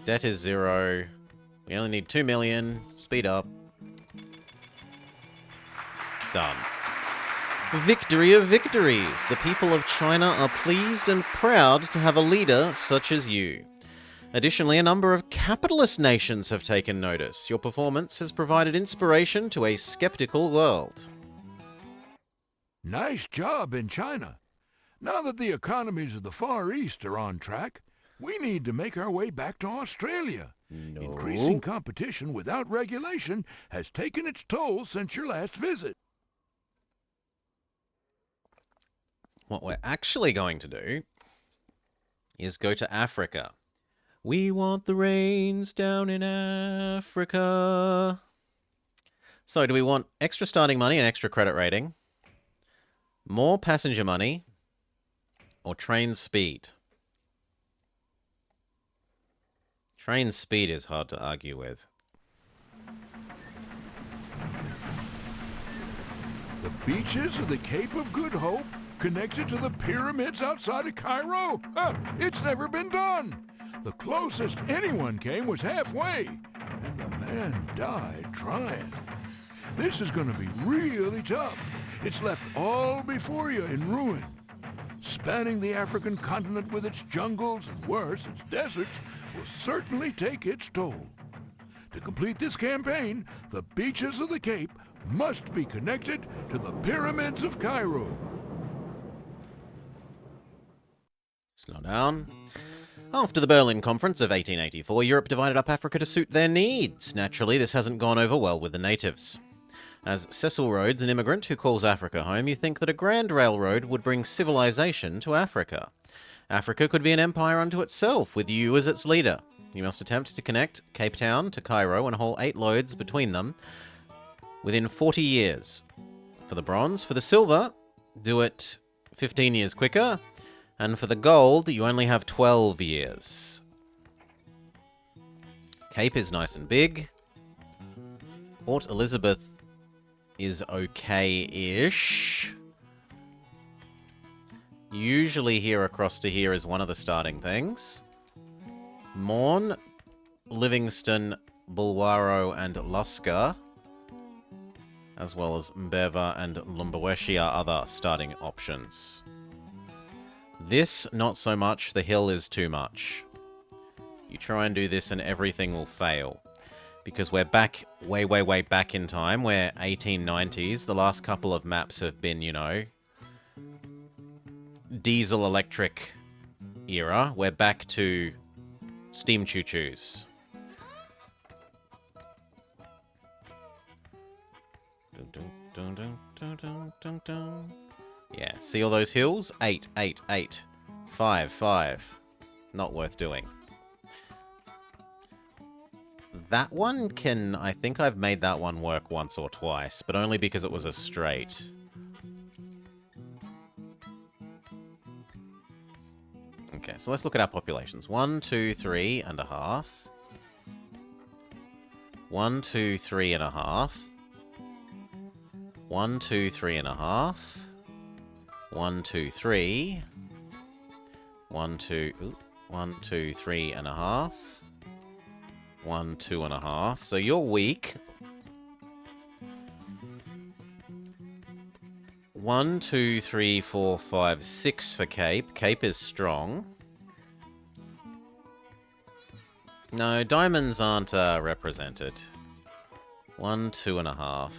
Debt is 0. We only need 2 million. Speed up. Done. Victory of victories. The people of China are pleased and proud to have a leader such as you. Additionally, a number of capitalist nations have taken notice. Your performance has provided inspiration to a skeptical world. Nice job in China. Now that the economies of the Far East are on track, we need to make our way back to Australia. No. Increasing competition without regulation has taken its toll since your last visit. What we're actually going to do is go to Africa. We want the rains down in Africa. So, do we want extra starting money and extra credit rating? More passenger money? Or train speed? Train speed is hard to argue with. The beaches of the Cape of Good Hope connected to the pyramids outside of Cairo? It's never been done. The closest anyone came was halfway, and the man died trying. This is going to be really tough. It's left all before you in ruin. Spanning the African continent with its jungles and worse, its deserts, will certainly take its toll. To complete this campaign, the beaches of the Cape must be connected to the pyramids of Cairo. Slow down. After the Berlin Conference of 1884, Europe divided up Africa to suit their needs. Naturally, this hasn't gone over well with the natives. As Cecil Rhodes, an immigrant who calls Africa home, you think that a grand railroad would bring civilization to Africa. Africa could be an empire unto itself, with you as its leader. You must attempt to connect Cape Town to Cairo and haul 8 loads between them within 40 years. For the bronze. For the silver, do it 15 years quicker. And for the gold, you only have 12 years. Cape is nice and big. Port Elizabeth is okay-ish. Usually here across to here is one of the starting things. Morn, Livingston, Bulwaro, and Lusker, as well as Mbeva and Lumbaweshe are other starting options. This, not so much. The hill is too much. You try and do this and everything will fail. Because we're back, way, way, way back in time. We're 1890s. The last couple of maps have been, you know, diesel-electric era. We're back to steam choo-choos. Yeah, see all those hills? 8, 8, 8. 5, 5. Not worth doing. That one can... I think I've made that one work once or twice, but only because it was a straight. Okay, so let's look at our populations. 1, 2, 3 and a half. 1, 2, 3 and a half. 1, 2, 3 and a half. 1, 2, 3. 1, 2, 1, 2, 3 and a half. 1, 2 and a half. So you're weak. 1, 2, 3, 4, 5, 6 for Cape. Cape is strong. No, diamonds aren't represented. 1, 2 and a half.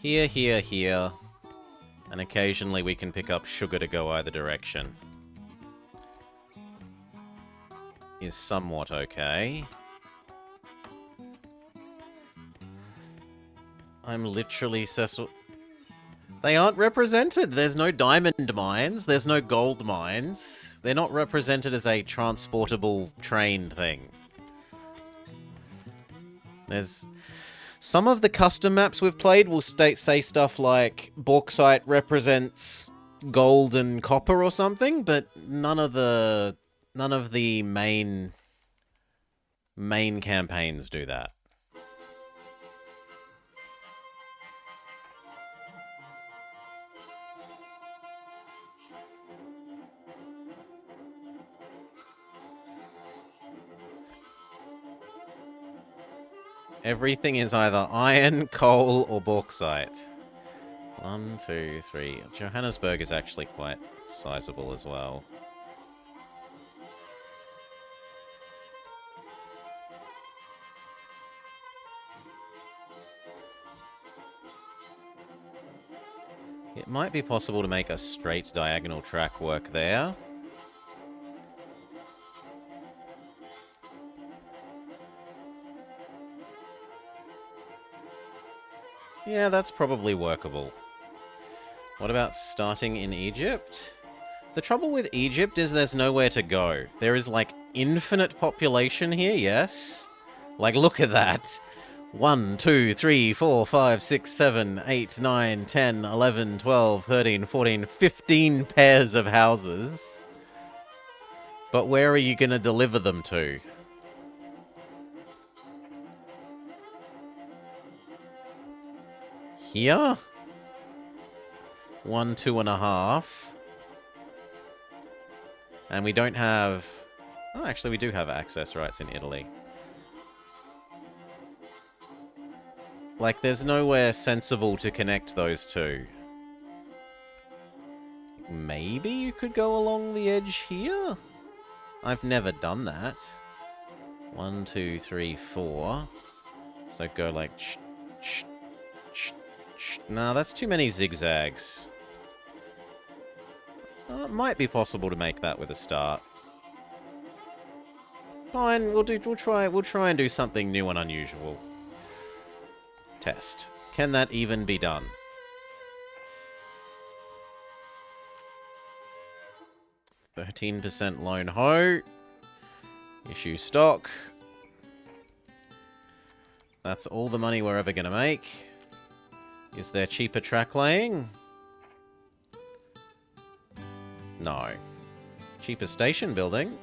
Here, here, here. And occasionally we can pick up sugar to go either direction. Is somewhat okay. I'm literally Cecil... They aren't represented! There's no diamond mines, there's no gold mines. They're not represented as a transportable train thing. There's... Some of the custom maps we've played will say stuff like bauxite represents gold and copper or something, but none of the main campaigns do that. Everything is either iron, coal, or bauxite. 1, 2, 3. Johannesburg is actually quite sizable as well. It might be possible to make a straight diagonal track work there. Yeah, that's probably workable. What about starting in Egypt? The trouble with Egypt is there's nowhere to go. There is, like, infinite population here, yes? Like, look at that. 1, 2, 3, 4, 5, 6, 7, 8, 9, 10, 11, 12, 13, 14, 15 pairs of houses. But where are you going to deliver them to? Here? 1, 2 and a half. And we don't have... Oh, actually, we do have access rights in Italy. Like, there's nowhere sensible to connect those two. Maybe you could go along the edge here? I've never done that. 1, 2, 3, 4. So go like... Nah, that's too many zigzags. It might be possible to make that with a start. Fine, we'll try and do something new and unusual. Test. Can that even be done? %, loan ho. Issue stock. That's all the money we're ever gonna make. Is there cheaper track laying? No. Cheaper station building?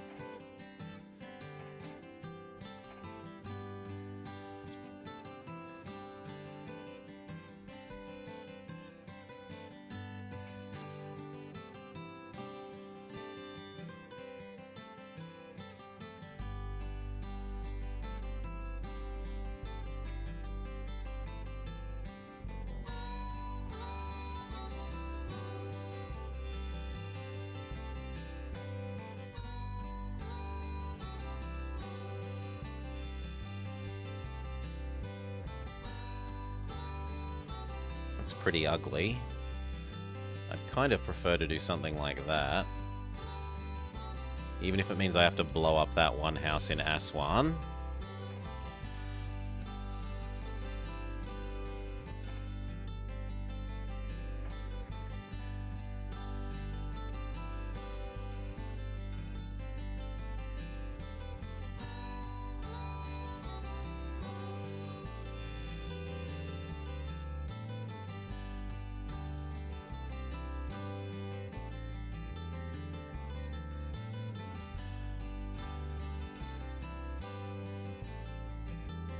It's pretty ugly. I'd kind of prefer to do something like that. Even if it means I have to blow up that one house in Aswan.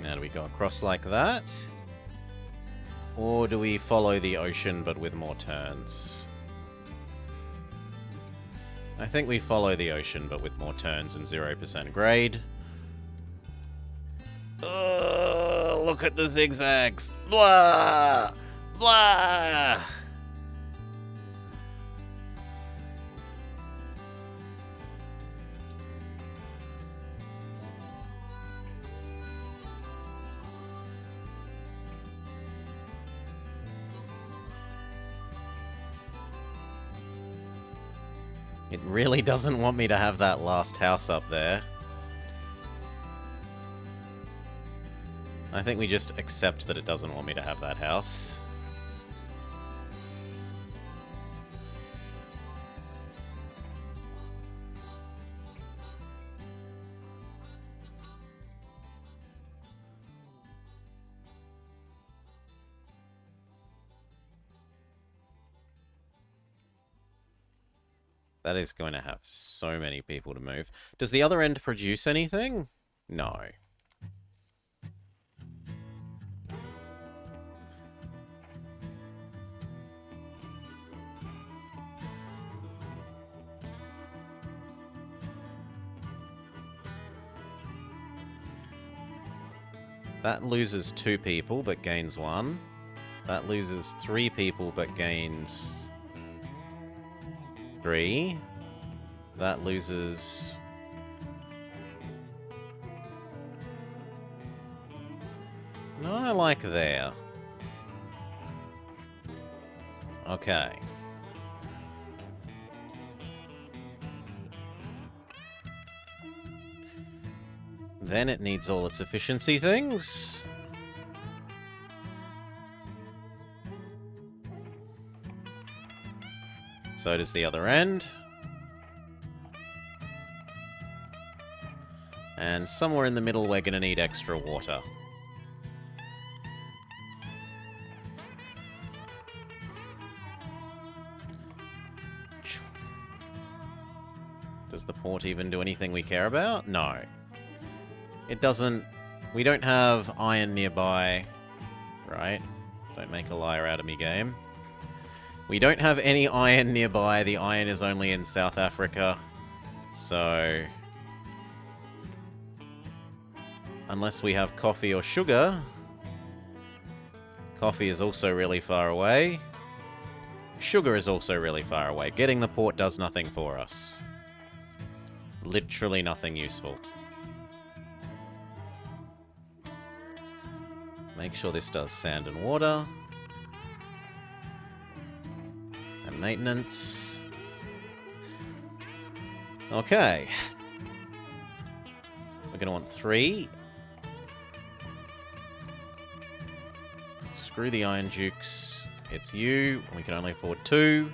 Now, do we go across like that? Or do we follow the ocean but with more turns? I think we follow the ocean but with more turns and 0% grade. Look at the zigzags! Blah! Blah! It really doesn't want me to have that last house up there. I think we just accept that it doesn't want me to have that house. That is going to have so many people to move. Does the other end produce anything? No. That loses 2 people but gains 1. That loses 3 people but gains 3. That loses... No, I like there. Okay. Then it needs all its efficiency things. So does the other end. And somewhere in the middle we're going to need extra water. Does the port even do anything we care about? No. It doesn't... We don't have iron nearby, right? Don't make a liar out of me, game. We don't have any iron nearby. The iron is only in South Africa. So... Unless we have coffee or sugar, Coffee is also really far away. Sugar is also really far away. Getting the port does nothing for us. Literally nothing useful. Make sure this does sand and water. And maintenance. Okay. We're going to want 3. Screw the Iron Dukes. It's you. We can only afford 2.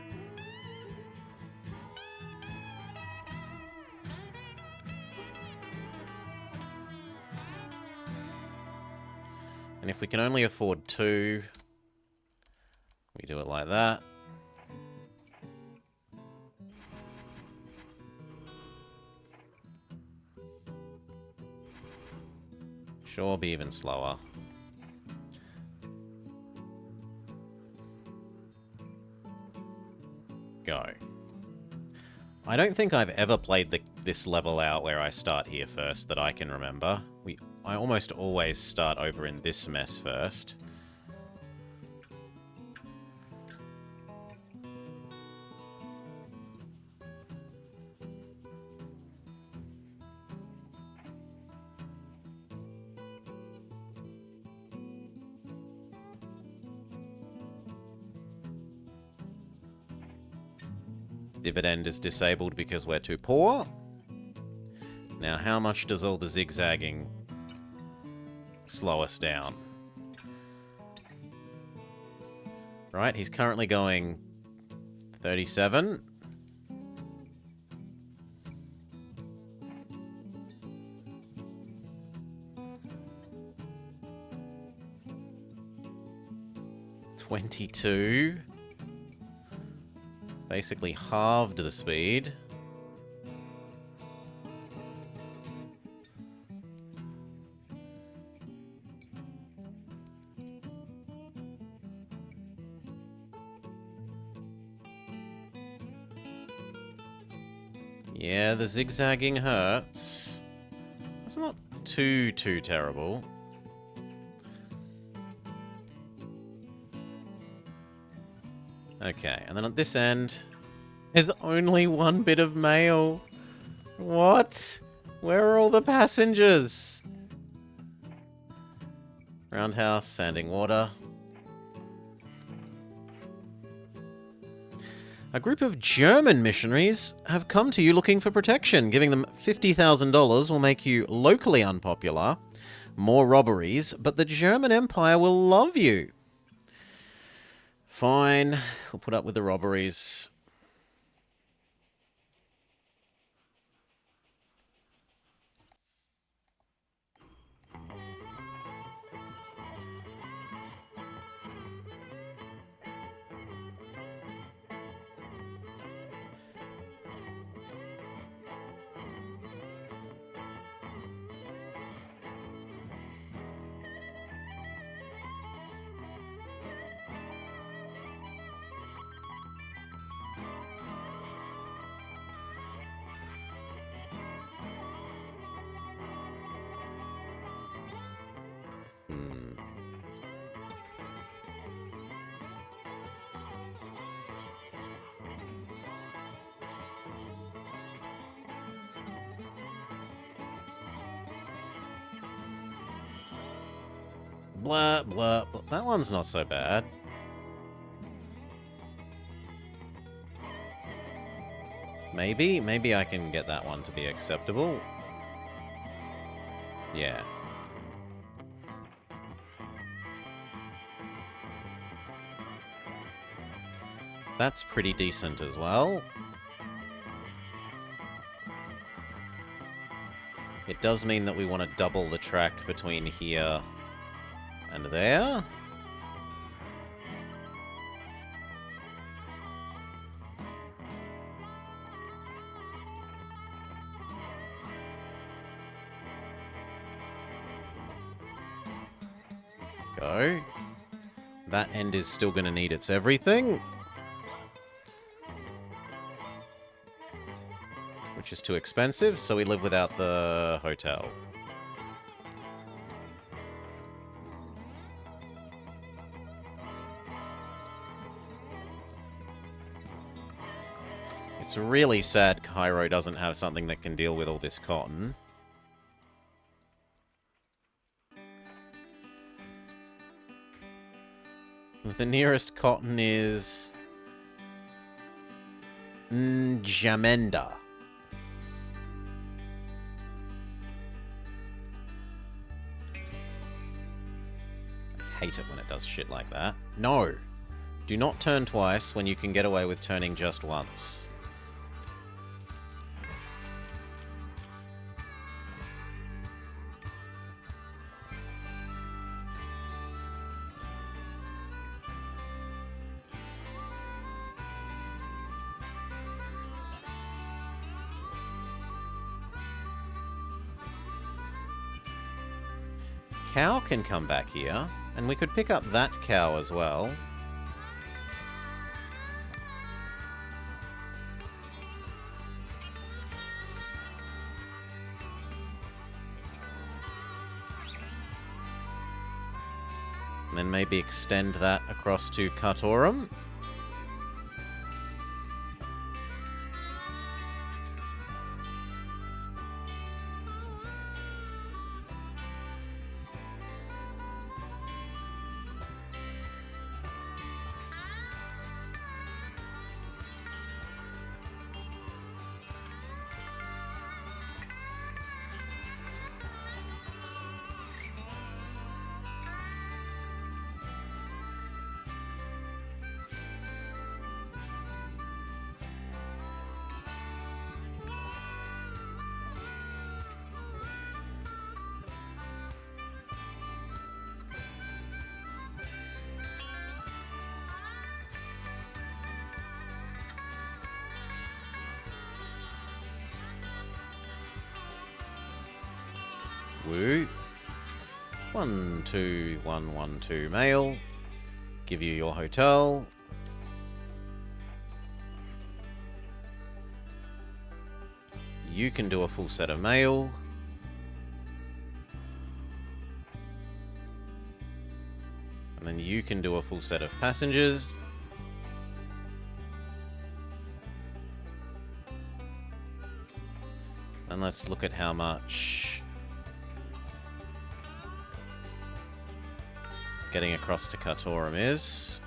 And if we can only afford 2, we do it like that. Sure, be even slower. Go. I don't think I've ever played this level out where I start here first that I can remember. I almost always start over in this mess first. Dividend is disabled because we're too poor. Now, how much does all the zigzagging slow us down? Right, he's currently going 37. $22. Basically halved the speed. Yeah, the zigzagging hurts. It's not too terrible. Okay, and then at this end, there's only 1 bit of mail. What? Where are all the passengers? Roundhouse, sanding water. A group of German missionaries have come to you looking for protection. Giving them $50,000 will make you locally unpopular. More robberies, but the German Empire will love you. Fine, we'll put up with the robberies. Blah, blah, blah. That one's not so bad. Maybe I can get that one to be acceptable. Yeah. That's pretty decent as well. It does mean that we want to double the track between here and there. Go. That end is still going to need its everything. Which is too expensive, so we live without the hotel. It's really sad Cairo doesn't have something that can deal with all this cotton. The nearest cotton is N'Djamena. I hate it when it does shit like that. No! Do not turn twice when you can get away with turning just once. Cow can come back here, and we could pick up that cow as well. And then maybe extend that across to Khartoum. Woo. 12112 mail. Give you your hotel. You can do a full set of mail. And then you can do a full set of passengers. And let's look at how much getting across to Khartoum is.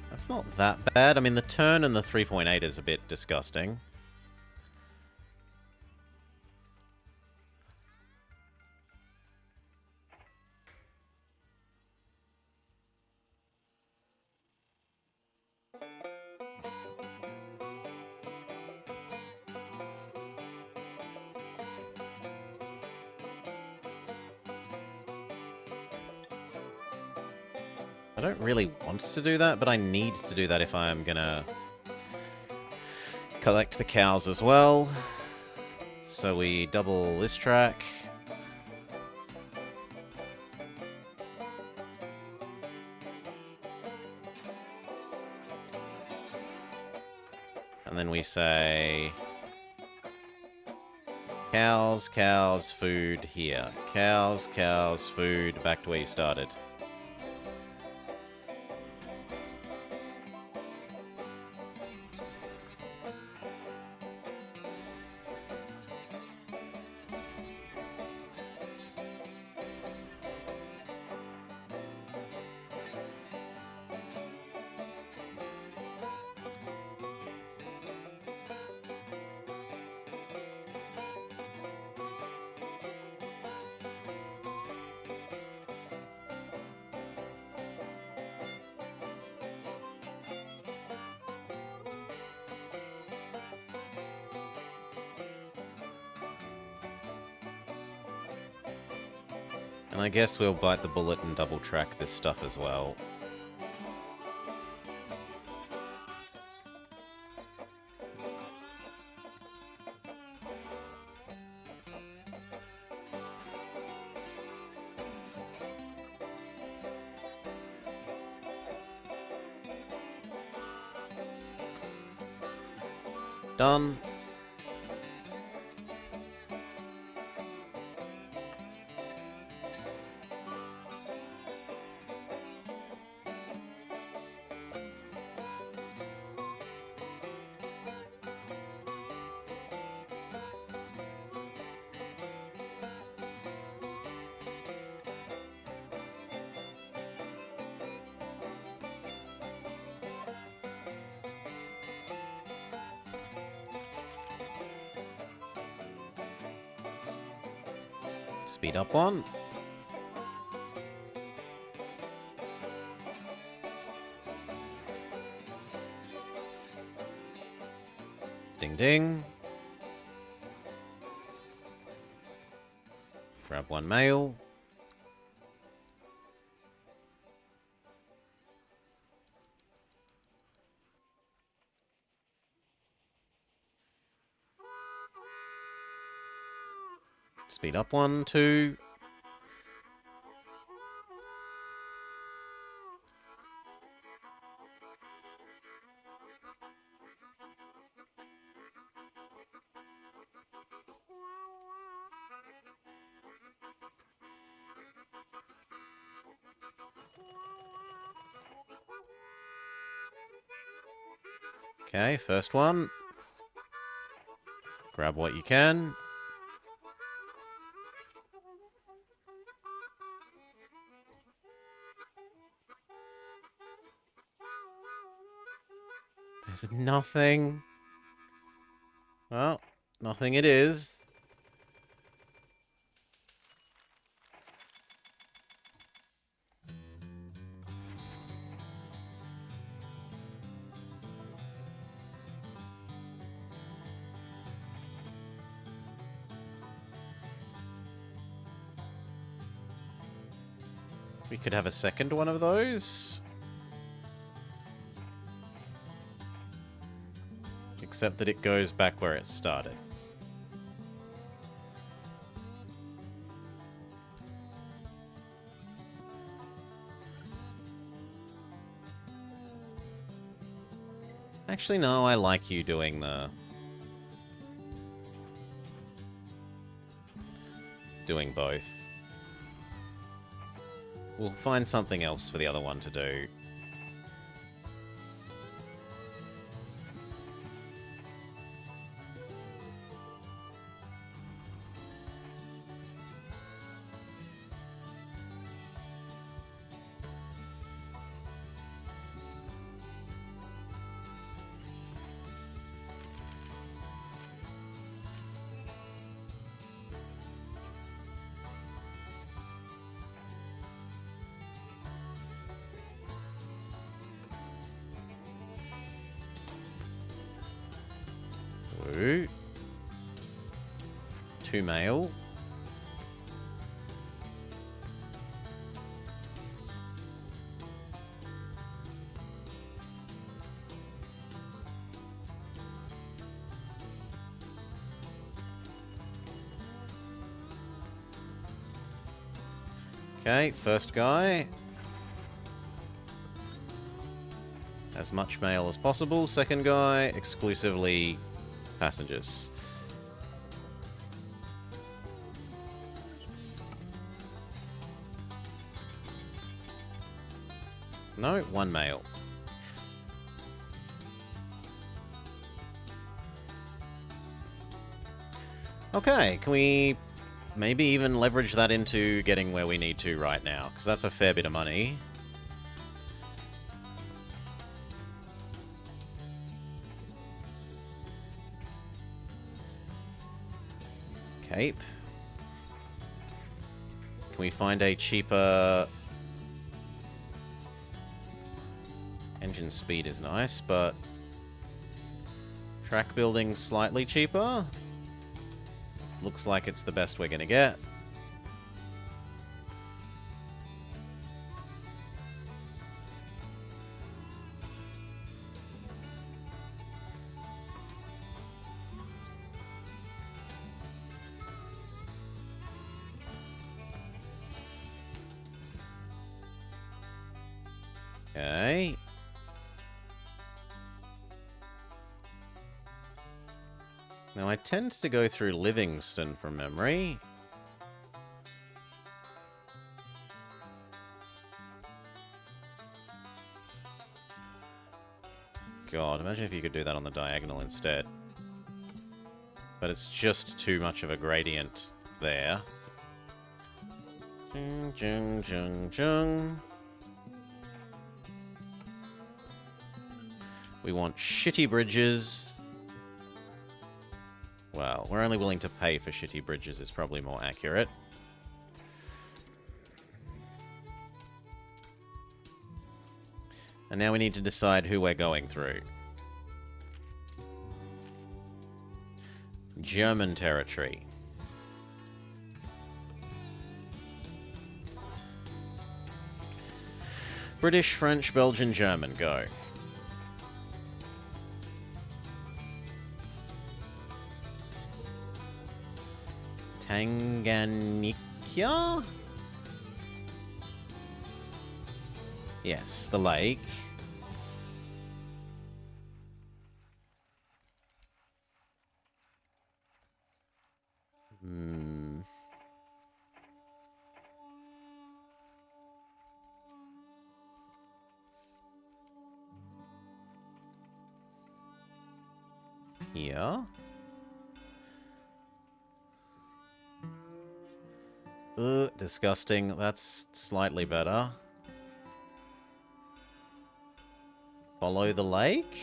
That's not that bad. I mean, the turn and the 3.8 is a bit disgusting. I don't really want to do that, but I need to do that if I'm gonna collect the cows as well. So we double this track. And then we say cows, cows, food here. Cows, cows, food, back to where you started. And I guess we'll bite the bullet and double track this stuff as well. Done. Speed up one. Ding ding. Grab one mail. Speed up one, two. Okay, first one. Grab what you can. There's nothing. Well, nothing it is. We could have a second one of those. Except that it goes back where it started. Actually, no, I like you doing both. We'll find something else for the other one to do. Ooh. 2 mail. Okay, first guy. As much mail as possible. Second guy, exclusively passengers. No, 1 mail. Okay, can we maybe even leverage that into getting where we need to right now? Because that's a fair bit of money. Cape. Can we find a cheaper... Engine speed is nice, but... Track building slightly cheaper. Looks like it's the best we're gonna get. Okay. Now, I tend to go through Livingston from memory. God, imagine if you could do that on the diagonal instead. But it's just too much of a gradient there. Jung, jung, jung, jung. We want shitty bridges. Well, we're only willing to pay for shitty bridges is probably more accurate. And now we need to decide who we're going through. German territory. British, French, Belgian, German, go. Tanganyika? Yes, the lake. Here. Ugh, disgusting. That's slightly better. Follow the lake?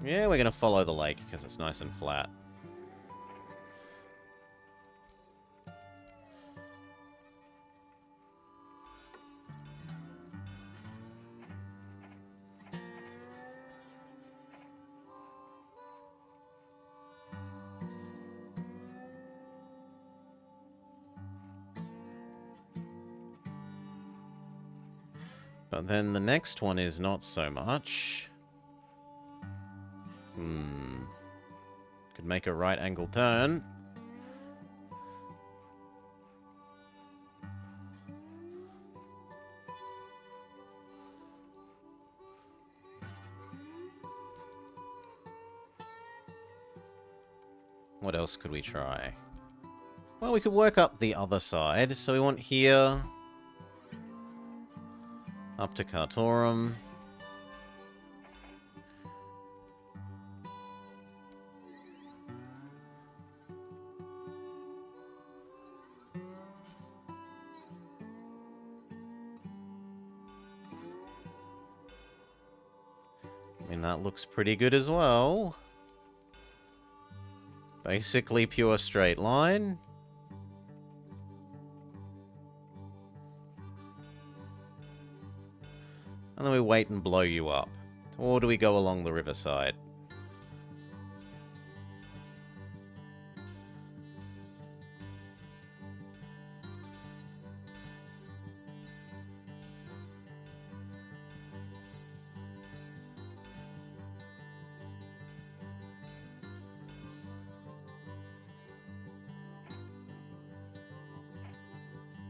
Yeah, we're gonna follow the lake because it's nice and flat. But then the next one is not so much. Could make a right angle turn. What else could we try? Well, we could work up the other side. So we want here. Up to Kartorum. I mean, that looks pretty good as well. Basically pure straight line. And then we wait and blow you up. Or do we go along the riverside?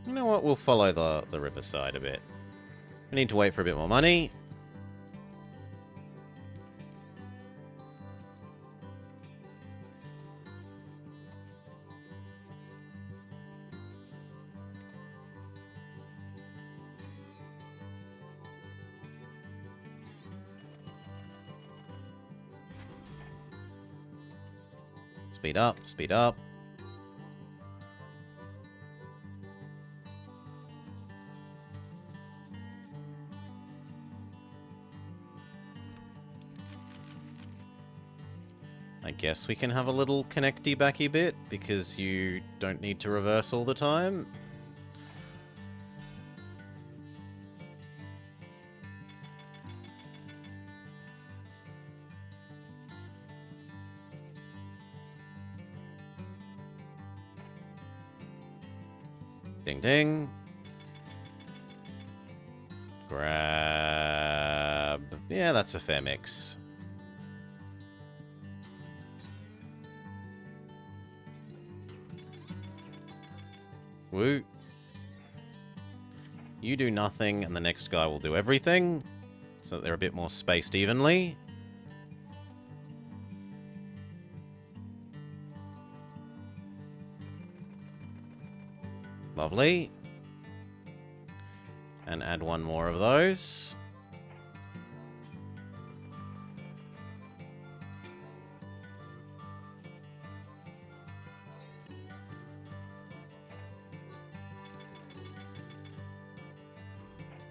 You know what? We'll follow the riverside a bit. We need to wait for a bit more money. Speed up, speed up. I guess we can have a little connecty backy bit because you don't need to reverse all the time. Ding ding. Grab. Yeah, that's a fair mix. Woo. You do nothing, and the next guy will do everything, so that they're a bit more spaced evenly. Lovely. And add one more of those.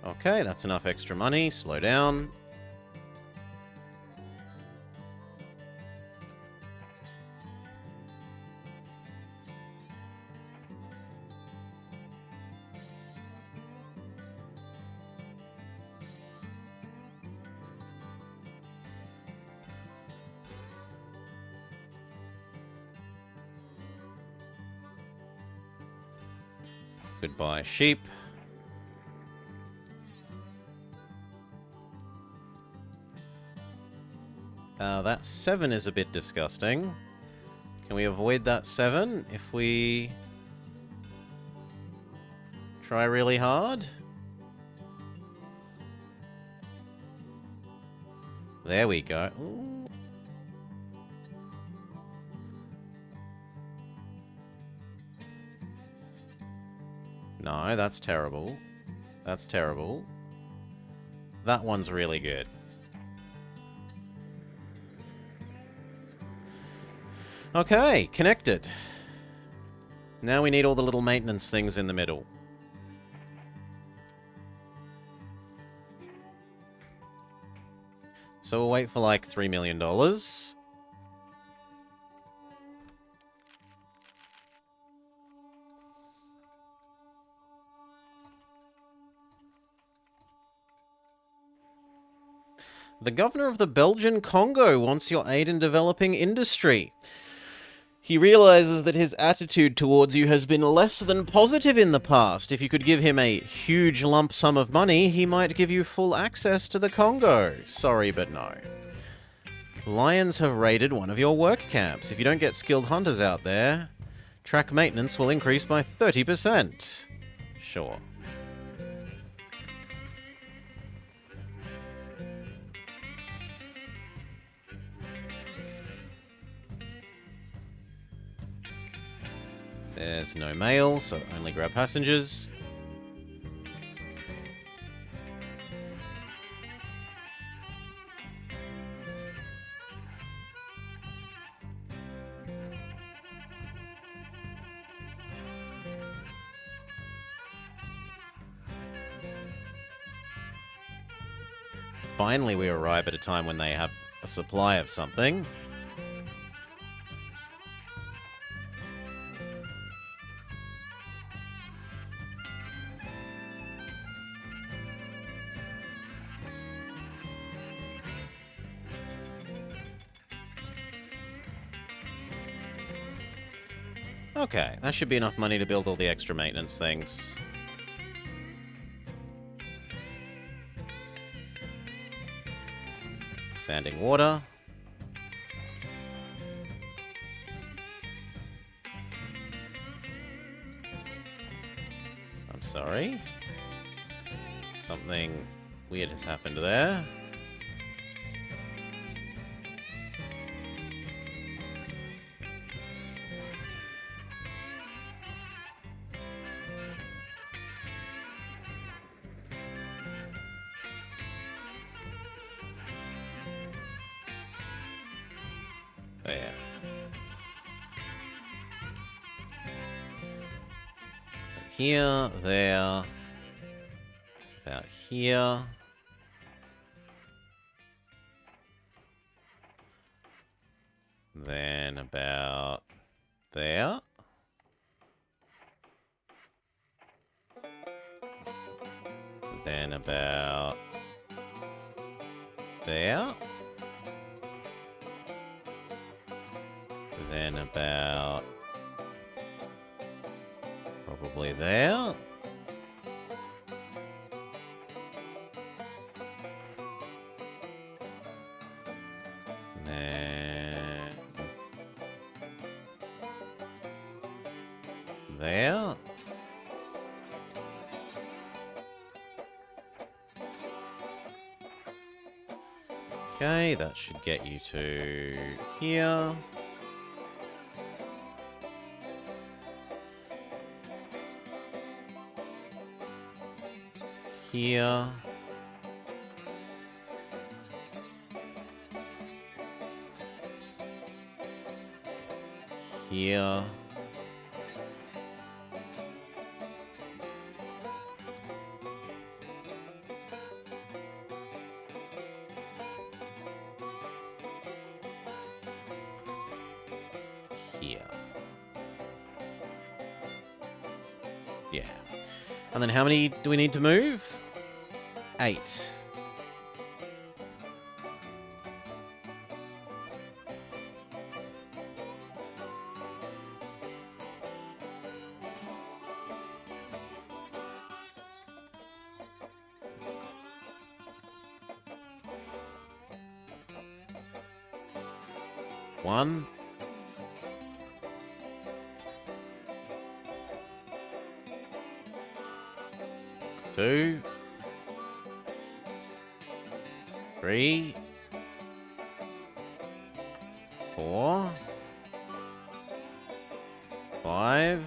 Okay, that's enough extra money. Slow down. Goodbye, sheep. That 7 is a bit disgusting. Can we avoid that 7 if we try really hard? There we go. Ooh. No, that's terrible. That's terrible. That one's really good. Okay, connected. Now we need all the little maintenance things in the middle. So we'll wait for like $3 million. The governor of the Belgian Congo wants your aid in developing industry. He realizes that his attitude towards you has been less than positive in the past. If you could give him a huge lump sum of money, he might give you full access to the Congo. Sorry, but no. Lions have raided one of your work camps. If you don't get skilled hunters out there, track maintenance will increase by 30%. Sure. There's no mail, so only grab passengers. Finally, we arrive at a time when they have a supply of something. Okay, that should be enough money to build all the extra maintenance things. Sanding water. I'm sorry. Something weird has happened there. There. So here, there, about here. Then about there. Then about there. Then about probably there. Then there. Okay, that should get you to here. Here. Here. Here. Yeah. And then how many do we need to move? 8. 1. Two. 3. 4. 5.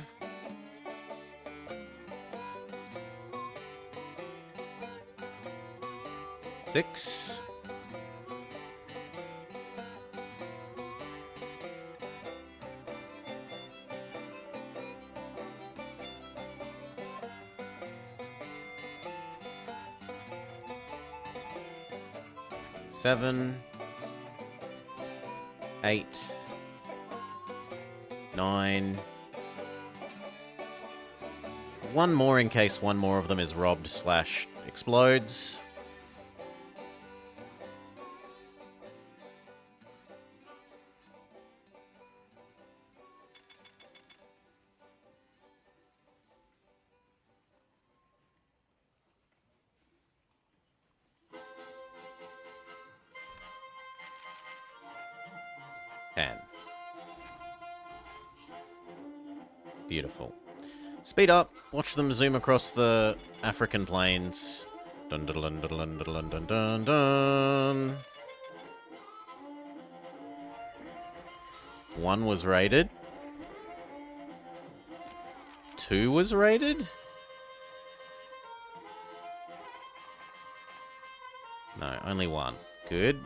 6. 7. 8. 9. One more in case one more of them is robbed / explodes. Beautiful. Speed up. Watch them zoom across the African plains. Dun dun dun dun dun dun dun dun dun. 1 was raided. 2 was raided? No, only 1. Good.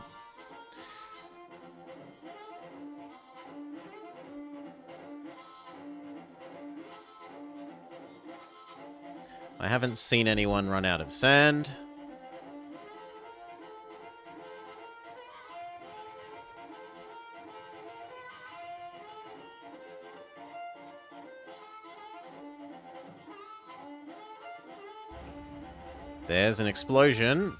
I haven't seen anyone run out of sand. There's an explosion.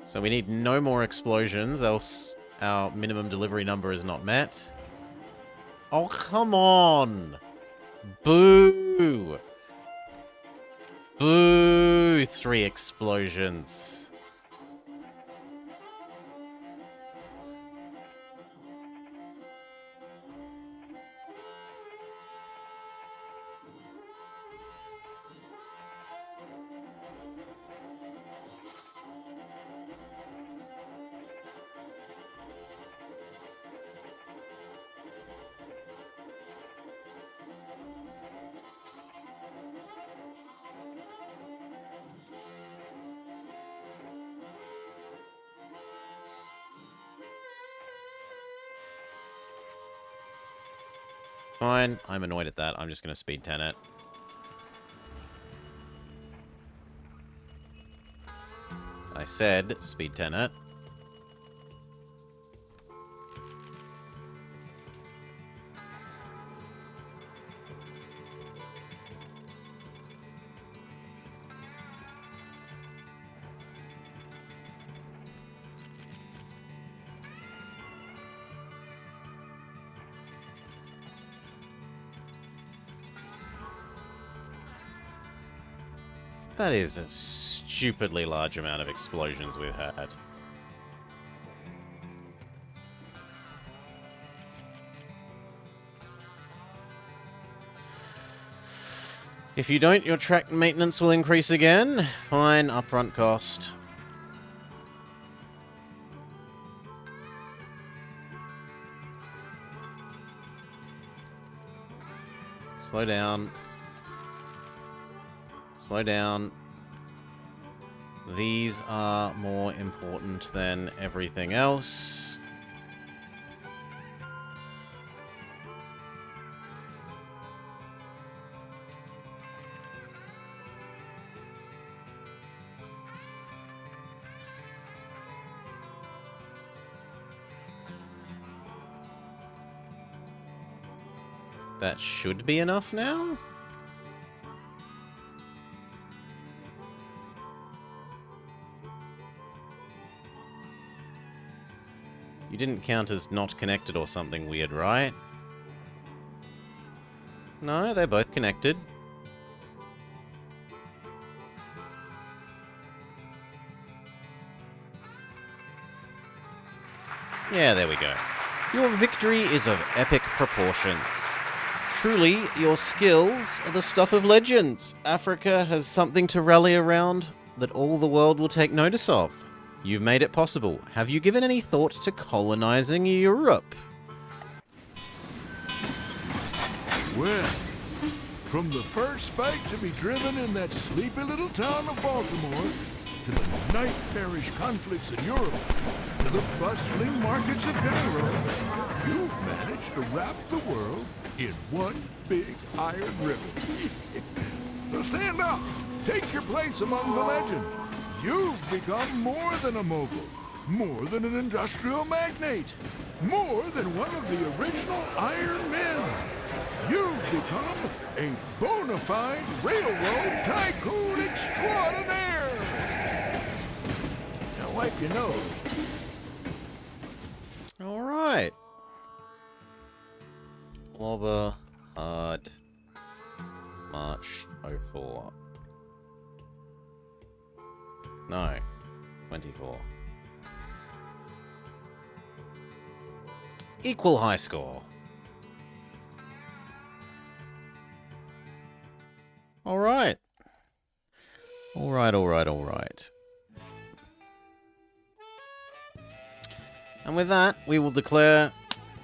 So we need no more explosions, else our minimum delivery number is not met. Oh, come on! Boo! Boo! 3 explosions. Fine, I'm annoyed at that. I'm just going to speed 10 it. I said speed 10 it. That is a stupidly large amount of explosions we've had. If you don't, your track maintenance will increase again. Fine, upfront cost. Slow down. Slow down. These are more important than everything else. That should be enough now? You didn't count as not connected or something weird, right? No, they're both connected. Yeah, there we go. Your victory is of epic proportions. Truly, your skills are the stuff of legends. Africa has something to rally around that all the world will take notice of. You've made it possible. Have you given any thought to colonizing Europe? Well, from the first spike to be driven in that sleepy little town of Baltimore, to the nightmarish conflicts in Europe, to the bustling markets of Cairo, you've managed to wrap the world in one big iron ribbon. So stand up, take your place among the legends. You've become more than a mogul, more than an industrial magnate, more than one of the original Iron Men. You've become a bona fide railroad tycoon extraordinaire. Now wipe your nose. All right. Lobber, hard, March 04. No, 24. Equal high score. All right. All right, all right, all right. And with that, we will declare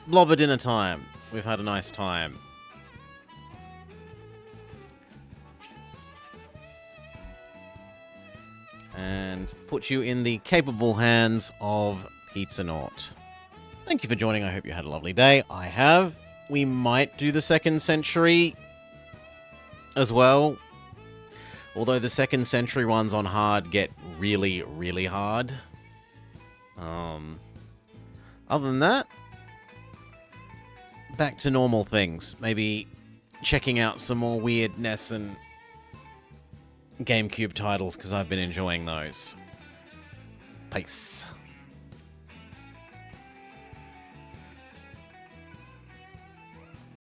Blobber dinner time. We've had a nice time. And put you in the capable hands of Pizza Naut. Thank you for joining. I hope you had a lovely day. I have. We might do the 2nd century as well. Although the 2nd century ones on hard get really, really hard. Other than that, back to normal things. Maybe checking out some more weird NES and GameCube titles, because I've been enjoying those. Peace.